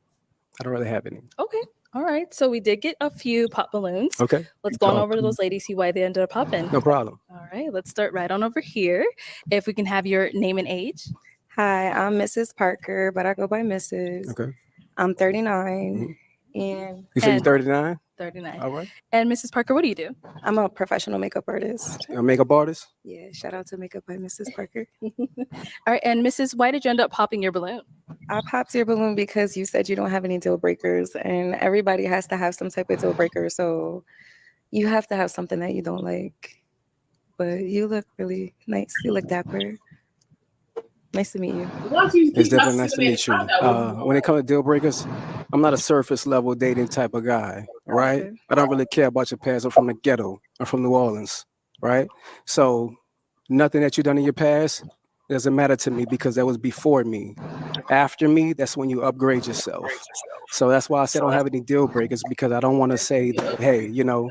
I don't really have any. Okay. All right. So we did get a few pop balloons. Okay. Let's go on over to those ladies, see why they ended up popping. No problem. All right. Let's start right on over here. If we can have your name and age. hi, I'm Mrs. Parker, but I go by Mrs. Okay. I'm 39, and You said you're 39? 39. All right. And Mrs. Parker, what do you do? I'm a professional makeup artist. A makeup artist? Yeah, shout out to Makeup by Mrs. Parker. All right. And Mrs., why did you end up popping your balloon? I popped your balloon because you said you don't have any deal breakers, and everybody has to have some type of deal breaker. So you have to have something that you don't like. But you look really nice. You look dapper. Nice to meet you. It's definitely nice to meet you. When it comes to deal breakers, I'm not a surface level dating type of guy, right? Okay. I don't really care about your past. I'm from the ghetto. I'm from New Orleans, right? So nothing that you've done in your past doesn't matter to me because that was before me. After me, that's when you upgrade yourself. So that's why I said I don't have any deal breakers, because I don't want to say that, hey, you know,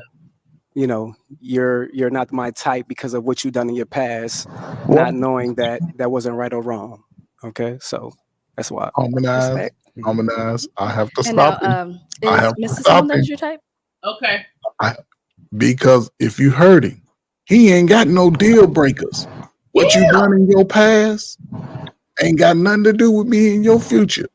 you're not my type because of what you've done in your past, not knowing that that wasn't right or wrong. Okay, so that's why. Harmonize. I have to And stop now, him. is I have to Mrs. stop Someone him. that's your type? Okay. Because if you heard him, he ain't got no deal breakers. What you done in your past ain't got nothing to do with me in your future.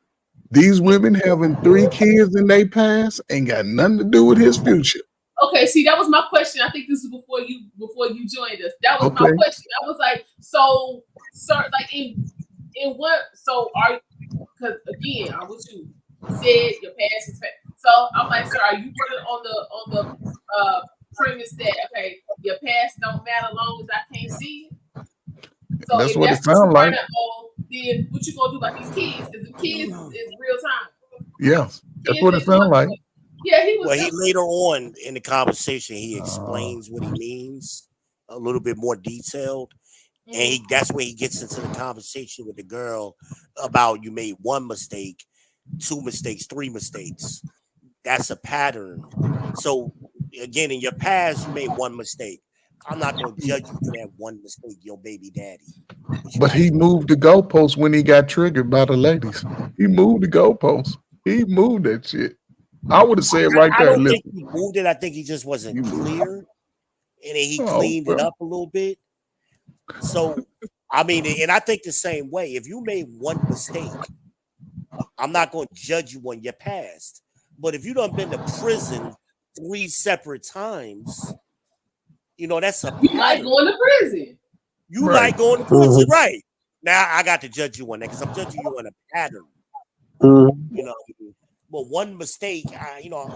These women having 3 kids in their past ain't got nothing to do with his future. Okay, see, that was my question. I think this is before you joined us. That was my Okay. question. I was like, so, sir, like in what? So are because again, I was you said your past is past. So I'm like, sir, are you putting on the premise that okay, your past don't matter as long as I can't see it? So That's if what it that's what sound you're like. trying to, then what you gonna do about these kids? Because the kids is real time. Yes, that's what it sounds like. Yeah, he was. Well, he later on in the conversation he explains what he means a little bit more detailed, and that's where he gets into the conversation with the girl about you made 1 mistake, 2 mistakes, 3 mistakes. That's a pattern. So again, in your past, you made 1 mistake. I'm not going to judge you for that 1 mistake, your baby daddy. But he moved the goalpost when he got triggered by the ladies. He moved the goalpost. He moved that shit. I would have said right I there, don't think listen. he moved it. I think he just wasn't clear, and then he Oh, cleaned it bro. up a little bit. So, I mean, and I think the same way. If you made 1 mistake, I'm not going to judge you on your past. But if you done been to prison 3 separate times, you know, that's a pattern. You like going to prison. You like going to prison, right? Now I got to judge you on that because I'm judging you on a pattern. You know, but one mistake, you know.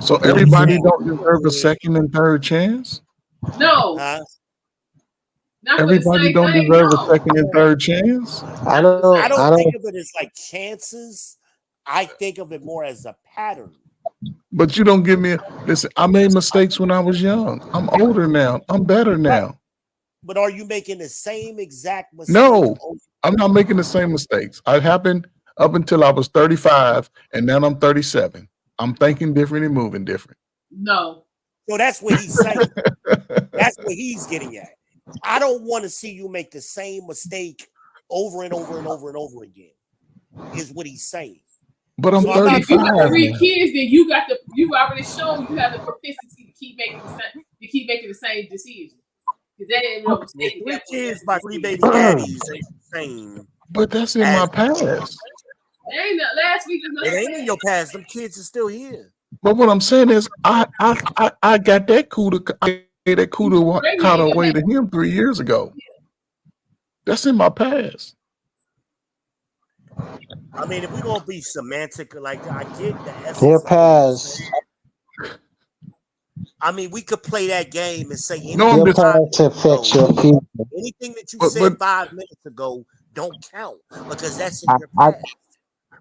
So everybody don't deserve a second and third chance? No. Everybody don't deserve a second and third chance? I don't think of it as like chances. I think of it more as a pattern. But you don't give me listen, I made mistakes when I was young. I'm older now. I'm better now. But are you making the same exact mistake? No, I'm not making the same mistakes. I happened up until I was 35, and now I'm 37. I'm thinking different and moving different. No. So that's what he's saying. That's what he's getting at. I don't want to see you make the same mistake over and over and over and over again, is what he's saying. But I'm 35. If you got 3 kids, then you already shown you have the propensity to keep making the same decision. Because that ain't no mistake. 3 kids by 3 baby daddies ain't the same. But that's in my past. Ain't last week. It ain't in your past. Them kids are still here. But what I'm saying is, I got that cooler. I gave that cooler kind of way to him 3 years ago. That's in my past. I mean, if we're gonna be semantic, like I get the essence. Your past. I mean, we could play that game and say anything, Your past affects your future. anything that you said 5 minutes ago don't count because that's in your past.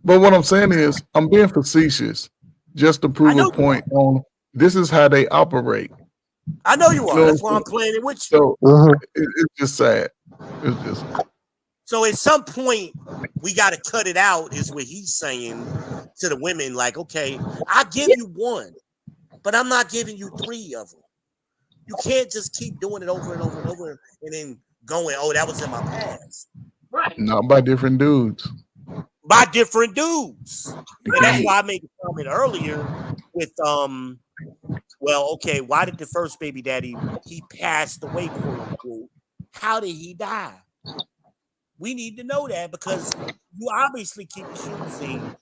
But what I'm saying is, I'm being facetious just to prove a point on this is how they operate. I know you are. That's why I'm playing it with you. So it's just sad. It's just. So at some point, we got to cut it out, is what he's saying to the women. Like, okay, I'll give you 1, but I'm not giving you 3 of them. You can't just keep doing it over and over and over and then going, oh, that was in my past. Right. Not by different dudes. By different dudes. And that's why I made the comment earlier with, well, okay, why did the first baby daddy, he passed away, quote unquote. How did he die? We need to know that because you obviously keep choosing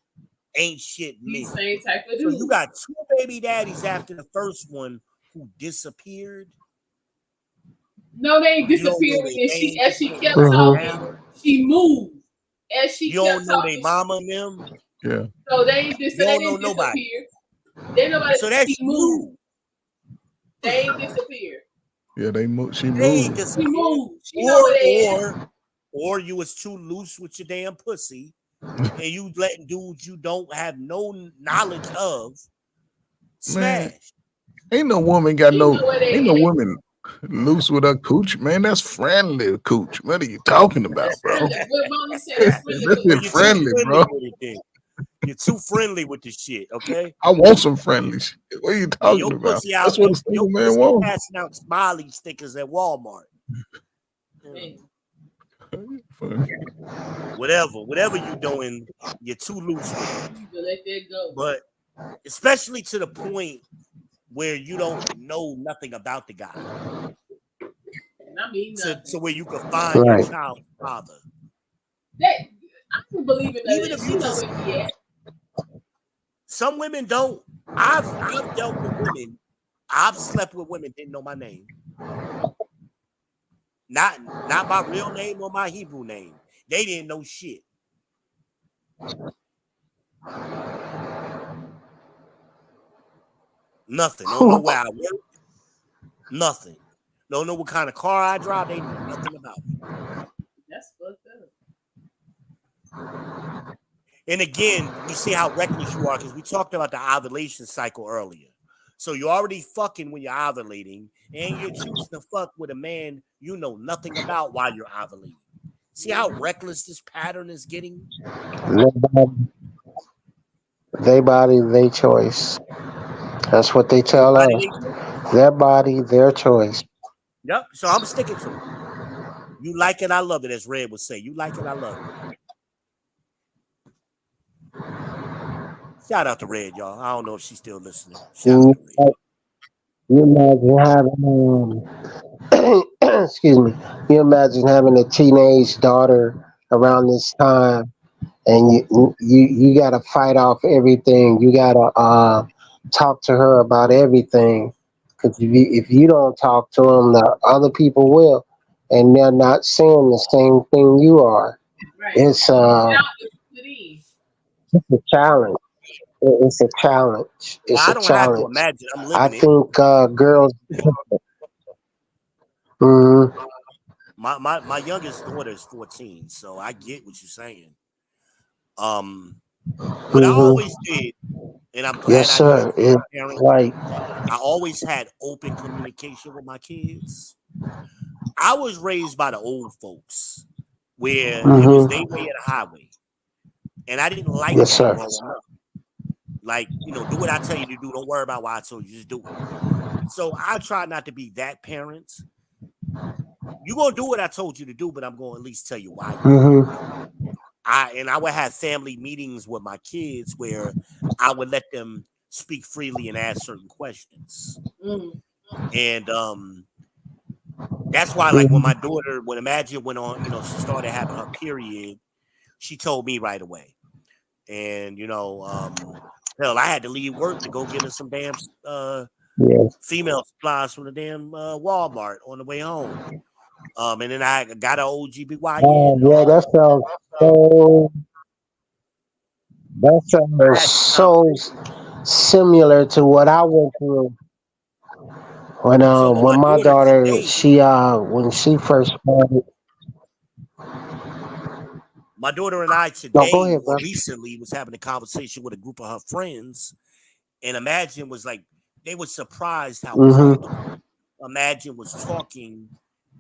ain't shit me. Same type of So dude. you got 2 baby daddies after the first one who disappeared. No, they ain't disappeared. And as she kept talking, she moved. As she You kept don't know talking, they mama and them. Yeah. so they ain't You don't know nobody. disappear. They nobody. So that's she moved. They ain't disappeared. Yeah, they moved. She They ain't moved. She moved. She know where they at. Or you was too loose with your damn pussy, and you letting dudes you don't have no knowledge of smash. Man, ain't no woman got You no. know where they Ain't no at. woman loose with her cooch, man. That's friendly cooch. What are you talking about, bro? What Mama said, it's friendly. That's You're it friendly, too bro. with it, then. You're too friendly with the shit, okay? I want some friendly shit. What are you And talking your about? pussy out, That's what a your single man pussy wants. passing out smiley stickers at Walmart. Whatever you doing, you're too loose with it. You can let that go. But especially to the point where you don't know nothing about the guy. And I mean, To where you can find your child's father. I can believe it. Even if you just, some women don't. I've dealt with women. I've slept with women didn't know my name. Not my real name or my Hebrew name. They didn't know shit. Nothing. Don't know where I work. Nothing. Don't know what kind of car I drive. They know nothing about it. That's fucked up. And again, you see how reckless you are because we talked about the ovulation cycle earlier. So you're already fucking when you're ovulating, and you're choosing to fuck with a man you know nothing about while you're ovulating. See how reckless this pattern is getting? Their body, their choice. That's what they tell us. Their body, their choice. Yep. So I'm sticking to it. You like it, I love it, as Red would say. You like it, I love it. Shout out to Red, y'all. I don't know if she's still listening. You imagine having, excuse me. You imagine having a teenage daughter around this time, and you got to fight off everything. You got to talk to her about everything, because if you don't talk to them, the other people will, and they're not saying the same thing you are. Right. It's a challenge. It's a challenge. Well, It's I a don't have to challenge. imagine. I'm I living it. think girls. Mhm. My youngest daughter is 14, so I get what you're saying. What I always did, and I'm glad Yes, I did sir. as It's a parent, like. I always had open communication with my kids. I was raised by the old folks where it was their way or the highway. And I didn't like Yes, that sir. growing up. Like, do what I tell you to do. Don't worry about why I told you. Just do it. So I try not to be that parent. You're going to do what I told you to do, but I'm going to at least tell you why. I would have family meetings with my kids where I would let them speak freely and ask certain questions. And that's why, like, when my daughter, when Imagine went on, she started having her period, she told me right away. And hell, I had to leave work to go get her some damn female supplies from the damn Walmart on the way home. And then I got an OGBYN. Yeah, that sounds so similar to what I went through when my daughter when she first started. My daughter and I No, today, go ahead, or bro. recently, was having a conversation with a group of her friends, and Imagine was like, they were surprised how comfortable Imagine was talking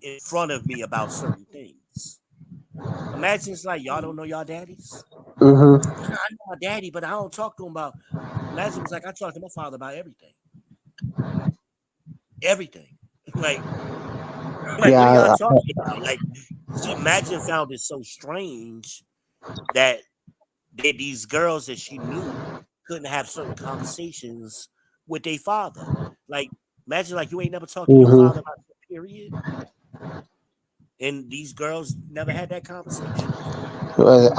in front of me about certain things. Imagine's like, y'all don't know y'all daddies? I know my daddy, but I don't talk to him about. Imagine was like, I talk to my father about everything. Everything. Like what are y'all talking about? Like, Imagine found it so strange that these girls that she knew couldn't have certain conversations with their father. Like, Imagine, like, you ain't never talked to your father about your period. And these girls never had that conversation. But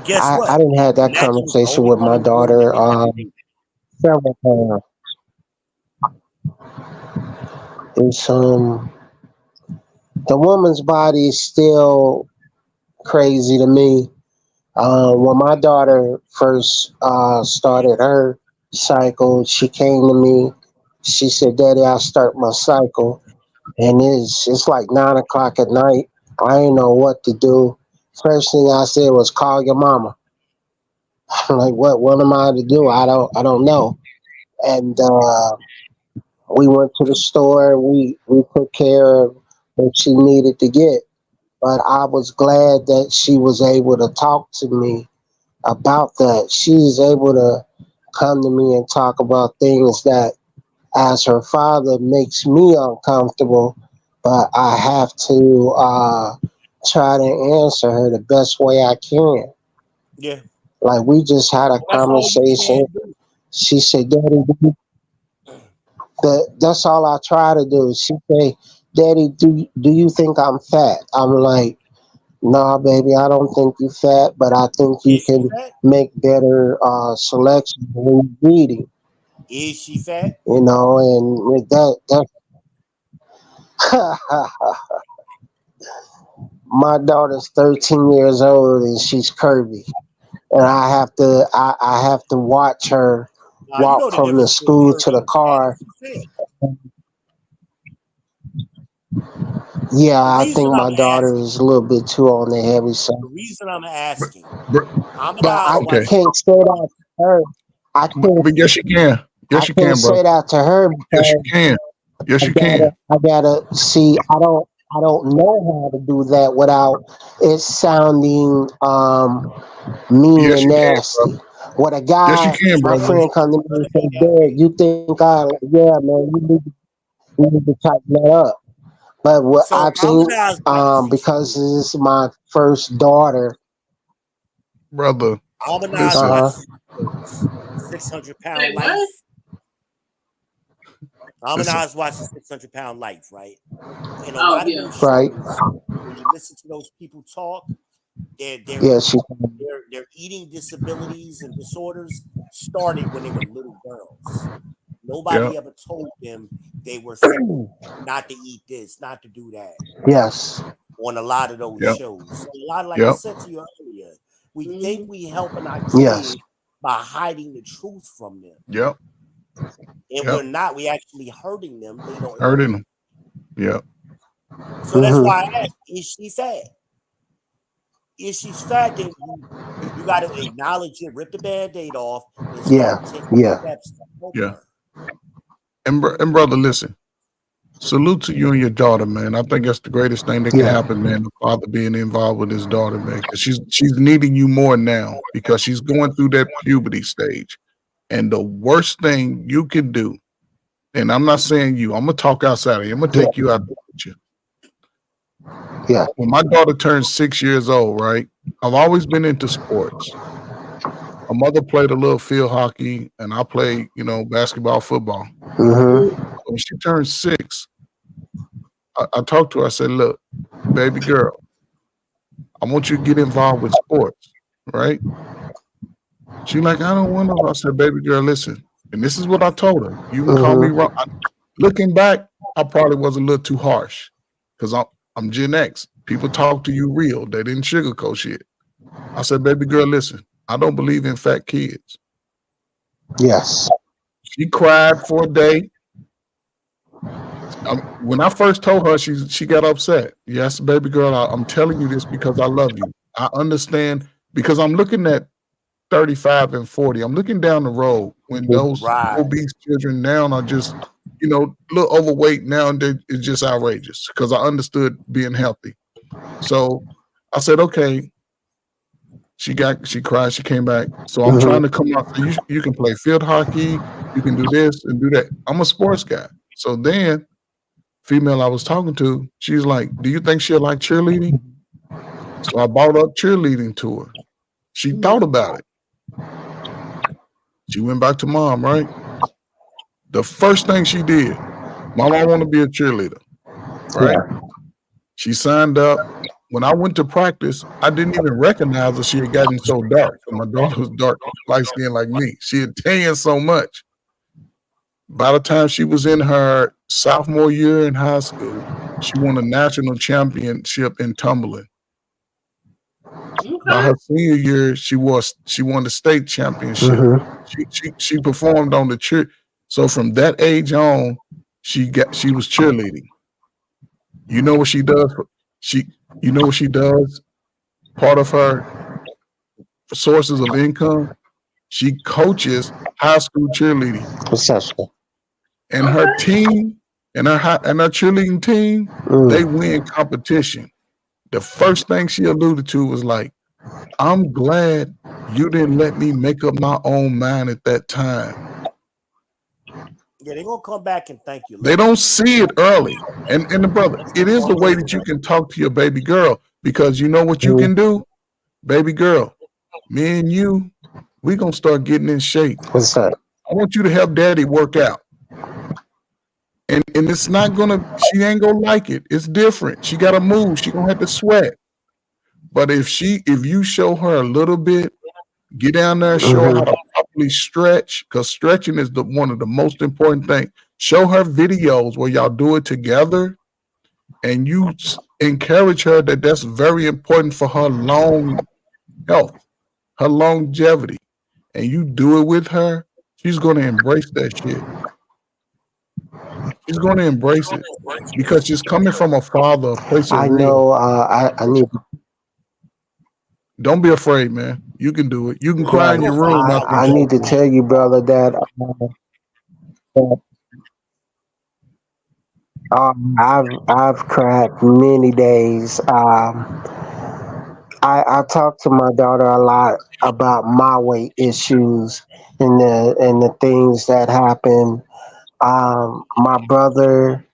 guess what? I didn't have that Imagine was the conversation only with one my in the room daughter that didn't have to think. several times. It's the woman's body is still crazy to me. When my daughter first started her cycle, she came to me. She said, "Daddy, I start my cycle, and it's like 9 o'clock at night. I ain't know what to do." First thing I said was, "Call your mama." I'm like, what am I to do? I don't know. And we went to the store. We took care of what she needed to get. But I was glad that she was able to talk to me about that. She's able to come to me and talk about things that, as her father, makes me uncomfortable. But I have to try to answer her the best way I can. Yeah. Like, we just had a conversation. She said, "Daddy, that's all I try to do." She say, "Daddy, do you think I'm fat?" I'm like, "Nah, baby, I don't think you fat, but I think you can make better selections when you're eating." Is she fat? And with that my daughter's 13 years old and she's curvy, and I have to watch her walk The from the difference between school curvy to the and fat car. is fit. Yeah, The I reason think my I'm daughter asking, is a little bit too on the heavy side. the reason I'm asking, But I Okay. can't say that to her. I can't. But yes, you can. Yes, you I can't can, bro. say that to her Yes, you because can. Yes, you can. I gotta see. I don't know how to do that without it sounding mean Yes, and you can, nasty. bro. What a Yes, you guy, can, my brother. friend come to me and say, "Dad, you think yeah, man, you need to tighten that up." But what So I think, Harmonized watches these because shoes. this is my first daughter, Brother, Harmonized listen. watches 600-pound Say life. what? Harmonized watches 600-pound life, right? And a Oh lot of yeah. those right? shoes, when you listen to those people talk, Yes, their eating disabilities and disorders started when they were little girls. Nobody ever told them they were not to eat this, not to do that. yes. On a lot of those shows. So a lot, like I said to you earlier, we think we helping our kids by hiding the truth from them. Yep. And we're not. We actually hurting them. They don't hurting them. Yep. So that's why I asked, is she sad? If she's sad, then you got to acknowledge it, rip the Band-Aid off, and start taking steps to help her. And brother, listen. Salute to you and your daughter, man. I think that's the greatest thing that can happen, man. The father being involved with his daughter, man. Because she's needing you more now because she's going through that puberty stage. And the worst thing you can do, and I'm not saying you, I'm gonna talk outside of you. I'm gonna take you out the picture. Yeah. When my daughter turned 6 years old, right? I've always been into sports. My mother played a little field hockey, and I played, basketball, football. When she turned 6, I talked to her. I said, "Look, baby girl, I want you to get involved with sports, right?" She like, "I don't want to." I said, "Baby girl, listen." And this is what I told her. You can call me wrong. Looking back, I probably was a little too harsh because I'm Gen X. People talk to you real. They didn't sugarcoat shit. I said, "Baby girl, listen. I don't believe in fat kids." Yes. She cried for a day. When I first told her, she got upset. Yes, baby girl, I'm telling you this because I love you. I understand because I'm looking at 35 and 40. I'm looking down the road when those obese children now are just, a little overweight now, and it's just outrageous because I understood being healthy. So I said, okay. She cried, she came back. So I'm trying to come out. So you can play field hockey, you can do this and do that. I'm a sports guy. So then female I was talking to, she's like, "Do you think she'll like cheerleading?" So I brought up cheerleading to her. She thought about it. She went back to mom, right? The first thing she did, "Mom, I want to be a cheerleader." Right? Yeah. She signed up. When I went to practice, I didn't even recognize her. She had gotten so dark. My daughter was dark, light skinned like me. She had tanned so much. By the time she was in her sophomore year in high school, she won a national championship in tumbling. By her senior year, she won the state championship. She performed on the cheer. So from that age on, she was cheerleading. You know what she does? You know what she does? Part of her sources of income, she coaches high school cheerleading. Successful. And her team and her cheerleading team, they win competition. The first thing she alluded to was like, "I'm glad you didn't let me make up my own mind at that time." Yeah, they're gonna come back and thank you. They don't see it early. And the brother, it is the way that you can talk to your baby girl, because you know what you can do? Baby girl, me and you, we gonna start getting in shape. What's that? I want you to help daddy work out. And it's not gonna, she ain't gonna like it. It's different. She gotta move. She gonna have to sweat. But if you show her a little bit, get down there, show her how to properly stretch, because stretching is one of the most important things. Show her videos where y'all do it together, and you encourage her that that's very important for her long health, her longevity. And you do it with her, she's going to embrace that shit. She's going to embrace it because she's coming from a father, a place of I real. know. I need. Don't be afraid, man. You can do it. You can cry in your room. I need to tell you, brother, that I've cried many days. I talk to my daughter a lot about my weight issues and the things that happen. My brother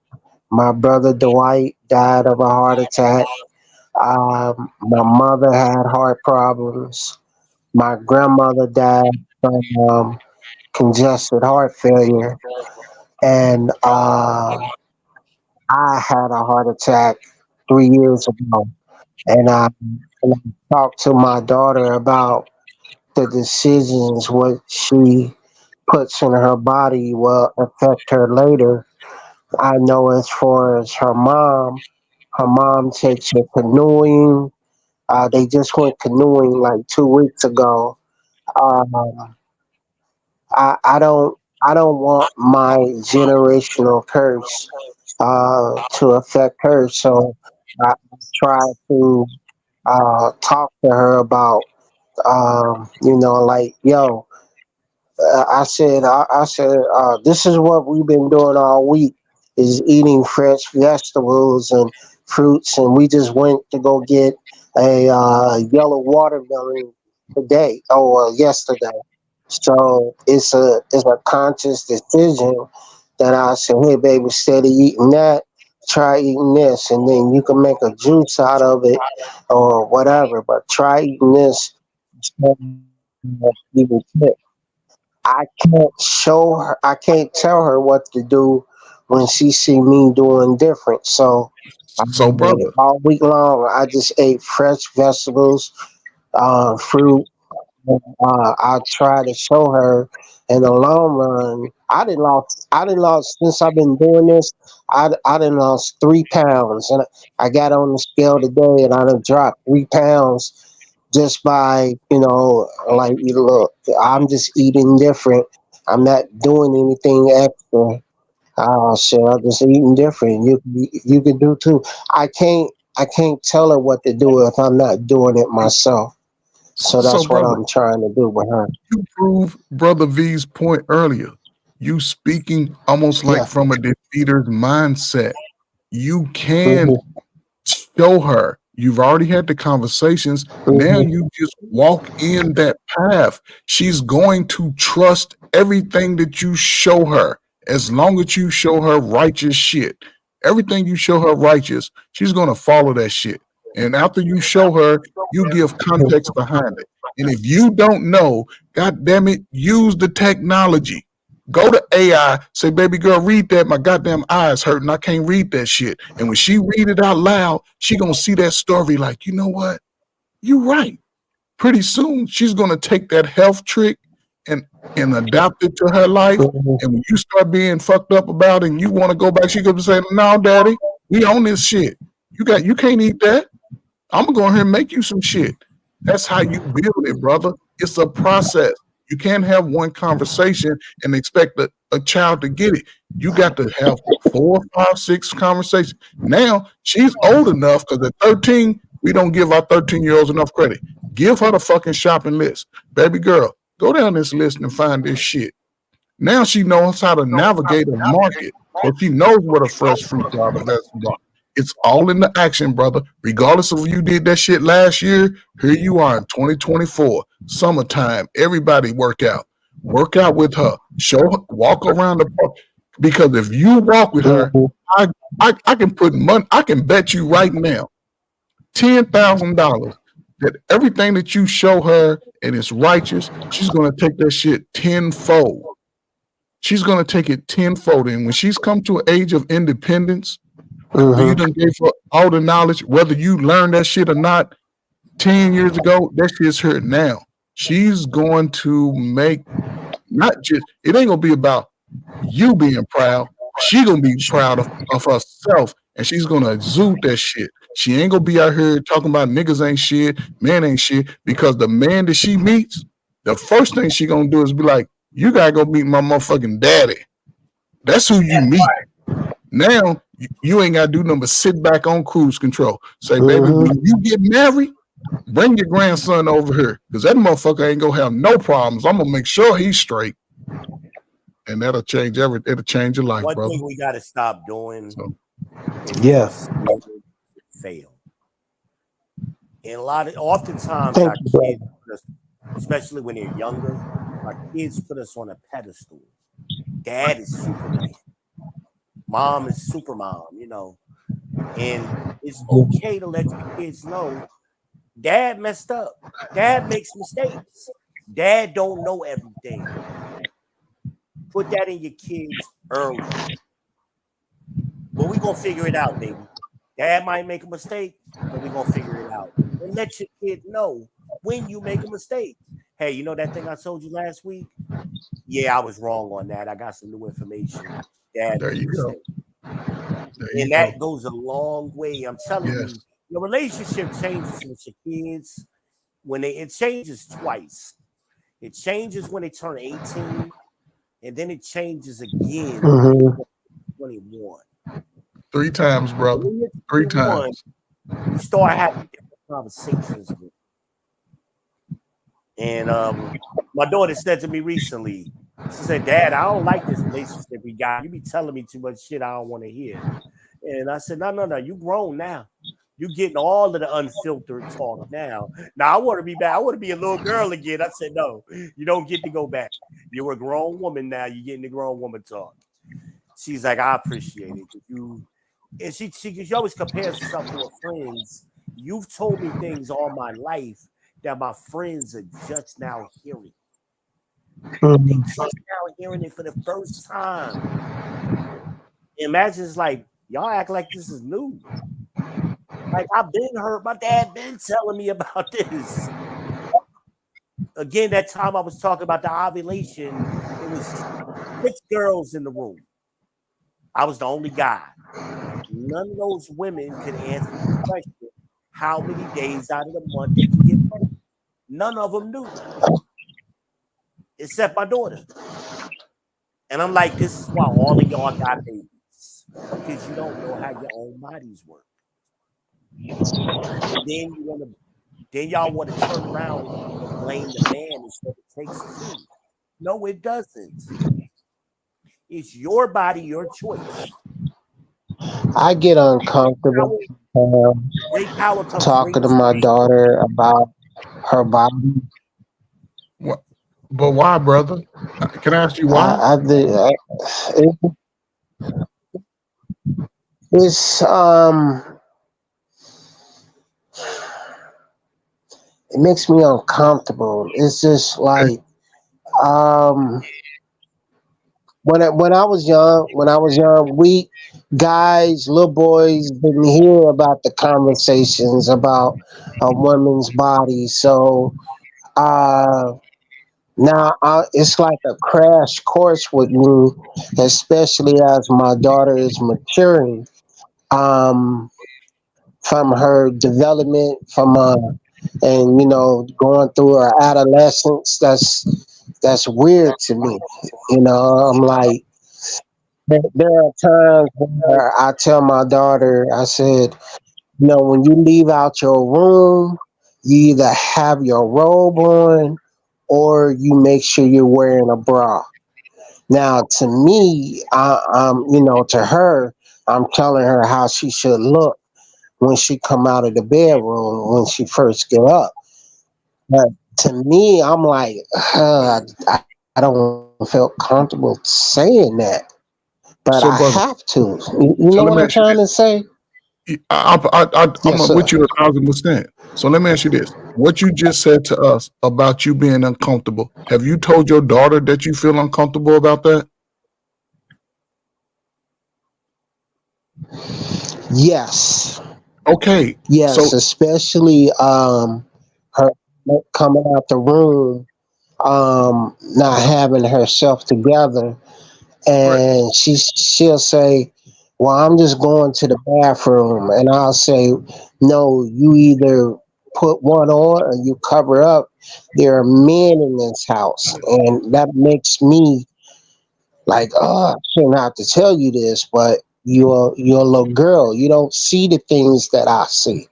Dwight died of a heart attack. My mother had heart problems. My grandmother died from congested heart failure. And I had a heart attack 3 years ago. and I talked to my daughter about the decisions what she puts in her body will affect her later. I know as far as her mom takes her canoeing. They just went canoeing like 2 weeks ago. Um, I don't want my generational curse to affect her. So I try to talk to her about like yo. I said, this is what we've been doing all week is eating fresh vegetables and fruits, and we just went to go get a yellow watermelon today or yesterday. So it's a conscious decision that I said, hey baby, instead of eating that, try eating this, and then you can make a juice out of it or whatever. But try eating this instead of eating chips. I can't show her. I can't tell her what to do when she see me doing different. So, So, brother, all week long, I just ate fresh vegetables, fruit. I try to show her in the long run. I didn't lost since I've been doing this. I didn't lost 3 pounds, and I got on the scale today, and I done dropped 3 pounds just by like you look. I'm just eating different. I'm not doing anything extra. So I'm just eating different. You can do too. I can't tell her what to do if I'm not doing it myself. So So, that's what brother, I'm trying to do with her. you prove Brother V's point earlier. You speaking almost like Yeah. from a defeater's mindset. You can Mhm. show her. You've already had the conversations. Now Mhm. you just walk in that path. She's going to trust everything that you show her as long as you show her righteous shit. Everything you show her righteous, she's going to follow that shit. And after you show her, you give context behind it. And if you don't know, God damn it, use the technology. Go to AI, say, baby girl, read that. My goddamn eyes hurting. I can't read that shit. And when she read it out loud, she gonna see that story like, you know what? You right. Pretty soon she's gonna take that health trick and adapt it to her life. Mhm. And when you start being fucked up about it and you want to go back, she gonna say, no, daddy, we own this shit. You can't eat that. I'm gonna go ahead and make you some shit. That's how you build it, brother. It's a process. You can't have one conversation and expect a child to get it. You got to have 4, 5, 6 conversations. Now she's old enough because at 13, we don't give our 13-year-olds enough credit. Give her the fucking shopping list. Baby girl, go down this list and find this shit. Now she knows how to navigate a market. So she knows what a fresh fruit are, the vegetables are. It's all in the action, brother. Regardless of if you did that shit last year, here you are in 2024, summertime. Everybody work out. Work out with her. Show her, walk around the park. Because if you walk with her, I can put money, I can bet you right now, $10,000 that everything that you show her and it's righteous, she's gonna take that shit tenfold. She's gonna take it tenfold. And when she's come to an age of independence, where you Mhm. done gave her all the knowledge, whether you learned that shit or not 10 years ago, that shit's her now. She's going to make not just, it ain't gonna be about you being proud. She gonna be proud of herself and she's gonna exude that shit. She ain't gonna be out here talking about niggas ain't shit, man ain't shit, because the man that she meets, the first thing she gonna do is be like, you gotta go meet my motherfucking daddy. That's who you meet. Now you ain't gotta do nothing but sit back on cruise control. Say, baby, Mhm. when you get married, bring your grandson over here, because that motherfucker ain't gonna have no problems. I'm gonna make sure he's straight, and that'll change everything. It'll change your life, One brother. thing we got to stop doing is Yeah. fail. And oftentimes Thank our you, brother. kids, especially when they're younger, our kids put us on a pedestal. Dad is Superman. Mom is Supermom, and it's okay to let your kids know dad messed up. Dad makes mistakes. Dad don't know everything. Put that in your kids early. But we're gonna figure it out, baby. Dad might make a mistake, but we're gonna figure it out. And let your kid know when you make a mistake. Hey, you know that thing I told you last week? Yeah, I was wrong on that. I got some new information. Dad, there you go. And that goes a long way. I'm telling you, your relationship changes with your kids when it changes twice. It changes when they turn 18, and then it changes again when 21. 3 times, brother. 3 times. You start having different conversations with. And my daughter said to me recently, she said, Dad, I don't like this relationship we got. You be telling me too much shit I don't want to hear. And I said, no, you grown now. You getting all of the unfiltered talk now. Now I want to be back. I want to be a little girl again. I said, no, you don't get to go back. You're a grown woman now. You're getting the grown woman talk. She's like, I appreciate it. And she always compares herself to her friends. You've told me things all my life that my friends are just now hearing. They just now hearing it for the first time. Imagine it's like, y'all act like this is new. Like I've been heard, my dad been telling me about this. Again, that time I was talking about the ovulation, it was 6 girls in the room. I was the only guy. None of those women could answer the question, how many days out of the month they can get pregnant. None of them knew. Except my daughter. And I'm like, this is why all of y'all got babies. Because you don't know how your own bodies work. And then y'all want to turn around and blame the man instead of takes the team. No, it doesn't. It's your body, your choice. I get uncomfortable talking to my daughter about her body. What? But why, brother? Can I ask you why? It's it makes me uncomfortable. It's just like when I was young, we guys, little boys didn't hear about the conversations about a woman's body. So now it's like a crash course with me, especially as my daughter is maturing from her development, and going through her adolescence. That's weird to me. I'm like, there are times where I tell my daughter, I said, when you leave out your room, you either have your robe on or you make sure you're wearing a bra. Now, to me, to her, I'm telling her how she should look when she come out of the bedroom when she first get up. But to me, I'm like, I don't feel comfortable saying that, but So, I brother, have to. You know let what me I'm ask you trying this. to say? I'm Yes, with sir. you 1,000%. So let me ask you this. What you just said to us about you being uncomfortable, have you told your daughter that you feel uncomfortable about that? Yes. Okay. Yes, So especially her coming out the room, not having herself together, and she'll say, well, I'm just going to the bathroom, and I'll say, no, you either put one on or you cover up. There are men in this house, and that makes me like, oh, I shouldn't have to tell you this, but you're a little girl. You don't see the things that I see.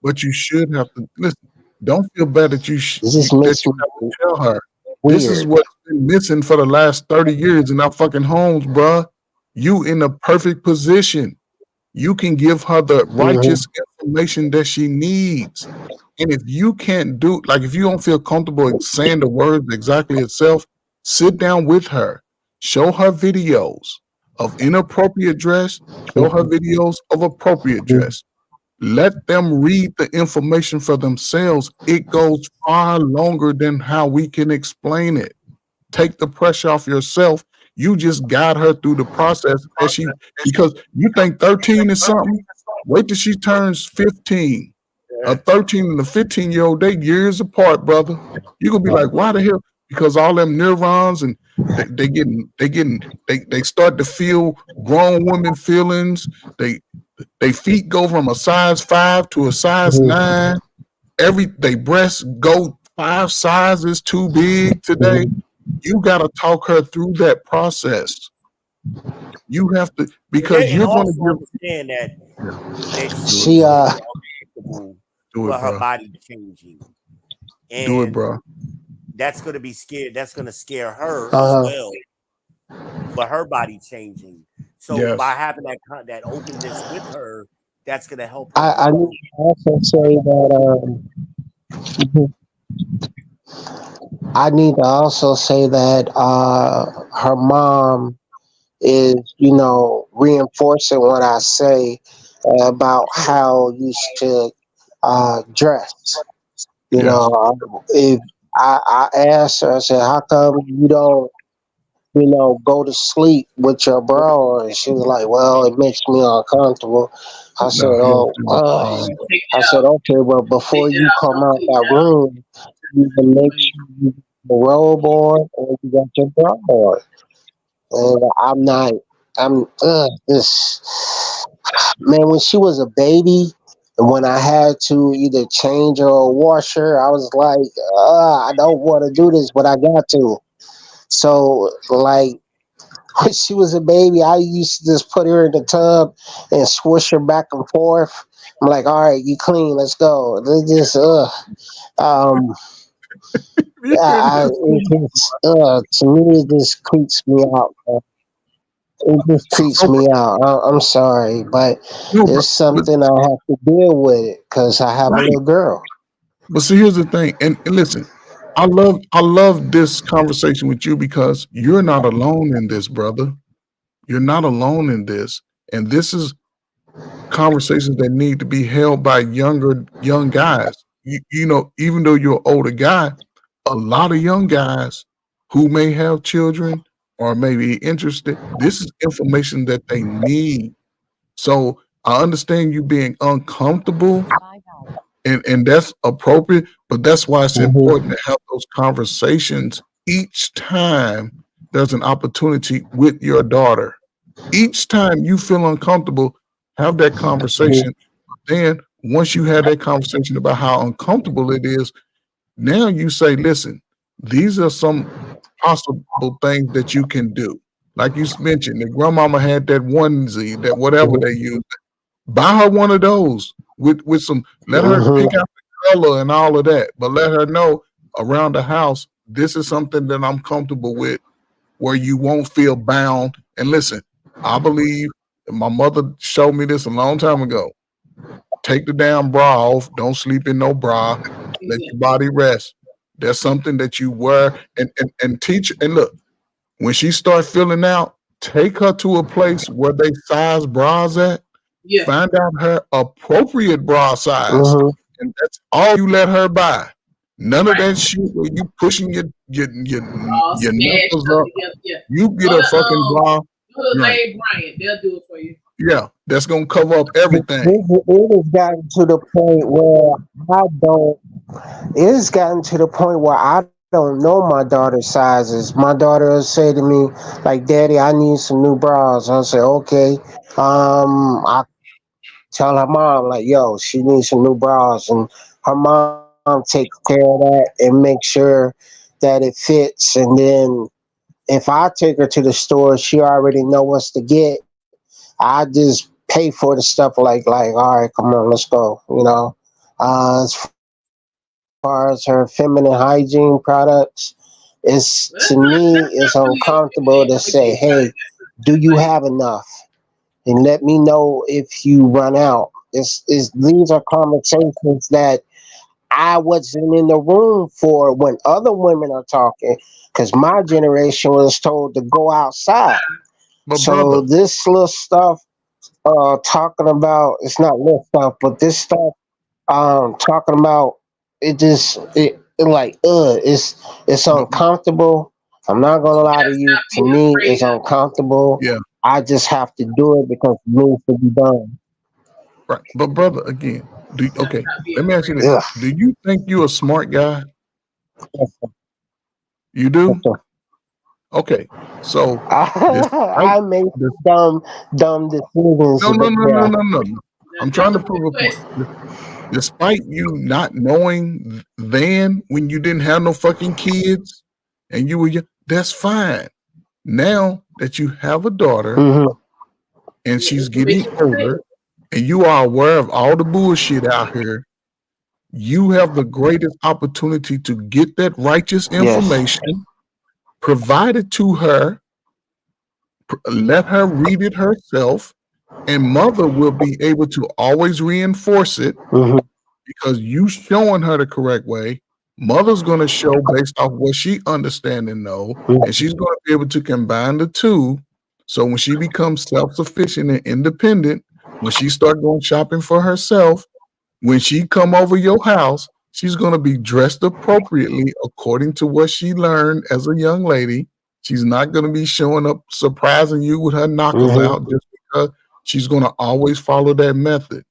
but you should have to listen. Don't feel bad that you It just makes me have to tell her. weird. This is what's been missing for the last 30 years in our fucking homes, bruh. You in the perfect position. You can give her the righteous information that she needs. And if you can't do, like, if you don't feel comfortable saying the words exactly itself, sit down with her, show her videos of inappropriate dress, show her videos of appropriate dress. Let them read the information for themselves. It goes far longer than how we can explain it. Take the pressure off yourself. You just guide her through the process because you think 13 is something. Wait till she turns 15. A 13 and a 15-year-old, they years apart, brother. You gonna be like, why the hell? Because all them neurons and they start to feel grown women feelings. They feet go from a size 5 to a size 9. They breasts go 5 sizes too big today. You gotta talk her through that process. You have to, because you're going to understand that She with her body changing. And do it, bro. That's going to be scared. That's going to scare her as well. But her body changing. So by having that openness with her, that's going to help her. I need to also say that I need to also say that her mom is, reinforcing what I say about how you should dress. If I asked her, I said, how come you don't, go to sleep with your bra? And she was like, well, it makes me uncomfortable. I said, I said, okay, well, before you come out that room, you can make sure you get the robe on and you got your bra on. And this, man, when she was a baby, and when I had to either change her or wash her, I was like, I don't want to do this, but I got to. So, like, when she was a baby, I used to just put her in the tub and swish her back and forth. I'm like, all right, you clean, let's go. This, to me, it just creeps me out, man. It just creeps me out. I'm sorry, but it's something I have to deal with because I have a little girl. But see, here's the thing, and listen, I love this conversation with you because you're not alone in this, brother. You're not alone in this, and this is conversations that need to be held by young guys. Even though you're an older guy, a lot of young guys who may have children or maybe interested, this is information that they need. So I understand you being uncomfortable, and that's appropriate, but that's why it's important to have those conversations each time there's an opportunity with your daughter. Each time you feel uncomfortable, have that conversation. Then once you have that conversation about how uncomfortable it is, now you say, listen, these are some possible things that you can do. Like you mentioned, the grandmama had that onesie, that whatever they use. Buy her one of those with some, let her pick out the color and all of that, but let her know around the house, this is something that I'm comfortable with, where you won't feel bound. And listen, I believe my mother showed me this a long time ago. Take the damn bra off. Don't sleep in no bra. Let your body rest. There's something that you wear and teach. And look, when she starts filling out, take her to a place where they size bras at. Yeah. Find out her appropriate bra size. And that's all you let her buy. None of that shit where you pushing your knuckles up. You get a fucking bra. Right. Bryant, they'll do it for you. Yeah, that's gonna cover up everything. It has gotten to the point where I don't know my daughter's sizes. My daughter will say to me, like, Daddy, I need some new bras. I'll say, okay. I tell her mom, like, yo, she needs some new bras, and her mom takes care of that and make sure that it fits. And then if I take her to the store, she already know what's to get. I just pay for the stuff like, all right, come on, let's go. As far as her feminine hygiene products, to me, it's uncomfortable to say, hey, do you have enough? And let me know if you run out. These are conversations that I wasn't in the room for when other women are talking, because my generation was told to go outside. But so brother, this little stuff talking about, it's not little stuff, but this stuff talking about it's uncomfortable. I'm not gonna lie to you. To me, it's uncomfortable. Yeah. I just have to do it because it needs to be done. Right. But brother, again, okay, let me ask you this. Do you think you're a smart guy? You do? Okay. So I make dumb decisions. No. I'm trying to prove a point. Despite you not knowing then when you didn't have no fucking kids and you were young, that's fine. Now that you have a daughter and she's getting older and you are aware of all the bullshit out here, you have the greatest opportunity to get that righteous information, provide it to her, let her read it herself, and mother will be able to always reinforce it because you showing her the correct way. Mother's going to show based off what she understand and know, and she's going to be able to combine the two. So when she becomes self-sufficient and independent, when she start going shopping for herself, when she come over your house, she's going to be dressed appropriately according to what she learned as a young lady. She's not going to be showing up surprising you with her knockers out just because. She's going to always follow that method.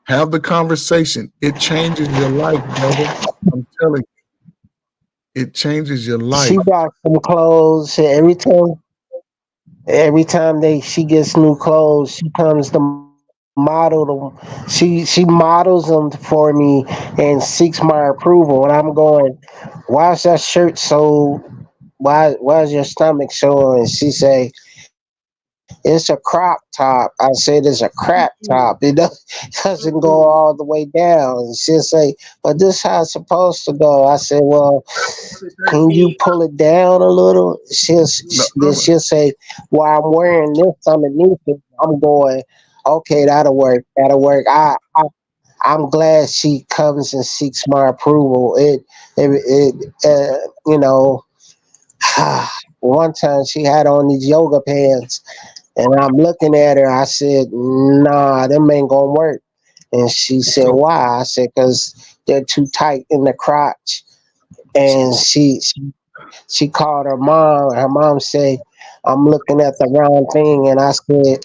Have the conversation. It changes your life, brother. I'm telling you. It changes your life. She got some clothes every time she gets new clothes. She comes to model them. She models them for me and seeks my approval. And I'm going, why is that shirt so? Why is your stomach showing? And she say, it's a crop top. I said it's a crap top. It doesn't go all the way down. And she'll say, but this is how it's supposed to go. I said, well, can you pull it down a little? She'll say, well, I'm wearing this underneath it. I'm going, okay, that'll work. I'm glad she comes and seeks my approval. One time she had on these yoga pants. And I'm looking at her. I said, nah, them ain't gonna work. And she said, why? I said, because they're too tight in the crotch. And she called her mom. Her mom said, I'm looking at the wrong thing. And I said,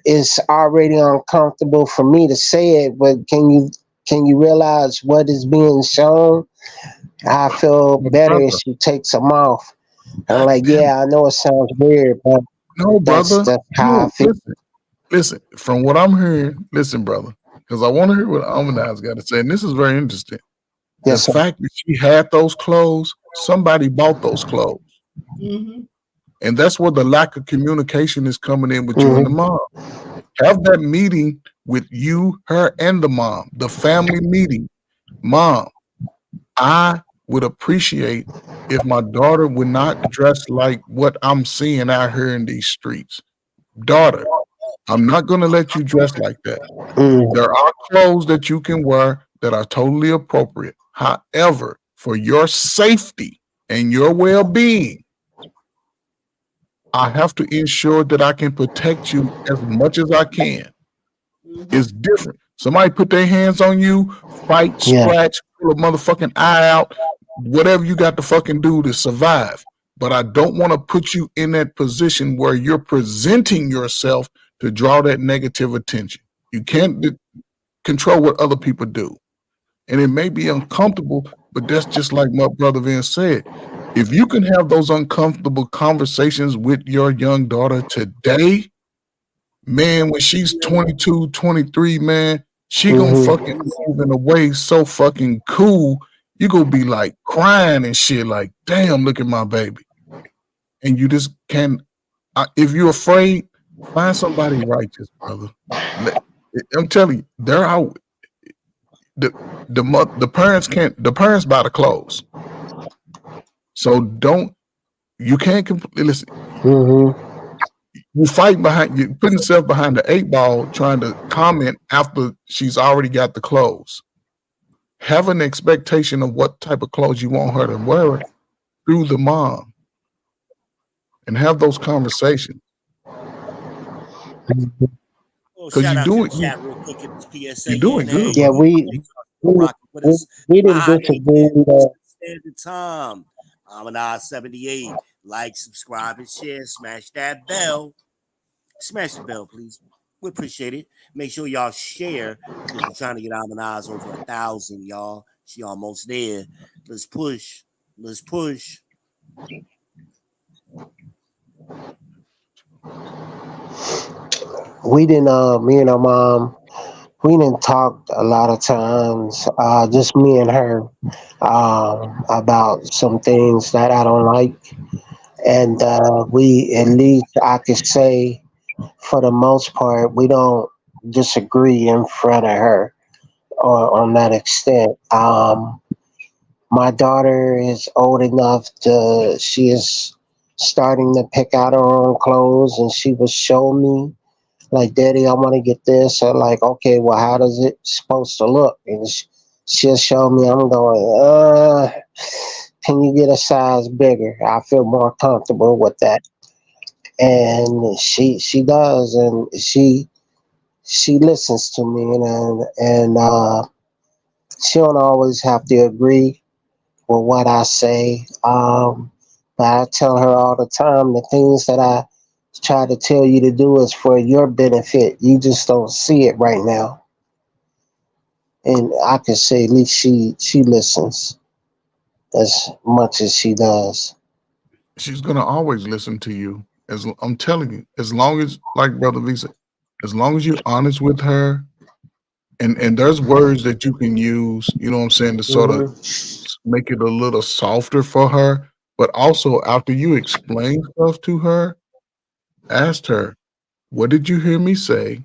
it's already uncomfortable for me to say it, but can you realize what is being shown? I feel better if she takes them off. I'm like, yeah, I know it sounds weird, but no, brother. That's how I feel. Listen, from what I'm hearing, listen, brother, because I want to hear what Amanai's got to say. And this is very interesting. Yes, the fact that she had those clothes, somebody bought those clothes. And that's where the lack of communication is coming in with you and the mom. Have that meeting with you, her, and the mom, the family meeting. Mom, I would appreciate if my daughter would not dress like what I'm seeing out here in these streets. Daughter, I'm not going to let you dress like that. There are clothes that you can wear that are totally appropriate. However, for your safety and your well-being, I have to ensure that I can protect you as much as I can. It's different. Somebody put their hands on you, fight, scratch, pull a motherfucking eye out, whatever you got to fucking do to survive. But I don't want to put you in that position where you're presenting yourself to draw that negative attention. You can't control what other people do. And it may be uncomfortable, but that's just like my brother Vince said. If you can have those uncomfortable conversations with your young daughter today, man, when she's 22, 23, man, she gonna fucking move in a way so fucking cool. You gonna be like crying and shit, like, damn, look at my baby. And you just can't, if you're afraid, find somebody righteous, brother. I'm telling you, they're out. The parents can't, the parents buy the clothes. So you can't completely listen. You fight behind, you putting yourself behind the 8 ball trying to comment after she's already got the clothes. Have an expectation of what type of clothes you want her to wear through the mom and have those conversations. Because you're doing good. Yeah, we didn't disagree with Standard time. Amanai 78. Like, subscribe, and share. Smash that bell. Smash the bell, please. We appreciate it. Make sure y'all share. We're trying to get Amanaz over 1,000, y'all. She almost there. Let's push. Let's push. We didn't, me and her mom, we didn't talk a lot of times, just me and her, about some things that I don't like. And we, at least I could say, for the most part, we don't disagree in front of her or on that extent. My daughter is old enough she is starting to pick out her own clothes, and she will show me, like, Daddy, I want to get this. And like, okay, well, how does it supposed to look? And she'll show me. I'm going, can you get a size bigger? I feel more comfortable with that. And she does, and she listens to me, and she don't always have to agree with what I say. But I tell her all the time, the things that I try to tell you to do is for your benefit. You just don't see it right now. And I can say at least she listens as much as she does. She's gonna always listen to you. As I'm telling you, as long as, like Brother V said, as long as you're honest with her, and there's words that you can use, you know what I'm saying, to sort of make it a little softer for her. But also, after you explain stuff to her, ask her, what did you hear me say?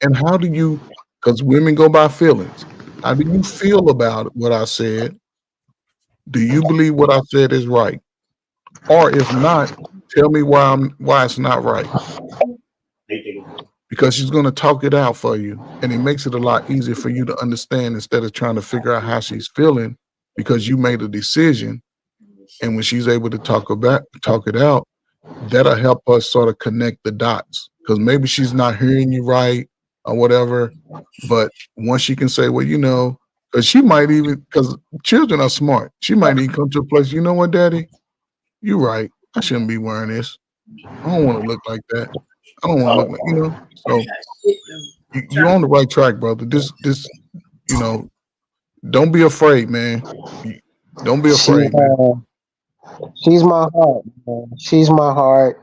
And how do you, because women go by feelings, how do you feel about what I said? Do you believe what I said is right? Or if not, tell me why it's not right. Because she's going to talk it out for you, and it makes it a lot easier for you to understand instead of trying to figure out how she's feeling, because you made a decision. And when she's able to talk it out, that'll help us sort of connect the dots, because maybe she's not hearing you right or whatever. But once she can say, well, you know, because she might even, because children are smart, she might even come to a place, you know what, Daddy, you're right. I shouldn't be wearing this. I don't want to look like that. I don't want to look like, you know. So you're on the right track, brother. This, you know, don't be afraid, man. Don't be afraid, man. She's my heart, man. She's my heart,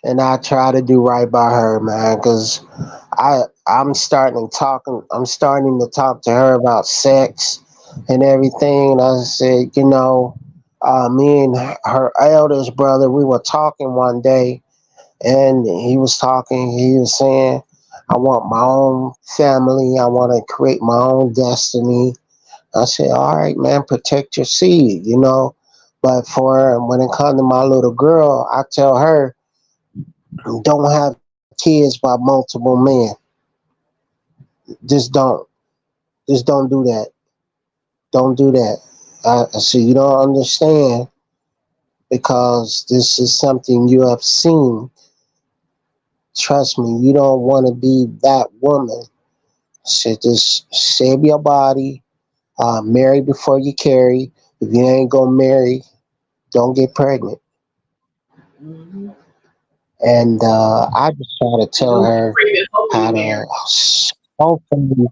and I try to do right by her, man. Because I'm starting to talk to her about sex and everything. And I said, you know, me and her eldest brother, we were talking one day, and he was saying, I want my own family. I want to create my own destiny. I said, all right, man, protect your seed, you know. But when it comes to my little girl, I tell her, don't have kids by multiple men. Just don't do that. Don't do that. I said, you don't understand, because this is something you have seen. Trust me, you don't want to be that woman. So just save your body, marry before you carry. If you ain't gonna marry, don't get pregnant. And I just try to tell her how to hopefully.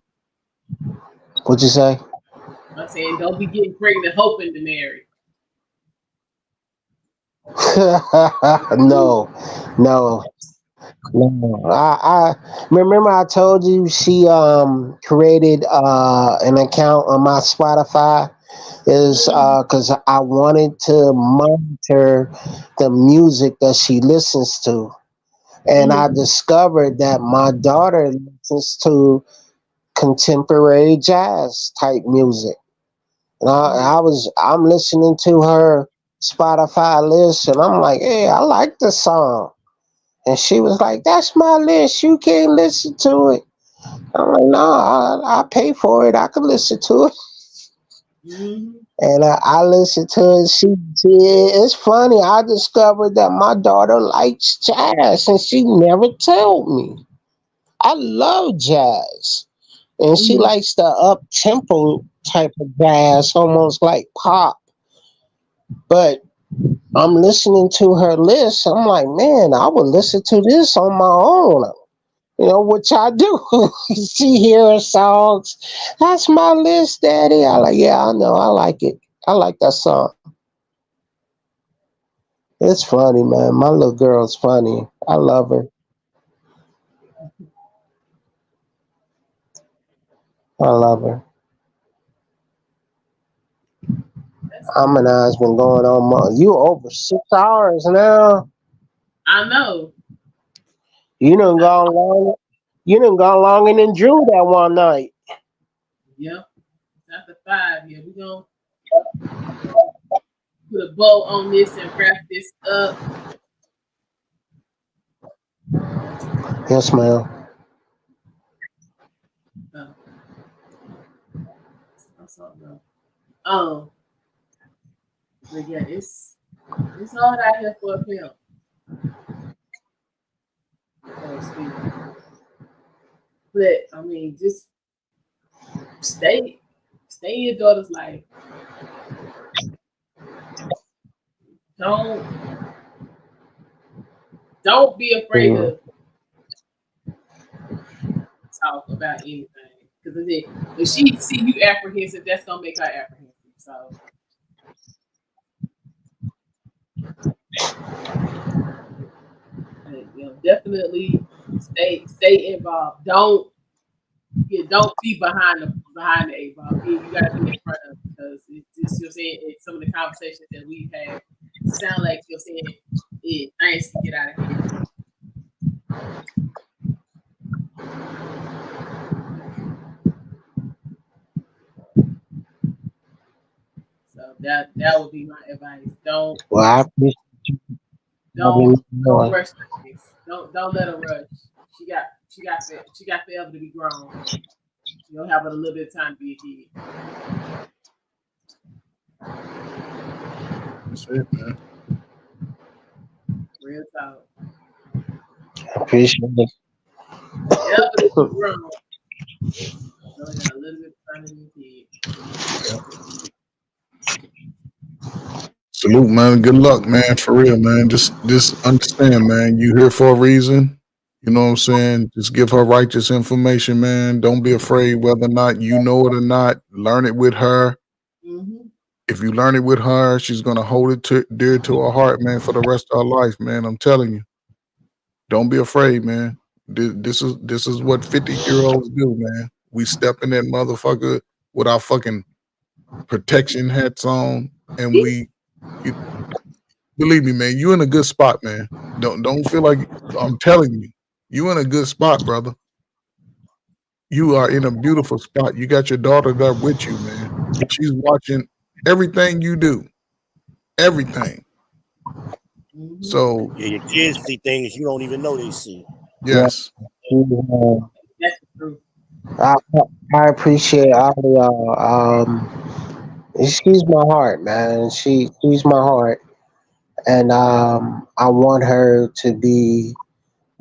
What'd you say? I'm saying don't be getting pregnant hoping to marry. No. I remember I told you she created an account on my Spotify, is because I wanted to monitor the music that she listens to, and I discovered that my daughter listens to contemporary jazz type music. And I'm listening to her Spotify list, and I'm like, hey, I like this song. And she was like, that's my list. You can't listen to it. I'm like, no, I pay for it. I can listen to it. And I listened to it. It's funny. I discovered that my daughter likes jazz, and she never told me. I love jazz. And she likes the up-tempo type of jazz, almost like pop. But I'm listening to her list. I'm like, man, I would listen to this on my own. You know, which I do. She hear her songs. That's my list, Daddy. I like, yeah, I know. I like it. I like that song. It's funny, man. My little girl's funny. I love her. I love her. Harmonize been going on more. You over 6 hours now. I know. You done gone long. You done gone longer than Drew that one night. Yep. After 5, yeah, we gonna put a bow on this and wrap this up. Yes, ma'am. But yeah, it's hard out here for a pimp. But I mean, just stay in your daughter's life. Don't be afraid to talk about anything. Because if she see you apprehensive, that's gonna make her apprehensive. So definitely stay involved. Don't be behind the 8 ball. You gotta be in front of, because it's just, you're saying, some of the conversations that we've had sound like you're saying things can get out of hand. So that would be my advice. Don't rush things. Don't let her rush. She got forever to be grown. You don't have a little bit of time to be a kid. That's it, man. Real talk. I appreciate it. Forever to be grown. So I got a little bit of time to be a kid. Salute, man. Good luck, man. For real, man. Just understand, man. You here for a reason. You know what I'm saying? Just give her righteous information, man. Don't be afraid whether or not you know it or not. Learn it with her. Mm-hmm. If you learn it with her, she's gonna hold it dear to her heart, man, for the rest of her life, man. I'm telling you. Don't be afraid, man. This is what 50-year-olds do, man. We step in that motherfucker with our fucking protection hats on, and believe me, man, you in a good spot, man. Don't feel like, I'm telling you, you in a good spot, brother. You are in a beautiful spot. You got your daughter there with you, man. She's watching everything you do. Everything. So yeah, your kids see things you don't even know they see. Yes. That's true. I appreciate all of y'all. She's my heart, man. She's my heart. And I want her to be,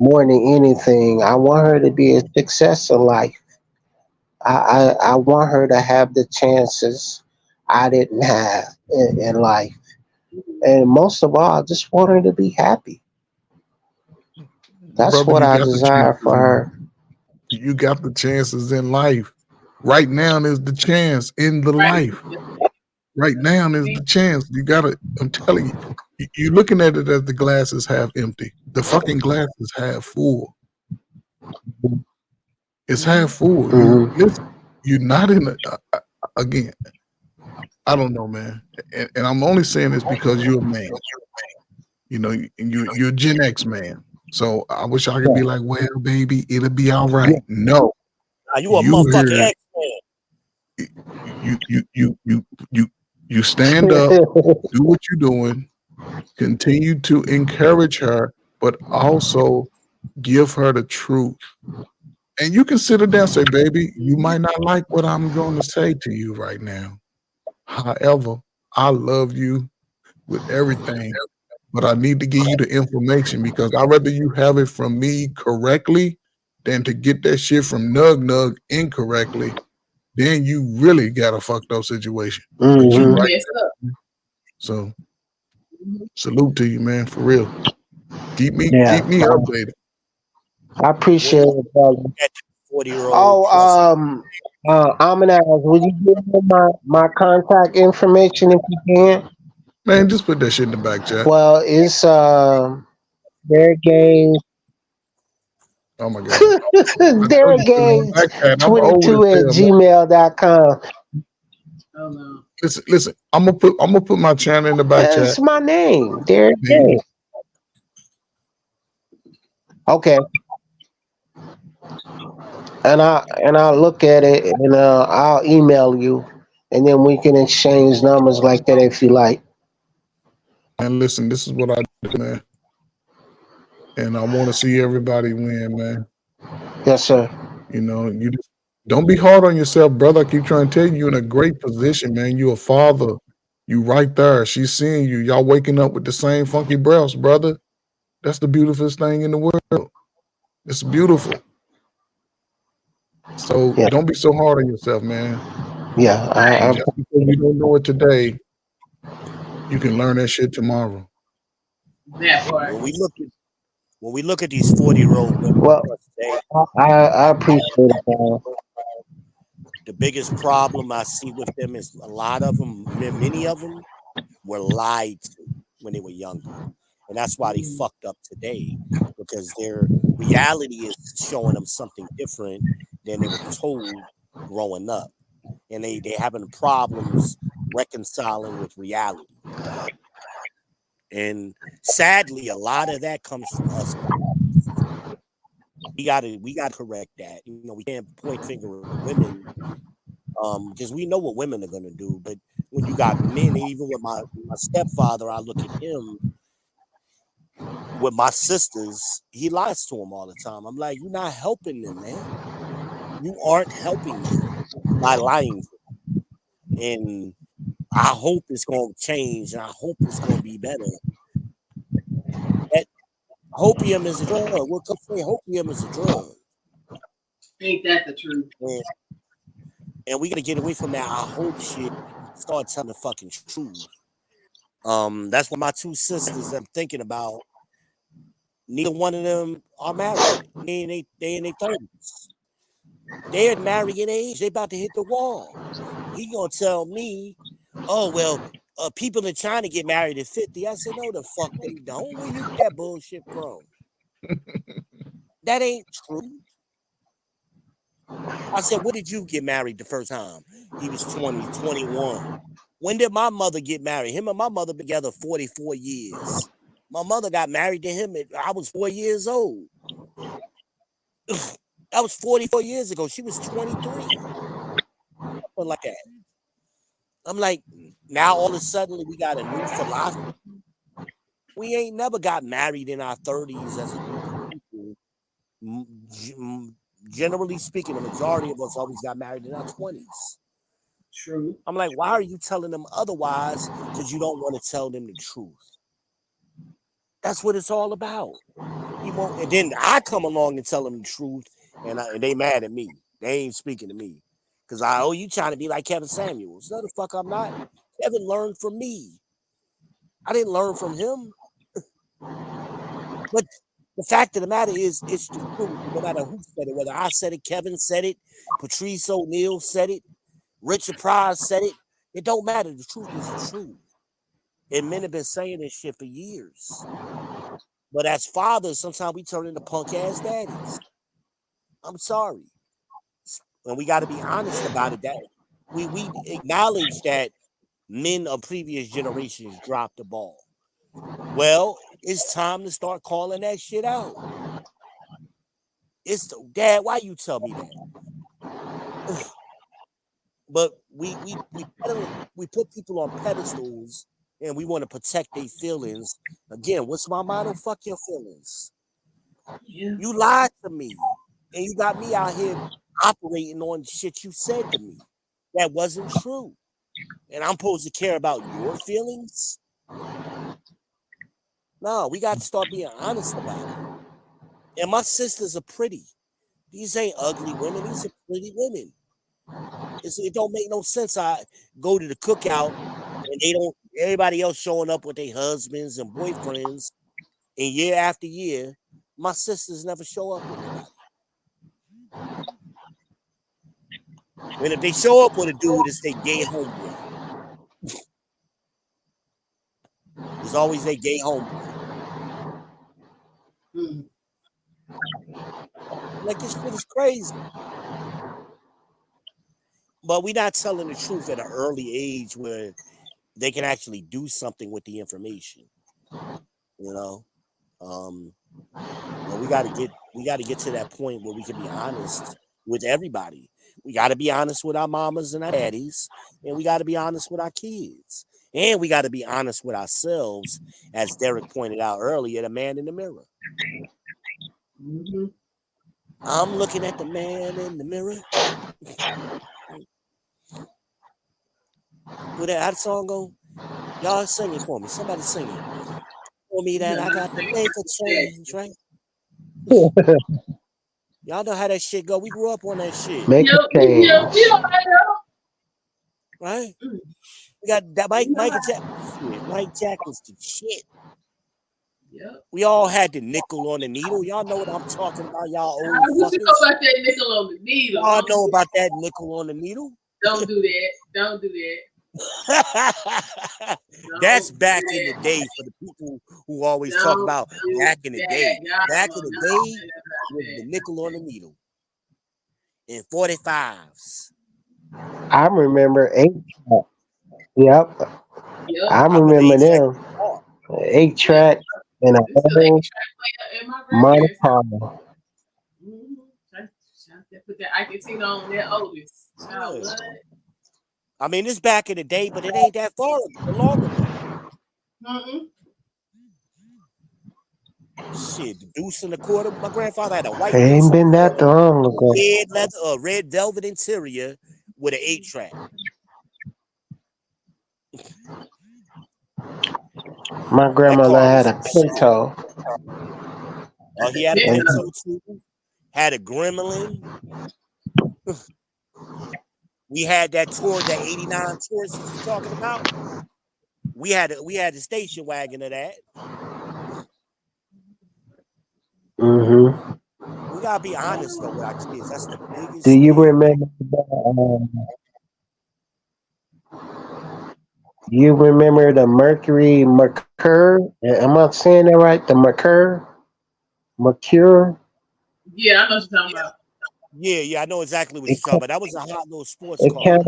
more than anything, I want her to be a success in life. I want her to have the chances I didn't have in life. And most of all, I just want her to be happy. That's brother, what I desire for her. You got the chances in life. Right now is the chance in the life. Right now is the chance. You gotta, I'm telling you, you're looking at it as the glass is half empty. The fucking glass is half full. It's half full. You're not in again, I don't know, man. And I'm only saying this because you're a man. You know, you're a Gen X man. So I wish I could be like, well, baby, it'll be all right. No. You a motherfucking X man. You stand up, do what you're doing, continue to encourage her, but also give her the truth. And you can sit her down and say, baby, you might not like what I'm going to say to you right now. However, I love you with everything, but I need to give you the information because I'd rather you have it from me correctly than to get that shit from Nug incorrectly. Then you really got a fucked up situation. Right? So salute to you, man, for real. Keep me updated. I appreciate it, brother. 40-year-old. Oh, Amanaz, would you give me my contact information if you can? Man, just put that shit in the back chat. Well, it's Derek Gaines. Oh my god. Derek Gaines 22 at gmail.com. Oh no. Listen. I'm gonna put my channel in the back That's chat. my name, Derek Gaines. Okay. And I'll look at it and I'll email you, and then we can exchange numbers like that if you like. And listen, this is what I do, man. And I want to see everybody win, man. Yes, sir. You know, you just don't be hard on yourself, brother. I keep trying to tell you, you're in a great position, man. You're a father. You right there. She's seeing you. Y'all waking up with the same funky breaths, brother. That's the beautifulest thing in the world. It's beautiful. So don't be so hard on yourself, man. Yeah, Just because you don't know it today, you can learn that shit tomorrow. That part. When we look at these 40-year-old women, well, I appreciate it, man. The biggest problem I see with them is a lot of them, many of them, were lied to when they were younger. And that's why they fucked up today, because their reality is showing them something different than they were told growing up. And they having problems reconciling with reality. And sadly, a lot of that comes from us. We gotta correct that. You know, we can't point finger at women, because we know what women are gonna do. But when you got men, even with my stepfather, I look at him. With my sisters, he lies to them all the time. I'm like, you're not helping them, man. You aren't helping them by lying to them. And I hope it's going to change, and I hope it's going to be better. That hopium is a drug. We'll come say hopium is a drug. Ain't that the truth? And we got to get away from that I hope shit. Start telling the fucking truth. That's what my two sisters I'm thinking about. Neither one of them are married. They in their 30s. They're marrying age. They about to hit the wall. He gonna tell me, oh well, people in China get married at 50. I said, no, the fuck they don't. Where you get that bullshit from? That ain't true. I said, when did you get married the first time? He was 20, 21. When did my mother get married? Him and my mother been together 44 years. My mother got married to him I was 4 years old. That was 44 years ago. She was 23. Something like that. I'm like, now all of a sudden we got a new philosophy. We ain't never got married in our 30s as a group of people. Generally speaking, the majority of us always got married in our 20s. True. I'm like, why are you telling them otherwise? Because you don't want to tell them the truth. That's what it's all about. And then I come along and tell them the truth, and they mad at me. They ain't speaking to me. Because you trying to be like Kevin Samuels. No, the fuck I'm not. Kevin learned from me. I didn't learn from him. But the fact of the matter is, it's the truth. No matter who said it, whether I said it, Kevin said it, Patrice O'Neal said it, Richard Pryor said it. It don't matter. The truth is the truth. And men have been saying this shit for years. But as fathers, sometimes we turn into punk ass daddies. I'm sorry. And we got to be honest about it. That we acknowledge that men of previous generations dropped the ball. Well, it's time to start calling that shit out. Dad, why you tell me that? But we put people on pedestals and we want to protect their feelings. Again, what's my motto? Fuck your feelings. Yeah. You lied to me. And you got me out here operating on shit you said to me. That wasn't true. And I'm supposed to care about your feelings? No, we got to start being honest about it. And my sisters are pretty. These ain't ugly women. These are pretty women. It don't make no sense. I go to the cookout and everybody else showing up with their husbands and boyfriends, and year after year, my sisters never show up with nobody. And if they show up with a dude, it's their gay homeboy. There's always a gay homeboy. Like, this shit is crazy. But we're not telling the truth at an early age where they can actually do something with the information. You know? We gotta get to that point where we can be honest with everybody. We gotta be honest with our mamas and our daddies, and we gotta be honest with our kids. And we gotta be honest with ourselves, as Derek pointed out earlier, the man in the mirror. I'm looking at the man in the mirror. Where that song go? Y'all sing it for me. Somebody sing it. For me that I got to make a change, right? Y'all know how that shit go. We grew up on that shit. Make a change. Right? We got that Michael Jackson. Mike Jackson's the shit. Yep. We all had the nickel on the needle. Y'all know what I'm talking about, y'all old What you fuckers. know about that nickel on the needle? Y'all know about that nickel on the needle? Don't do that. Don't do that. That's back in the day for the people who always talk about back in the day. Back in the day was the nickel on the needle. In 45s. I remember 8-track. Yep. I remember them. 8-track and a Monte Carlo. Put that Icatino on that Otis. I mean, it's back in the day, but it ain't that far long ago. Shit, the deuce and the quarter. My grandfather had a white. It ain't been that long ago. Red leather, red velvet interior with an 8-track. My grandmother had a Pinto. He had a Pinto too. Had a Gremlin. We had that tour, that 89 tour you were talking about. We had the station wagon of that. We gotta be honest though with our kids. That's the biggest. Do you remember? You remember the Mercury? Am I saying that right? The Mercure. Yeah, I know what you're talking about. Yeah, I know exactly what you're talking about. That was a hot little sports car.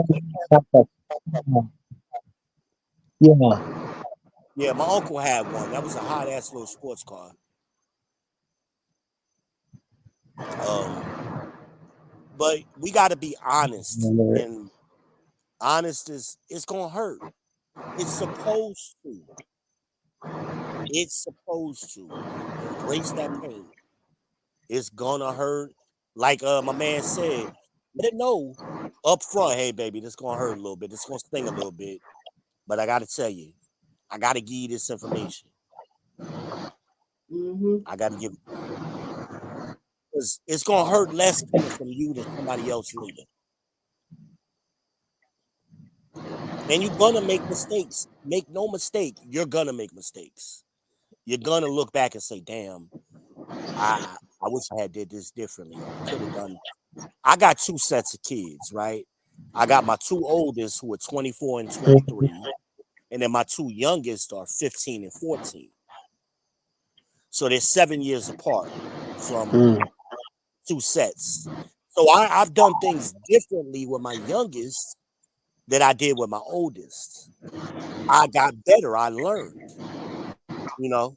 Yeah, my uncle had one. That was a hot ass little sports car. But we got to be honest, and honest it's gonna hurt. It's supposed to. It's supposed to embrace that pain. It's gonna hurt. Like my man said, let it know up front, hey baby, this gonna hurt a little bit. This gonna sting a little bit. But I gotta tell you, I gotta give you this information. I gotta give it. Because it's gonna hurt less coming from you than somebody else later. And you're gonna make mistakes. Make no mistake, you're gonna make mistakes. You're gonna look back and say, damn, I wish I had did this differently. I could have done. I got 2 sets of kids, right? I got my 2 oldest who are 24 and 23, and then my 2 youngest are 15 and 14. So they're 7 years apart from 2 sets. So I've done things differently with my youngest than I did with my oldest. I got better. I learned, you know.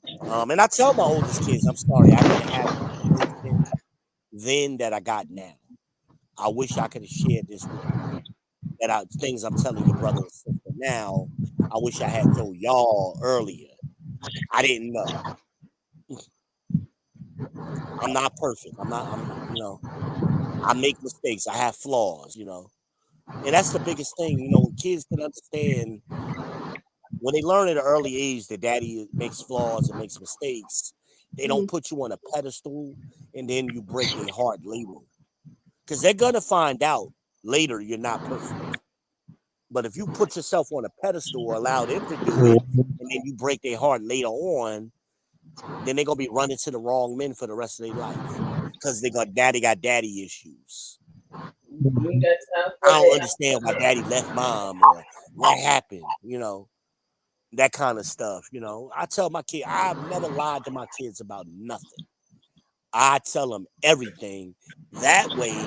And I tell my oldest kids, I'm sorry, I didn't have then that I got now. I wish I could have shared this with you. Things I'm telling your brother and sister now, I wish I had told y'all earlier. I didn't know. I'm not perfect. I make mistakes. I have flaws, you know. And that's the biggest thing, you know, when kids can understand, when they learn at an early age that daddy makes flaws and makes mistakes, they don't put you on a pedestal and then you break their heart later. Because they're going to find out later you're not perfect. But if you put yourself on a pedestal or allow them to do it, and then you break their heart later on, then they're gonna be running to the wrong men for the rest of their life because they got daddy issues. I don't understand why daddy left mom or what happened, you know, that kind of stuff. You know, I tell my kid, I've never lied to my kids about nothing. I tell them everything. That way,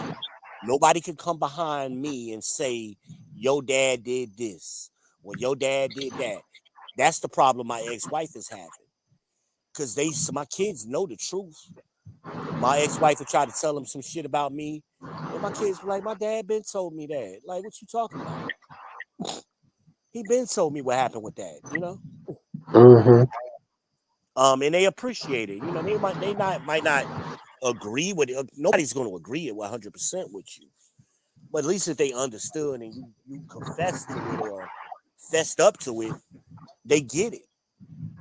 nobody can come behind me and say, your dad did this or your dad did that. That's the problem my ex-wife is having. Because my kids know the truth. My ex-wife would try to tell them some shit about me. And my kids were like, my dad been told me that. Like, what you talking about? He been told me what happened with that, you know? And they appreciate it. You know, they might not agree with it. Nobody's going to agree 100% with you. But at least if they understood and you confessed to it or fessed up to it, they get it.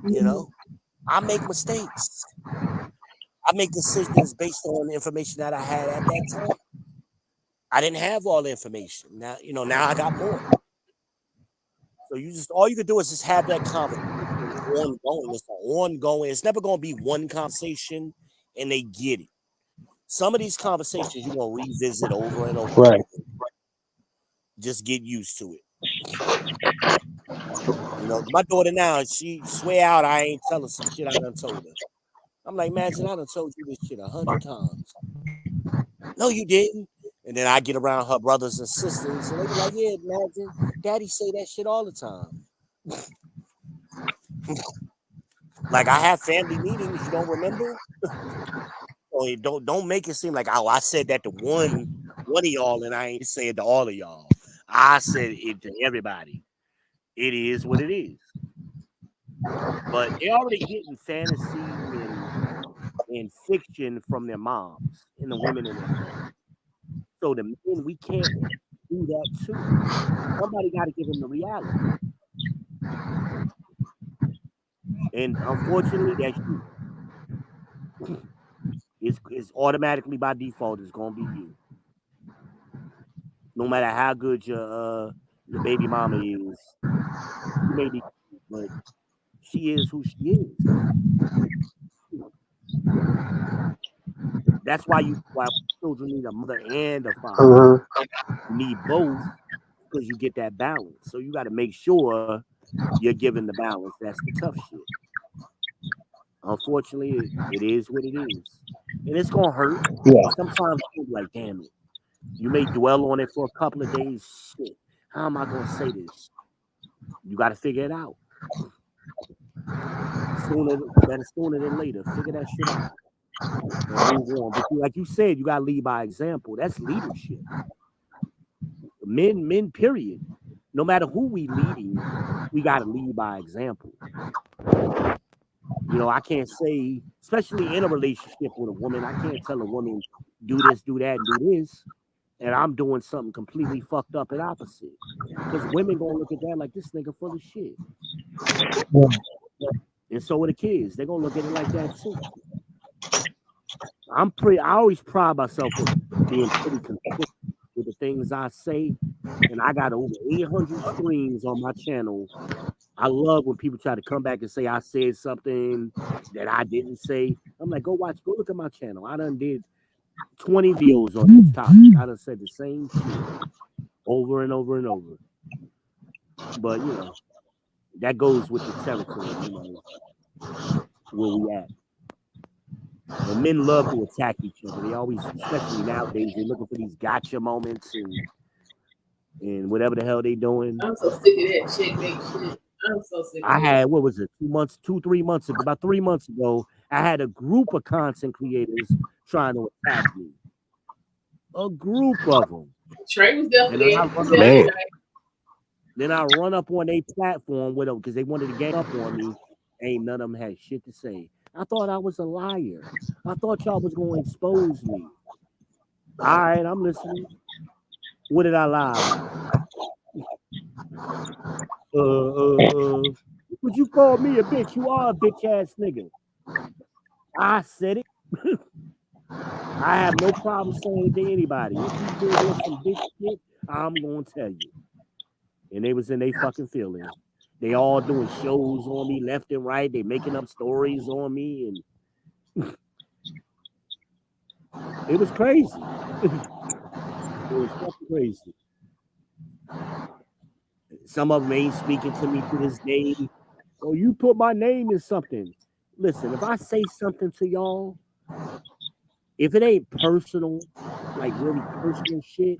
You know? I make mistakes. I make decisions based on the information that I had at that time. I didn't have all the information. Now, you know, now I got more. So all you can do is just have that conversation ongoing. It's ongoing. It's never going to be one conversation and they get it. Some of these conversations you're going to revisit over and over. Right. Just get used to it. You know, my daughter now, she swear out I ain't telling some shit I done told her. I'm like, imagine I done told you this shit 100 times. No, you didn't. And then I get around her brothers and sisters, and they be like, yeah, imagine daddy say that shit all the time. Like, I have family meetings, you don't remember? Or don't make it seem like, oh, I said that to one of y'all, and I ain't saying to all of y'all. I said it to everybody. It is what it is. But they're already getting fantasy and fiction from their moms and the women in their family. So the men, we can't do that too. Somebody got to give them the reality. And unfortunately, that's you. It's automatically by default, it's going to be you. No matter how good your baby mama is, maybe, but she is who she is. That's why children need a mother and a father. You need both because you get that balance. So you got to make sure you're giving the balance. That's the tough shit. Unfortunately, it is what it is. And it's going to hurt. Yeah. Sometimes you're like, damn it. You may dwell on it for a couple of days. Shit, how am I going to say this? You got to figure it out. Sooner than later, figure that shit out. And move on. But like you said, you got to lead by example. That's leadership. Men, period. No matter who we leading, we got to lead by example. You know, I can't say, especially in a relationship with a woman, I can't tell a woman, do this, do that, and do this, and I'm doing something completely fucked up and opposite. Because women gonna look at that like, this nigga full of shit. And so are the kids. They're gonna look at it like that too. I always pride myself with being pretty consistent with the things I say, and I got over 800 streams on my channel. I love when people try to come back and say I said something that I didn't say. I'm like, go look at my channel. I done did 20 videos on this topic. I done said the same shit over and over and over. But, you know, that goes with the territory, you know, where we at. And men love to attack each other. They always, especially nowadays, they're looking for these gotcha moments and whatever the hell they doing. I'm so sick of that shit, big shit. I'm so sick of I had, what was it, 3 months ago, about 3 months ago, I had a group of content creators trying to attack me. A group of them. Trey was definitely Then I run up on their platform with them because they wanted to gang up on me. Ain't none of them had shit to say. I thought I was a liar. I thought y'all was going to expose me. All right, I'm listening. What did I lie about? Would you call me a bitch? You are a bitch ass nigga. I said it. I have no problem saying it to anybody. If you doing some bitch shit, I'm gonna tell you. And they was in their fucking feelings. They all doing shows on me left and right. They making up stories on me, and it was crazy. It was fucking crazy. Some of them ain't speaking to me to this day. Oh, you put my name in something. Listen, if I say something to y'all, if it ain't personal, like really personal shit,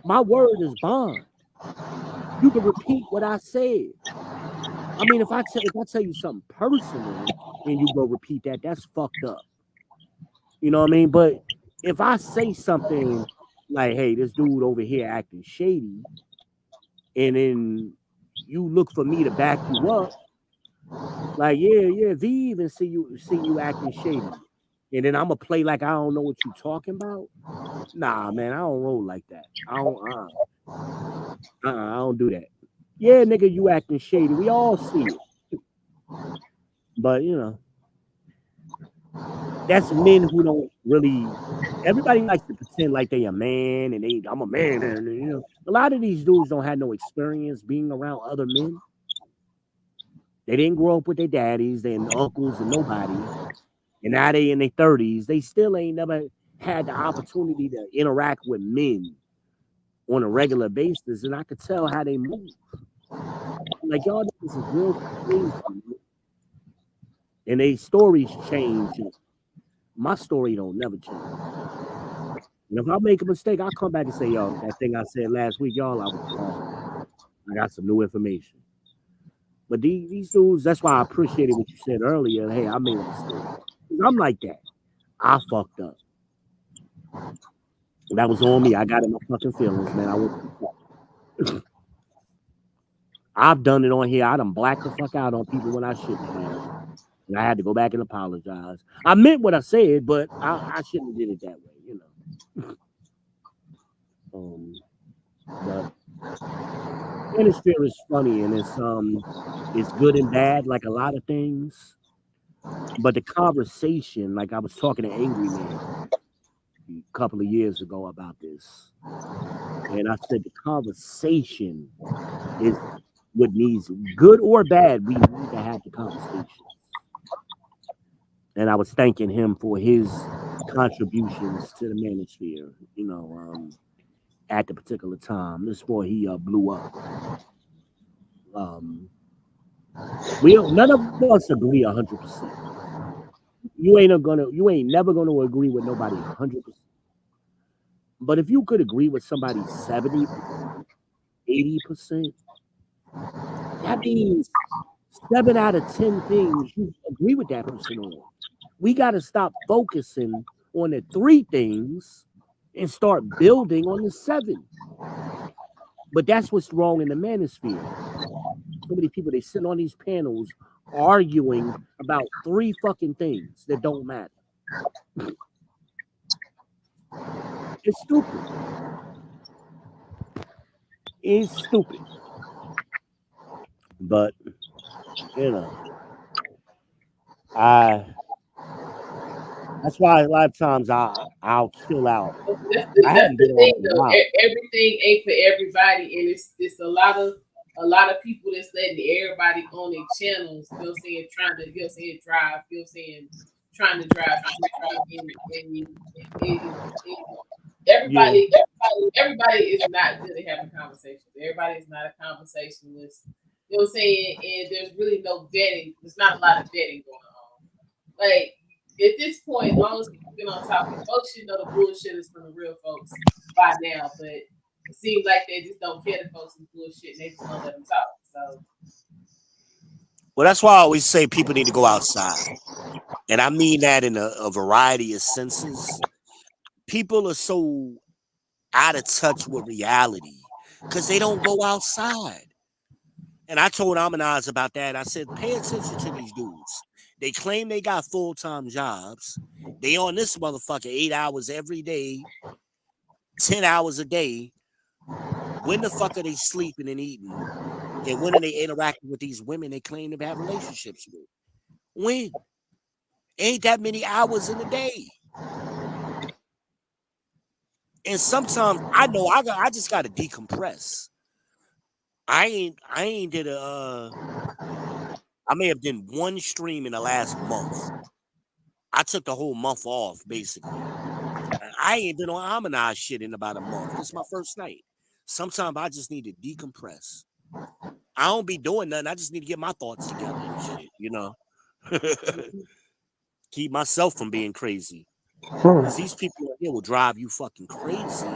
my word is bond. You can repeat what I said. I mean, if I tell you something personal and you go repeat that, that's fucked up. You know what I mean? But if I say something like, hey, this dude over here acting shady, and then you look for me to back you up, like, yeah, V even see you acting shady. And then I'm gonna play like I don't know what you talking about. Nah, man, I don't roll like that. I don't do that. Yeah, nigga, you acting shady. We all see it. But you know, that's men who don't really. Everybody likes to pretend like they a man and I'm a man, and you know, a lot of these dudes don't have no experience being around other men. They didn't grow up with their daddies and uncles and nobody. And now they in their 30s, they still ain't never had the opportunity to interact with men on a regular basis. And I could tell how they move. Like, y'all, this is real crazy. And they stories change. My story don't never change. And if I make a mistake, I'll come back and say, yo, that thing I said last week, y'all, I was wrong. I got some new information. But these dudes, that's why I appreciated what you said earlier. Hey, I made a mistake. I'm like that. I fucked up. That was on me. I got in my fucking feelings, man. I've done it on here. I done blacked the fuck out on people when I shouldn't have. And I had to go back and apologize. I meant what I said, but I shouldn't have did it that way, you know. But Manosphere is funny, and it's good and bad, like a lot of things. But the conversation, like I was talking to Angry Man a couple of years ago about this, and I said the conversation is what needs, good or bad, we need to have the conversation. And I was thanking him for his contributions to the Manosphere, you know, at the particular time. This boy, he blew up. None of us agree 100%. You ain't never gonna agree with nobody 100%. But if you could agree with somebody 70, 80%, that means 7 out of 10 things you agree with that person on. We got to stop focusing on the 3 things and start building on the 7. But that's what's wrong in the Manosphere. So many people, they sit on these panels arguing about 3 fucking things that don't matter. It's stupid. It's stupid. But, you know, that's why a lot of times I'll chill out. That's the thing, though. Everything ain't for everybody, and it's a lot of people that's letting everybody on their channels, you know what I'm saying, trying to, you know what I'm saying, drive, you know what I'm saying, trying to drive everybody is not good at having conversations. Everybody is not a conversationalist, you know what I'm saying, and there's really no vetting. There's not a lot of vetting going on. Like, at this point, as long as people get on top of it, folks should know the bullshit is from the real folks by now, but it seems like they just don't care that folks is bullshit and they just don't let them talk. So, well, that's why I always say people need to go outside. And I mean that in a variety of senses. People are so out of touch with reality because they don't go outside. And I told Amanaz about that. I said, pay attention to these dudes. They claim they got full-time jobs. They on this motherfucker 8 hours every day, 10 hours a day. When the fuck are they sleeping and eating? And when are they interacting with these women they claim to have relationships with? When? Ain't that many hours in a day. And sometimes I know I just got to decompress. I ain't did I may have done one stream in the last month. I took the whole month off, basically. I ain't been on Harmonize shit in about a month. This is my first night. Sometimes I just need to decompress. I don't be doing nothing. I just need to get my thoughts together and shit, you know. Keep myself from being crazy. Because these people here will drive you fucking crazy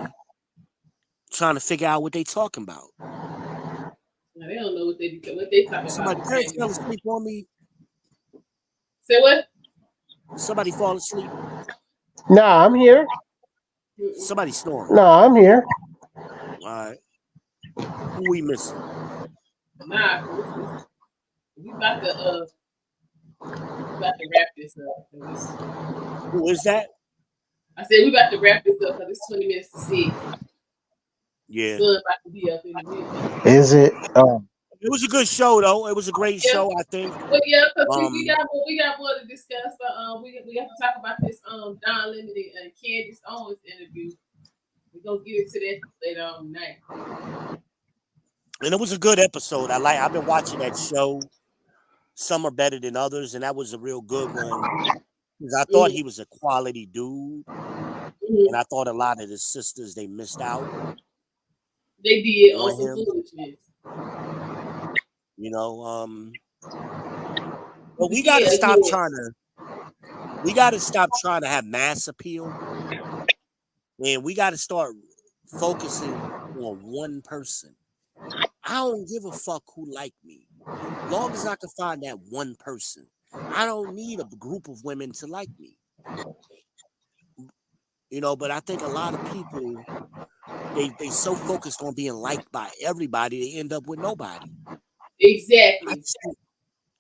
trying to figure out what they talking about. They don't know what they talking Somebody about. fell asleep on me. Say what? Somebody fall asleep. Nah, I'm here. Somebody snoring. Nah, I'm here. All right. Who we missing? Nah, we about to wrap this up. Who is that? I said we about to wrap this up because it's 20 minutes to 6. Yeah. Sun about to be up in a minute. Is it? It was a good show, though. It was a great show, I think. But yeah, because we got more to discuss. But we have to talk about this Don Lemon and Candace Owens interview. We're gonna get into that later on tonight. And it was a good episode. I've been watching that show. Some are better than others, and that was a real good one. Because I thought he was a quality dude. And I thought a lot of his sisters, they missed out. They did on some foolishness. You know, but we gotta stop trying to have mass appeal. And we gotta start focusing on one person. I don't give a fuck who like me. Long as I can find that one person. I don't need a group of women to like me. You know, but I think a lot of people, they so focused on being liked by everybody, they end up with nobody. Exactly.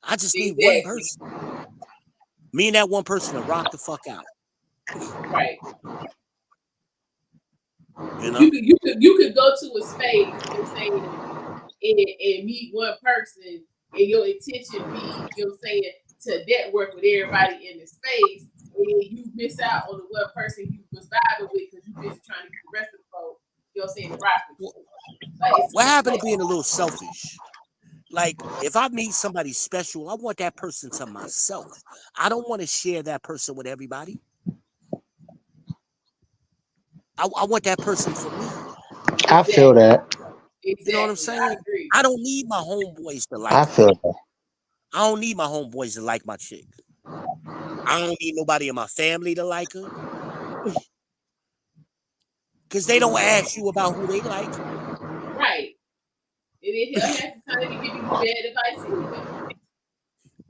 I just need one person. Me and that one person to rock the fuck out. Right. You know? You could go to a space and say and meet one person and your intention be, you know what I'm saying, to network with everybody in the space, and you miss out on the one person you was vibing with because you busy trying to get the rest of the folks, you know what I'm saying, to rock with you. Like, what happened to being a little selfish? Like, if I meet somebody special, I want that person to myself. I don't want to share that person with everybody. I want that person for me. I feel that. You know what I'm saying? I don't need my homeboys to like I feel that. I don't need my homeboys to like my chick. I don't need nobody in my family to like her. Because they don't ask you about who they like. Right. And it has to kind of give you bad advice anyway.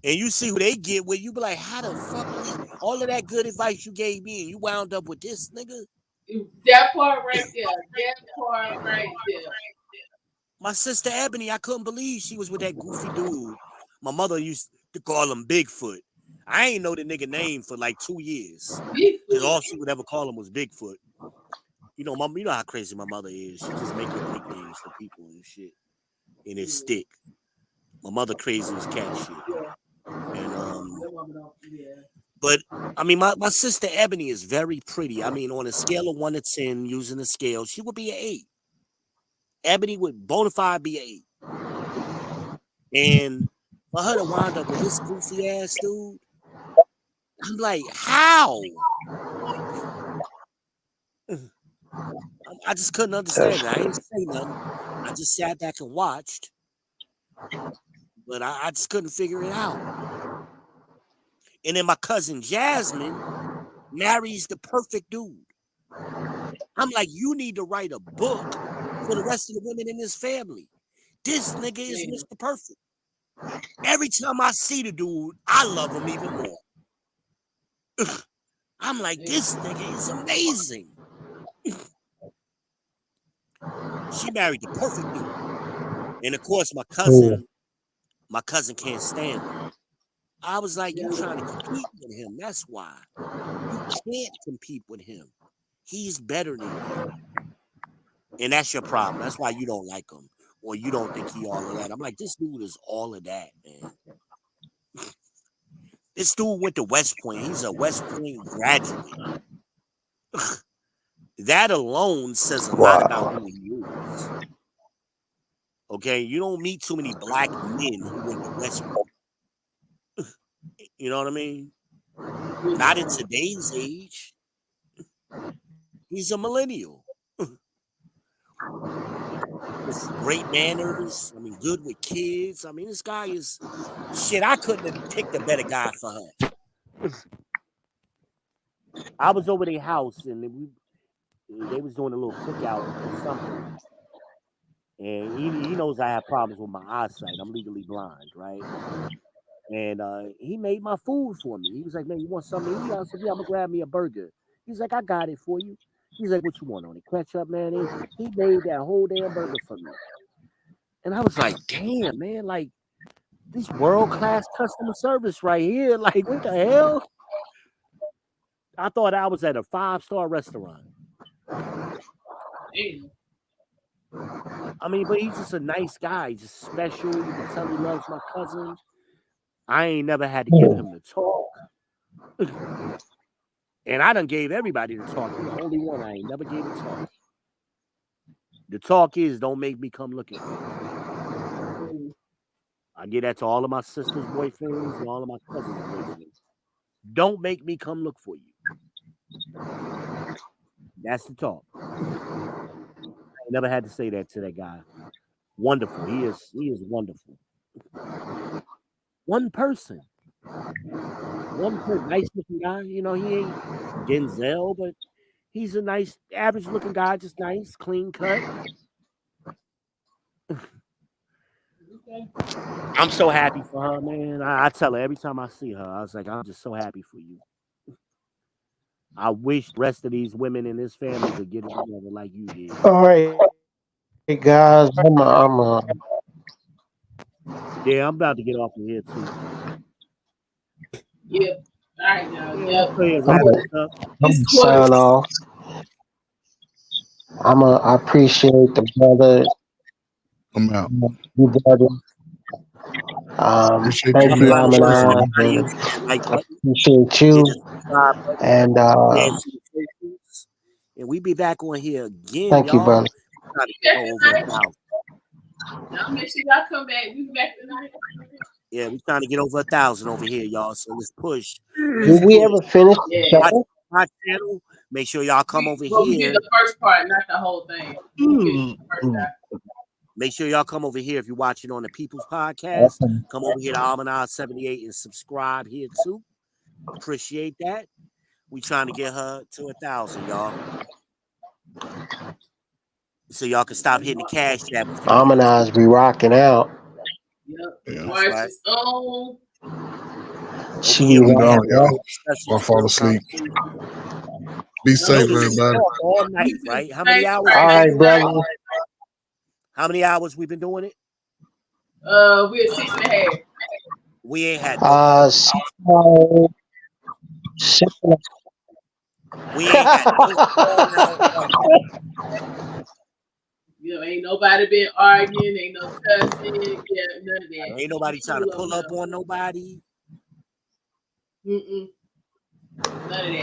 And you see who they get with, you be like, how the fuck all of that good advice you gave me and you wound up with this nigga? That part right there. That part right there. My sister Ebony, I couldn't believe she was with that goofy dude. My mother used to call him Bigfoot. I ain't know the nigga name for like 2 years. Because all she would ever call him was Bigfoot. You know, you know how crazy my mother is. She just make up nicknames for people and shit. And it stick. My mother crazy as cat shit. And but I mean my sister Ebony is very pretty. I mean, on a scale of 1 to 10, using a scale, she would be an 8. Ebony would bona fide be an 8. And for her to wind up with this goofy ass dude, I'm like, how? I just couldn't understand it. I didn't say nothing. I just sat back and watched. But I just couldn't figure it out. And then my cousin Jasmine marries the perfect dude. I'm like, you need to write a book for the rest of the women in this family. This nigga is Mr. Perfect. Every time I see the dude, I love him even more. I'm like, this nigga is amazing. She married the perfect dude. And of course, my cousin can't stand him. I was like, you trying to compete with him. That's why. You can't compete with him. He's better than you. And that's your problem. That's why you don't like him. Or you don't think he all of that. I'm like, this dude is all of that, man. This dude went to West Point. He's a West Point graduate. That alone says a lot about who he is. Okay, you don't meet too many black men who went to Westbrook. You know what I mean? Not in today's age. He's a millennial. With great manners. I mean, good with kids. I mean, this guy is shit. I couldn't have picked a better guy for her. I was over their house and they was doing a little cookout or something. And he knows I have problems with my eyesight. I'm legally blind, right? And he made my food for me. He was like, man, you want something to eat? I said, yeah, I'm going to grab me a burger. He's like, I got it for you. He's like, what you want on it? Ketchup, man? He made that whole damn burger for me. And I was like, damn, man, like, this world-class customer service right here. Like, what the hell? I thought I was at a 5-star restaurant. I mean, but he's just a nice guy. He's just special. You can tell he loves my cousin. I ain't never had to give him the talk. And I done gave everybody the talk. I'm the only one I ain't never gave the talk. The talk is, don't make me come looking for you. I give that to all of my sister's boyfriends and all of my cousins' boyfriends. Don't make me come look for you. That's the talk. I never had to say that to that guy. Wonderful. He is wonderful. One person. Nice looking guy. You know, he ain't Denzel, but he's a nice, average looking guy, just nice, clean cut. I'm so happy for her, man. I tell her every time I see her, I was like, I'm just so happy for you. I wish the rest of these women in this family could get it together like you did. All right, hey guys, Yeah, I'm about to get off of here too. Yep. All right, y'all. Yep. I'm gonna sign off. I appreciate the brother. I'm out. You brother. Thank you, Amina. I appreciate you. And we be back on here again. Thank you, brother. Y'all make sure y'all come back. We be back tonight. Yeah, we're trying to get over 1,000 over here, y'all. So let's push. Did we ever finish the show? My channel. Make sure y'all come over We here. did the first part, not the whole thing. Make sure y'all come over here if you're watching on the People's Podcast. Come over here to Almanaz 78 and subscribe here too. Appreciate that. We trying to get her to 1,000, y'all. So y'all can stop hitting the cash app. Almanaz be rocking out. Yep. Right. She be gone, y'all. I'll fall asleep. Be safe, everybody. All night, right? How many hours? All right, brother. How many hours we been doing it? We're 6.5. We ain't had. We ain't had. Ain't nobody been arguing. Ain't no cussing. Yeah, none of that. Ain't nobody trying to pull up on nobody. None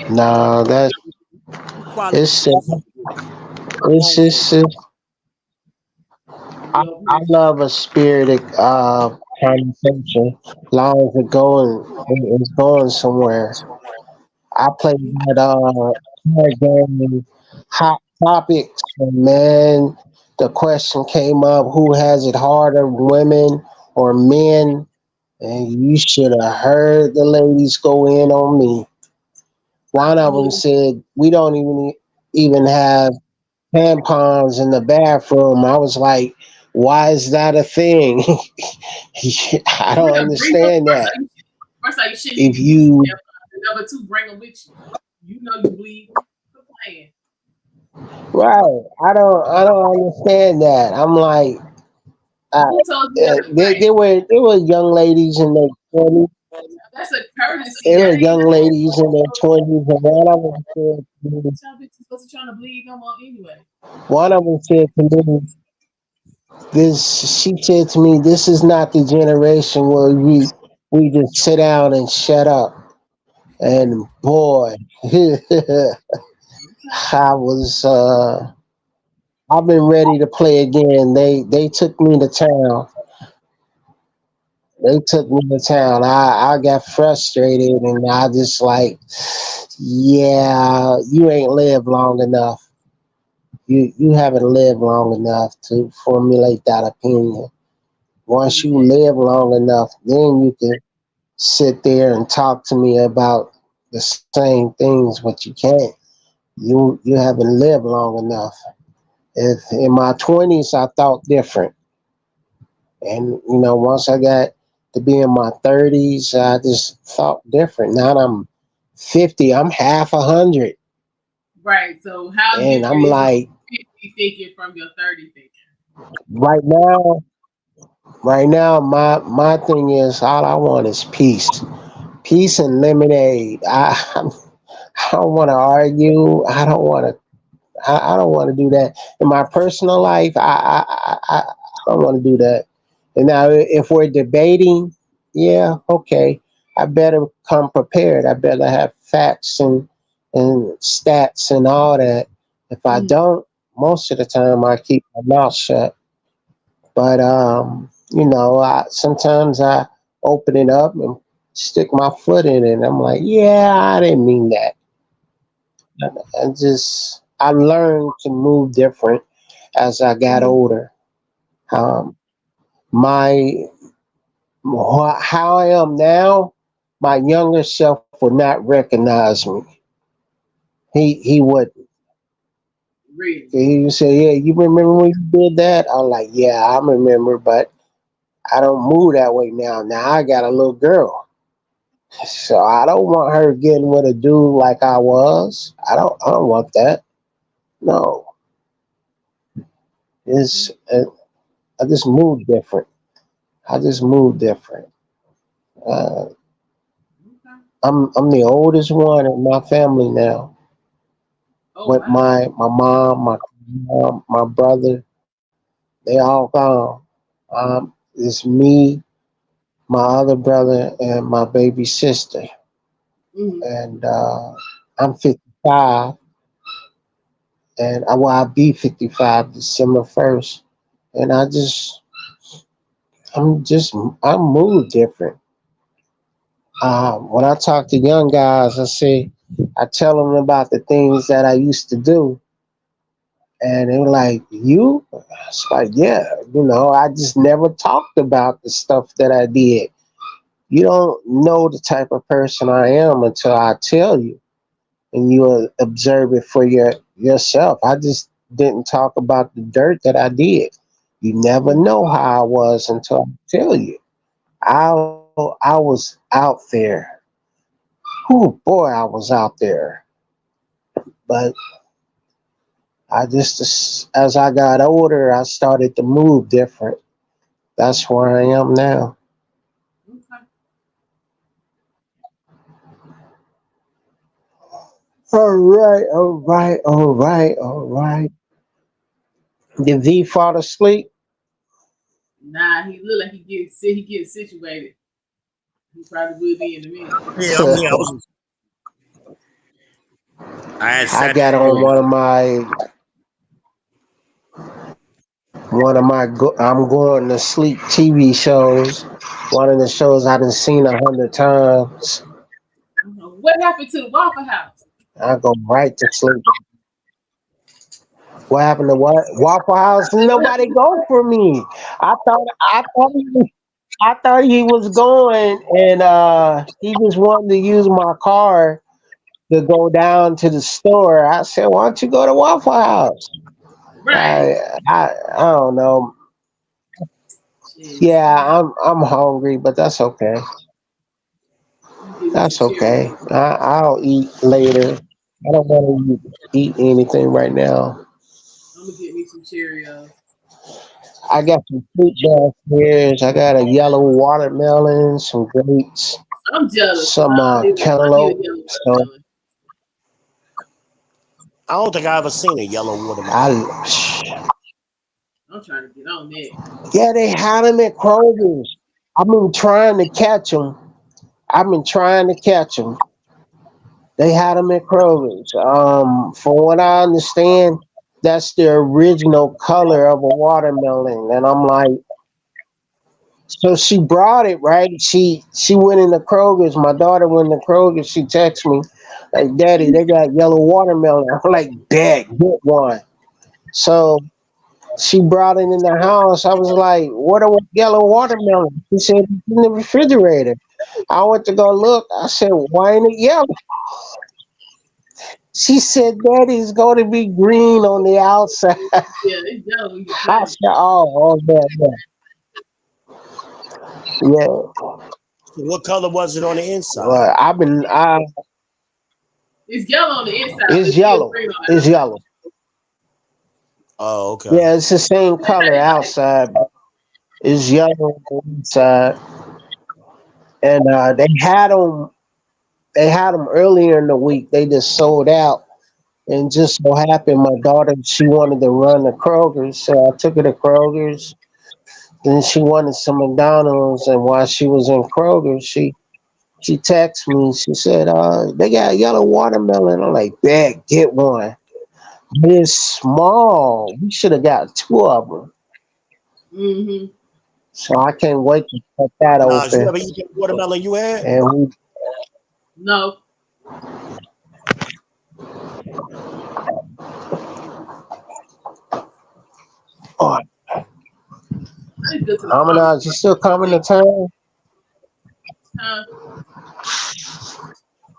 of that. No, it's just. I love a spirited conversation, as long as it's going somewhere. I played that game, Hot Topics, and man, the question came up: who has it harder, women or men? And you should have heard the ladies go in on me. One of them said, "We don't even have tampons in the bathroom." I was like, why is that a thing? I don't understand that. First, you shouldn't. If you number two, bring them with you. You know you bleed. Quit playing. Right. I don't understand that. I'm like, there were young ladies in their 20s. That's a courtesy. There were young ladies in their 20s, and one of them said to me, supposed to trying to bleed no more anyway. One of them said to me, she said to me, this is not the generation where we just sit down and shut up. And boy, I was I've been ready to play again. They took me to town. They took me to town. I got frustrated and I just like, yeah, you ain't lived long enough. You haven't lived long enough to formulate that opinion. Once you live long enough, then you can sit there and talk to me about the same things, but you can't. You haven't lived long enough. If in my 20s I thought different. And once I got to be in my 30s, I just thought different. Now that I'm 50, I'm half 100. Right. So how And different I'm is like, 50 thinking from your 30 thinking? right now, my thing is all I want is peace. Peace and lemonade. I don't want to argue. I don't want to do that in my personal life. I don't want to do that. And now, if we're debating, yeah, okay, I better come prepared. I better have facts and stats and all that. If I don't, most of the time I keep my mouth shut. But sometimes I open it up and stick my foot in it. And I'm like, yeah, I didn't mean that. I learned to move different as I got older. Um, my how I am now, my younger self would not recognize me. He wouldn't. Really? He would say, "Yeah, you remember when you did that?" I'm like, "Yeah, I remember, but I don't move that way now. Now I got a little girl, so I don't want her getting with a dude like I was. I don't want that. No, it's I just move different. I just move different. Uh, I'm the oldest one in my family now. Oh With wow. my mom, my brother, they all gone. It's me, my other brother, and my baby sister. And I'm 55, and I'll be 55 December 1st. And I'm moved different. When I talk to young guys, I tell them about the things that I used to do, and they're like, "You?" It's like, "Yeah, I just never talked about the stuff that I did. You don't know the type of person I am until I tell you, and you observe it for yourself. I just didn't talk about the dirt that I did. You never know how I was until I tell you. I was out there. Oh boy, I was out there. But as I got older, I started to move different. That's where I am now." All right, all right, all right, all right. Did V fall asleep? Nah, he look like he getting situated. He probably will be in a minute. Yeah, I'm here. I had I sat got on down. I'm going to sleep TV shows. One of the shows I done seen 100 times. What happened to the Waffle House? I go right to sleep. What happened to what? Waffle House? Nobody go for me. I thought he was going, and he just wanted to use my car to go down to the store. I said, "Why don't you go to Waffle House?" Right. I don't know. Yeah, I'm hungry, but that's okay. That's okay. I'll eat later. I don't want to eat anything right now. I'm gonna get me some Cheerios. I got some fruit downstairs. I got a yellow watermelon, some grapes, I'm jealous. some I need a cantaloupe. yellow So watermelon. I don't think I ever seen a yellow watermelon. I'm trying to get on that. Yeah, they had them at Kroger's. I've been trying to catch them. They had them at Kroger's. From what I understand, that's the original color of a watermelon. And I'm like, so she brought it, right? She went in the Kroger's. My daughter went in the Kroger's. She texted me, like, Daddy, they got yellow watermelon. I'm like, Dad, get one. So she brought it in the house. I was like, what are yellow watermelon? She said, it's in the refrigerator. I went to go look. I said, why ain't it yellow? She said, Daddy's going to be green on the outside. Yeah, it's yellow. I said, oh, yeah. Yeah. So what color was it on the inside? Well, It's yellow on the inside. It's yellow. It's yellow. Oh, okay. Yeah, it's the same color outside. But it's yellow on the inside. And they had them earlier in the week. They just sold out. And just so happened, my daughter, she wanted to run to Kroger's. So I took her to Kroger's. Then she wanted some McDonald's. And while she was in Kroger's, she texted me. She said, they got yellow watermelon. I'm like, Dad, get one. But it's small. We should have got two of them. Mm-hmm. So I can't wait to cut that open. You ever eat that watermelon you had? And No. Harmonize, you still coming to town? Huh?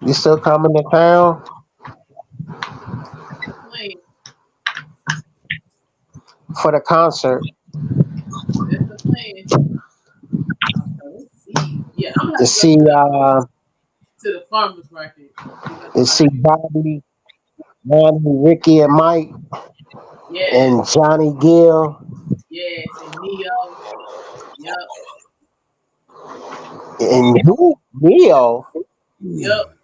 You still coming to town? Wait. For the concert. That's the plan. Let's see. Yeah, I'm gonna To see to the farmers market. to see Bobby, Ronnie, Ricky, and Mike, Yeah. and Johnny Gill. Yes, and Neo. Yep. And who? Neo. Yep.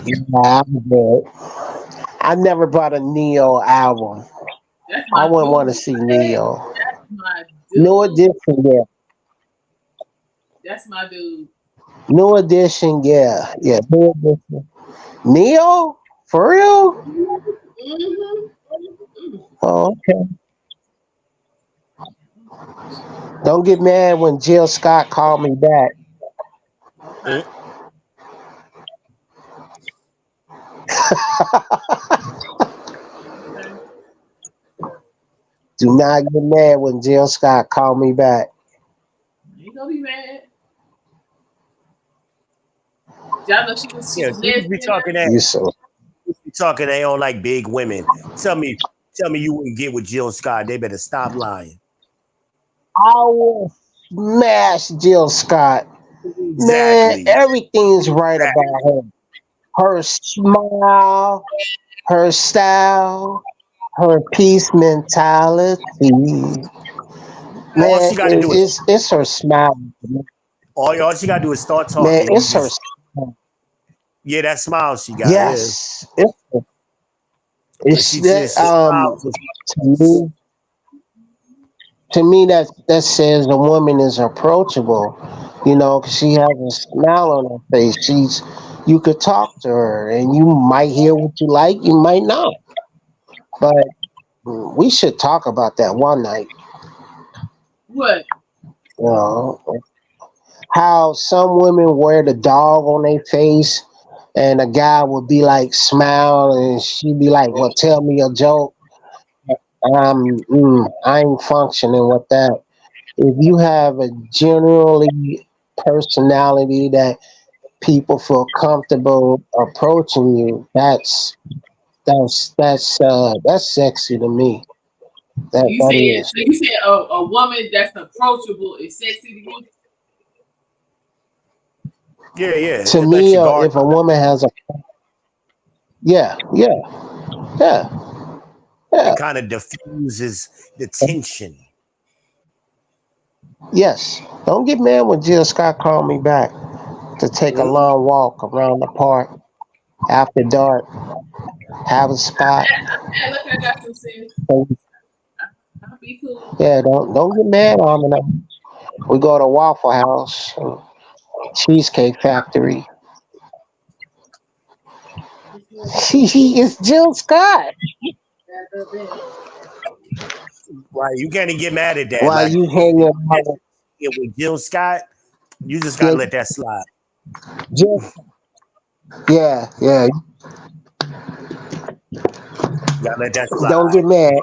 Yeah, I'm good. I never bought a Neo album. I wouldn't want to see Neo. That's my dude. New Edition, yeah. That's my dude. New Edition, yeah. Yeah, New Edition. Neo? For real? Mm-hmm. Oh, okay. Don't get mad when Jill Scott called me back. Do not get mad when Jill Scott called me back. Ain't gonna be mad. Y'all know she was be talking that. Be talking they don't like big women. Tell me you wouldn't get with Jill Scott. They better stop lying. I will smash Jill Scott. Exactly. Man, everything's right about her. Her smile, her style, her peace mentality. Man, All she gotta do is it's her smile. all she gotta do is start talking. Man, it's her smile. Yeah, that smile she got. Yes. Yeah. It's that to me that says a woman is approachable, you know, because she has a smile on her face. You could talk to her and you might hear what you like, you might not. But we should talk about that one night. What? You know, how some women wear the dog on their face and a guy would be like, smile, and she'd be like, well, tell me a joke. I ain't functioning with that. If you have a generally personality that people feel comfortable approaching you, that's sexy to me. So you said a woman that's approachable is sexy to you? Yeah. To me, if a woman has yeah. It kind of diffuses the tension. Yes. Don't get mad when Jill Scott called me back to take a long walk around the park after dark. Have a spot. Hey, look, I got some sense. I'll be cool. Yeah, don't get mad on me. We go to Waffle House, Cheesecake Factory. He is Jill Scott. Right, you can't even get mad at that. While Like you hanging out with Jill Scott, you just gotta with let that slide. Jill. Yeah. You gotta let that slide. Don't get mad.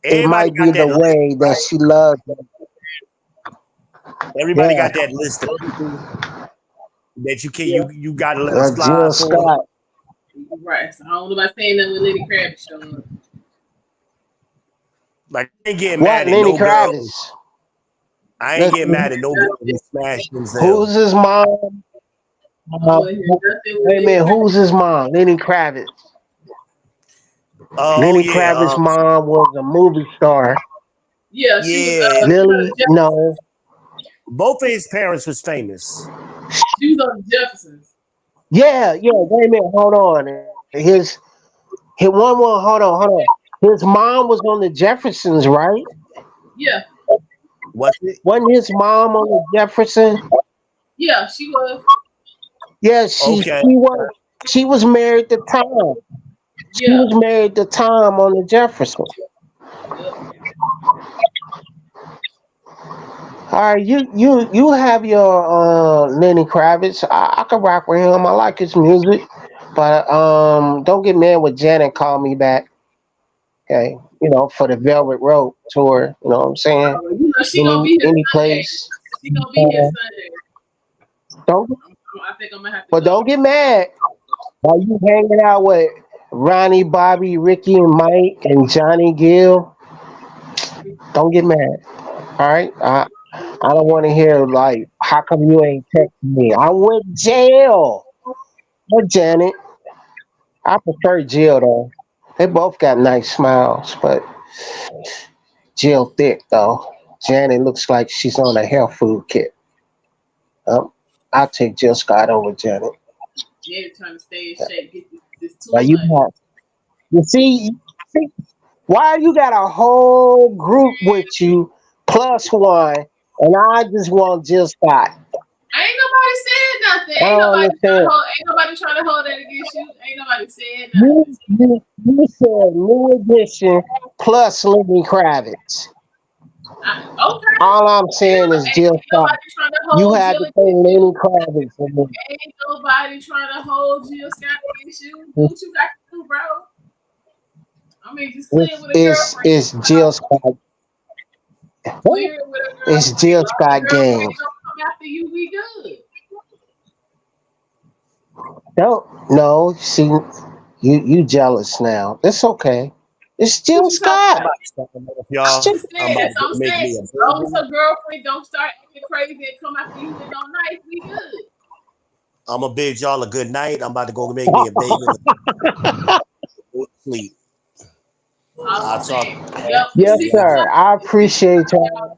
It might be the way that she loves him. Everybody got that list of people that you gotta let slide Jill for. Scott. Right. So I don't know about saying that when Lenny Kravitz showed up. Like I ain't getting What, mad at Lenny no Kravitz? girl. I ain't getting mad at no girl that smashed themselves. Who's his mom? Wait a minute. Who's his mom? Lenny Kravitz. Lenny Kravitz's mom was a movie star. Yeah, she was. Lily, no. Both of his parents was famous. She was on the Jeffersons. Yeah. Wait a minute. Hold on. His hold on. His mom was on the Jeffersons, right? Yeah. Wasn't his mom on the Jefferson? Yeah, she was. Yeah, she was married to Tom. She was married to Tom on the Jefferson. All right, you have your Lenny Kravitz. I can rock with him. I like his music, but don't get mad when Janet called me back. Okay, for the Velvet Rope tour. You know what I'm saying? She gonna be here any Sunday. place. She gonna be here Sunday. I think I'm gonna have to. But don't get mad while you hanging out with Ronnie, Bobby, Ricky, and Mike, and Johnny Gill. Don't get mad. All right. I don't want to hear like, how come you ain't texting me? I went jail. Or Janet. I prefer Jill though. They both got nice smiles, but Jill thick though. Janet looks like she's on a health food kit. I'll take Jill Scott over Janet. Janet trying to stay in shape. Get this too Now much. you see, why you got a whole group with you plus one, and I just want Jill Scott. Ain't nobody said nothing. I don't understand. Ain't nobody trying to hold that against you. Ain't nobody said nothing. You said New Edition plus Lenny Kravitz. Okay. All I'm saying is Jill Scott. You had to say Lenny Kravitz. Ain't nobody trying to hold Jill Scott against you. Do what you got to do, bro. I mean, just clear with a girlfriend. It's Jill Scott. Clear it with a girlfriend. It's Jill Scott game. Come after you, we good. No, see, you jealous now. It's okay. It's Jill Scott. Y'all, That's what I'm saying. As long as her girlfriend don't start acting crazy and come after you with no knife, we good. I'm gonna bid y'all a good night. I'm about to go make me a baby. Sleep. I'll talk. Yes, sir. I appreciate y'all.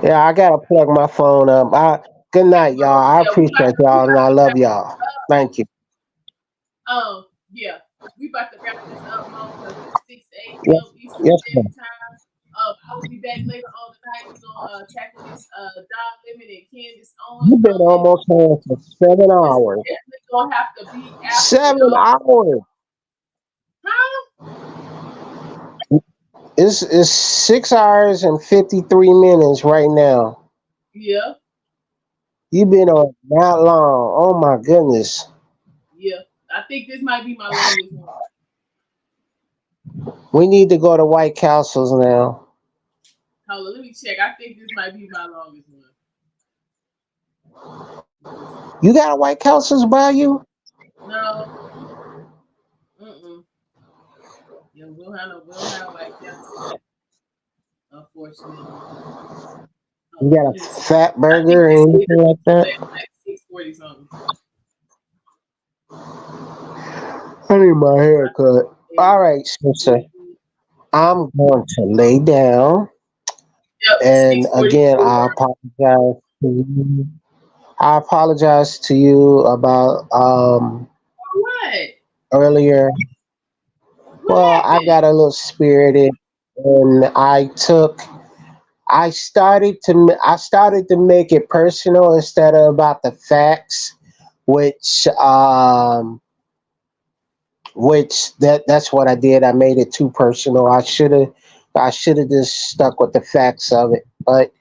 Yeah, I gotta plug my phone up. Good night, y'all. I appreciate y'all and I love y'all. Thank you. Yeah, we about to wrap this up, Mo, because it's 6 a.m. Eastern Standard Time. I'll be back later on tonight. We're gonna tackle this Don Lemon and Candace Owens. You've been almost on for 7 hours. It's definitely gonna have to be after 7 hours. Huh? It's 6 hours and 53 minutes right now. Yeah. You've been on that long. Oh my goodness. Yeah. I think this might be my longest one. We need to go to White Castles now. Hold on, let me check. I think this might be my longest one. You got a White Castles by you? No. Yeah, we'll have White Castles. Unfortunately. You got a fat burger or anything like that? Like 640 something. I need my hair cut. All right, sister. I'm going to lay down. And again, I apologize to you. I apologize to you about what? Earlier. Well, I got a little spirited and I took I started to make it personal instead of about the facts, which that's what I did. I made it too personal. I should have just stuck with the facts of it. But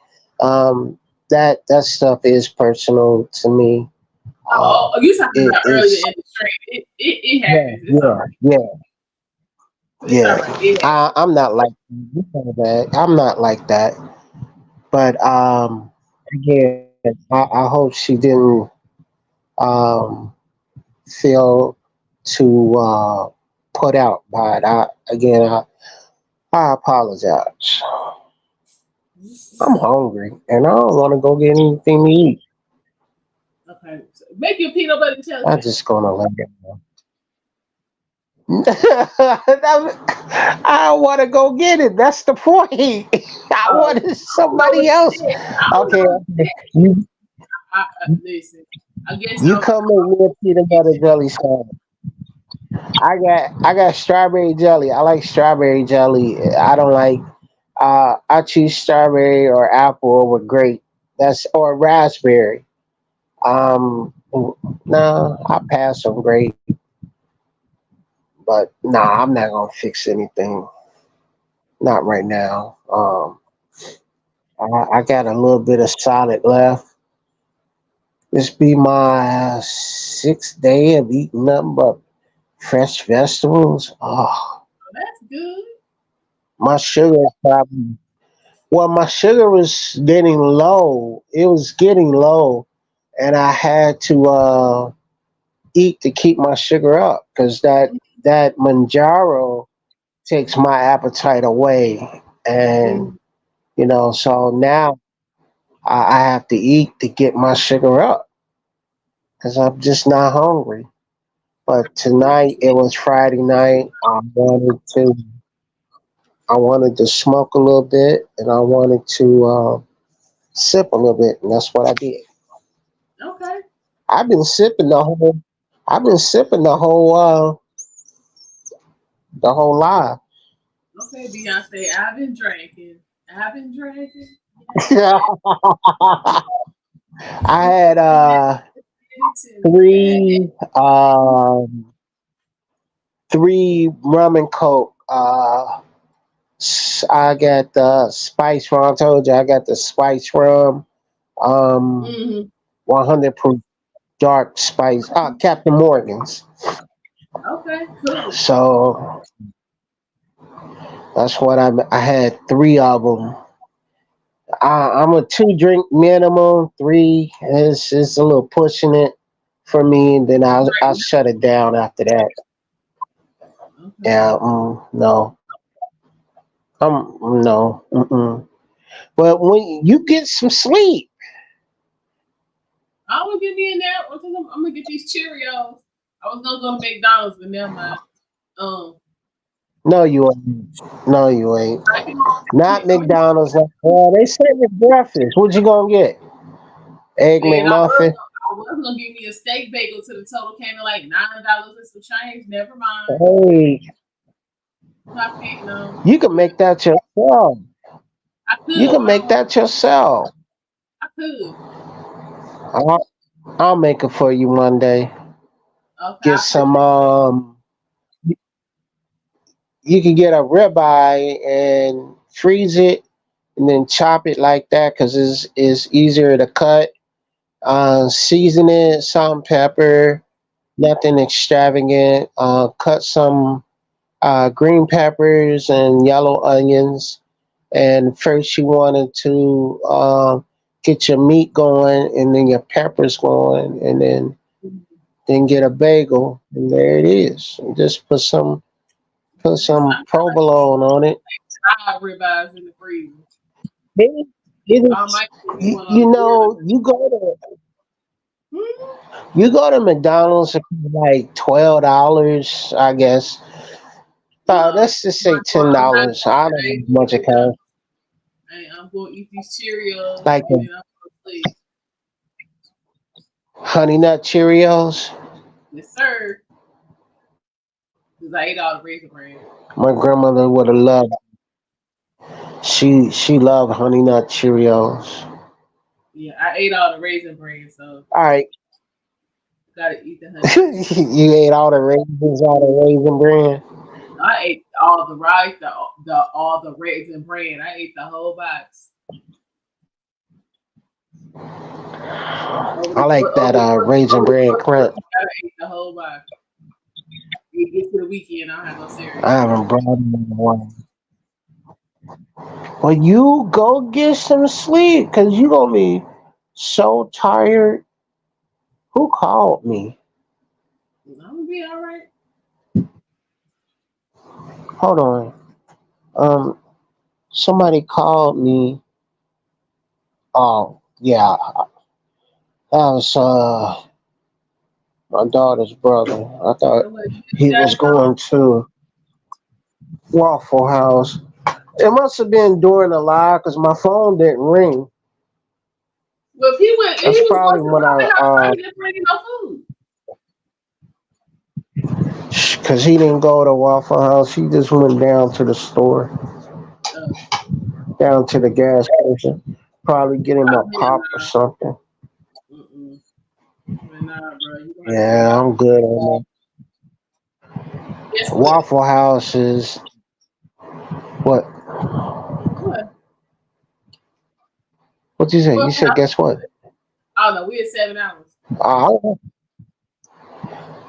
that stuff is personal to me. You talking about earlier in the stream? It happens. Yeah. I'm not like that. I'm not like that. But again, I hope she didn't feel too put out by it. I apologize. I'm hungry and I don't want to go get anything to eat. Okay, so make your peanut butter jelly. I'm just gonna let it go. I don't want to go get it. That's the point. I wanted somebody else. Okay. Listen, I guess You come with me a peanut butter jelly sandwich. I got strawberry jelly. I like strawberry jelly. I don't like. I choose strawberry or apple over grape. Or raspberry. No, I pass on grape. But nah, I'm not gonna fix anything. Not right now. I got a little bit of salad left. This be my 6th day of eating nothing but fresh vegetables. Oh, that's good. My sugar my sugar was getting low. It was getting low, and I had to eat to keep my sugar up because that Manjaro takes my appetite away, and so now I have to eat to get my sugar up because I'm just not hungry. But tonight it was Friday night. I wanted to smoke a little bit, and I wanted to sip a little bit, and that's what I did. Okay. I've been sipping the whole live. Okay, Beyonce, I've been drinking. I had three rum and coke. I got the spice rum. I told you I got the spice rum. 100 proof dark spice. Captain Morgan's. Okay, cool. So that's what I had 3 of them. I'm a 2-drink minimum. 3 is a little pushing it for me, and then I'll shut it down after that. Okay. Yeah, no. No. But when you get some sleep. I'm gonna get me in there because I'm gonna get these Cheerios. I was gonna go to McDonald's, but never mind. No, you ain't. Not McDonald's. They sent me breakfast. What you gonna get? Egg McMuffin? I was gonna give me a steak bagel to the total came in like $9 and some change. Never mind. Hey. You can make that yourself. I could. You can make that yourself. I could. I'll make it for you one day. Okay. Get some you can get a ribeye and freeze it and then chop it like that because it's easier to cut. Season it, salt and pepper, nothing extravagant. Cut some green peppers and yellow onions. And first you wanted to get your meat going and then your peppers going and then get a bagel and there it is. And just put some provolone on it. Ribeyes in the freezer. You go to McDonald's for like $12, I guess. Let's just say $10. I don't know how much it costs. I'm going to eat these Cheerios. Like Honey Nut Cheerios. Yes, sir. Because I ate all the Raisin Bran. My grandmother would have loved it. She loved Honey Nut Cheerios. Yeah, I ate all the Raisin Bran, so All right. gotta eat the Honey. You ate all the raisins, all the Raisin Bran. I ate all the rice, all the Raisin Bran. I ate the whole box. I like that Raisin Bran crunch. I ate the whole box. You get to the weekend, I'll have no cereal. I haven't brought it in a while. Well, you go get some sleep because you're going to be so tired. Who called me? I'm going to be all right. Hold on. Somebody called me. Oh, yeah. That was my daughter's brother. I thought he was going to Waffle House. It must have been during the live because my phone didn't ring. Well, if he went, That's he was probably when I didn't bring no food. because he didn't go to Waffle House. He just went down to the store, down to the gas station. Probably get him a pop or something. Nah, bro. Yeah, I'm good on that. Waffle House is what? What'd you say? You said guess what? Oh no, we at 7 hours.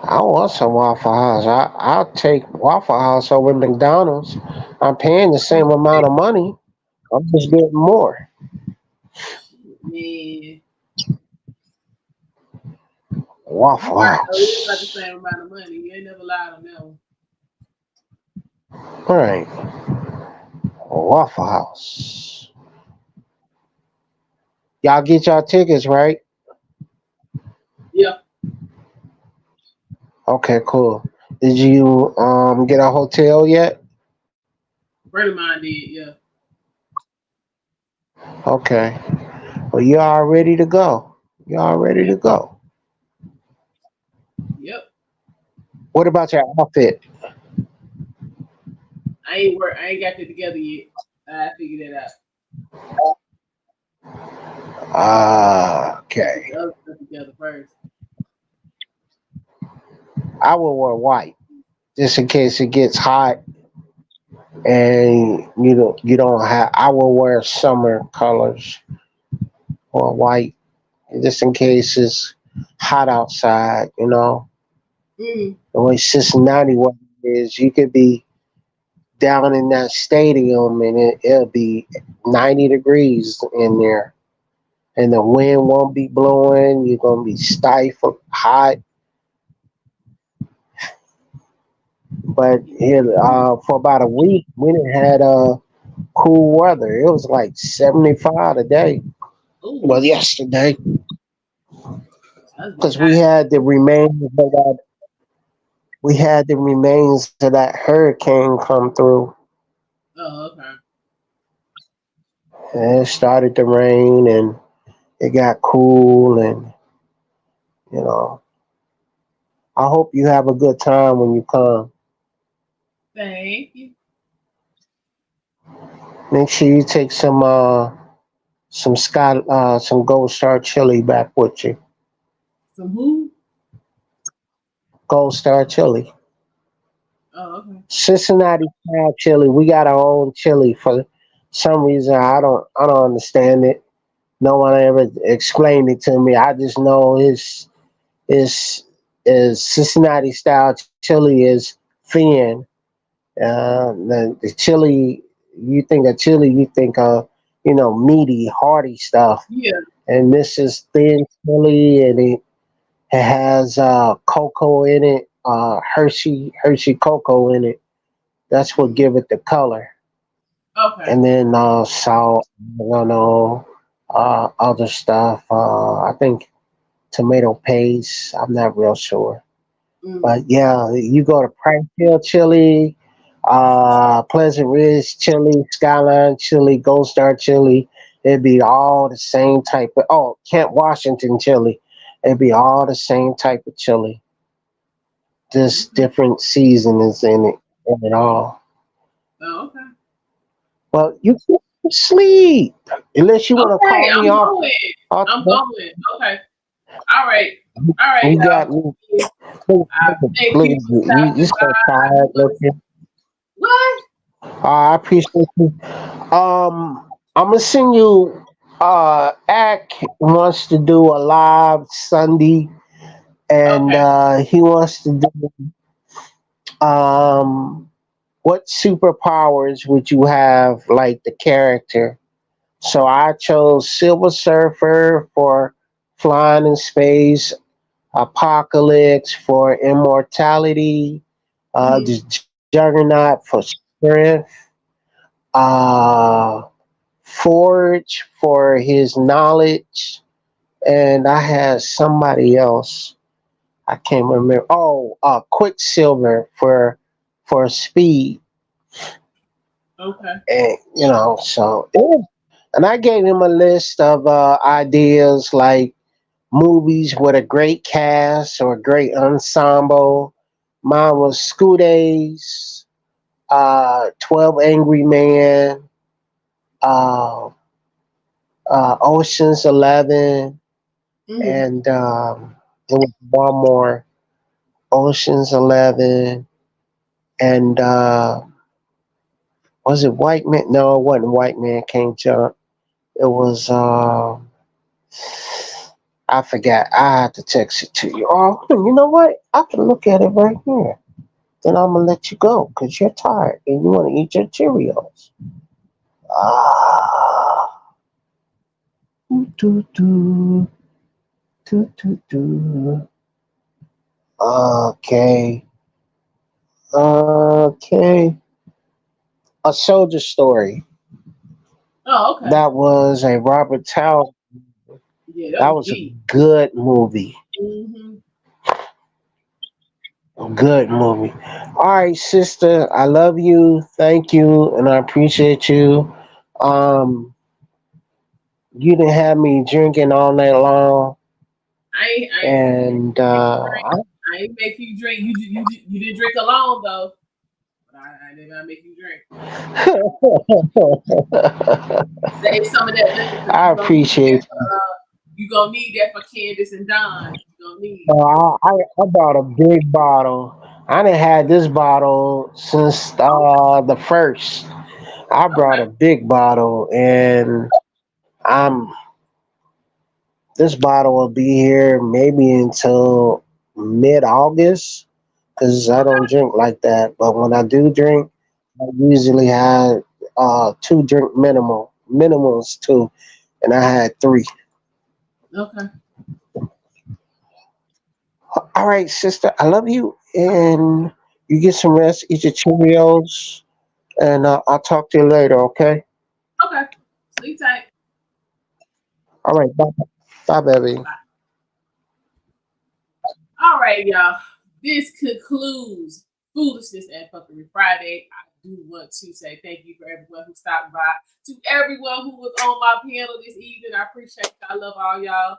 I want some Waffle House. I'll take Waffle House over McDonald's. I'm paying the same amount of money. I'm just getting more. Man. Waffle House. It's about the same amount of money. You ain't never lied on that one. All right. Waffle House. Y'all get y'all tickets, right? Yeah. Okay, cool. Did you get a hotel yet? Friend of mine did, yeah. Okay. Well, you all ready to go. You all ready to go. Yep. What about your outfit? I ain't got that together yet. I figured that out. Okay. The other stuff together first. I will wear white just in case it gets hot and you don't have. I will wear summer colors or white just in case it's hot outside. You know, the way Cincinnati weather is, you could be down in that stadium and it'll be 90 degrees in there, and the wind won't be blowing. You're gonna be stifled, hot. But here, for about a week, we didn't had cool weather. It was like 75 today. Well, yesterday, because we had the remains of that. We had the remains of that hurricane come through. Oh, okay. And it started to rain, and it got cool, and you know. I hope you have a good time when you come. Thank you. Make sure you take some Gold Star chili back with you. Some who? Gold Star chili. Oh, okay. Cincinnati style chili. We got our own chili. For some reason, I don't understand it. No one ever explained it to me. I just know it's Cincinnati style chili is thin. The chili, you think of chili, you think of meaty, hearty stuff. Yeah. And this is thin chili, and it has cocoa in it, Hershey cocoa in it. That's what give it the color. Okay. And then salt, other stuff. I think tomato paste. I'm not real sure. But yeah, you go to Pricefield Chili, Pleasant Ridge Chili, Skyline Chili, Gold Star Chili. It'd be all the same type of. Kent Washington Chili. It'd be all the same type of chili. Just different seasonings in it all. Oh, okay. Well, you can sleep unless you want to Okay, call me I'm off. going. off I'm going. Okay. All right. All right, you got y'all. me. Thank Look you at for you. stopping You so by. tired looking. What? I appreciate you. I'm gonna send you. Ack wants to do a live Sunday, and Okay. he wants to do what superpowers would you have, like the character? So I chose Silver Surfer for flying in space, Apocalypse for immortality, the Juggernaut for strength, uh, Forge for his knowledge, and I had somebody else. I can't remember. Oh, Quicksilver for speed, Okay. and so yeah. And I gave him a list of ideas like movies with a great cast or a great ensemble. Mine was School Days, 12 Angry Men, uh, Ocean's 11, and there was one more, Ocean's 11, and was it White Man? No, it wasn't White Man Can't Jump. It was I forgot. I had to text it to you. Oh, you know what? I can look at it right here. Then I'm gonna let you go because you're tired and you want to eat your Cheerios. Ah, do do do do do. Okay, okay. A Soldier Story. Oh, okay. That was a Robert Townsend. Yeah, that That was was a deep. good movie. Mm-hmm. Good movie. All right, sister. I love you. Thank you, and I appreciate you. Um, you didn't have me drinking all night long, I and I ain't make you drink. You didn't drink alone though. But I did not make you drink. Save some of that liquor because I appreciate you. you gonna need that for Candace and Don. You gonna need. I bought a big bottle. I done had this bottle since the first. I brought a big bottle, and I'm this bottle will be here maybe until mid-August because I don't drink like that. But when I do drink, I usually have two drink minimals too, and I had three. Okay. All right, sister, I love you, and you get some rest, eat your Cheerios, and I'll talk to you later. Okay. Okay. Sleep tight. All right. Bye, bye, baby. Bye. All right, y'all. This concludes Foolishness and Fuckery Friday. I do want to say thank you for everyone who stopped by. To everyone who was on my panel this evening, I appreciate you. I love all y'all.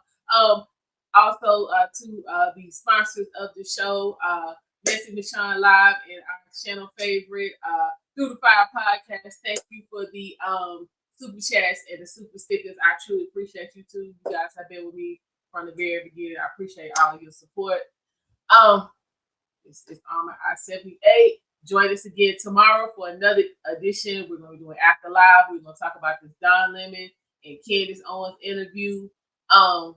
Also to the sponsors of the show, Messy Michonne Live and our channel favorite, Through the Fire Podcast. Thank you for the super chats and the super stickers. I truly appreciate you too. You guys have been with me from the very beginning. I appreciate all of your support. It's Armor I-78. Join us again tomorrow for another edition. We're going to be doing After Live. We're going to talk about this Don Lemon and Candace Owens interview. I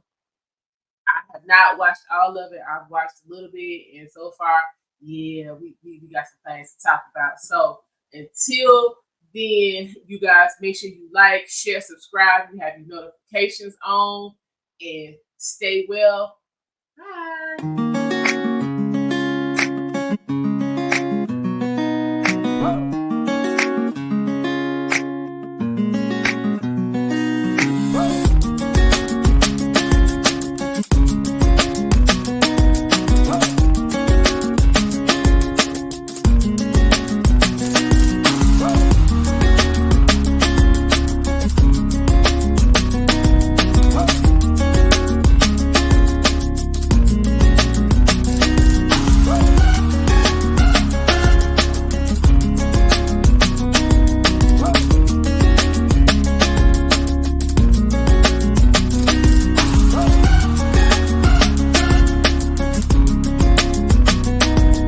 have not watched all of it. I've watched a little bit, and so far, yeah, we got some things to talk about. So until then, you guys make sure you like, share, subscribe. You have your notifications on, and stay well. Bye.